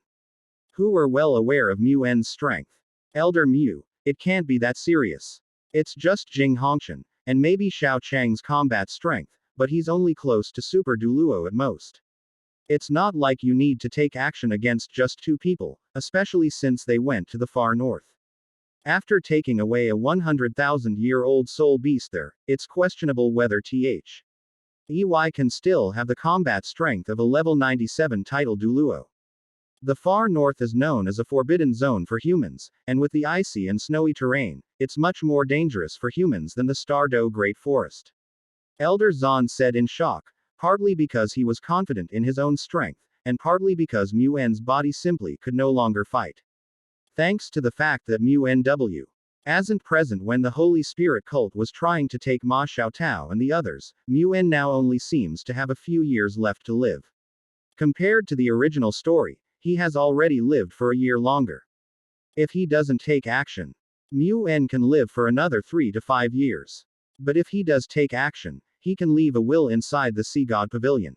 who were well aware of Mu N's strength. Elder Mu, it can't be that serious. It's just Jing Hongqian, and maybe Xiao Chang's combat strength, but he's only close to Super Douluo at most. It's not like you need to take action against just 2 people, especially since they went to the far north. After taking away a 100,000-year-old soul beast there, it's questionable whether EY can still have the combat strength of a level 97 title Douluo. The far north is known as a forbidden zone for humans, and with the icy and snowy terrain, it's much more dangerous for humans than the Stardo Great Forest. Elder Zan said in shock, partly because he was confident in his own strength, and partly because Mu N's body simply could no longer fight. Thanks to the fact that Mu NW wasn't present when the Holy Spirit cult was trying to take Ma Xiaotao and the others, Mu N now only seems to have a few years left to live. Compared to the original story, he has already lived for a year longer. If he doesn't take action, Mu N can live for another 3 to 5 years. But if he does take action, he can leave a will inside the Sea God Pavilion.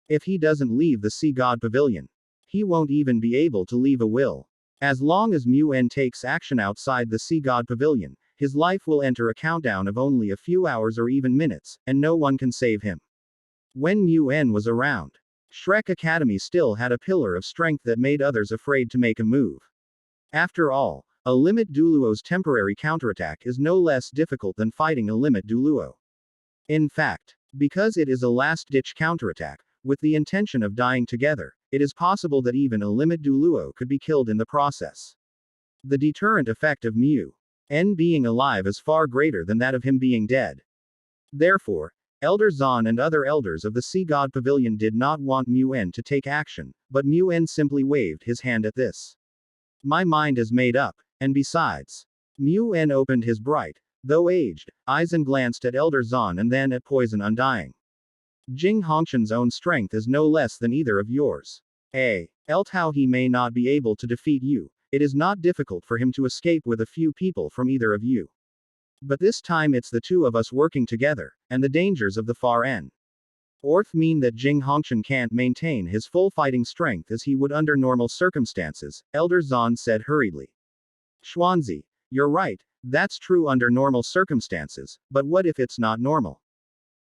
If he doesn't leave the Sea God Pavilion, he won't even be able to leave a will. As long as Mu N takes action outside the Sea God Pavilion, his life will enter a countdown of only a few hours or even minutes, and no one can save him. When Mu N was around, Shrek Academy still had a pillar of strength that made others afraid to make a move. After all, a Limit Douluo's temporary counterattack is no less difficult than fighting a Limit Douluo. In fact, because it is a last-ditch counterattack, with the intention of dying together, it is possible that even a Limit Douluo could be killed in the process. The deterrent effect of Mu N being alive is far greater than that of him being dead. Therefore, Elder Zan and other elders of the Sea God Pavilion did not want Mu N to take action, but Mu N simply waved his hand at this. My mind is made up, and besides. Mu N opened his bright, though aged, eyes and glanced at Elder Zan and then at Poison Undying. Jing Hongqian's own strength is no less than either of yours. Else how he may not be able to defeat you, it is not difficult for him to escape with a few people from either of you. But this time it's the 2 of us working together, and the dangers of the far end. Mean that Jing Hongqian can't maintain his full fighting strength as he would under normal circumstances, Elder Zan said hurriedly. Xuanzi, you're right, that's true under normal circumstances, but what if it's not normal?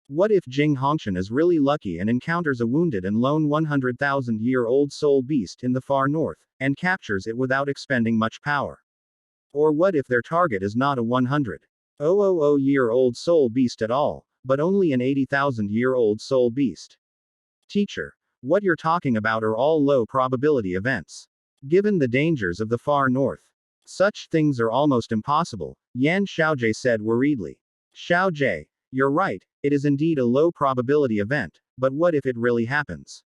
What if Jing Hongqian is really lucky and encounters a wounded and lone 100,000-year-old soul beast in the far north, and captures it without expending much power? Or what if their target is not a 100,000-year-old soul beast at all, but only an 80,000-year-old soul beast? Teacher, what you're talking about are all low probability events. Given the dangers of the far north, such things are almost impossible, Yan Xiaojie said worriedly. Xiaojie, you're right, it is indeed a low probability event, but what if it really happens?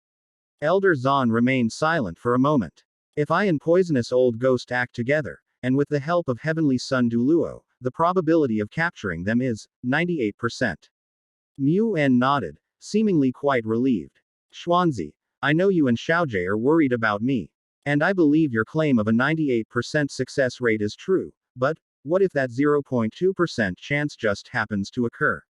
Elder Zan remained silent for a moment. If I and Poisonous Old Ghost act together, and with the help of Heavenly Sun Douluo, the probability of capturing them is 98%. Mu N nodded, seemingly quite relieved. Xuanzi, I know you and Xiaojie are worried about me. And I believe your claim of a 98% success rate is true, but what if that 0.2% chance just happens to occur?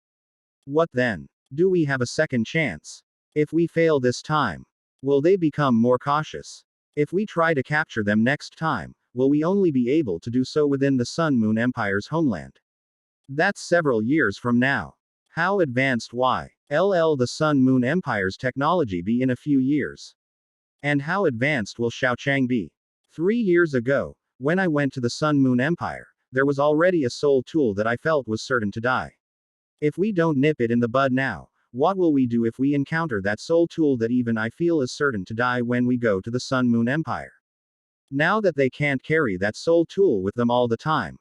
What then? Do we have a second chance? If we fail this time, will they become more cautious? If we try to capture them next time, will we only be able to do so within the Sun Moon Empire's homeland. That's several years from now. How advanced will the Sun Moon Empire's technology be in a few years? And how advanced will Xiaochang be? 3 years ago, when I went to the Sun Moon Empire, there was already a soul tool that I felt was certain to die. If we don't nip it in the bud now, what will we do if we encounter that soul tool that even I feel is certain to die when we go to the Sun Moon Empire? Now that they can't carry that soul tool with them all the time,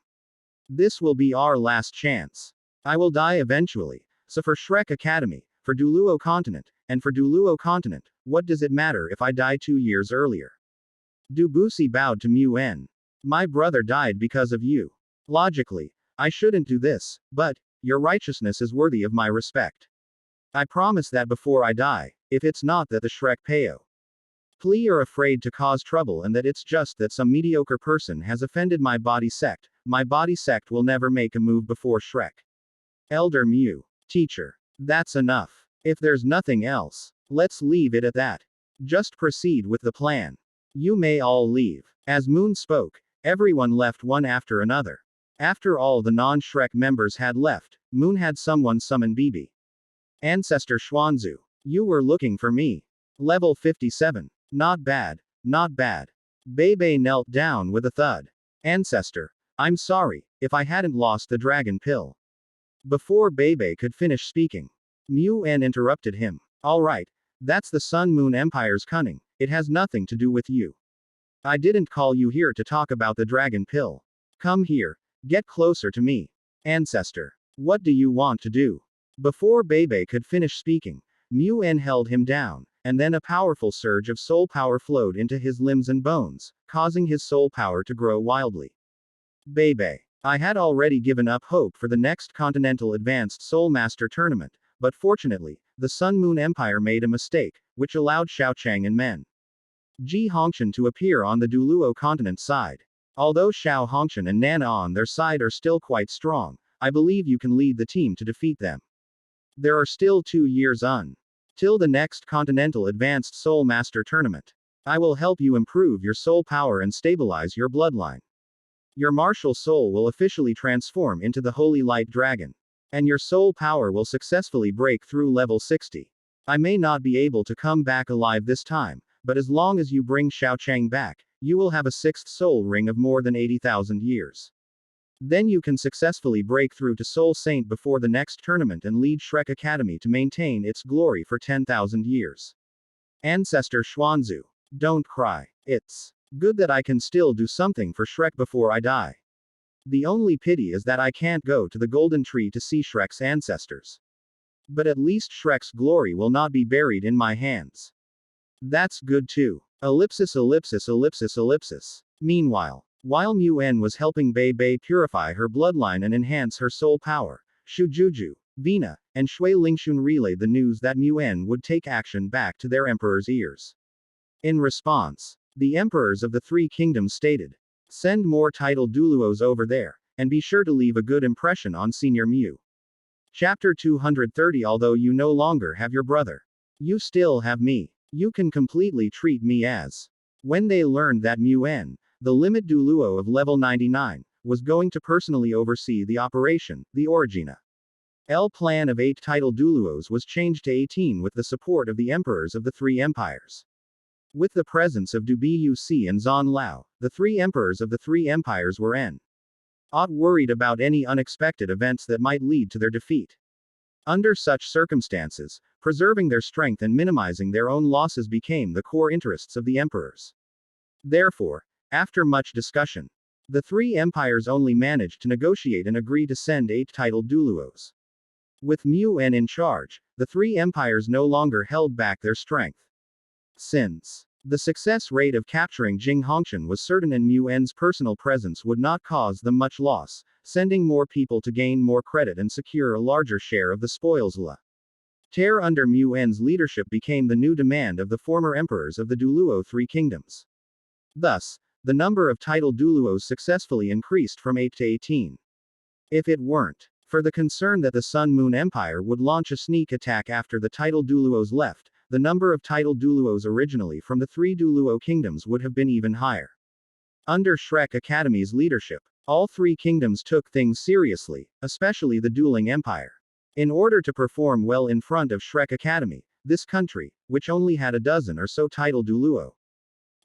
this will be our last chance. I will die eventually, so for Shrek Academy, for Douluo Continent, and for Douluo Continent, what does it matter if I die 2 years earlier? Dubusi bowed to Mu En. My brother died because of you. Logically, I shouldn't do this, but your righteousness is worthy of my respect. I promise that before I die, if it's not that the Shrek Peo Plea are afraid to cause trouble and that it's just that some mediocre person has offended my body sect will never make a move before Shrek. Elder Mu. Teacher. That's enough. If there's nothing else, let's leave it at that. Just proceed with the plan. You may all leave. As Moon spoke, everyone left one after another. After all the non-Shrek members had left, Moon had someone summon Bibi. Ancestor Xuanzu. You were looking for me. Level 57. Not bad, not bad. Bebe knelt down with a thud. Ancestor. I'm sorry, if I hadn't lost the dragon pill. Before Bebe could finish speaking, Mu En interrupted him. Alright, that's the Sun Moon Empire's cunning, it has nothing to do with you. I didn't call you here to talk about the dragon pill. Come here, get closer to me. Ancestor. What do you want to do? Before Bebe could finish speaking, Mu En held him down, and then a powerful surge of soul power flowed into his limbs and bones, causing his soul power to grow wildly. Bebe. I had already given up hope for the next Continental Advanced Soul Master Tournament, but fortunately, the Sun Moon Empire made a mistake, which allowed Xiaochang and Men Ji Hongqian to appear on the Douluo continent side. Although Xiao Hongqian and Nana on their side are still quite strong, I believe you can lead the team to defeat them. There are still 2 years till the next Continental Advanced Soul Master Tournament. I will help you improve your soul power and stabilize your bloodline. Your martial soul will officially transform into the Holy Light Dragon. And your soul power will successfully break through level 60. I may not be able to come back alive this time, but as long as you bring Xiaochang back, you will have a 6th soul ring of more than 80,000 years. Then you can successfully break through to Soul Saint before the next tournament and lead Shrek Academy to maintain its glory for 10,000 years. Ancestor Xuanzu. Don't cry. It's good that I can still do something for Shrek before I die. The only pity is that I can't go to the Golden Tree to see Shrek's ancestors. But at least Shrek's glory will not be buried in my hands. That's good too. Ellipsis ellipsis ellipsis ellipsis. Meanwhile, while Mu En was helping Bei purify her bloodline and enhance her soul power, Shujuju, Vina, and Shui Lingxun relayed the news that Mu En would take action back to their emperor's ears. In response, the emperors of the 3 kingdoms stated, send more titled Douluos over there, and be sure to leave a good impression on Senior Mu. Chapter 230. Although you no longer have your brother, you still have me. You can completely treat me as. When they learned that Mu En, the limit Douluo of level 99, was going to personally oversee the operation, the Origina L plan of 8 titled Douluos was changed to 18 with the support of the emperors of the 3 empires. With the presence of Dubuc and Zan Lao, the 3 emperors of the 3 empires were not worried about any unexpected events that might lead to their defeat. Under such circumstances, preserving their strength and minimizing their own losses became the core interests of the emperors. Therefore, after much discussion, the 3 empires only managed to negotiate and agree to send 8 titled Douluos. With Mu En in charge, the 3 empires no longer held back their strength. Since the success rate of capturing Jing Hongqian was certain and Mu En's personal presence would not cause them much loss, sending more people to gain more credit and secure a larger share of the spoils la terre under Mu En's leadership became the new demand of the former emperors of the Douluo 3 kingdoms. Thus, the number of titled Douluos successfully increased from 8 to 18. If it weren't for the concern that the Sun Moon Empire would launch a sneak attack after the titled Douluos left, the number of titled Douluos originally from the 3 Douluo kingdoms would have been even higher. Under Shrek Academy's leadership, all three kingdoms took things seriously, especially the dueling empire. In order to perform well in front of Shrek Academy, this country, which only had a dozen or so title Douluo,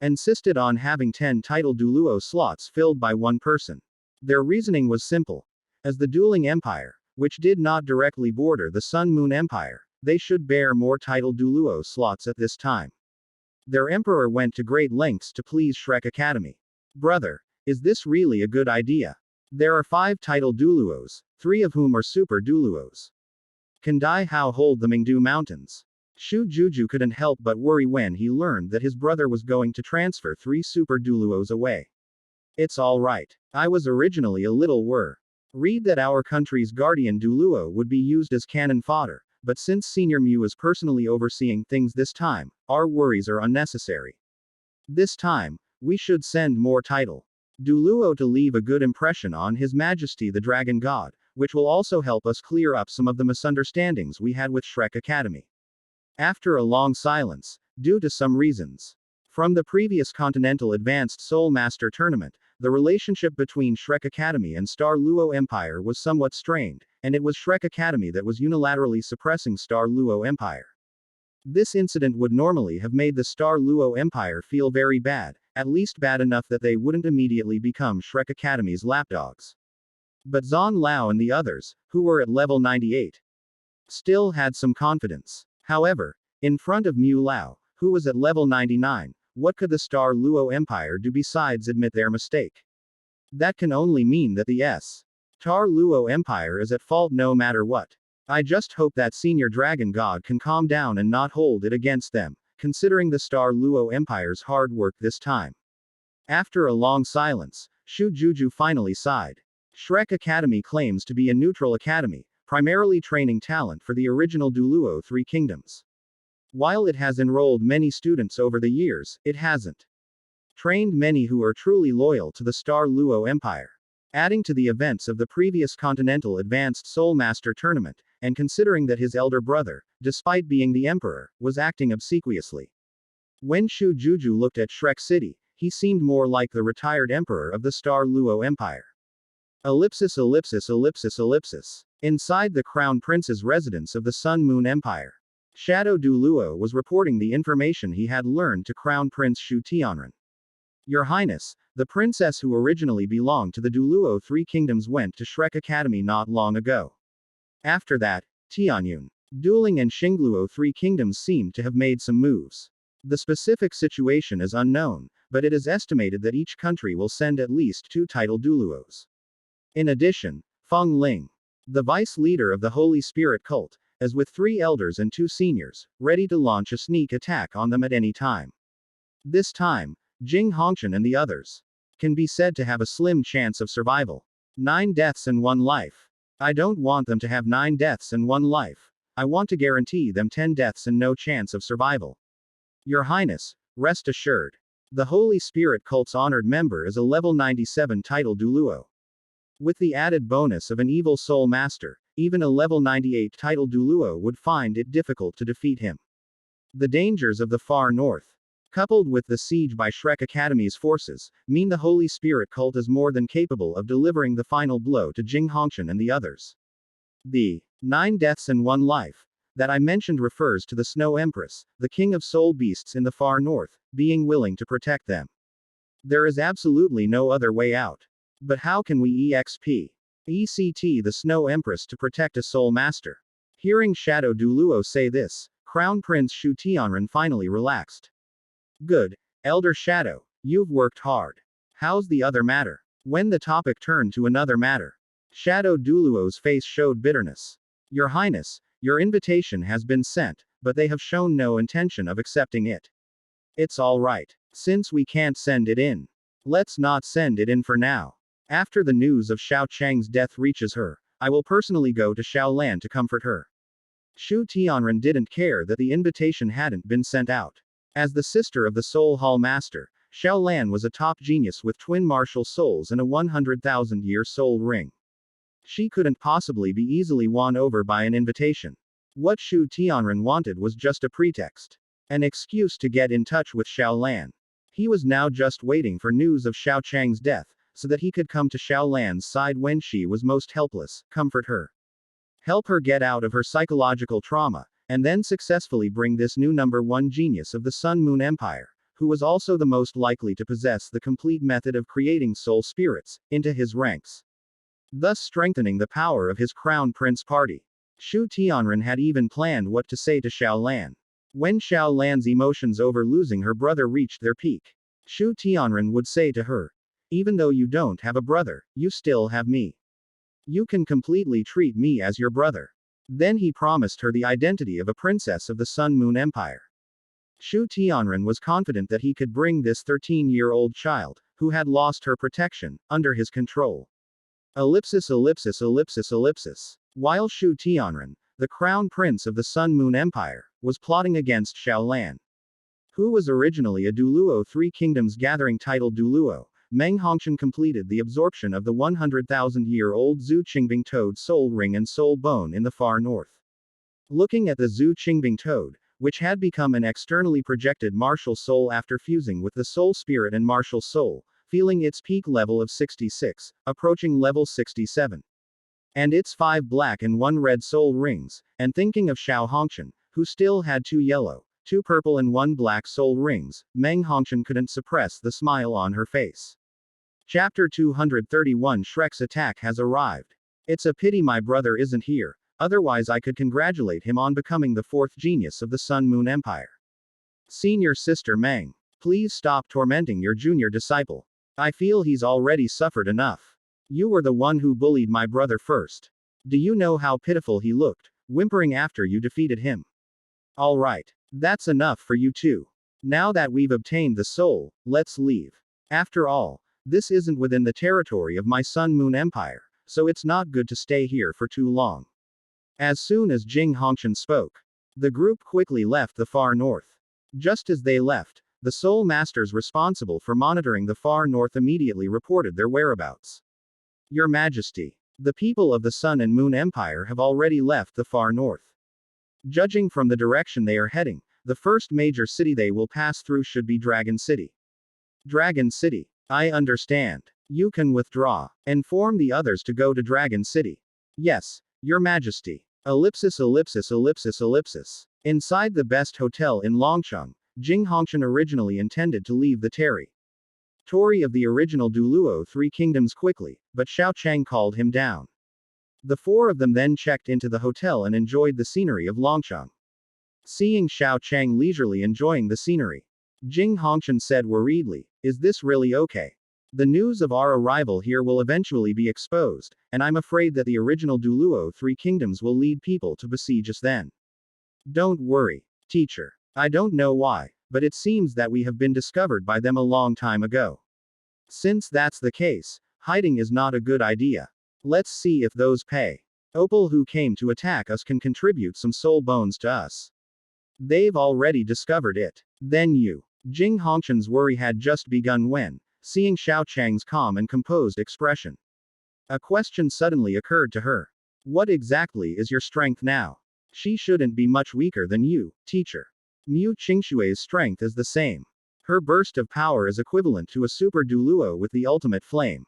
insisted on having 10 title Douluo slots filled by one person. Their reasoning was simple. As the dueling empire, which did not directly border the Sun Moon Empire, they should bear more title Douluo slots at this time. Their emperor went to great lengths to please Shrek Academy. Brother, is this really a good idea? There are 5 title Douluos, 3 of whom are super Douluos. Can Dai Hao hold the Mingdu Mountains? Shu Juju couldn't help but worry when he learned that his brother was going to transfer 3 super Douluos away. It's alright. I was originally a little worried that our country's guardian Douluo would be used as cannon fodder, but since Senior Mu is personally overseeing things this time, our worries are unnecessary. This time, we should send more title Douluo to leave a good impression on His Majesty the Dragon God, which will also help us clear up some of the misunderstandings we had with Shrek Academy. After a long silence, due to some reasons from the previous Continental Advanced Soul Master Tournament, the relationship between Shrek Academy and Star Luo Empire was somewhat strained, and it was Shrek Academy that was unilaterally suppressing Star Luo Empire. This incident would normally have made the Star Luo Empire feel very bad, at least bad enough that they wouldn't immediately become Shrek Academy's lapdogs. But Zhang Lao and the others, who were at level 98, still had some confidence. However, in front of Mu Lao, who was at level 99, what could the Star Luo Empire do besides admit their mistake? That can only mean that the Star Luo Empire is at fault no matter what. I just hope that Senior Dragon God can calm down and not hold it against them, considering the Star Luo Empire's hard work this time. After a long silence, Shu Juju finally sighed. Shrek Academy claims to be a neutral academy, primarily training talent for the original Douluo Three Kingdoms. While it has enrolled many students over the years, it hasn't trained many who are truly loyal to the Star Luo Empire. Adding to the events of the previous Continental Advanced Soul Master Tournament, and considering that his elder brother, despite being the emperor, was acting obsequiously. When Shu Juju looked at Shrek City, he seemed more like the retired emperor of the Star Luo Empire. Ellipsis ellipsis ellipsis ellipsis. Inside the Crown Prince's residence of the Sun Moon Empire, Shadow Douluo was reporting the information he had learned to Crown Prince Shu Tianren. Your Highness, the princess who originally belonged to the Douluo Three Kingdoms went to Shrek Academy not long ago. After that, Tianyun, Dueling and Xingluo Three Kingdoms seemed to have made some moves. The specific situation is unknown, but it is estimated that each country will send at least 2 title Douluos. In addition, Feng Ling, the vice leader of the Holy Spirit cult, is with 3 elders and 2 seniors, ready to launch a sneak attack on them at any time. This time, Jing Hongqian and the others can be said to have a slim chance of survival. 9 deaths and 1 life. I don't want them to have 9 deaths and 1 life. I want to guarantee them 10 deaths and no chance of survival. Your Highness, rest assured. The Holy Spirit cult's honored member is a level 97 title Douluo. With the added bonus of an evil soul master, even a level 98 title Douluo would find it difficult to defeat him. The dangers of the far north, coupled with the siege by Shrek Academy's forces, mean the Holy Spirit cult is more than capable of delivering the final blow to Jing Hongqian and the others. The 9 deaths and 1 life that I mentioned refers to the Snow Empress, the king of soul beasts in the far north, being willing to protect them. There is absolutely no other way out. But how can we EXP the Snow Empress to protect a soul master? Hearing Shadow Douluo say this, Crown Prince Shu Tianren finally relaxed. Good, Elder Shadow, you've worked hard. How's the other matter? When the topic turned to another matter, Shadow Douluo's face showed bitterness. Your Highness, your invitation has been sent, but they have shown no intention of accepting it. It's all right. Since we can't send it in, let's not send it in for now. After the news of Xiao Cheng's death reaches her, I will personally go to Xiaolan to comfort her. Shu Tianren didn't care that the invitation hadn't been sent out. As the sister of the Soul Hall Master, Xiaolan was a top genius with twin martial souls and a 100,000-year soul ring. She couldn't possibly be easily won over by an invitation. What Shu Tianren wanted was just a pretext. An excuse to get in touch with Xiaolan. He was now just waiting for news of Xiao Chang's death, so that he could come to Xiao Lan's side when she was most helpless, comfort her. Help her get out of her psychological trauma, and then successfully bring this new number one genius of the Sun Moon Empire, who was also the most likely to possess the complete method of creating soul spirits, into his ranks, thus strengthening the power of his crown prince party. Shu Tianren had even planned what to say to Xiao Lan. When Xiao Lan's emotions over losing her brother reached their peak, Shu Tianren would say to her, "Even though you don't have a brother, you still have me. You can completely treat me as your brother." Then he promised her the identity of a princess of the Sun Moon Empire. Shu Tianren was confident that he could bring this 13-year-old child, who had lost her protection, under his control. Ellipsis ellipsis ellipsis ellipsis. While Shu Tianren, the crown prince of the Sun Moon Empire, was plotting against Xiao Lan, who was originally a Douluo Three Kingdoms gathering titled Douluo, Meng Hongqian completed the absorption of the 100,000-year-old Zhu Qingbing Toad soul ring and soul bone in the far north. Looking at the Zhu Qingbing Toad, which had become an externally projected martial soul after fusing with the soul spirit and martial soul, feeling its peak level of 66, approaching level 67. And its 5 black and 1 red soul rings, and thinking of Xiao Hongqian, who still had 2 yellow, 2 purple and 1 black soul rings, Meng Hongqian couldn't suppress the smile on her face. Chapter 231 Shrek's attack has arrived. It's a pity my brother isn't here, otherwise I could congratulate him on becoming the 4th genius of the Sun Moon Empire. Senior sister Meng, please stop tormenting your junior disciple. I feel he's already suffered enough. You were the one who bullied my brother first. Do you know how pitiful he looked, whimpering after you defeated him? Alright. That's enough for you two. Now that we've obtained the soul, let's leave. After all, this isn't within the territory of my Sun Moon Empire, so it's not good to stay here for too long. As soon as Jing Hongqian spoke, the group quickly left the far north. Just as they left, the soul masters responsible for monitoring the far north immediately reported their whereabouts. Your Majesty, the people of the Sun and Moon Empire have already left the far north. Judging from the direction they are heading, the first major city they will pass through should be Dragon City. Dragon City. I understand. You can withdraw. Inform the others to go to Dragon City. Yes, Your Majesty. Ellipsis ellipsis ellipsis ellipsis. Inside the best hotel in Longcheng, Jing Hongqian originally intended to leave the territory of the original Douluo Three Kingdoms quickly, but Xiao Chang called him down. The 4 of them then checked into the hotel and enjoyed the scenery of Longcheng. Seeing Xiao Chang leisurely enjoying the scenery, Jing Hongqian said worriedly, "Is this really okay? The news of our arrival here will eventually be exposed, and I'm afraid that the original Douluo Three Kingdoms will lead people to besiege us then." Don't worry, teacher. I don't know why, but it seems that we have been discovered by them a long time ago. Since that's the case, hiding is not a good idea. Let's see if those Opal who came to attack us can contribute some soul bones to us. They've already discovered it. Then you. Jing Hongqian's worry had just begun when, seeing Xiao Chang's calm and composed expression, a question suddenly occurred to her. What exactly is your strength now? She shouldn't be much weaker than you, teacher. Mu Qingshui's strength is the same. Her burst of power is equivalent to a super Douluo with the ultimate flame.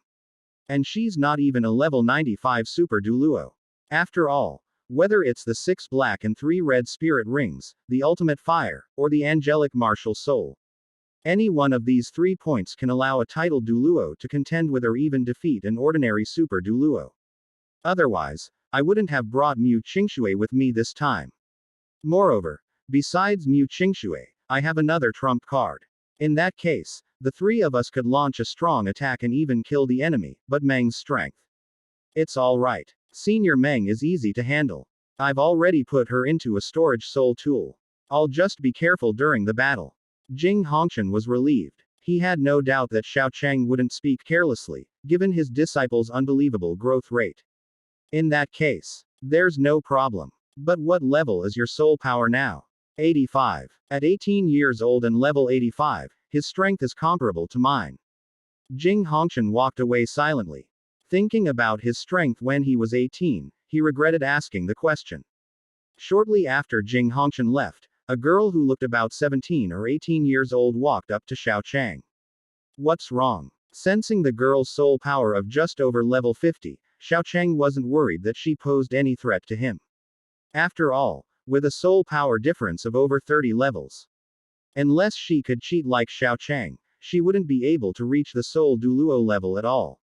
And she's not even a level 95 super Douluo. After all, whether it's the 6 black and 3 red spirit rings, the ultimate fire, or the angelic martial soul, any one of these 3 points can allow a titled Douluo to contend with or even defeat an ordinary super Douluo. Otherwise, I wouldn't have brought Mu Qingshui with me this time. Moreover, besides Mu Qingshui, I have another trump card. In that case, the 3 of us could launch a strong attack and even kill the enemy, but Meng's strength. It's alright. Senior Meng is easy to handle. I've already put her into a storage soul tool. I'll just be careful during the battle. Jing Hongqian was relieved. He had no doubt that Xiao Chang wouldn't speak carelessly, given his disciple's unbelievable growth rate. In that case, there's no problem. But what level is your soul power now? 85. At 18 years old and level 85, his strength is comparable to mine. Jing Hongqian walked away silently. Thinking about his strength when he was 18, he regretted asking the question. Shortly after Jing Hongqian left, a girl who looked about 17 or 18 years old walked up to Xiao Chang. What's wrong? Sensing the girl's soul power of just over level 50, Xiao Chang wasn't worried that she posed any threat to him. After all, with a soul power difference of over 30 levels. Unless she could cheat like Xiao Chang, she wouldn't be able to reach the soul Douluo level at all.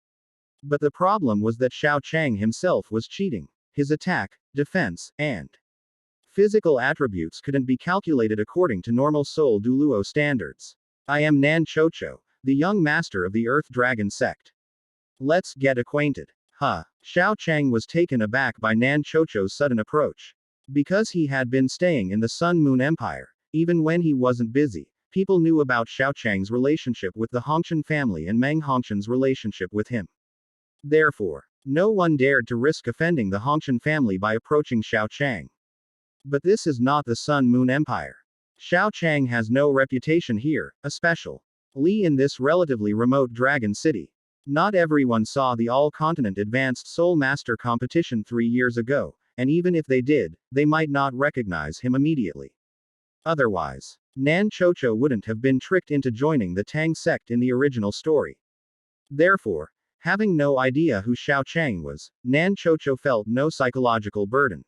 But the problem was that Xiao Chang himself was cheating. His attack, defense, and physical attributes couldn't be calculated according to normal soul Douluo standards. I am Nan Chocho, the young master of the Earth Dragon sect. Let's get acquainted. Huh. Xiao Chang was taken aback by Nan Chocho's sudden approach. Because he had been staying in the Sun Moon Empire, even when he wasn't busy, people knew about Xiao Chang's relationship with the Hongqian family and Meng Hongqian's relationship with him. Therefore, no one dared to risk offending the Hongqian family by approaching Xiao Chang. But this is not the Sun Moon Empire. Xiao Chang has no reputation here, especially in this relatively remote dragon city. Not everyone saw the all-continent advanced Soul Master competition 3 years ago, and even if they did, they might not recognize him immediately. Otherwise, Nan Chocho wouldn't have been tricked into joining the Tang sect in the original story. Therefore, having no idea who Xiao Chang was, Nan Chocho felt no psychological burden.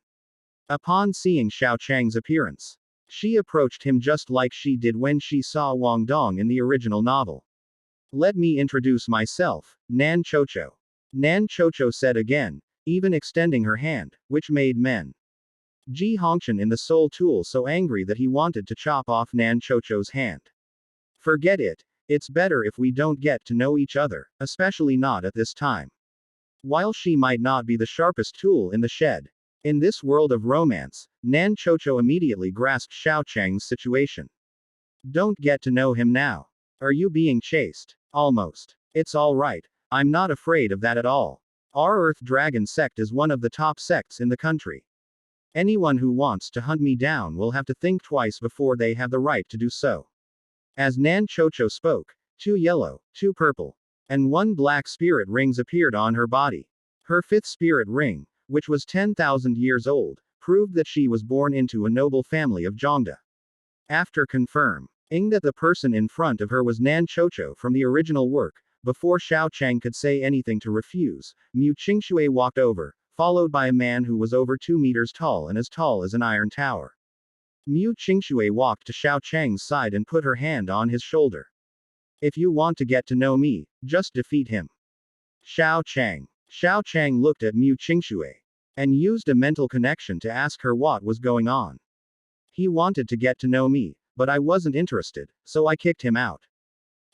Upon seeing Xiao Chang's appearance, she approached him just like she did when she saw Wang Dong in the original novel. Let me introduce myself, Nan Chocho. Nan Chocho said again, even extending her hand, which made Ji Hongqian in the Soul Tool so angry that he wanted to chop off Nan Chocho's hand. Forget it, it's better if we don't get to know each other, especially not at this time. While she might not be the sharpest tool in the shed, in this world of romance, Nan Chocho immediately grasped Xiao Chang's situation. Don't get to know him now. Are you being chased? Almost. It's alright, I'm not afraid of that at all. Our Earth Dragon sect is one of the top sects in the country. Anyone who wants to hunt me down will have to think twice before they have the right to do so. As Nan Chocho spoke, 2 yellow, 2 purple, and 1 black spirit rings appeared on her body. Her 5th spirit ring, which was 10,000 years old, proved that she was born into a noble family of Zhongda. After confirming that the person in front of her was Nan Chocho from the original work, before Xiao Chang could say anything to refuse, Mu Qingshui walked over, followed by a man who was over 2 meters tall and as tall as an iron tower. Mu Qingshui walked to Xiao Chang's side and put her hand on his shoulder. If you want to get to know me, just defeat him. Xiao Chang. Xiao Chang looked at Mu Qingshui and used a mental connection to ask her what was going on. He wanted to get to know me, but I wasn't interested, so I kicked him out.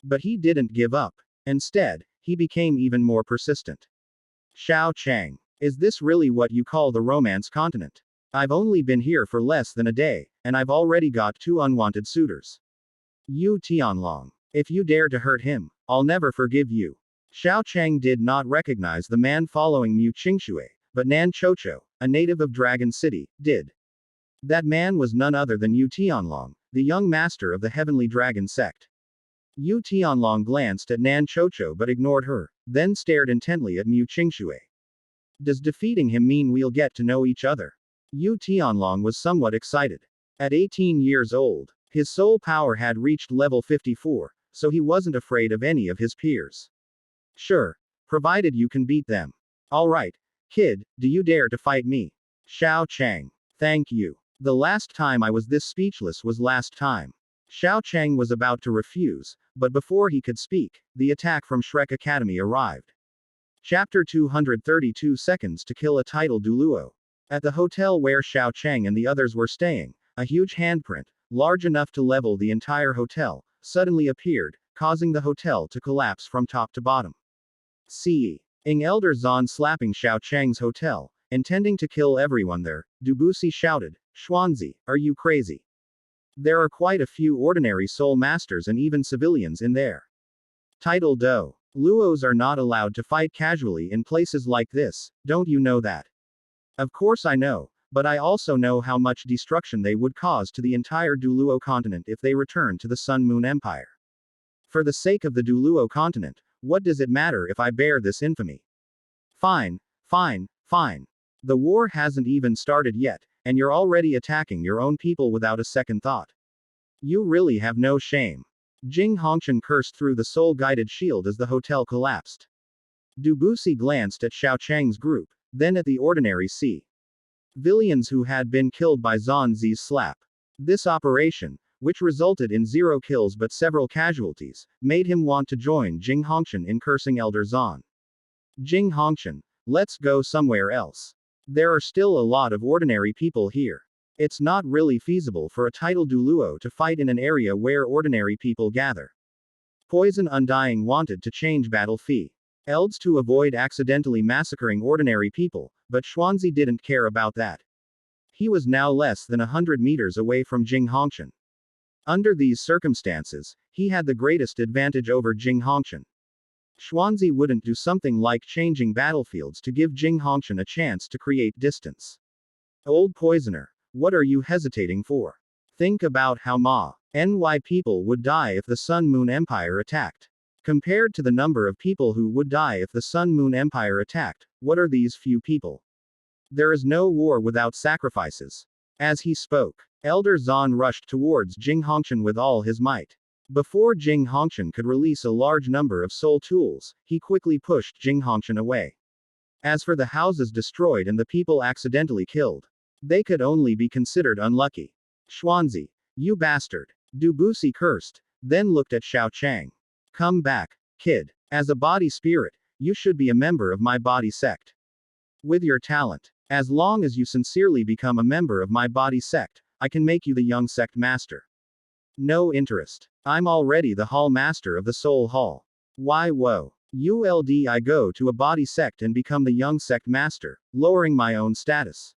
But he didn't give up. Instead, he became even more persistent. Xiao Chang, is this really what you call the romance continent? I've only been here for less than a day, and I've already got 2 unwanted suitors. Yu Tianlong, if you dare to hurt him, I'll never forgive you. Xiao Chang did not recognize the man following Mu Qingshui, but Nan Chocho, a native of Dragon City, did. That man was none other than Yu Tianlong, the young master of the Heavenly Dragon sect. Yu Tianlong glanced at Nan Chocho but ignored her, then stared intently at Mu Qingshui. Does defeating him mean we'll get to know each other? Yu Tianlong was somewhat excited. At 18 years old, his soul power had reached level 54, so he wasn't afraid of any of his peers. Sure, provided you can beat them. Alright, kid, do you dare to fight me? Xiao Chang. Thank you. The last time I was this speechless was last time. Xiao Chang was about to refuse, but before he could speak, the attack from Shrek Academy arrived. Chapter 232 Seconds to Kill a Title Douluo. At the hotel where Xiao Chang and the others were staying, a huge handprint, large enough to level the entire hotel, suddenly appeared, causing the hotel to collapse from top to bottom. Seeing Elder Zan slapping Xiao Chang's hotel, intending to kill everyone there, Dubusi shouted, Xuanzi, are you crazy? There are quite a few ordinary soul masters and even civilians in there. Title Do. Luos are not allowed to fight casually in places like this, don't you know that? Of course I know, but I also know how much destruction they would cause to the entire Douluo continent if they return to the Sun Moon Empire. For the sake of the Douluo continent, what does it matter if I bear this infamy? Fine. The war hasn't even started yet, and you're already attacking your own people without a second thought. You really have no shame. Jing Hongchen cursed through the soul-guided shield as the hotel collapsed. Dubusi glanced at Xiao Chang's group, then at the ordinary civilians who had been killed by Zhan Zi's slap. This operation, which resulted in 0 kills but several casualties, made him want to join Jing Hongchen in cursing Elder Zhan. Jing Hongchen, let's go somewhere else. There are still a lot of ordinary people here. It's not really feasible for a titled Douluo to fight in an area where ordinary people gather. Poison Undying wanted to change battlefields to avoid accidentally massacring ordinary people, but Xuanzi didn't care about that. He was now less than 100 meters away from Jing Hongchen. Under these circumstances, he had the greatest advantage over Jing Hongchen. Xuanzi wouldn't do something like changing battlefields to give Jing Hongchen a chance to create distance. Old poisoner, what are you hesitating for? Think about how NY people would die if the Sun Moon Empire attacked. Compared to the number of people who would die if the Sun Moon Empire attacked, what are these few people? There is no war without sacrifices. As he spoke, Elder Zhan rushed towards Jing Hongchen with all his might. Before Jing Hongchen could release a large number of soul tools, he quickly pushed Jing Hongchen away. As for the houses destroyed and the people accidentally killed, they could only be considered unlucky. Xuanzi, you bastard. Dubusi cursed, then looked at Xiao Chang. Come back, kid. As a body spirit, you should be a member of my body sect. With your talent, as long as you sincerely become a member of my body sect, I can make you the young sect master. No interest. I'm already the hall master of the soul hall. Why whoa. I go to a body sect and become the young sect master, lowering my own status.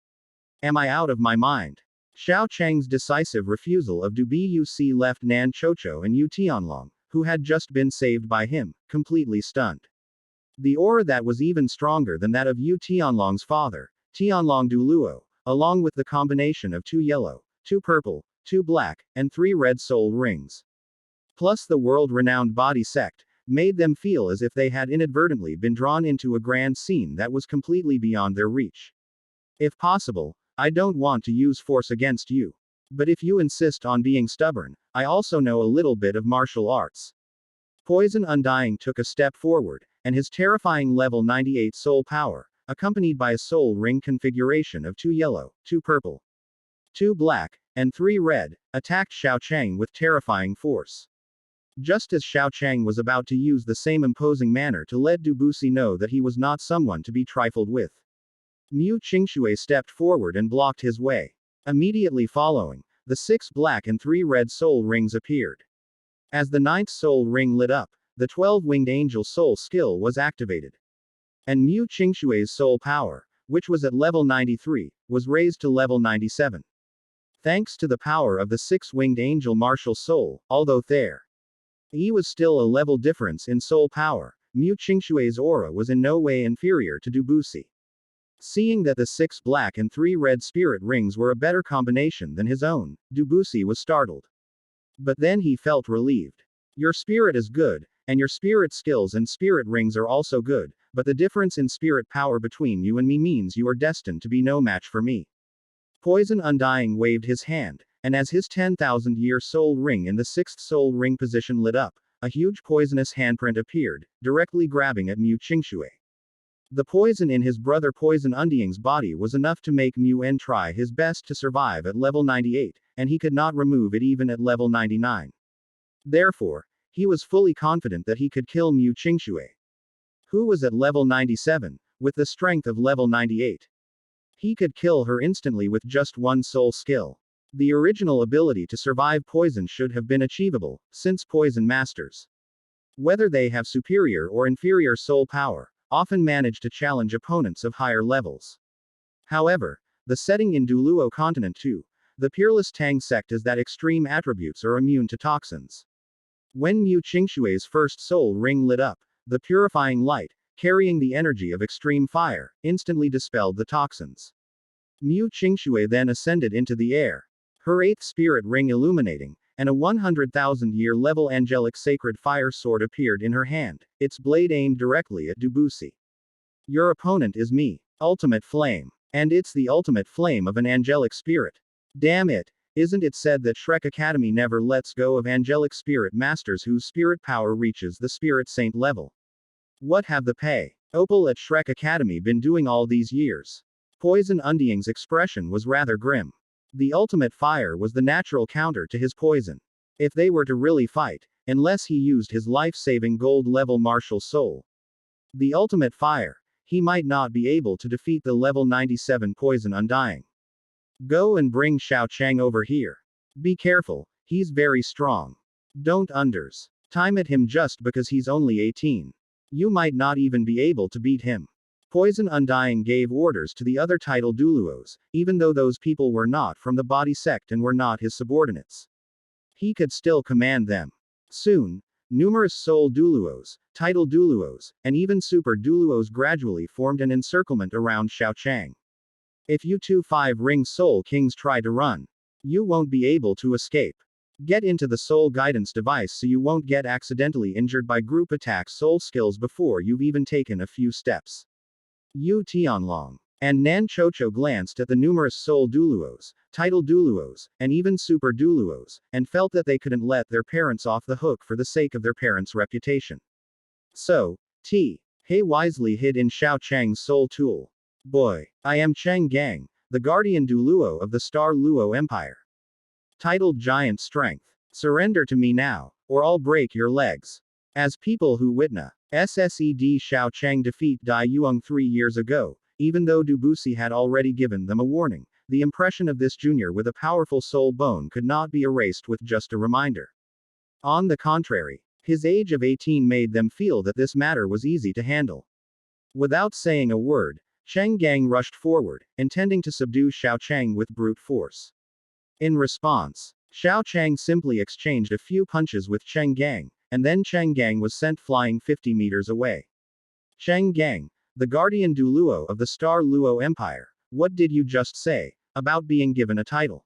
Am I out of my mind? Xiao Chang's decisive refusal of Dubuc left Nan Chocho and Yu Tianlong, who had just been saved by him, completely stunned. The aura that was even stronger than that of Yu Tianlong's father, Tianlong Douluo, along with the combination of 2 yellow, 2 purple, 2 black, and 3 red soul rings, plus the world-renowned body sect, made them feel as if they had inadvertently been drawn into a grand scene that was completely beyond their reach. If possible, I don't want to use force against you. But if you insist on being stubborn, I also know a little bit of martial arts. Poison Undying took a step forward, and his terrifying level 98 soul power, accompanied by a soul ring configuration of 2 yellow, 2 purple, 2 black, and 3 red, attacked Xiao Chang with terrifying force. Just as Xiao Chang was about to use the same imposing manner to let Dubusi know that he was not someone to be trifled with, Mu Qingshui stepped forward and blocked his way. Immediately following, the 6 black and 3 red soul rings appeared. As the 9th soul ring lit up, the 12-winged angel soul skill was activated. And Mu Qingshui's soul power, which was at level 93, was raised to level 97. Thanks to the power of the 6-winged angel martial soul, although there was still a level difference in soul power, Mu Qingshui's aura was in no way inferior to Dubusi. Seeing that the 6 black and 3 red spirit rings were a better combination than his own, Dubusi was startled. But then he felt relieved. Your spirit is good, and your spirit skills and spirit rings are also good, but the difference in spirit power between you and me means you are destined to be no match for me. Poison Undying waved his hand, and as his 10,000-year soul ring in the 6th soul ring position lit up, a huge poisonous handprint appeared, directly grabbing at Mu Qingshui. The poison in his brother Poison Undying's body was enough to make Mu En try his best to survive at level 98, and he could not remove it even at level 99. Therefore, he was fully confident that he could kill Mu Qingshui, who was at level 97, with the strength of level 98. He could kill her instantly with just 1 soul skill. The original ability to survive poison should have been achievable, since poison masters, whether they have superior or inferior soul power, often manage to challenge opponents of higher levels. However, the setting in Douluo Continent 2, the Peerless Tang sect is that extreme attributes are immune to toxins. When Mu Qingshui's first soul ring lit up, the purifying light, carrying the energy of extreme fire, instantly dispelled the toxins. Mu Qingshui then ascended into the air, her 8th spirit ring illuminating, and a 100,000-year level angelic sacred fire sword appeared in her hand, its blade aimed directly at Dubusi. Your opponent is me. Ultimate Flame. And it's the ultimate flame of an angelic spirit. Damn it. Isn't it said that Shrek Academy never lets go of angelic spirit masters whose spirit power reaches the spirit saint level? What have the pay Opal at Shrek Academy been doing all these years? Poison Undying's expression was rather grim. The ultimate fire was the natural counter to his poison. If they were to really fight, unless he used his life-saving gold-level martial soul, the ultimate fire, he might not be able to defeat the level 97 Poison Undying. Go and bring Xiao Chang over here. Be careful, he's very strong. Don't time at him just because he's only 18. You might not even be able to beat him. Poison Undying gave orders to the other title Douluos, even though those people were not from the body sect and were not his subordinates. He could still command them. Soon, numerous Soul Douluos, Title Douluos, and even Super Douluos gradually formed an encirclement around Xiao Chang. If you two 5-ring Soul Kings try to run, you won't be able to escape. Get into the Soul Guidance device so you won't get accidentally injured by group attack soul skills before you've even taken a few steps. Yu Tianlong and Nan Chocho glanced at the numerous Soul Douluos, Title Douluos, and even Super Douluos, and felt that they couldn't let their parents off the hook for the sake of their parents' reputation. So, He wisely hid in Xiao Chang's soul tool. Boy, I am Cheng Gang, the guardian Douluo of the Star Luo Empire. Titled Giant Strength. Surrender to me now, or I'll break your legs. As people who witnessed Xiao Chang defeat Dai Yuang 3 years ago, even though Dubusi had already given them a warning, the impression of this junior with a powerful soul bone could not be erased with just a reminder. On the contrary, his age of 18 made them feel that this matter was easy to handle. Without saying a word, Cheng Gang rushed forward, intending to subdue Xiao Chang with brute force. In response, Xiao Chang simply exchanged a few punches with Cheng Gang, and then Cheng Gang was sent flying 50 meters away. Cheng Gang, the guardian Douluo of the Star Luo Empire, what did you just say about being given a title?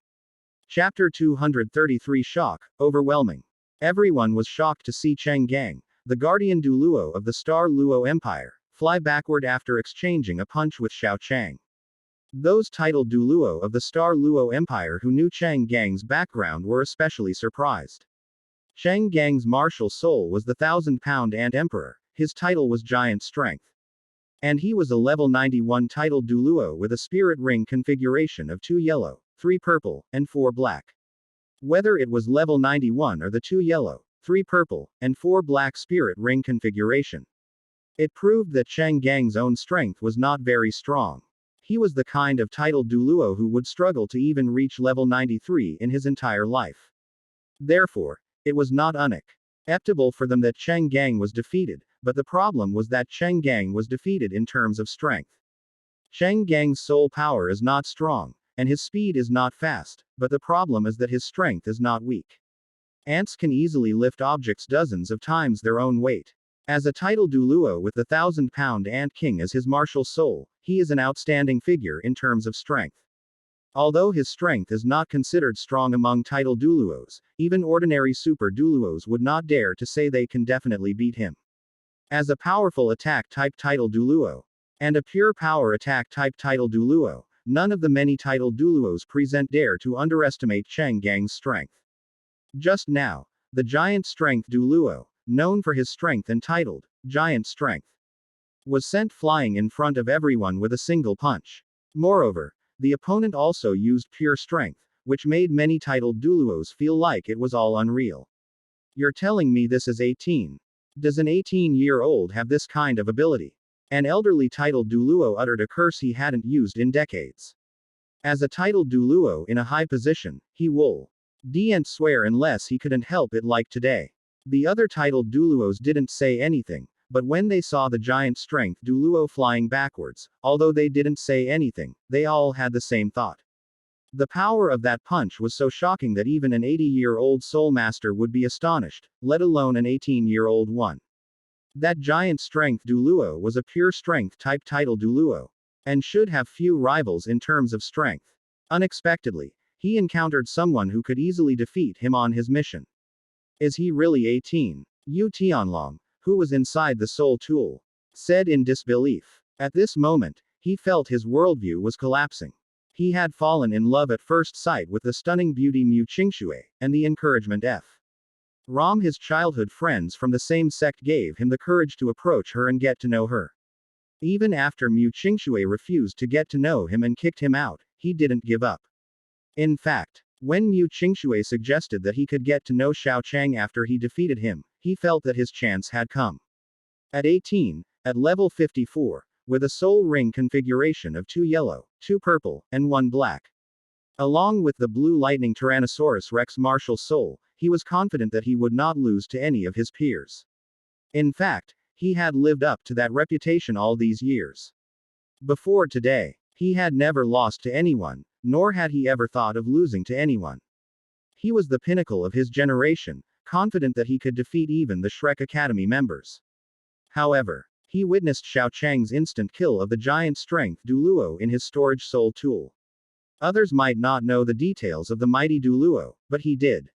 Chapter 233 Shock, Overwhelming. Everyone was shocked to see Cheng Gang, the guardian Douluo of the Star Luo Empire, fly backward after exchanging a punch with Xiao Chang. Those titled Douluo of the Star Luo Empire who knew Cheng Gang's background were especially surprised. Cheng Gang's martial soul was the 1,000-pound Ant Emperor, his title was Giant Strength. And he was a level 91 titled Douluo with a spirit ring configuration of 2 yellow, 3 purple, and 4 black. Whether it was level 91 or the 2 yellow, 3 purple, and 4 black spirit ring configuration, it proved that Cheng Gang's own strength was not very strong. He was the kind of titled Douluo who would struggle to even reach level 93 in his entire life. Therefore, it was not unacceptable for them that Cheng Gang was defeated, but the problem was that Cheng Gang was defeated in terms of strength. Cheng Gang's soul power is not strong, and his speed is not fast, but the problem is that his strength is not weak. Ants can easily lift objects dozens of times their own weight. As a title Douluo with the 1,000-pound Ant King as his martial soul, he is an outstanding figure in terms of strength. Although his strength is not considered strong among title Douluos, even ordinary Super Douluos would not dare to say they can definitely beat him. As a powerful attack-type title Douluo, and a pure power attack-type title Douluo, none of the many title Douluos present dare to underestimate Cheng Gang's strength. Just now, the Giant Strength Douluo, known for his strength and titled Giant Strength, was sent flying in front of everyone with a single punch. Moreover, the opponent also used pure strength, which made many titled Douluos feel like it was all unreal. You're telling me this is 18? Does an 18-year-old have this kind of ability? An elderly titled Douluo uttered a curse he hadn't used in decades. As a titled Douluo in a high position, he didn't swear unless he couldn't help it like today. The other titled Douluos didn't say anything, but when they saw the Giant Strength Douluo flying backwards, although they didn't say anything, they all had the same thought. The power of that punch was so shocking that even an 80-year-old soul master would be astonished, let alone an 18-year-old one. That Giant Strength Douluo was a pure strength type title Douluo, and should have few rivals in terms of strength. Unexpectedly, he encountered someone who could easily defeat him on his mission. Is he really 18? Yu Tianlong, who was inside the soul tool, said in disbelief. At this moment, he felt his worldview was collapsing. He had fallen in love at first sight with the stunning beauty Mu Qingshui, and the encouragement Ram, his childhood friends from the same sect, gave him the courage to approach her and get to know her. Even after Mu Qingshui refused to get to know him and kicked him out, he didn't give up. In fact, when Mu Qingshui suggested that he could get to know Xiao Chang after he defeated him, he felt that his chance had come. At 18, at level 54, with a soul ring configuration of 2 yellow, 2 purple, and 1 black. Along with the blue lightning Tyrannosaurus Rex martial soul, he was confident that he would not lose to any of his peers. In fact, he had lived up to that reputation all these years. Before today, he had never lost to anyone, nor had he ever thought of losing to anyone. He was the pinnacle of his generation, confident that he could defeat even the Shrek Academy members. However, he witnessed Xiao Chang's instant kill of the giant strength Douluo in his storage soul tool. Others might not know the details of the mighty Douluo, but he did.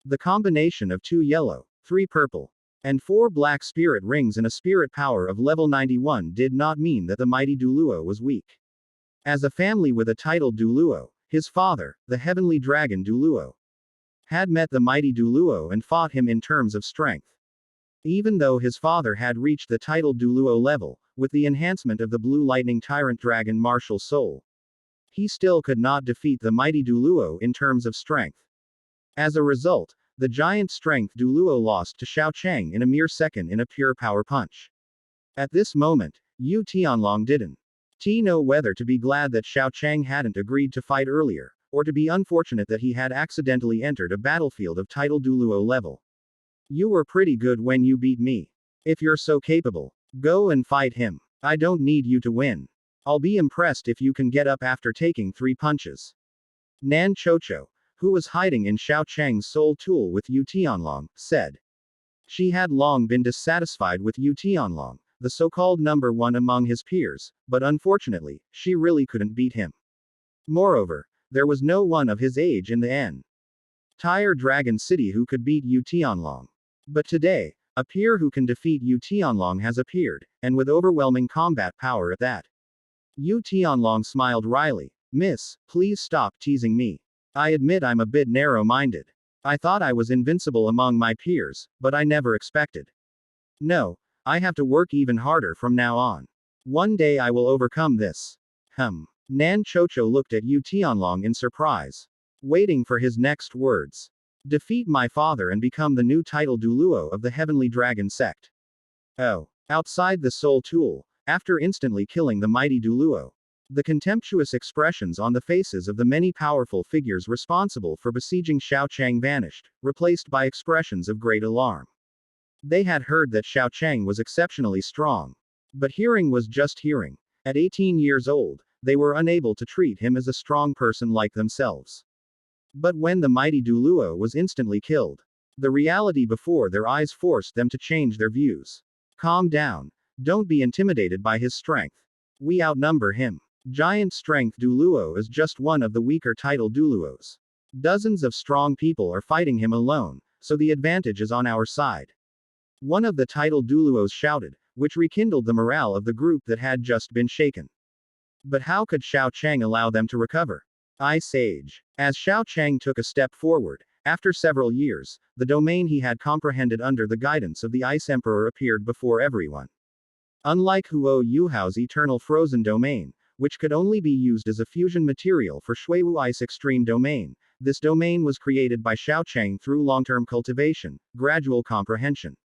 The combination of 2 yellow, 3 purple, and 4 black spirit rings and a spirit power of level 91 did not mean that the mighty Douluo was weak. As a family with a title Douluo, his father, the heavenly dragon Douluo, had met the mighty Douluo and fought him in terms of strength. Even though his father had reached the title Douluo level, with the enhancement of the blue lightning tyrant dragon martial soul, he still could not defeat the mighty Douluo in terms of strength. As a result, the giant strength Douluo lost to Xiao Chang in a mere second in a pure power punch. At this moment, Yu Tianlong didn't know whether to be glad that Xiao Chang hadn't agreed to fight earlier, or to be unfortunate that he had accidentally entered a battlefield of title Douluo level. You were pretty good when you beat me. If you're so capable, go and fight him. I don't need you to win. I'll be impressed if you can get up after taking 3 punches. Nan Chocho, who was hiding in Xiao Chang's soul tool with Yu Tianlong, said. She had long been dissatisfied with Yu Tianlong, the so-called number 1 among his peers, but unfortunately, she really couldn't beat him. Moreover, there was no one of his age in the entire Dragon City who could beat Yu Tianlong. But today, a peer who can defeat Yu Tianlong has appeared, and with overwhelming combat power at that. Yu Tianlong smiled wryly. Miss, please stop teasing me. I admit I'm a bit narrow-minded. I thought I was invincible among my peers, but I never expected. No, I have to work even harder from now on. One day I will overcome this. Nan Chocho looked at Yu Tianlong in surprise, waiting for his next words. Defeat my father and become the new title Douluo of the Heavenly Dragon sect. Oh. Outside the soul tool, after instantly killing the mighty Douluo, the contemptuous expressions on the faces of the many powerful figures responsible for besieging Xiao Chang vanished, replaced by expressions of great alarm. They had heard that Xiao Chang was exceptionally strong. But hearing was just hearing. At 18 years old, they were unable to treat him as a strong person like themselves. But when the mighty Douluo was instantly killed, the reality before their eyes forced them to change their views. Calm down. Don't be intimidated by his strength. We outnumber him. Giant strength Douluo is just one of the weaker title Douluos. Dozens of strong people are fighting him alone, so the advantage is on our side. One of the title Douluos shouted, which rekindled the morale of the group that had just been shaken. But how could Xiao Chang allow them to recover? Ice Age. As Xiao Chang took a step forward, after several years, the domain he had comprehended under the guidance of the Ice Emperor appeared before everyone. Unlike Huo Yuhao's eternal frozen domain, which could only be used as a fusion material for Shuiwu Ice Extreme domain, this domain was created by Xiao Chang through long-term cultivation, gradual comprehension,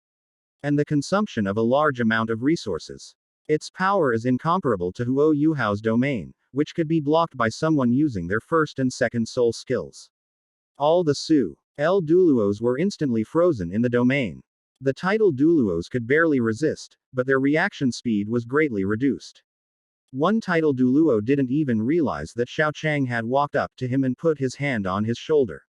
and the consumption of a large amount of resources. Its power is incomparable to Huo Yuhao's domain, which could be blocked by someone using their first and second soul skills. All the Su-L Douluos were instantly frozen in the domain. The title Douluos could barely resist, but their reaction speed was greatly reduced. One title Douluo didn't even realize that Xiao Chang had walked up to him and put his hand on his shoulder.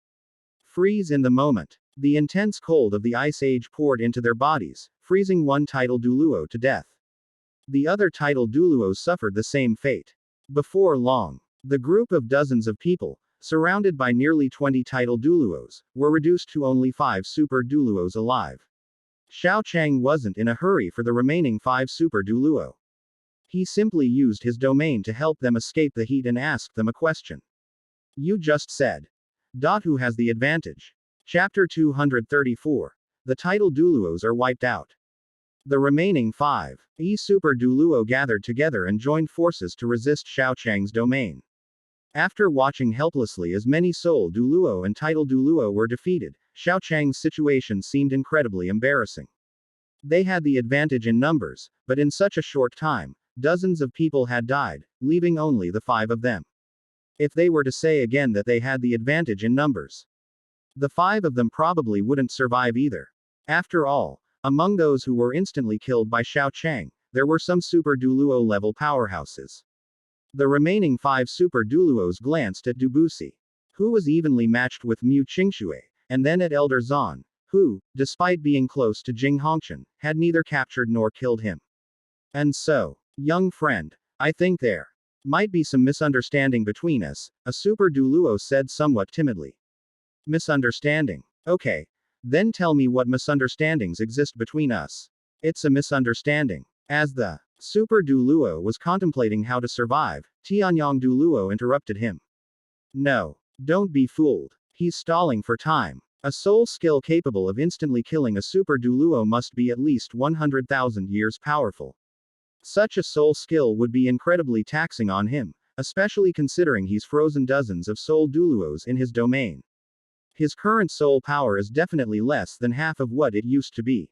Freeze in the moment. The intense cold of the Ice Age poured into their bodies, freezing one title Douluo to death. The other title Douluos suffered the same fate. Before long, the group of dozens of people, surrounded by nearly 20 title Douluos, were reduced to only 5 super Douluos alive. Xiao Chang wasn't in a hurry for the remaining 5 super Douluo. He simply used his domain to help them escape the heat and asked them a question. You just said. Who has the advantage? Chapter 234. The title Douluos are wiped out. The remaining 5 Super Douluo gathered together and joined forces to resist Xiao Chang's domain. After watching helplessly as many Soul Douluo and Title Douluo were defeated, Xiao Chang's situation seemed incredibly embarrassing. They had the advantage in numbers, but in such a short time, dozens of people had died, leaving only the 5 of them. If they were to say again that they had the advantage in numbers, the 5 of them probably wouldn't survive either. After all, among those who were instantly killed by Xiao Chang, there were some Super Douluo level powerhouses. The remaining 5 Super Douluos glanced at Dubusi, who was evenly matched with Mu Qingxue, and then at Elder Zan, who, despite being close to Jing Hongqian, had neither captured nor killed him. And so, young friend, I think there might be some misunderstanding between us, a Super Douluo said somewhat timidly. Misunderstanding? Okay. Then tell me what misunderstandings exist between us. It's a misunderstanding. As the Super Douluo was contemplating how to survive, Tianyang Douluo interrupted him. No. Don't be fooled. He's stalling for time. A soul skill capable of instantly killing a Super Douluo must be at least 100,000 years powerful. Such a soul skill would be incredibly taxing on him, especially considering he's frozen dozens of Soul Douluos in his domain. His current soul power is definitely less than half of what it used to be.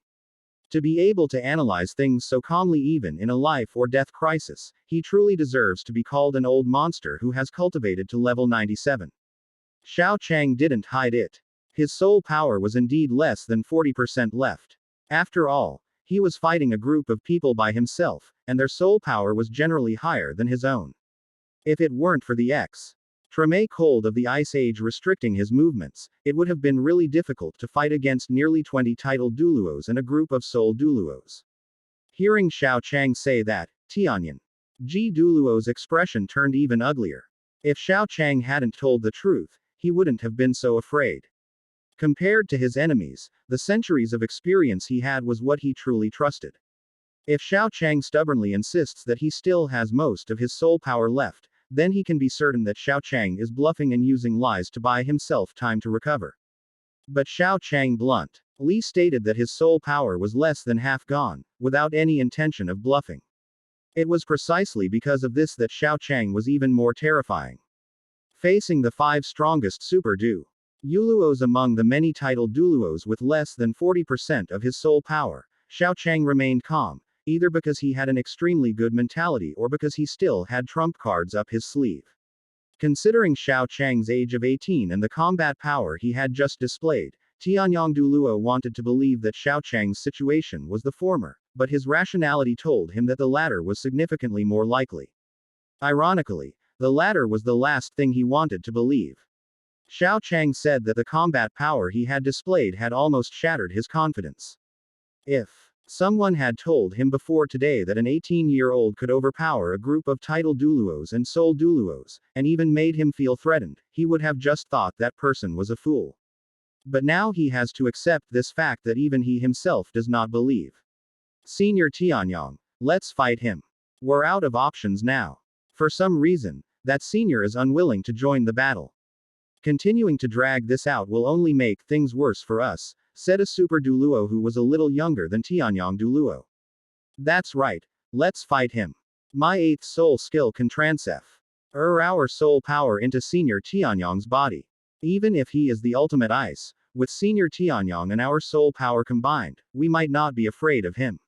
To be able to analyze things so calmly even in a life or death crisis, he truly deserves to be called an old monster who has cultivated to level 97. Xiao Chang didn't hide it. His soul power was indeed less than 40% left. After all, he was fighting a group of people by himself, and their soul power was generally higher than his own. If it weren't for the extreme cold of the Ice Age restricting his movements, it would have been really difficult to fight against nearly 20 title Douluos and a group of Soul Douluos. Hearing Xiao Chang say that, Tianyan Ji Douluo's expression turned even uglier. If Xiao Chang hadn't told the truth, he wouldn't have been so afraid. Compared to his enemies, the centuries of experience he had was what he truly trusted. If Xiao Chang stubbornly insists that he still has most of his soul power left, then he can be certain that Xiao Chang is bluffing and using lies to buy himself time to recover. But Xiao Chang bluntly stated that his soul power was less than half gone, without any intention of bluffing. It was precisely because of this that Xiao Chang was even more terrifying. Facing the 5 strongest Super Douluos among the many titled Douluos with less than 40% of his soul power, Xiao Chang remained calm, either because he had an extremely good mentality or because he still had trump cards up his sleeve. Considering Xiao Chang's age of 18 and the combat power he had just displayed, Tianyang Douluo wanted to believe that Xiao Chang's situation was the former, but his rationality told him that the latter was significantly more likely. Ironically, the latter was the last thing he wanted to believe. Xiao Chang said that the combat power he had displayed had almost shattered his confidence. If someone had told him before today that an 18-year-old could overpower a group of title Douluos and Soul Douluos, and even made him feel threatened, he would have just thought that person was a fool. But now he has to accept this fact that even he himself does not believe. Senior Tianyang, let's fight him. We're out of options now. For some reason, that senior is unwilling to join the battle. Continuing to drag this out will only make things worse for us, said a Super Douluo who was a little younger than Tianyang Douluo. That's right. Let's fight him. My 8th soul skill can transfer our soul power into Senior Tianyang's body. Even if he is the ultimate ice, with Senior Tianyang and our soul power combined, we might not be afraid of him,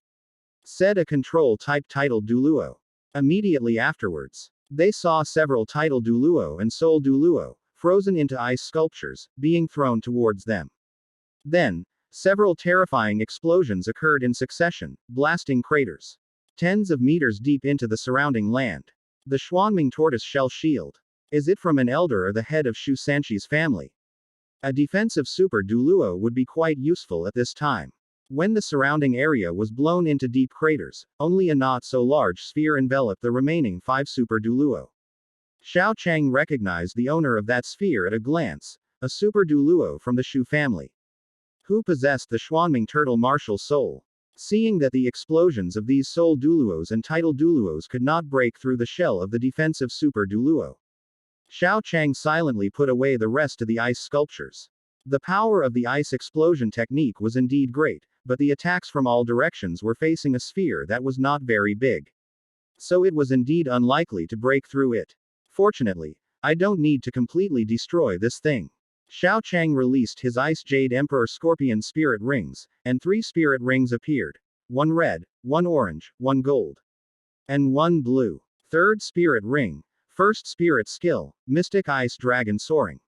said a control-type title Douluo. Immediately afterwards, they saw several title Douluo and Soul Douluo, frozen into ice sculptures, being thrown towards them. Then, several terrifying explosions occurred in succession, blasting craters tens of meters deep into the surrounding land. The Xuanming tortoise shell shield. Is it from an elder or the head of Shu Sanchi's family? A defensive Super Douluo would be quite useful at this time. When the surrounding area was blown into deep craters, only a not so large sphere enveloped the remaining 5 Super Douluo. Xiao Chang recognized the owner of that sphere at a glance, a Super Douluo from the Shu family, who possessed the Xuanming turtle martial soul. Seeing that the explosions of these soul Douluos and title Douluos could not break through the shell of the defensive super Douluo, Xiao Chang silently put away the rest of the ice sculptures. The power of the ice explosion technique was indeed great, but the attacks from all directions were facing a sphere that was not very big. So it was indeed unlikely to break through it. Fortunately, I don't need to completely destroy this thing. Xiao Chang released his Ice Jade Emperor Scorpion Spirit Rings, and 3 Spirit Rings appeared. 1 red, 1 orange, 1 gold, and 1 blue. Third Spirit Ring. First Spirit Skill, Mystic Ice Dragon Soaring.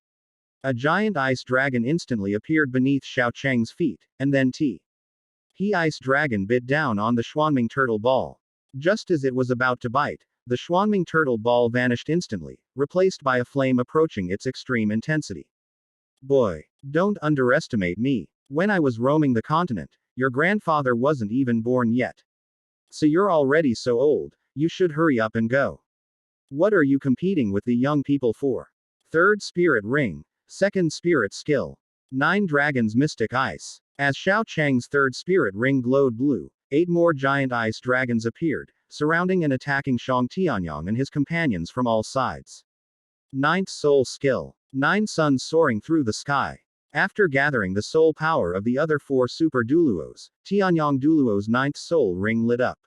A giant ice dragon instantly appeared beneath Xiao Chang's feet, and then He Ice Dragon bit down on the Xuanming Turtle Ball. Just as it was about to bite, the Xuanming Turtle Ball vanished instantly, replaced by a flame approaching its extreme intensity. Boy, don't underestimate me. When I was roaming the continent, your grandfather wasn't even born yet. So you're already so old, you should hurry up and go. What are you competing with the young people for? Third Spirit Ring. Second Spirit Skill. 9 Dragons Mystic Ice. As Xiao Chang's third Spirit Ring glowed blue, 8 more giant ice dragons appeared, surrounding and attacking Shang Tianyang and his companions from all sides. 9th Soul Skill. 9 suns soaring through the sky. After gathering the soul power of the other 4 super Douluos, Tianyang Douluo's 9th soul ring lit up.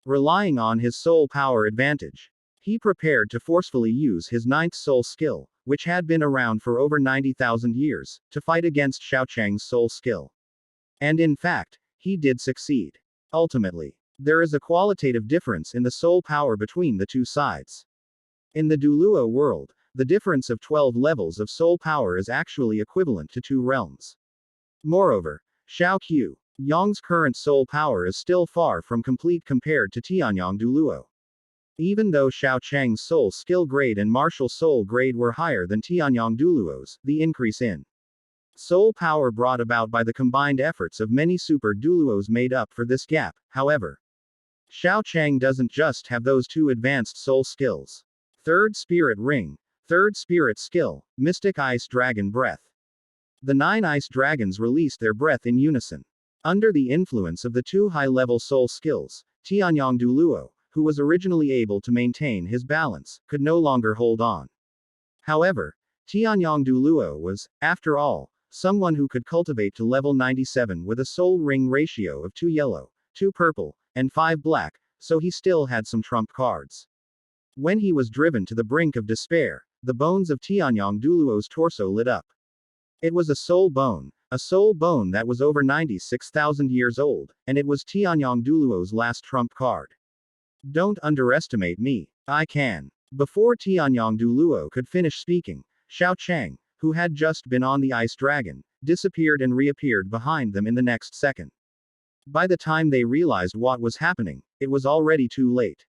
Relying on his soul power advantage, he prepared to forcefully use his 9th soul skill, which had been around for over 90,000 years, to fight against Xiao Chang's soul skill. And in fact, he did succeed. Ultimately, there is a qualitative difference in the soul power between the two sides. In the Douluo world, the difference of 12 levels of soul power is actually equivalent to 2 realms. Moreover, Xiao Qiu Yang's current soul power is still far from complete compared to Tianyang Douluo. Even though Xiao Chang's soul skill grade and martial soul grade were higher than Tianyang Douluo's, the increase in soul power brought about by the combined efforts of many super Douluos made up for this gap. However, Xiao Chang doesn't just have those 2 advanced soul skills. Third Spirit Ring. Third Spirit Skill, Mystic Ice Dragon Breath. The 9 ice dragons released their breath in unison. Under the influence of the 2 high-level soul skills, Tianyang Douluo, who was originally able to maintain his balance, could no longer hold on. However, Tianyang Douluo was, after all, someone who could cultivate to level 97 with a soul ring ratio of 2 yellow, 2 purple, and 5 black, so he still had some trump cards. When he was driven to the brink of despair, the bones of Tianyang Douluo's torso lit up. It was a soul bone that was over 96,000 years old, and it was Tianyang Douluo's last trump card. Don't underestimate me. I can. Before Tianyang Douluo could finish speaking, Xiao Chang, who had just been on the ice dragon, disappeared and reappeared behind them in the next second. By the time they realized what was happening, it was already too late.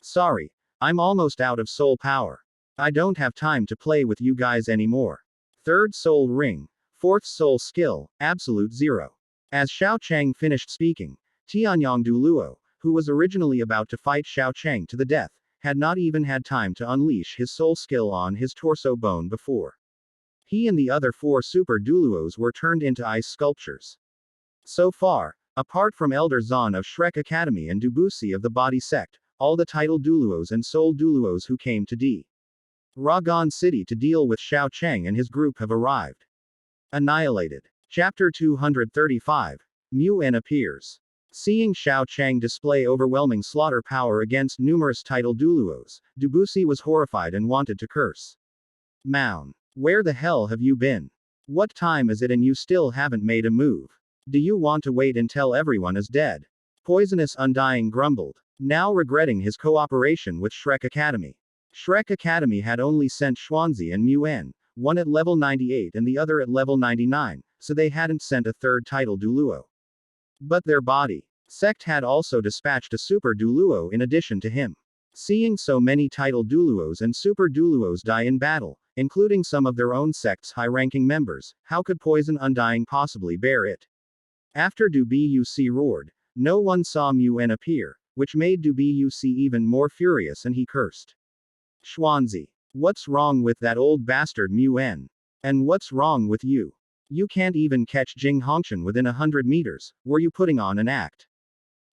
Sorry, I'm almost out of soul power. I don't have time to play with you guys anymore. Third Soul Ring. Fourth Soul Skill, Absolute Zero. As Xiao Chang finished speaking, Tianyang Douluo, who was originally about to fight Xiao Chang to the death, had not even had time to unleash his soul skill on his torso bone before he and the other 4 super Douluos were turned into ice sculptures. So far, apart from Elder Zan of Shrek Academy and Dubusi of the Body Sect, all the title Douluos and soul Douluos who came to Ragan City to deal with Xiao Chang and his group have arrived. Annihilated. Chapter 235. Mu En appears. Seeing Xiao Chang display overwhelming slaughter power against numerous title Douluos, Dubusi was horrified and wanted to curse. Moun. Where the hell have you been? What time is it and you still haven't made a move? Do you want to wait until everyone is dead? Poisonous Undying grumbled, now regretting his cooperation with Shrek Academy. Shrek Academy had only sent Xuanzi and Mu En, one at level 98 and the other at level 99, so they hadn't sent a third title Douluo. But their body sect had also dispatched a super Douluo in addition to him. Seeing so many title Douluos and super Douluos die in battle, including some of their own sect's high-ranking members, how could Poison Undying possibly bear it? After Dubuc roared, no one saw Mu En appear, which made Dubuc even more furious and he cursed. Xuanzi. What's wrong with that old bastard Mu En? And what's wrong with you? You can't even catch Jing Hongshan within 100 meters. Were you putting on an act?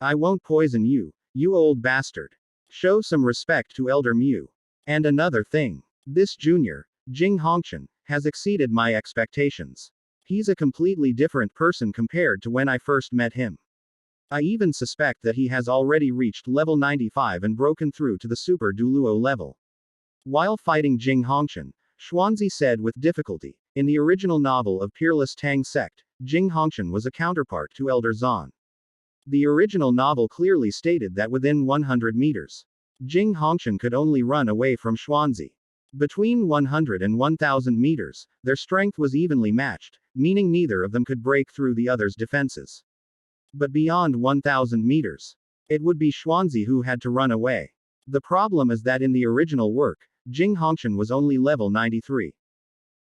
I won't poison you, you old bastard. Show some respect to Elder Mu. And another thing. This junior, Jing Hongshan, has exceeded my expectations. He's a completely different person compared to when I first met him. I even suspect that he has already reached level 95 and broken through to the Super Douluo level. While fighting Jing Hongshan, Xuanzi said with difficulty, in the original novel of Peerless Tang Sect, Jing Hongshan was a counterpart to Elder Zan. The original novel clearly stated that within 100 meters, Jing Hongshan could only run away from Xuanzi. Between 100 and 1000 meters, their strength was evenly matched, meaning neither of them could break through the other's defenses. But beyond 1000 meters, it would be Xuanzi who had to run away. The problem is that in the original work, Jing Hongshan was only level 93.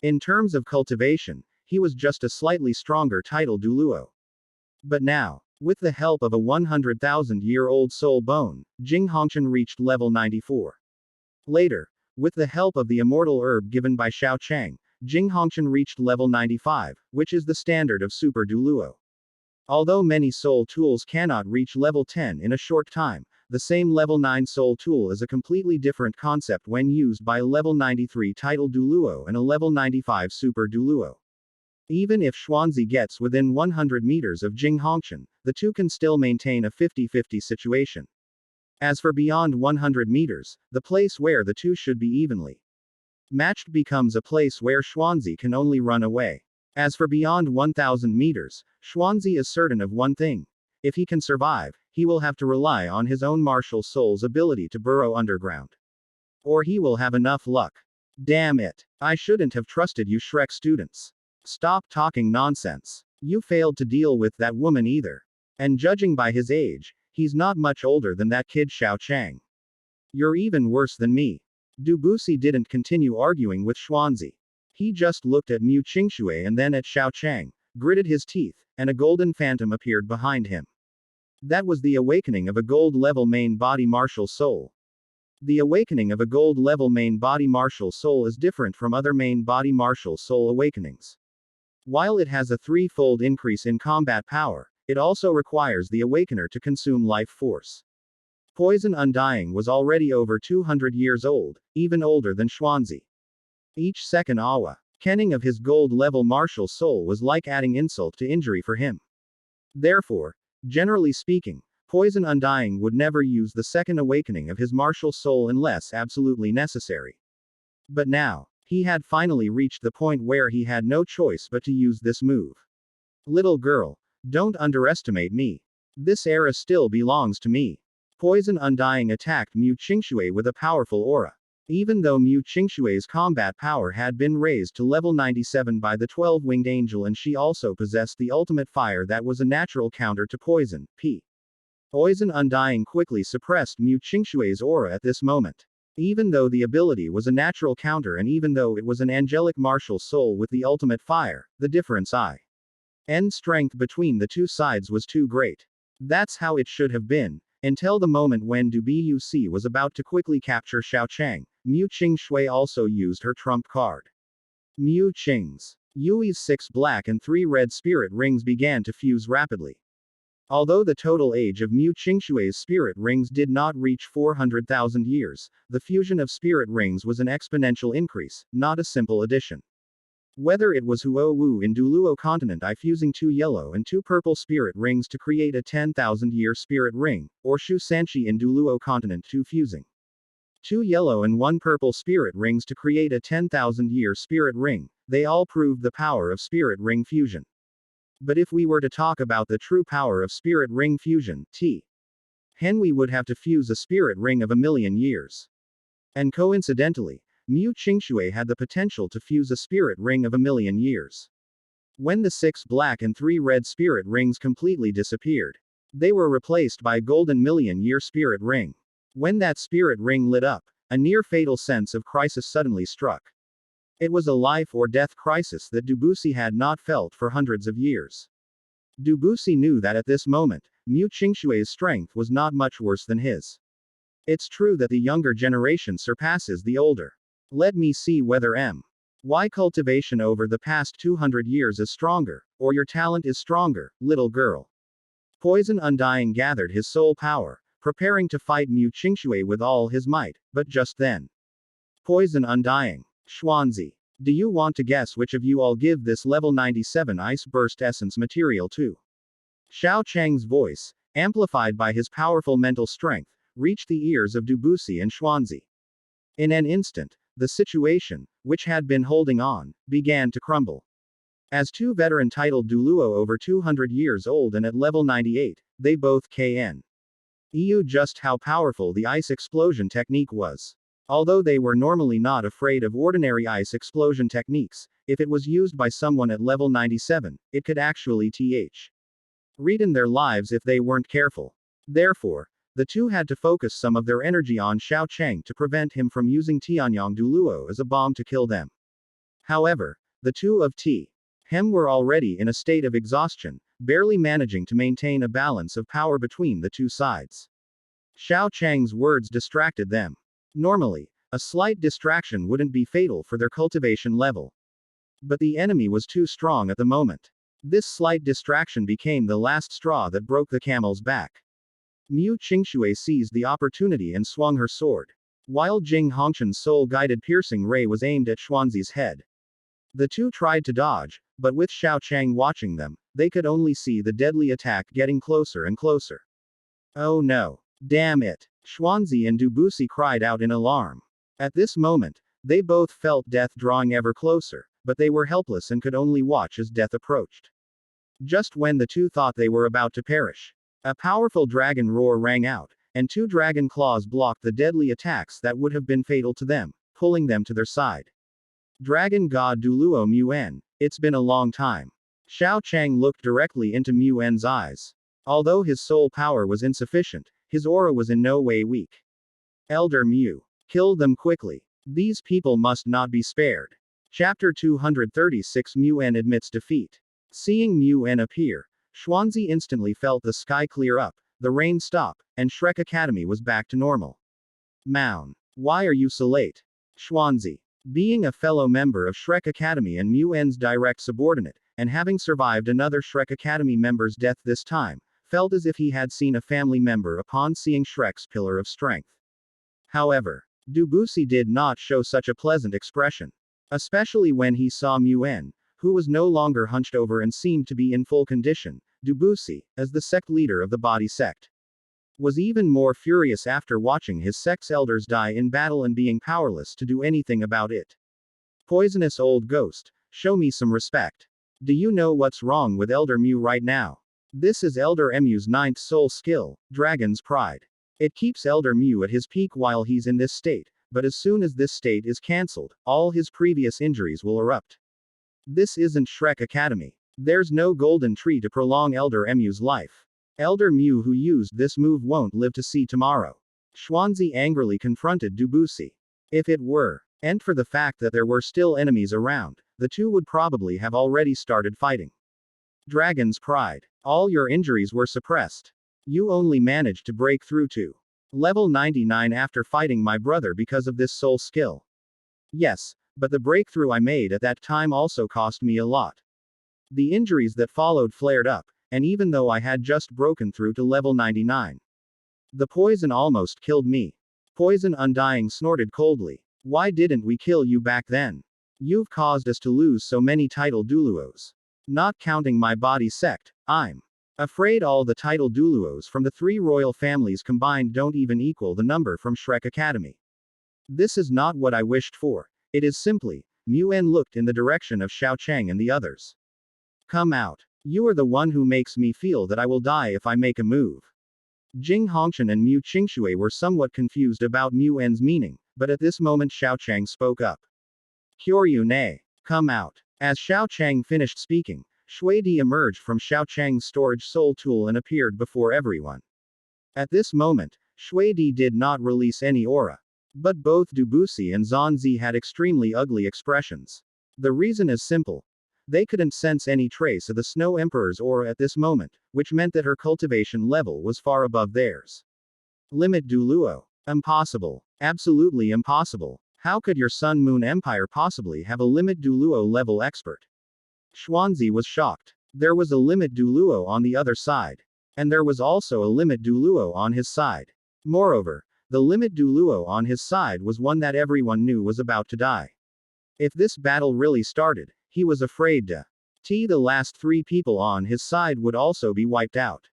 In terms of cultivation, he was just a slightly stronger title Douluo. But now, with the help of a 100,000-year-old soul bone, Jing Hongshan reached level 94. Later, with the help of the immortal herb given by Xiao Chang, Jing Hongshan reached level 95, which is the standard of Super Douluo. Although many soul tools cannot reach level 10 in a short time, the same level 9 soul tool is a completely different concept when used by a level 93 title Douluo and a level 95 Super Douluo. Even if Xuanzi gets within 100 meters of Jing Hongshan, the two can still maintain a 50-50 situation. As for beyond 100 meters, the place where the two should be evenly matched becomes a place where Xuanzi can only run away. As for beyond 1000 meters, Xuanzi is certain of one thing. If he can survive, he will have to rely on his own martial soul's ability to burrow underground. Or he will have enough luck. Damn it. I shouldn't have trusted you Shrek students. Stop talking nonsense. You failed to deal with that woman either. And judging by his age, he's not much older than that kid Xiao Chang. You're even worse than me. Dubusi didn't continue arguing with Xuanzi. He just looked at Mu Qingshui and then at Xiao Chang, gritted his teeth, and a golden phantom appeared behind him. That was the awakening of a gold-level main body martial soul. The awakening of a gold-level main body martial soul is different from other main body martial soul awakenings. While it has a threefold increase in combat power, it also requires the awakener to consume life force. Poison Undying was already over 200 years old, even older than Xuanzi. Each second awakening of his gold-level martial soul was like adding insult to injury for him. Therefore, generally speaking, Poison Undying would never use the second awakening of his martial soul unless absolutely necessary. But now, he had finally reached the point where he had no choice but to use this move. Little girl, don't underestimate me. This era still belongs to me. Poison Undying attacked Mu Qingshui with a powerful aura. Even though Mu Qingshui's combat power had been raised to level 97 by the 12-winged angel and she also possessed the ultimate fire that was a natural counter to poison, Poison Undying quickly suppressed Mu Qingshui's aura at this moment. Even though the ability was a natural counter and even though it was an angelic martial soul with the ultimate fire, the difference in strength between the two sides was too great. That's how it should have been, until the moment when Dubuc was about to quickly capture Xiao Chang. Mu Qingshui also used her trump card. Mu Qing's Yui's 6 black and 3 red spirit rings began to fuse rapidly. Although the total age of Mu Qingshui's spirit rings did not reach 400,000 years, the fusion of spirit rings was an exponential increase, not a simple addition. Whether it was Huo Wu in Douluo continent I fusing 2 yellow and 2 purple spirit rings to create a 10,000-year spirit ring, or Shu Sanshi in Douluo continent 2 fusing 2 yellow and 1 purple spirit rings to create a 10,000-year spirit ring, they all proved the power of spirit ring fusion. But if we were to talk about the true power of spirit ring fusion, we would have to fuse a spirit ring of 1,000,000 years. And coincidentally, Mu Qingshui had the potential to fuse a spirit ring of 1,000,000 years. When the 6 black and 3 red spirit rings completely disappeared, they were replaced by a golden 1,000,000-year spirit ring. When that spirit ring lit up, a near-fatal sense of crisis suddenly struck. It was a life-or-death crisis that Dubuc had not felt for hundreds of years. Dubuc knew that at this moment, Mu Qingshui's strength was not much worse than his. It's true that the younger generation surpasses the older. Let me see whether Why cultivation over the past 200 years is stronger, or your talent is stronger, little girl. Poison Undying gathered his soul power, preparing to fight Mu Qingshui with all his might, but just then. Poison Undying. Xuanzi. Do you want to guess which of you I'll give this level 97 Ice Burst Essence material to? Xiao Chang's voice, amplified by his powerful mental strength, reached the ears of Dubusi and Xuanzi. In an instant, the situation, which had been holding on, began to crumble. As two veteran titled Douluo over 200 years old and at level 98, they both knew just how powerful the ice explosion technique was. Although they were normally not afraid of ordinary ice explosion techniques, if it was used by someone at level 97, it could actually ruin their lives if they weren't careful. Therefore, the two had to focus some of their energy on Xiao Chang to prevent him from using Tianyang Douluo as a bomb to kill them. However, the two of Hem were already in a state of exhaustion, barely managing to maintain a balance of power between the two sides. Xiao Chang's words distracted them. Normally, a slight distraction wouldn't be fatal for their cultivation level. But the enemy was too strong at the moment. This slight distraction became the last straw that broke the camel's back. Mu Qingshui seized the opportunity and swung her sword. While Jing Hongchen's soul-guided piercing ray was aimed at Xuanzi's head. The two tried to dodge, but with Xiao Chang watching them, they could only see the deadly attack getting closer and closer. Oh no. Damn it. Xuanzi and Dubusi cried out in alarm. At this moment, they both felt death drawing ever closer, but they were helpless and could only watch as death approached. Just when the two thought they were about to perish, a powerful dragon roar rang out, and two dragon claws blocked the deadly attacks that would have been fatal to them, pulling them to their side. Dragon God Douluo Muen, it's been a long time. Xiao Chang looked directly into Muen's eyes. Although his soul power was insufficient, his aura was in no way weak. Elder Mu. Kill them quickly. These people must not be spared. Chapter 236 Muen admits defeat. Seeing Muen appear, Xuanzi instantly felt the sky clear up, the rain stop, and Shrek Academy was back to normal. Maun. Why are you so late? Xuanzi. Being a fellow member of Shrek Academy and Muen's direct subordinate, and having survived another Shrek Academy member's death this time, felt as if he had seen a family member upon seeing Shrek's pillar of strength. However, Dubusi did not show such a pleasant expression. Especially when he saw Muen, who was no longer hunched over and seemed to be in full condition. Dubusi, as the sect leader of the body sect, was even more furious after watching his sect's elders die in battle and being powerless to do anything about it. Poisonous old ghost, show me some respect. Do you know what's wrong with Elder Mu right now? This is Elder Mu's 9th soul skill, Dragon's Pride. It keeps Elder Mu at his peak while he's in this state, but as soon as this state is cancelled, all his previous injuries will erupt. This isn't Shrek Academy. There's no golden tree to prolong Elder Mu's life. Elder Mu who used this move won't live to see tomorrow. Xuanzi angrily confronted Dubusi. If it were, and for the fact that there were still enemies around, the two would probably have already started fighting. Dragon's Pride. All your injuries were suppressed. You only managed to break through to level 99 after fighting my brother because of this soul skill. Yes, but the breakthrough I made at that time also cost me a lot. The injuries that followed flared up, and even though I had just broken through to level 99, the poison almost killed me. Poison Undying snorted coldly. Why didn't we kill you back then? You've caused us to lose so many title Douluos. Not counting my body sect, I'm afraid all the title Douluos from the 3 royal families combined don't even equal the number from Shrek Academy. This is not what I wished for. It is simply, Muen looked in the direction of Xiao Chang and the others. Come out. You are the one who makes me feel that I will die if I make a move. Jing Hongchen and Mu Qingshui were somewhat confused about Muen's meaning, but at this moment Xiao Chang spoke up. Kyoryu ne. Come out. As Xiao Chang finished speaking, Shui Di emerged from Xiao Chang's storage soul tool and appeared before everyone. At this moment, Shui Di did not release any aura. But both Dubusi and Zanzi had extremely ugly expressions. The reason is simple. They couldn't sense any trace of the Snow Emperor's aura at this moment, which meant that her cultivation level was far above theirs. Limit Douluo. Impossible. Absolutely impossible. How could your Sun Moon Empire possibly have a limit Douluo level expert? Xuanzi was shocked. There was a limit Douluo on the other side. And there was also a limit Douluo on his side. Moreover, the limit Douluo on his side was one that everyone knew was about to die. If this battle really started, he was afraid the last 3 people on his side would also be wiped out.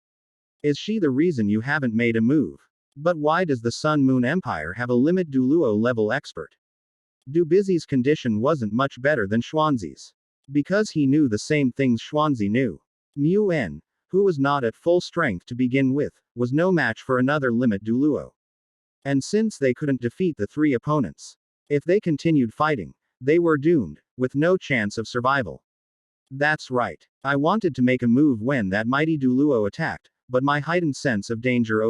Is she the reason you haven't made a move? But why does the Sun Moon Empire have a limit Douluo level expert? Dubizi's condition wasn't much better than Xuanzi's. Because he knew the same things Xuanzi knew. Mu En, who was not at full strength to begin with, was no match for another limit Douluo. And since they couldn't defeat the 3 opponents, if they continued fighting, they were doomed, with no chance of survival. That's right. I wanted to make a move when that mighty Douluo attacked, but my heightened sense of danger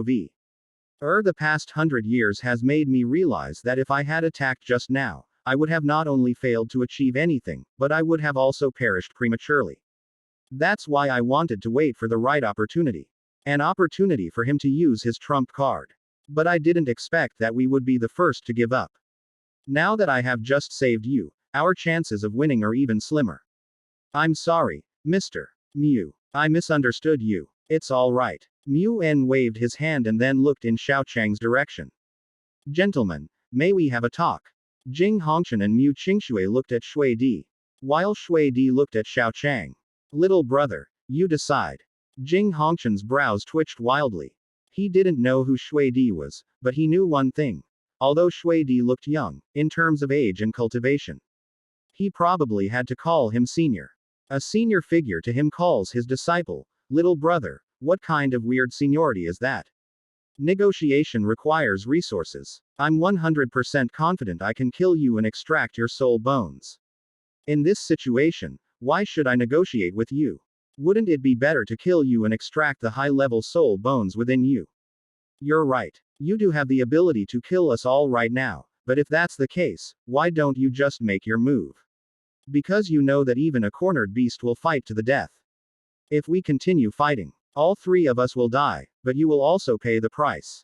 the past 100 years has made me realize that if I had attacked just now, I would have not only failed to achieve anything, but I would have also perished prematurely. That's why I wanted to wait for the right opportunity. An opportunity for him to use his trump card. But I didn't expect that we would be the first to give up. Now that I have just saved you, our chances of winning are even slimmer. I'm sorry, Mr. Mu. I misunderstood you. It's all right. Mu En waved his hand and then looked in Xiao Chang's direction. Gentlemen, may we have a talk? Jing Hongqian and Mu Qingshui looked at Shui Di, while Shui Di looked at Xiao Chang. Little brother, you decide. Jing Hongqian's brows twitched wildly. He didn't know who Shui Di was, but he knew one thing. Although Shui Di looked young, in terms of age and cultivation, he probably had to call him senior. A senior figure to him calls his disciple, little brother. What kind of weird seniority is that? Negotiation requires resources. I'm 100% confident I can kill you and extract your soul bones. In this situation, why should I negotiate with you? Wouldn't it be better to kill you and extract the high-level soul bones within you? You're right. You do have the ability to kill us all right now, but if that's the case, why don't you just make your move? Because you know that even a cornered beast will fight to the death. If we continue fighting, all 3 of us will die, but you will also pay the price.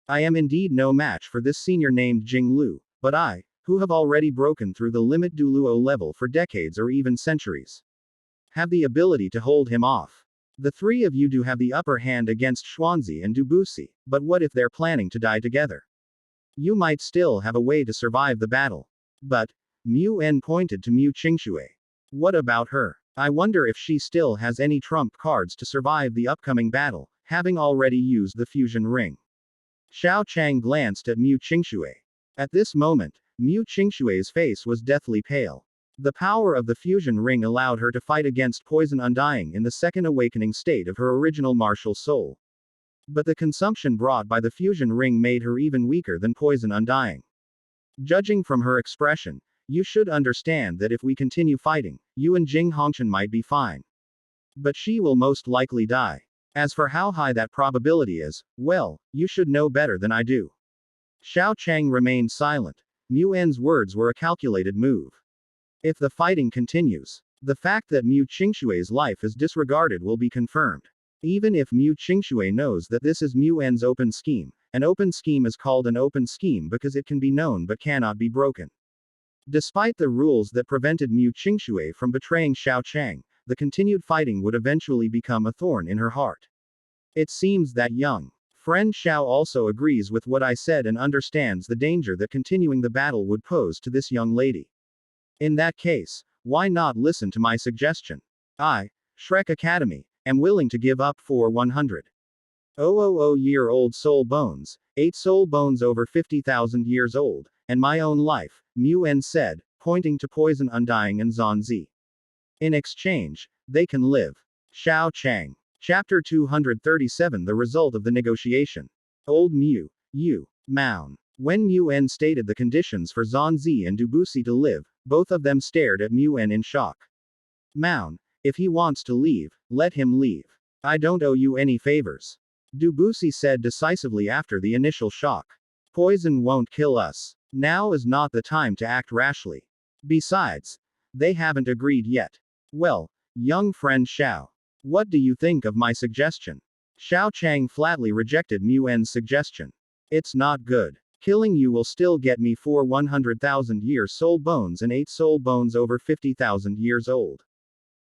I am indeed no match for this senior named Jing Lu, but I, who have already broken through the limit Douluo level for decades or even centuries, have the ability to hold him off. The 3 of you do have the upper hand against Xuanzi and Dubusi, but what if they're planning to die together? You might still have a way to survive the battle. But, Mu En pointed to Mu Qingshui. What about her? I wonder if she still has any trump cards to survive the upcoming battle, having already used the fusion ring. Xiao Chang glanced at Mu Qingshui. At this moment, Mu Qingshui's face was deathly pale. The power of the fusion ring allowed her to fight against poison undying in the second awakening state of her original martial soul. But the consumption brought by the fusion ring made her even weaker than poison undying. Judging from her expression, you should understand that if we continue fighting, you and Jing Hongqian might be fine. But she will most likely die. As for how high that probability is, well, you should know better than I do. Xiao Chang remained silent. Mu En's words were a calculated move. If the fighting continues, the fact that Mu Qingshui's life is disregarded will be confirmed. Even if Mu Qingshui knows that this is Mu En's open scheme, an open scheme is called an open scheme because it can be known but cannot be broken. Despite the rules that prevented Mu Qingshui from betraying Xiao Chang, the continued fighting would eventually become a thorn in her heart. It seems that young friend Xiao also agrees with what I said and understands the danger that continuing the battle would pose to this young lady. In that case, why not listen to my suggestion? I, Shrek Academy, am willing to give up 100,000-year-old soul bones, 8 soul bones over 50,000 years old, and my own life, Mu En said, pointing to Poison Undying and Zhanzi. In exchange, they can live. Xiao Chang. Chapter 237 The result of the negotiation. Old Mu. Yu. Maun. When Mu En stated the conditions for Zhanzi and Dubusi to live, both of them stared at Mu En in shock. Maun, if he wants to leave, let him leave. I don't owe you any favors. Dubusi said decisively after the initial shock. Poison won't kill us. Now is not the time to act rashly. Besides, they haven't agreed yet. Well, young friend Xiao. What do you think of my suggestion? Xiao Chang flatly rejected Mu En's suggestion. It's not good. Killing you will still get me 4 100,000-year soul bones and 8 soul bones over 50,000 years old.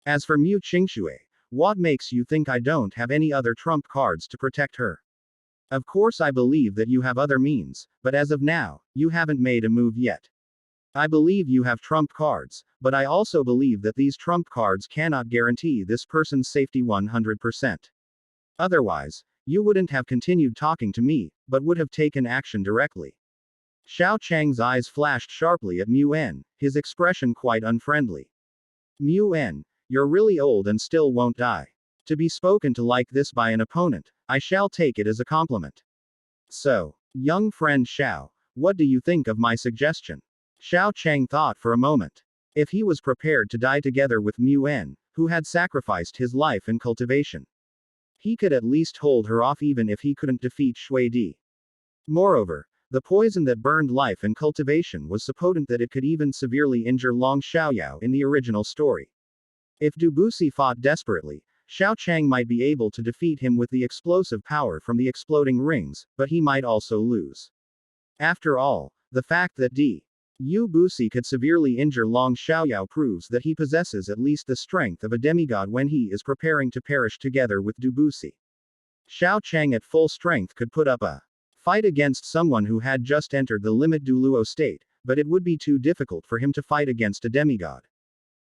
As for Mu Qingxue, what makes you think I don't have any other trump cards to protect her? Of course I believe that you have other means, but as of now, you haven't made a move yet. I believe you have trump cards, but I also believe that these trump cards cannot guarantee this person's safety 100%. Otherwise, you wouldn't have continued talking to me, but would have taken action directly. Xiao Chang's eyes flashed sharply at Mu En, his expression quite unfriendly. Mu En, you're really old and still won't die. To be spoken to like this by an opponent, I shall take it as a compliment. So, young friend Xiao, what do you think of my suggestion? Xiao Chang thought for a moment. If he was prepared to die together with Mu En, who had sacrificed his life in cultivation, he could at least hold her off even if he couldn't defeat Shui Di. Moreover, the poison that burned life in cultivation was so potent that it could even severely injure Long Xiaoyao in the original story. If Dubusi fought desperately, Xiao Chang might be able to defeat him with the explosive power from the exploding rings, but he might also lose. After all, the fact that Yu Busi could severely injure Long Xiaoyao proves that he possesses at least the strength of a demigod when he is preparing to perish together with Dubusi. Xiao Chang at full strength could put up a fight against someone who had just entered the limit Douluo state, but it would be too difficult for him to fight against a demigod.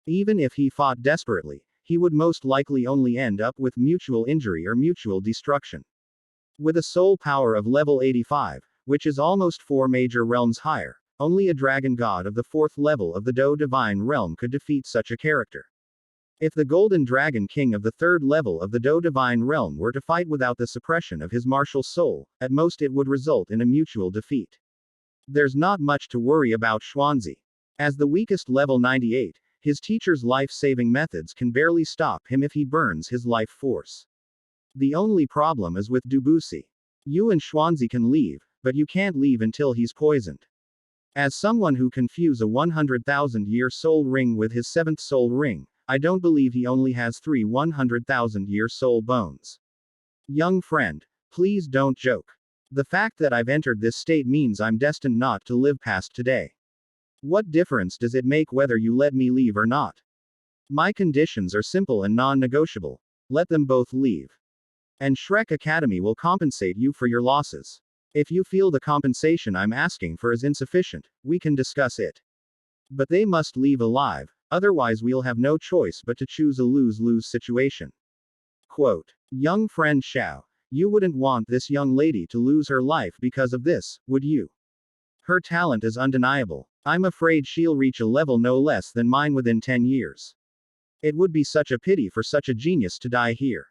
Even if he fought desperately, he would most likely only end up with mutual injury or mutual destruction. With a soul power of level 85, which is almost 4 major realms higher, only a dragon god of the 4th level of the Do Divine Realm could defeat such a character. If the Golden Dragon King of the 3rd level of the Do Divine Realm were to fight without the suppression of his martial soul, at most it would result in a mutual defeat. There's not much to worry about Xuanzi. As the weakest level 98, his teacher's life-saving methods can barely stop him if he burns his life force. The only problem is with Dubusi. You and Xuanzi can leave, but you can't leave until he's poisoned. As someone who can fuse a 100,000-year soul ring with his 7th soul ring, I don't believe he only has 3 100,000-year soul bones. Young friend, please don't joke. The fact that I've entered this state means I'm destined not to live past today. What difference does it make whether you let me leave or not? My conditions are simple and non-negotiable. Let them both leave. And Shrek Academy will compensate you for your losses. If you feel the compensation I'm asking for is insufficient, we can discuss it. But they must leave alive, otherwise we'll have no choice but to choose a lose-lose situation. Quote, young friend Xiao, you wouldn't want this young lady to lose her life because of this, would you? Her talent is undeniable. I'm afraid she'll reach a level no less than mine within 10 years. It would be such a pity for such a genius to die here.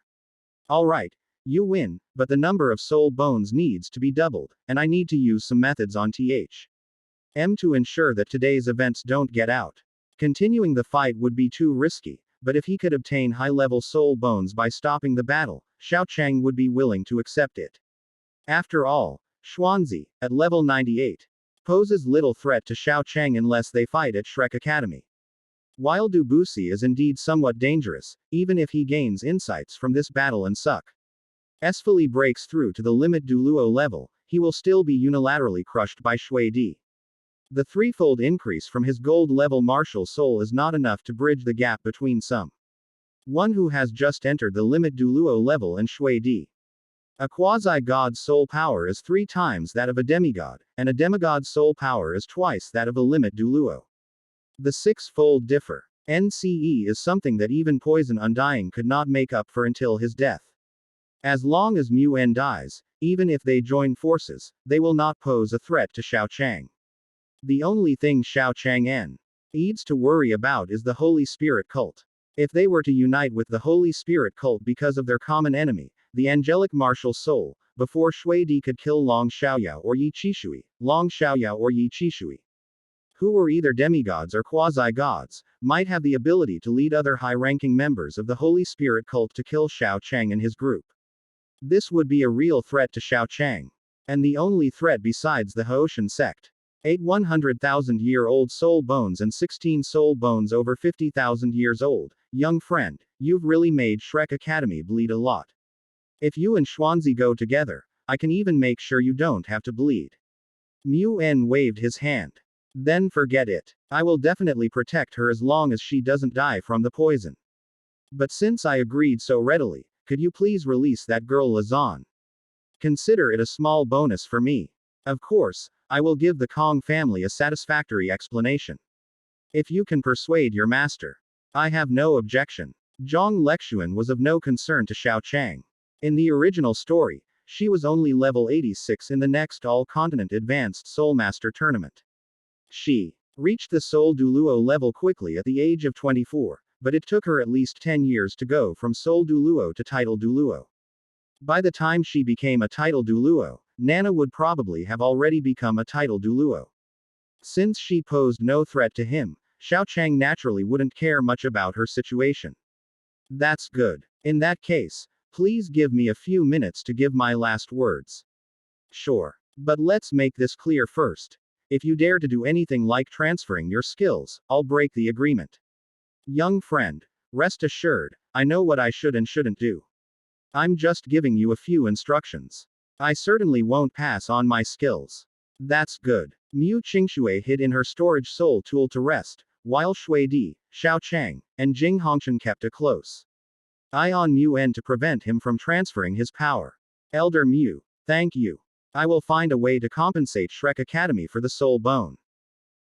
Alright, you win, but the number of soul bones needs to be doubled, and I need to use some methods on THM to ensure that today's events don't get out. Continuing the fight would be too risky, but if he could obtain high-level soul bones by stopping the battle, Xiao Chang would be willing to accept it. After all, Xuanzi, at level 98, poses little threat to Xiao Chang unless they fight at Shrek Academy. While Dubusi is indeed somewhat dangerous, even if he gains insights from this battle and successfully breaks through to the limit Douluo level, he will still be unilaterally crushed by Shui Di. The threefold increase from his gold level martial soul is not enough to bridge the gap between someone who has just entered the limit Douluo level and Shui Di. A quasi-god's soul power is 3 times that of a demigod, and a demigod's soul power is twice that of a limit Douluo. The 6-fold differ. NCE is something that even Poison Undying could not make up for until his death. As long as Mu En dies, even if they join forces, they will not pose a threat to Xiao Chang. The only thing Xiao Chang needs to worry about is the Holy Spirit cult. If they were to unite with the Holy Spirit cult because of their common enemy, the angelic martial soul, before Shui Di could kill Long Xiaoyao or Yi Qishui, who were either demigods or quasi-gods, might have the ability to lead other high-ranking members of the Holy Spirit cult to kill Xiao Chang and his group. This would be a real threat to Xiao Chang. And the only threat besides the Haoshan sect. 8 100,000-year-old soul bones and 16 soul bones over 50,000 years old. Young friend, you've really made Shrek Academy bleed a lot. If you and Xuanzi go together, I can even make sure you don't have to bleed. Mu En waved his hand. Then forget it. I will definitely protect her as long as she doesn't die from the poison. But since I agreed so readily, could you please release that girl Lazan? Consider it a small bonus for me. Of course, I will give the Kong family a satisfactory explanation. If you can persuade your master. I have no objection. Zhang Lexuan was of no concern to Xiao Chang. In the original story, she was only level 86 in the next all-continent advanced Soul Master tournament. She reached the Soul Douluo level quickly at the age of 24, but it took her at least 10 years to go from Soul Douluo to Title Douluo. By the time she became a Title Douluo, Nana would probably have already become a Title Douluo. Since she posed no threat to him, Xiao Chang naturally wouldn't care much about her situation. That's good. In that case, please give me a few minutes to give my last words. Sure. But let's make this clear first. If you dare to do anything like transferring your skills, I'll break the agreement. Young friend, rest assured, I know what I should and shouldn't do. I'm just giving you a few instructions. I certainly won't pass on my skills. That's good. Mu Qingxue hid in her storage soul tool to rest, while Shui Di, Xiao Chang, and Jing Hongchen kept a close eye on Mu En to prevent him from transferring his power. Elder Mu, thank you. I will find a way to compensate Shrek Academy for the soul bone.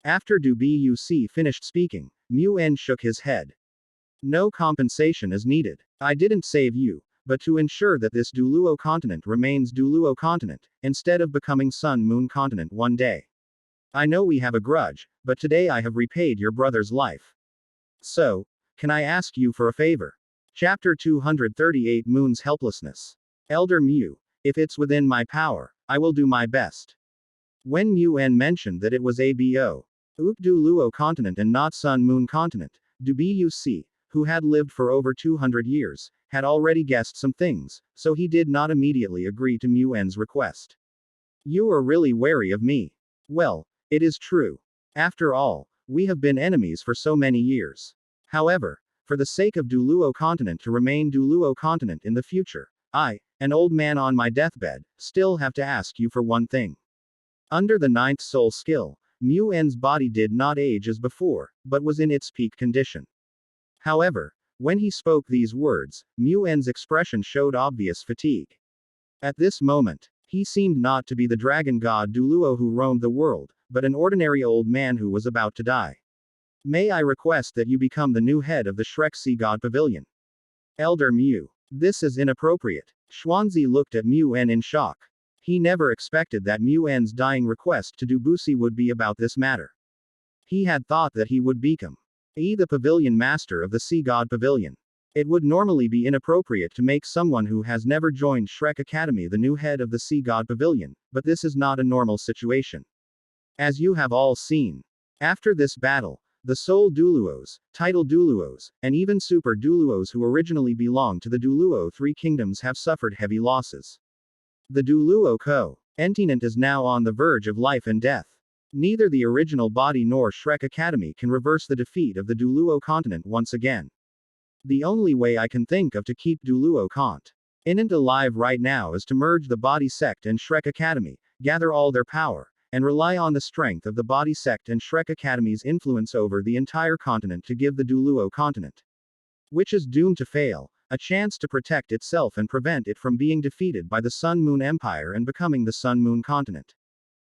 After Du Buc finished speaking, Mu En shook his head. No compensation is needed. I didn't save you, but to ensure that this Douluo continent remains Douluo continent, instead of becoming Sun Moon continent one day. I know we have a grudge, but today I have repaid your brother's life. So, can I ask you for a favor? Chapter 238 Moon's Helplessness. Elder Mu, if it's within my power, I will do my best. When Mu En mentioned that it was ABO, Douluo continent and not Sun Moon continent, Du Buc, who had lived for over 200 years, had already guessed some things, so he did not immediately agree to Mu En's request. You are really wary of me. Well, it is true. After all, we have been enemies for so many years. However, for the sake of Douluo continent to remain Douluo continent in the future, I, an old man on my deathbed, still have to ask you for one thing. Under the 9th soul skill, Mu En's body did not age as before, but was in its peak condition. However, when he spoke these words, Mu En's expression showed obvious fatigue. At this moment, he seemed not to be the dragon god Douluo who roamed the world, but an ordinary old man who was about to die. May I request that you become the new head of the Shrek Sea God Pavilion? Elder Mu. This is inappropriate. Xuanzi looked at Mu En in shock. He never expected that Mu En's dying request to Du Buc would be about this matter. He had thought that he would become the pavilion master of the Sea God Pavilion. It would normally be inappropriate to make someone who has never joined Shrek Academy the new head of the Sea God Pavilion, but this is not a normal situation. As you have all seen, after this battle, the Soul Douluos, Title Douluos, and even Super Douluos who originally belonged to the Douluo Three Kingdoms have suffered heavy losses. The Douluo continent is now on the verge of life and death. Neither the original body nor Shrek Academy can reverse the defeat of the Douluo continent once again. The only way I can think of to keep Douluo continent alive right now is to merge the body sect and Shrek Academy, gather all their power, and rely on the strength of the body sect and Shrek Academy's influence over the entire continent to give the Douluo continent, which is doomed to fail, a chance to protect itself and prevent it from being defeated by the Sun Moon Empire and becoming the Sun Moon continent.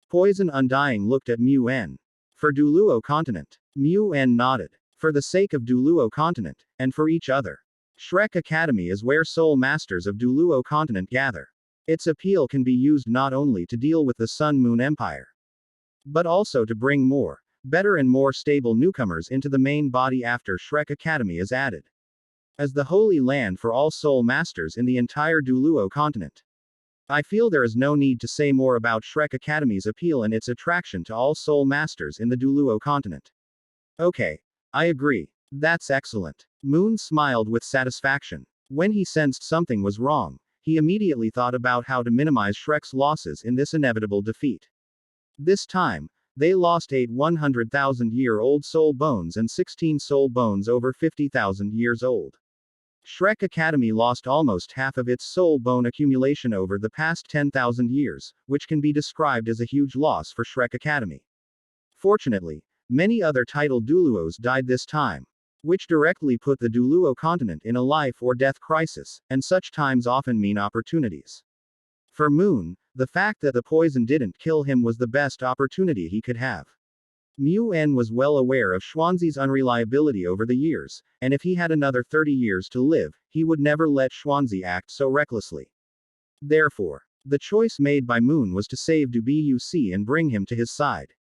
Poison Undying looked at Mu En. For Douluo continent. Mu En nodded. For the sake of Douluo continent, and for each other. Shrek Academy is where soul masters of Douluo continent gather. Its appeal can be used not only to deal with the Sun Moon Empire, but also to bring more, better and more stable newcomers into the main body after Shrek Academy is added. As the holy land for all soul masters in the entire Douluo continent. I feel there is no need to say more about Shrek Academy's appeal and its attraction to all soul masters in the Douluo continent. Okay. I agree. That's excellent. Moon smiled with satisfaction. When he sensed something was wrong, he immediately thought about how to minimize Shrek's losses in this inevitable defeat. This time, they lost 8 100,000-year-old soul bones and 16 soul bones over 50,000 years old. Shrek Academy lost almost half of its soul bone accumulation over the past 10,000 years, which can be described as a huge loss for Shrek Academy. Fortunately, many other titled Douluos died this time, which directly put the Douluo continent in a life or death crisis, and such times often mean opportunities. For Moon, the fact that the poison didn't kill him was the best opportunity he could have. Mu En was well aware of Xuanzi's unreliability over the years, and if he had another 30 years to live, he would never let Xuanzi act so recklessly. Therefore, the choice made by Moon was to save Du Buc and bring him to his side.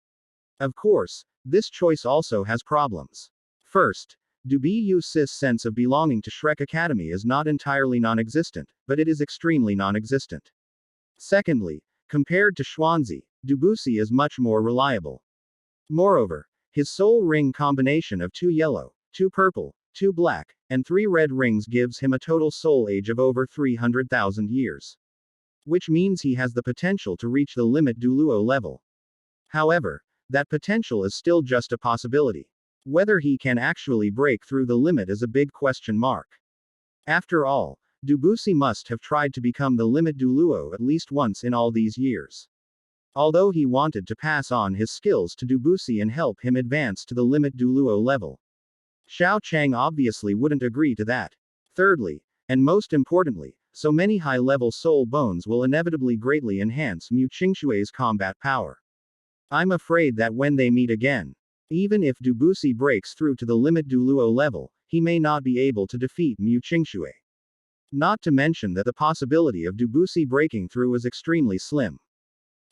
Of course, this choice also has problems. First, Du Buc's sense of belonging to Shrek Academy is not entirely non-existent, but it is extremely non-existent. Secondly, compared to Xuanzi, Du Buc is much more reliable. Moreover, his soul ring combination of 2 yellow, 2 purple, 2 black, and 3 red rings gives him a total soul age of over 300,000 years. Which means he has the potential to reach the limit Douluo level. However, that potential is still just a possibility. Whether he can actually break through the limit is a big question mark. After all, Du Buc must have tried to become the limit Douluo at least once in all these years. Although he wanted to pass on his skills to Du Buc and help him advance to the limit Douluo level. Xiao Chang obviously wouldn't agree to that. Thirdly, and most importantly, so many high-level soul bones will inevitably greatly enhance Mu Qingshui's combat power. I'm afraid that when they meet again, even if Du Buc breaks through to the limit Douluo level, he may not be able to defeat Mu Qingshui. Not to mention that the possibility of Du Buc breaking through is extremely slim.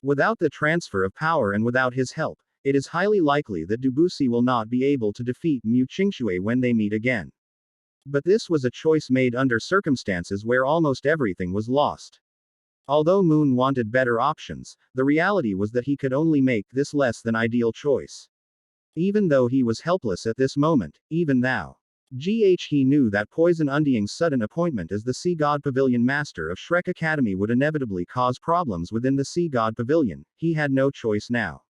Without the transfer of power and without his help, it is highly likely that Du Buc will not be able to defeat Mu Qingshui when they meet again. But this was a choice made under circumstances where almost everything was lost. Although Moon wanted better options, the reality was that he could only make this less than ideal choice. Even though he was helpless at this moment, even now. He knew that Poison Unding's sudden appointment as the Sea God Pavilion Master of Shrek Academy would inevitably cause problems within the Sea God Pavilion. He had no choice now.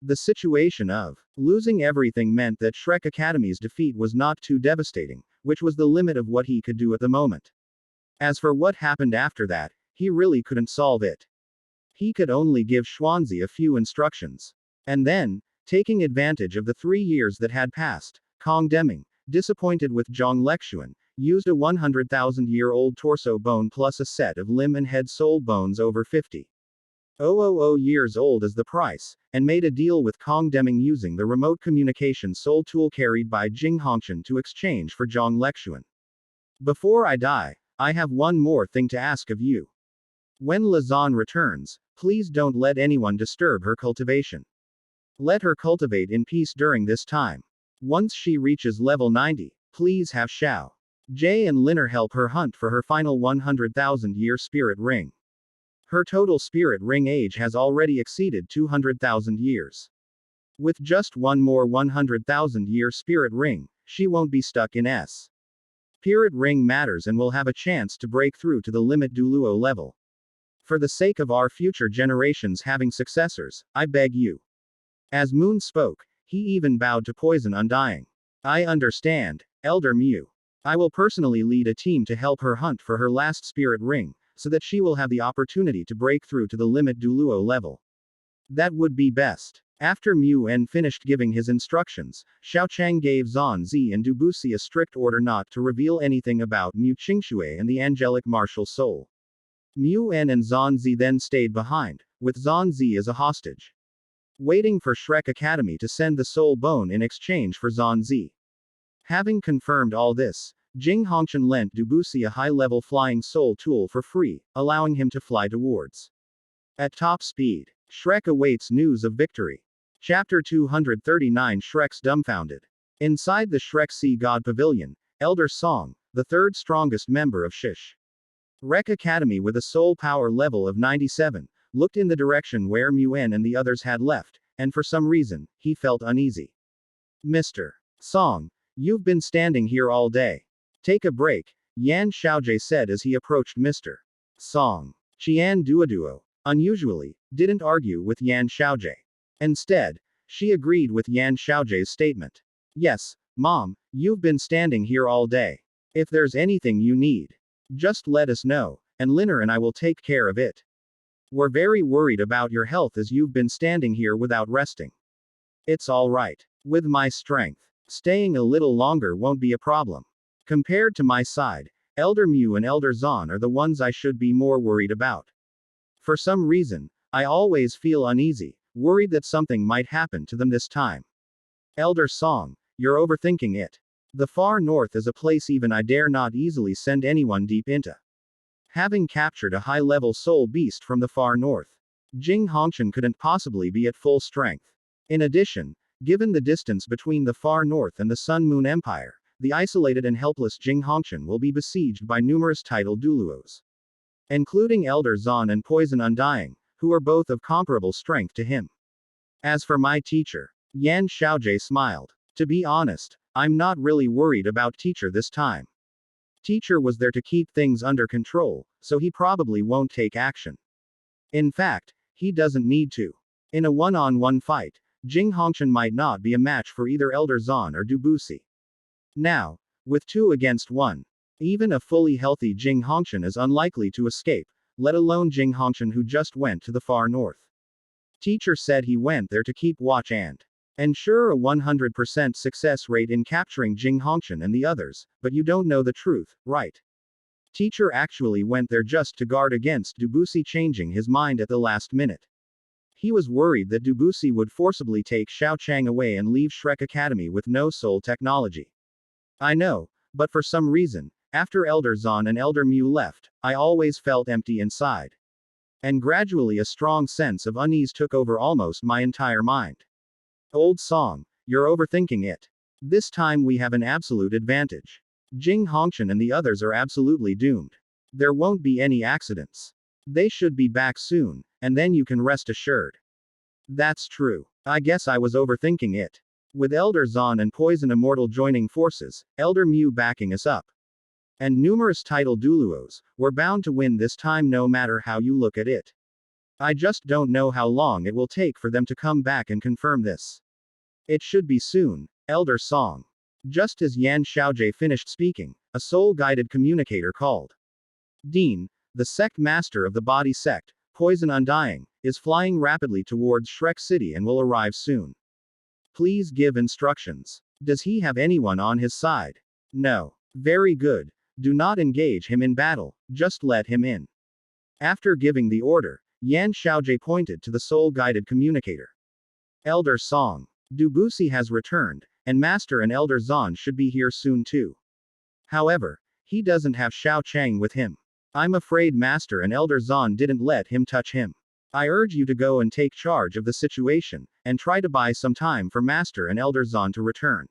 The situation of losing everything meant that Shrek Academy's defeat was not too devastating, which was the limit of what he could do at the moment. As for what happened after that, he really couldn't solve it. He could only give Xuanzi a few instructions. And then, taking advantage of the 3 years that had passed, Kong Deming, disappointed with Zhang Lexuan, used a 100,000-year-old torso bone plus a set of limb and head soul bones over 50,000 years old as the price, and made a deal with Kong Deming using the remote communication soul tool carried by Jing Hongqian to exchange for Zhang Lexuan. Before I die, I have one more thing to ask of you. When Lazan returns, please don't let anyone disturb her cultivation. Let her cultivate in peace during this time. Once she reaches level 90, please have Xiao Jie and Liner help her hunt for her final 100,000-year spirit ring. Her total spirit ring age has already exceeded 200,000 years. With just one more 100,000-year spirit ring, she won't be stuck in S. Spirit ring matters and will have a chance to break through to the limit Douluo level. For the sake of our future generations having successors, I beg you. As Moon spoke, he even bowed to Poison Undying. I understand, Elder Mu. I will personally lead a team to help her hunt for her last spirit ring, so that she will have the opportunity to break through to the limit Douluo level. That would be best. After Mu En finished giving his instructions, Xiao Chang gave Zhan Zi and Du Buc a strict order not to reveal anything about Mu Qingshui and the angelic martial soul. Mu En and Zhan Zi then stayed behind, with Zhan Zi as a hostage, waiting for Shrek Academy to send the soul bone in exchange for Zhan Zi. Having confirmed all this, Jing Hongqian lent Du Buc a high-level flying soul tool for free, allowing him to fly towards. At top speed, Shrek awaits news of victory. Chapter 239 Shrek's Dumbfounded. Inside the Shrek Sea God Pavilion, Elder Song, the third strongest member of Shish Rek Academy with a soul power level of 97, looked in the direction where Mu En and the others had left, and for some reason, he felt uneasy. Mr. Song, you've been standing here all day. Take a break, Yan Xiaojie said as he approached Mr. Song. Qian Duoduo, unusually, didn't argue with Yan Xiaojie. Instead, she agreed with Yan Xiaojie's statement. Yes, Mom, you've been standing here all day. If there's anything you need, just let us know, and Linner and I will take care of it. We're very worried about your health as you've been standing here without resting. It's alright. With my strength, staying a little longer won't be a problem. Compared to my side, Elder Mu and Elder Zon are the ones I should be more worried about. For some reason, I always feel uneasy, worried that something might happen to them this time. Elder Song, you're overthinking it. The far north is a place even I dare not easily send anyone deep into. Having captured a high-level soul beast from the far north, Jing Hongchen couldn't possibly be at full strength. In addition, given the distance between the far north and the Sun Moon Empire, the isolated and helpless Jing Hongchen will be besieged by numerous titled Douluos, including Elder Zon and Poison Undying, who are both of comparable strength to him. As for my teacher, Yan Xiaojie smiled. To be honest, I'm not really worried about teacher this time. Teacher was there to keep things under control, so he probably won't take action. In fact, he doesn't need to. In a one-on-one fight, Jing Hongchen might not be a match for either Elder Zon or Dubusi. Now, with 2 against 1, even a fully healthy Jing Hongchen is unlikely to escape, let alone Jing Hongchen who just went to the far north. Teacher said he went there to keep watch and ensure a 100% success rate in capturing Jing Hongchen and the others, but you don't know the truth, right? Teacher actually went there just to guard against Dubusi changing his mind at the last minute. He was worried that Dubusi would forcibly take Xiao Chang away and leave Shrek Academy with no soul technology. I know, but for some reason, after Elder Zon and Elder Mu left, I always felt empty inside. And gradually a strong sense of unease took over almost my entire mind. Old song, you're overthinking it. This time we have an absolute advantage. Jing Hongchen and the others are absolutely doomed. There won't be any accidents. They should be back soon, and then you can rest assured. That's true. I guess I was overthinking it. With Elder Zon and Poison Immortal joining forces, Elder Mu backing us up, and numerous title Douluos, we're bound to win this time no matter how you look at it. I just don't know how long it will take for them to come back and confirm this. It should be soon, Elder Song. Just as Yan Xiaojie finished speaking, a soul-guided communicator called. Dean, the sect master of the body sect, Poison Undying, is flying rapidly towards Shrek City and will arrive soon. Please give instructions. Does he have anyone on his side? No. Very good. Do not engage him in battle, just let him in. After giving the order, Yan Xiaojie pointed to the soul-guided communicator. Elder Song. Dubusi has returned, and Master and Elder Zon should be here soon too. However, he doesn't have Xiao Chang with him. I'm afraid Master and Elder Zon didn't let him touch him. I urge you to go and take charge of the situation, and try to buy some time for Master and Elder Zon to return.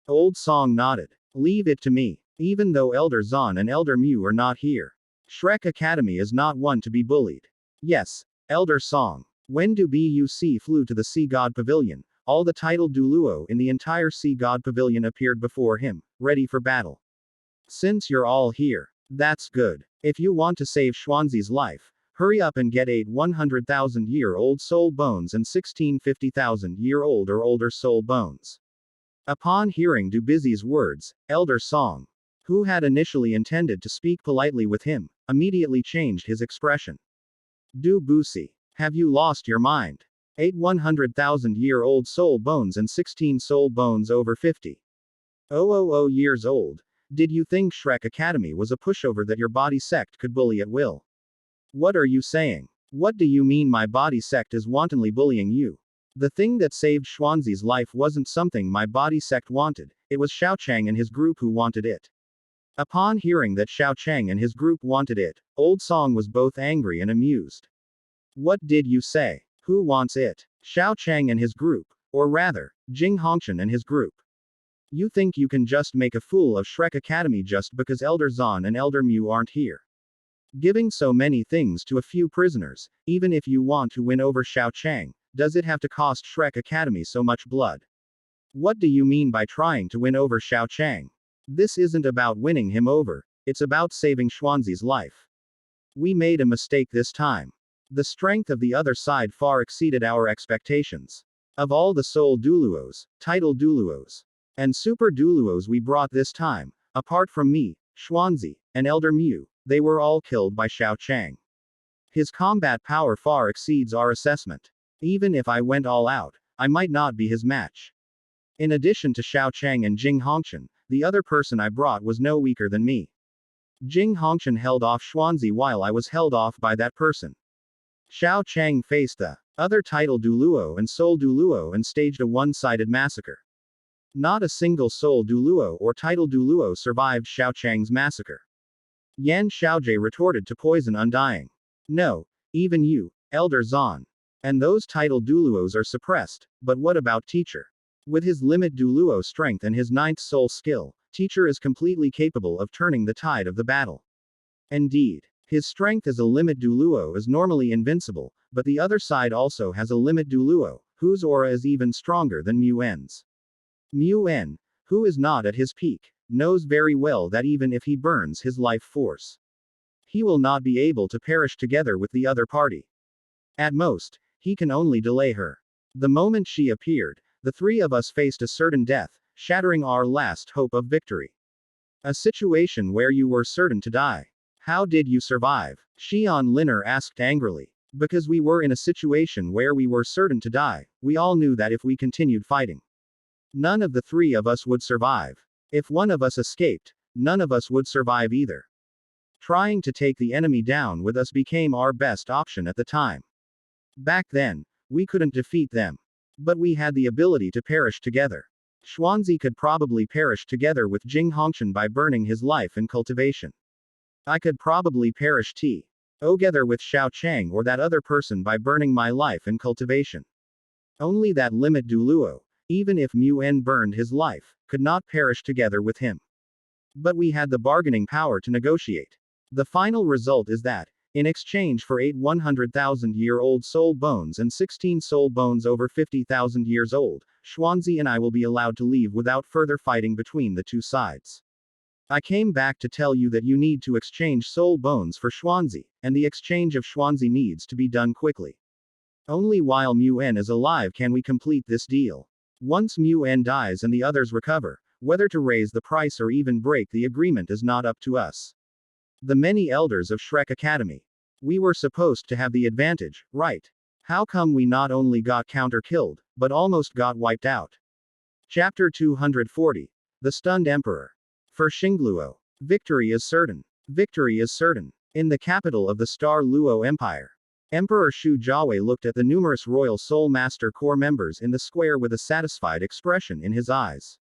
Old Song nodded. Leave it to me. Even though Elder Zon and Elder Mu are not here, Shrek Academy is not one to be bullied. Yes, Elder Song. When Dubusi flew to the Sea God Pavilion, all the titled Douluo in the entire Sea God Pavilion appeared before him, ready for battle. Since you're all here, that's good. If you want to save Xuanzi's life, hurry up and get 8 100,000-year-old soul bones and 16 50,000-year-old or older soul bones. Upon hearing Dubusi's words, Elder Song, who had initially intended to speak politely with him, immediately changed his expression. Dubusi, have you lost your mind? 8 100,000-year-old soul bones and 16 soul bones over 50,000 years old. Did you think Shrek Academy was a pushover that your body sect could bully at will? What are you saying? What do you mean my body sect is wantonly bullying you? The thing that saved Xuanzi's life wasn't something my body sect wanted, it was Xiao Chang and his group who wanted it. Upon hearing that Xiao Chang and his group wanted it, Old Song was both angry and amused. What did you say? Who wants it? Xiao Chang and his group, or rather, Jing Hongchen and his group. You think you can just make a fool of Shrek Academy just because Elder Zon and Elder Mu aren't here? Giving so many things to a few prisoners, even if you want to win over Xiao Chang, does it have to cost Shrek Academy so much blood? What do you mean by trying to win over Xiao Chang? This isn't about winning him over, it's about saving Xuanzi's life. We made a mistake this time. The strength of the other side far exceeded our expectations. Of all the soul Douluos, title Douluos, and super Douluos we brought this time, Apart from me, Xuanzi, and Elder Mu, they were all killed by Xiao Chang. His combat power far exceeds our assessment. Even if I went all out, I might not be his match. In addition to Xiao Chang and Jing Hongqian, the other person I brought was no weaker than me. Jing Hongqian held off Xuanzi while I was held off by that person. Xiao Chang faced the other title Douluo and Soul Douluo and staged a one-sided massacre. Not a single Soul Douluo or title Douluo survived Xiao Chang's massacre. Yan Xiaojie retorted to Poison Undying. No, even you, Elder Zan. And those title Douluos are suppressed, but what about Teacher? With his limit Douluo strength and his 9th soul skill, Teacher is completely capable of turning the tide of the battle. Indeed, his strength as a limit Douluo is normally invincible, but the other side also has a limit Douluo, whose aura is even stronger than Mu N's. Mu N, who is not at his peak, knows very well that even if he burns his life force, he will not be able to perish together with the other party. At most, he can only delay her. The moment she appeared, the three of us faced a certain death, shattering our last hope of victory. A situation where you were certain to die. How did you survive? Xian Liner asked angrily. Because we were in a situation where we were certain to die, we all knew that if we continued fighting, none of the three of us would survive. If one of us escaped, none of us would survive either. Trying to take the enemy down with us became our best option at the time. Back then, we couldn't defeat them. But we had the ability to perish together. Xuanzi could probably perish together with Jing Hongqian by burning his life in cultivation. I could probably perish together with Xiao Chang or that other person by burning my life in cultivation. Only that limit Douluo, even if Mu N burned his life, could not perish together with him. But we had the bargaining power to negotiate. The final result is that, in exchange for 8 100,000-year-old soul bones and 16 soul bones over 50,000 years old, Xuanzi and I will be allowed to leave without further fighting between the two sides. I came back to tell you that you need to exchange soul bones for Xuanzi, and the exchange of Xuanzi needs to be done quickly. Only while Mu N is alive can we complete this deal. Once Mu N dies and the others recover, whether to raise the price or even break the agreement is not up to us. The many elders of Shrek Academy. We were supposed to have the advantage, right? How come we not only got counter-killed, but almost got wiped out? Chapter 240. The Stunned Emperor. For Xingluo, victory is certain. Victory is certain. In the capital of the Star Luo Empire, Emperor Shu Jiawei looked at the numerous Royal Soul Master Corps members in the square with a satisfied expression in his eyes.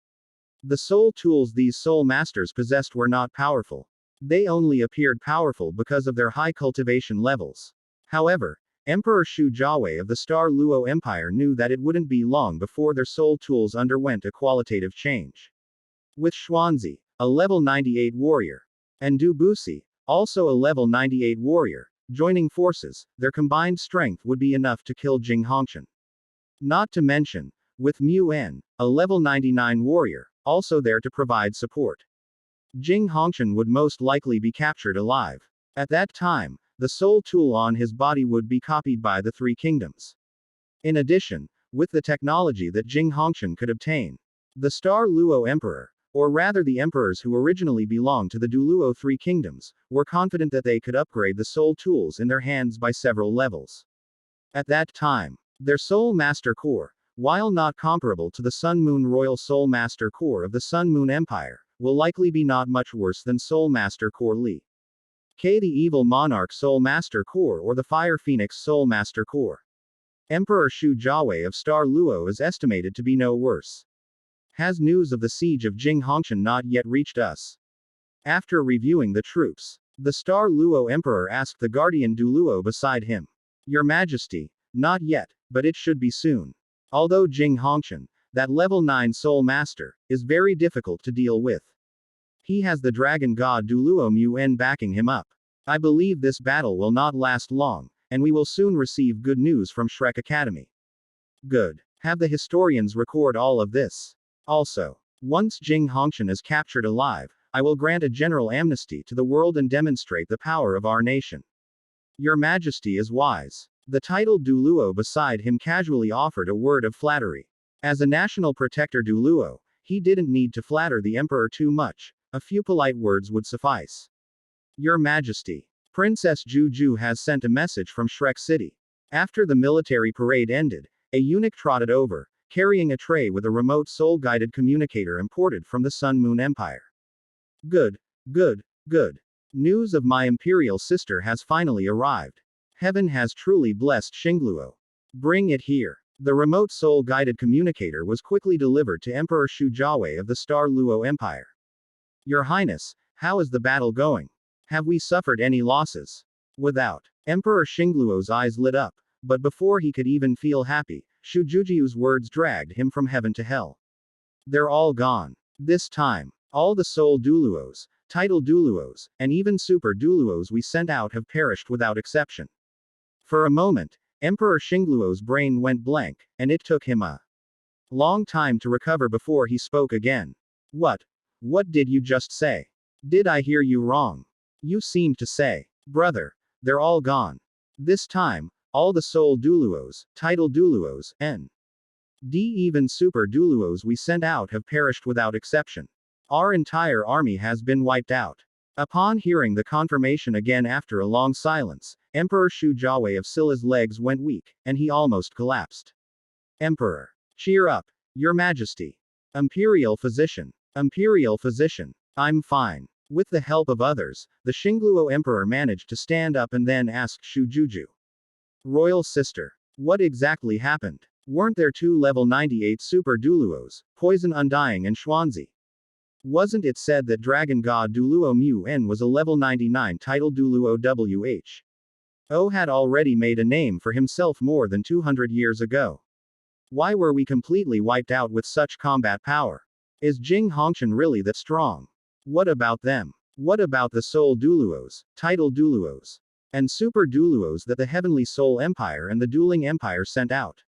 The soul tools these soul masters possessed were not powerful. They only appeared powerful because of their high cultivation levels. However, Emperor Shu Jiawei of the Star Luo Empire knew that it wouldn't be long before their soul tools underwent a qualitative change. With Xuanzi, a level 98 warrior, and Du Busi, also a level 98 warrior, joining forces, their combined strength would be enough to kill Jing Hongqian. Not to mention, with Mu N, a level 99 warrior, also there to provide support, Jing Hongqian would most likely be captured alive. At that time, the soul tool on his body would be copied by the Three Kingdoms. In addition, with the technology that Jing Hongqian could obtain, the Star Luo Emperor, or rather the emperors who originally belonged to the Douluo Three Kingdoms, were confident that they could upgrade the soul tools in their hands by several levels. At that time, their Soul Master Corps, while not comparable to the Sun Moon Royal Soul Master Corps of the Sun Moon Empire, will likely be not much worse than Soul Master Corps Li K, the Evil Monarch Soul Master Corps, or the Fire Phoenix Soul Master Corps. Emperor Shu Jiawei of Star Luo is estimated to be no worse. Has news of the siege of Jing Hongqian not yet reached us? After reviewing the troops, the Star Luo Emperor asked the Guardian Douluo beside him. Your Majesty, not yet, but it should be soon. Although Jing Hongqian, that level 9 Soul Master, is very difficult to deal with. He has the Dragon God Douluo Mu N backing him up. I believe this battle will not last long, and we will soon receive good news from Shrek Academy. Good. Have the historians record all of this. Also, once Jing Hongqian is captured alive, I will grant a general amnesty to the world and demonstrate the power of our nation. Your Majesty is wise. The titled Douluo beside him casually offered a word of flattery. As a national protector Douluo, he didn't need to flatter the emperor too much. A few polite words would suffice. Your Majesty. Princess Juju has sent a message from Shrek City. After the military parade ended, a eunuch trotted over, carrying a tray with a remote soul-guided communicator imported from the Sun Moon Empire. Good, good, good. News of my imperial sister has finally arrived. Heaven has truly blessed Xingluo. Bring it here. The remote soul-guided communicator was quickly delivered to Emperor Shu Jiawei of the Star Luo Empire. Your Highness, how is the battle going? Have we suffered any losses? Without. Emperor Xingluo's eyes lit up, but before he could even feel happy, Shu Jujiu's words dragged him from heaven to hell. They're all gone. This time, all the soul Douluos, title Douluos, and even super Douluos we sent out have perished without exception. For a moment, Emperor Xingluo's brain went blank, and it took him a long time to recover before he spoke again. What? What did you just say? Did I hear you wrong? You seemed to say, brother, they're all gone. This time, all the soul Douluos, title Douluos, and even super Douluos we sent out have perished without exception. Our entire army has been wiped out. Upon hearing the confirmation again after a long silence, Emperor Shu Jiawei of Silla's legs went weak, and he almost collapsed. Emperor. Cheer up, Your Majesty. Imperial Physician. Imperial Physician. I'm fine. With the help of others, the Xingluo Emperor managed to stand up and then asked Shu Juju. Royal Sister. What exactly happened? Weren't there two level 98 super Douluos, Poison Undying and Xuanzi? Wasn't it said that Dragon God Douluo Mu N was a level 99 title Douluo WHO had already made a name for himself more than 200 years ago? Why were we completely wiped out with such combat power? Is Jing Hongqian really that strong? What about them? What about the Soul Douluos, title Douluos, and Super Douluos that the Heavenly Soul Empire and the Dueling Empire sent out?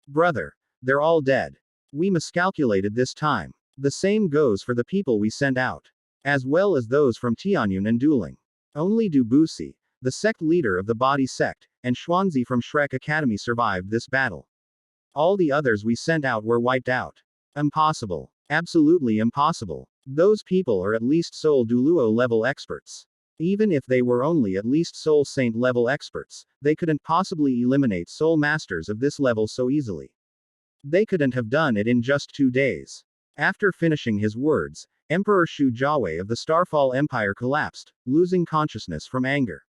Brother, they're all dead. We miscalculated this time. The same goes for the people we sent out, as well as those from Tianyun and Dueling. Only Dubusi, the sect leader of the Body Sect, and Xuanzi from Shrek Academy survived this battle. All the others we sent out were wiped out. Impossible. Absolutely impossible. Those people are at least Soul Douluo level experts. Even if they were only at least Soul Saint level experts, they couldn't possibly eliminate Soul Masters of this level so easily. They couldn't have done it in just 2 days. After finishing his words, Emperor Shu Jiawei of the Starfall Empire collapsed, losing consciousness from anger.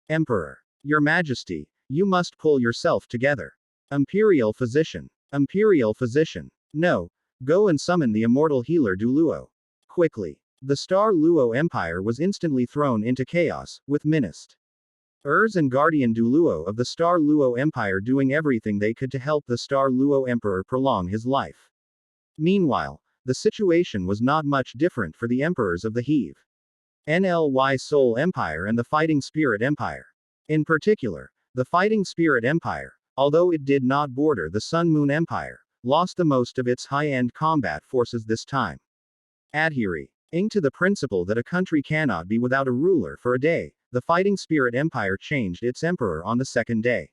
Emperor. Your Majesty, you must pull yourself together. Imperial Physician. Imperial Physician. No. Go and summon the immortal healer Douluo. Quickly. The Star Luo Empire was instantly thrown into chaos, with Minist, and Guardian Douluo of the Star Luo Empire doing everything they could to help the Star Luo Emperor prolong his life. Meanwhile, the situation was not much different for the emperors of the Heave, NLY Soul Empire and the Fighting Spirit Empire. In particular, the Fighting Spirit Empire, although it did not border the Sun Moon Empire, lost the most of its high-end combat forces this time. Adhering to the principle that a country cannot be without a ruler for a day, the Fighting Spirit Empire changed its emperor on the second day.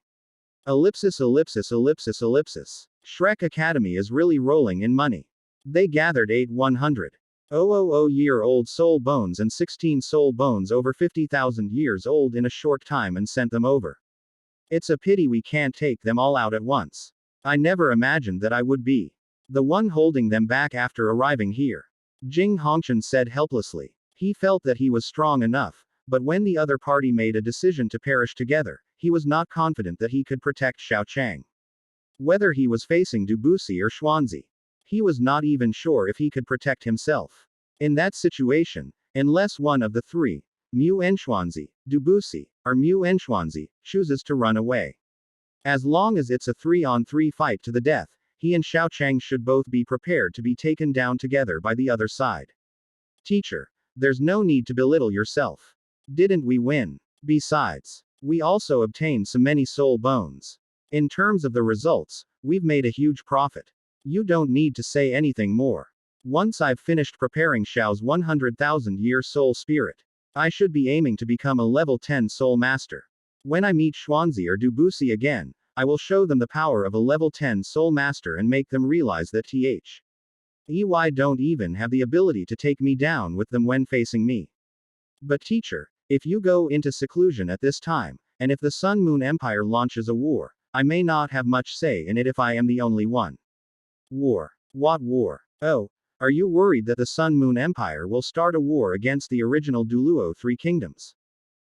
Ellipsis ellipsis ellipsis ellipsis. Shrek Academy is really rolling in money. They gathered 8,100,000 soul bones and 16 soul bones over 50,000 years old in a short time and sent them over. It's a pity we can't take them all out at once. I never imagined that I would be the one holding them back after arriving here. Jing Hongqian said helplessly. He felt that he was strong enough, but when the other party made a decision to perish together, he was not confident that he could protect Xiao Chang. Whether he was facing Dubusi or Xuanzi, he was not even sure if he could protect himself. In that situation, unless one of the three, Mu Xuanzi, Dubusi, or Mu Xuanzi, chooses to run away. As long as it's a 3-on-3 fight to the death, he and Xiao Chang should both be prepared to be taken down together by the other side. Teacher, there's no need to belittle yourself. Didn't we win? Besides, we also obtained so many soul bones. In terms of the results, we've made a huge profit. You don't need to say anything more. Once I've finished preparing Xiao's 100,000-year soul spirit, I should be aiming to become a level 10 soul master. When I meet Xuanzi or Dubusi again, I will show them the power of a level 10 soul master and make them realize that EY don't even have the ability to take me down with them when facing me. But teacher, if you go into seclusion at this time, and if the Sun Moon Empire launches a war, I may not have much say in it if I am the only one. War. What war? Oh, are you worried that the Sun Moon Empire will start a war against the original Douluo Three Kingdoms?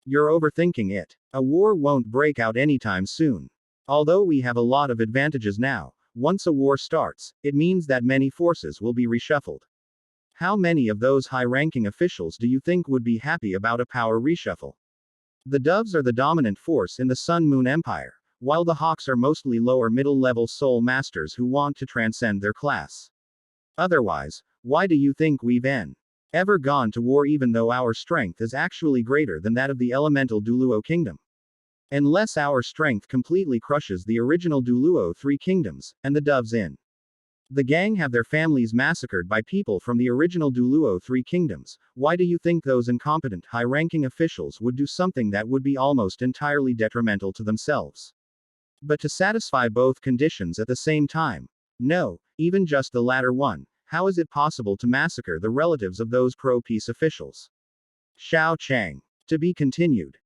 You're overthinking it. A war won't break out anytime soon. Although we have a lot of advantages now, once a war starts, it means that many forces will be reshuffled. How many of those high-ranking officials do you think would be happy about a power reshuffle? The doves are the dominant force in the Sun Moon Empire, while the hawks are mostly lower middle-level soul masters who want to transcend their class. Otherwise, why do you think we've ever gone to war even though our strength is actually greater than that of the elemental Douluo kingdom? Unless our strength completely crushes the original Douluo Three Kingdoms, and the doves in the gang have their families massacred by people from the original Douluo Three Kingdoms, why do you think those incompetent high-ranking officials would do something that would be almost entirely detrimental to themselves? But to satisfy both conditions at the same time? No, even just the latter one. How is it possible to massacre the relatives of those pro-peace officials? Xiao Chang. To be continued.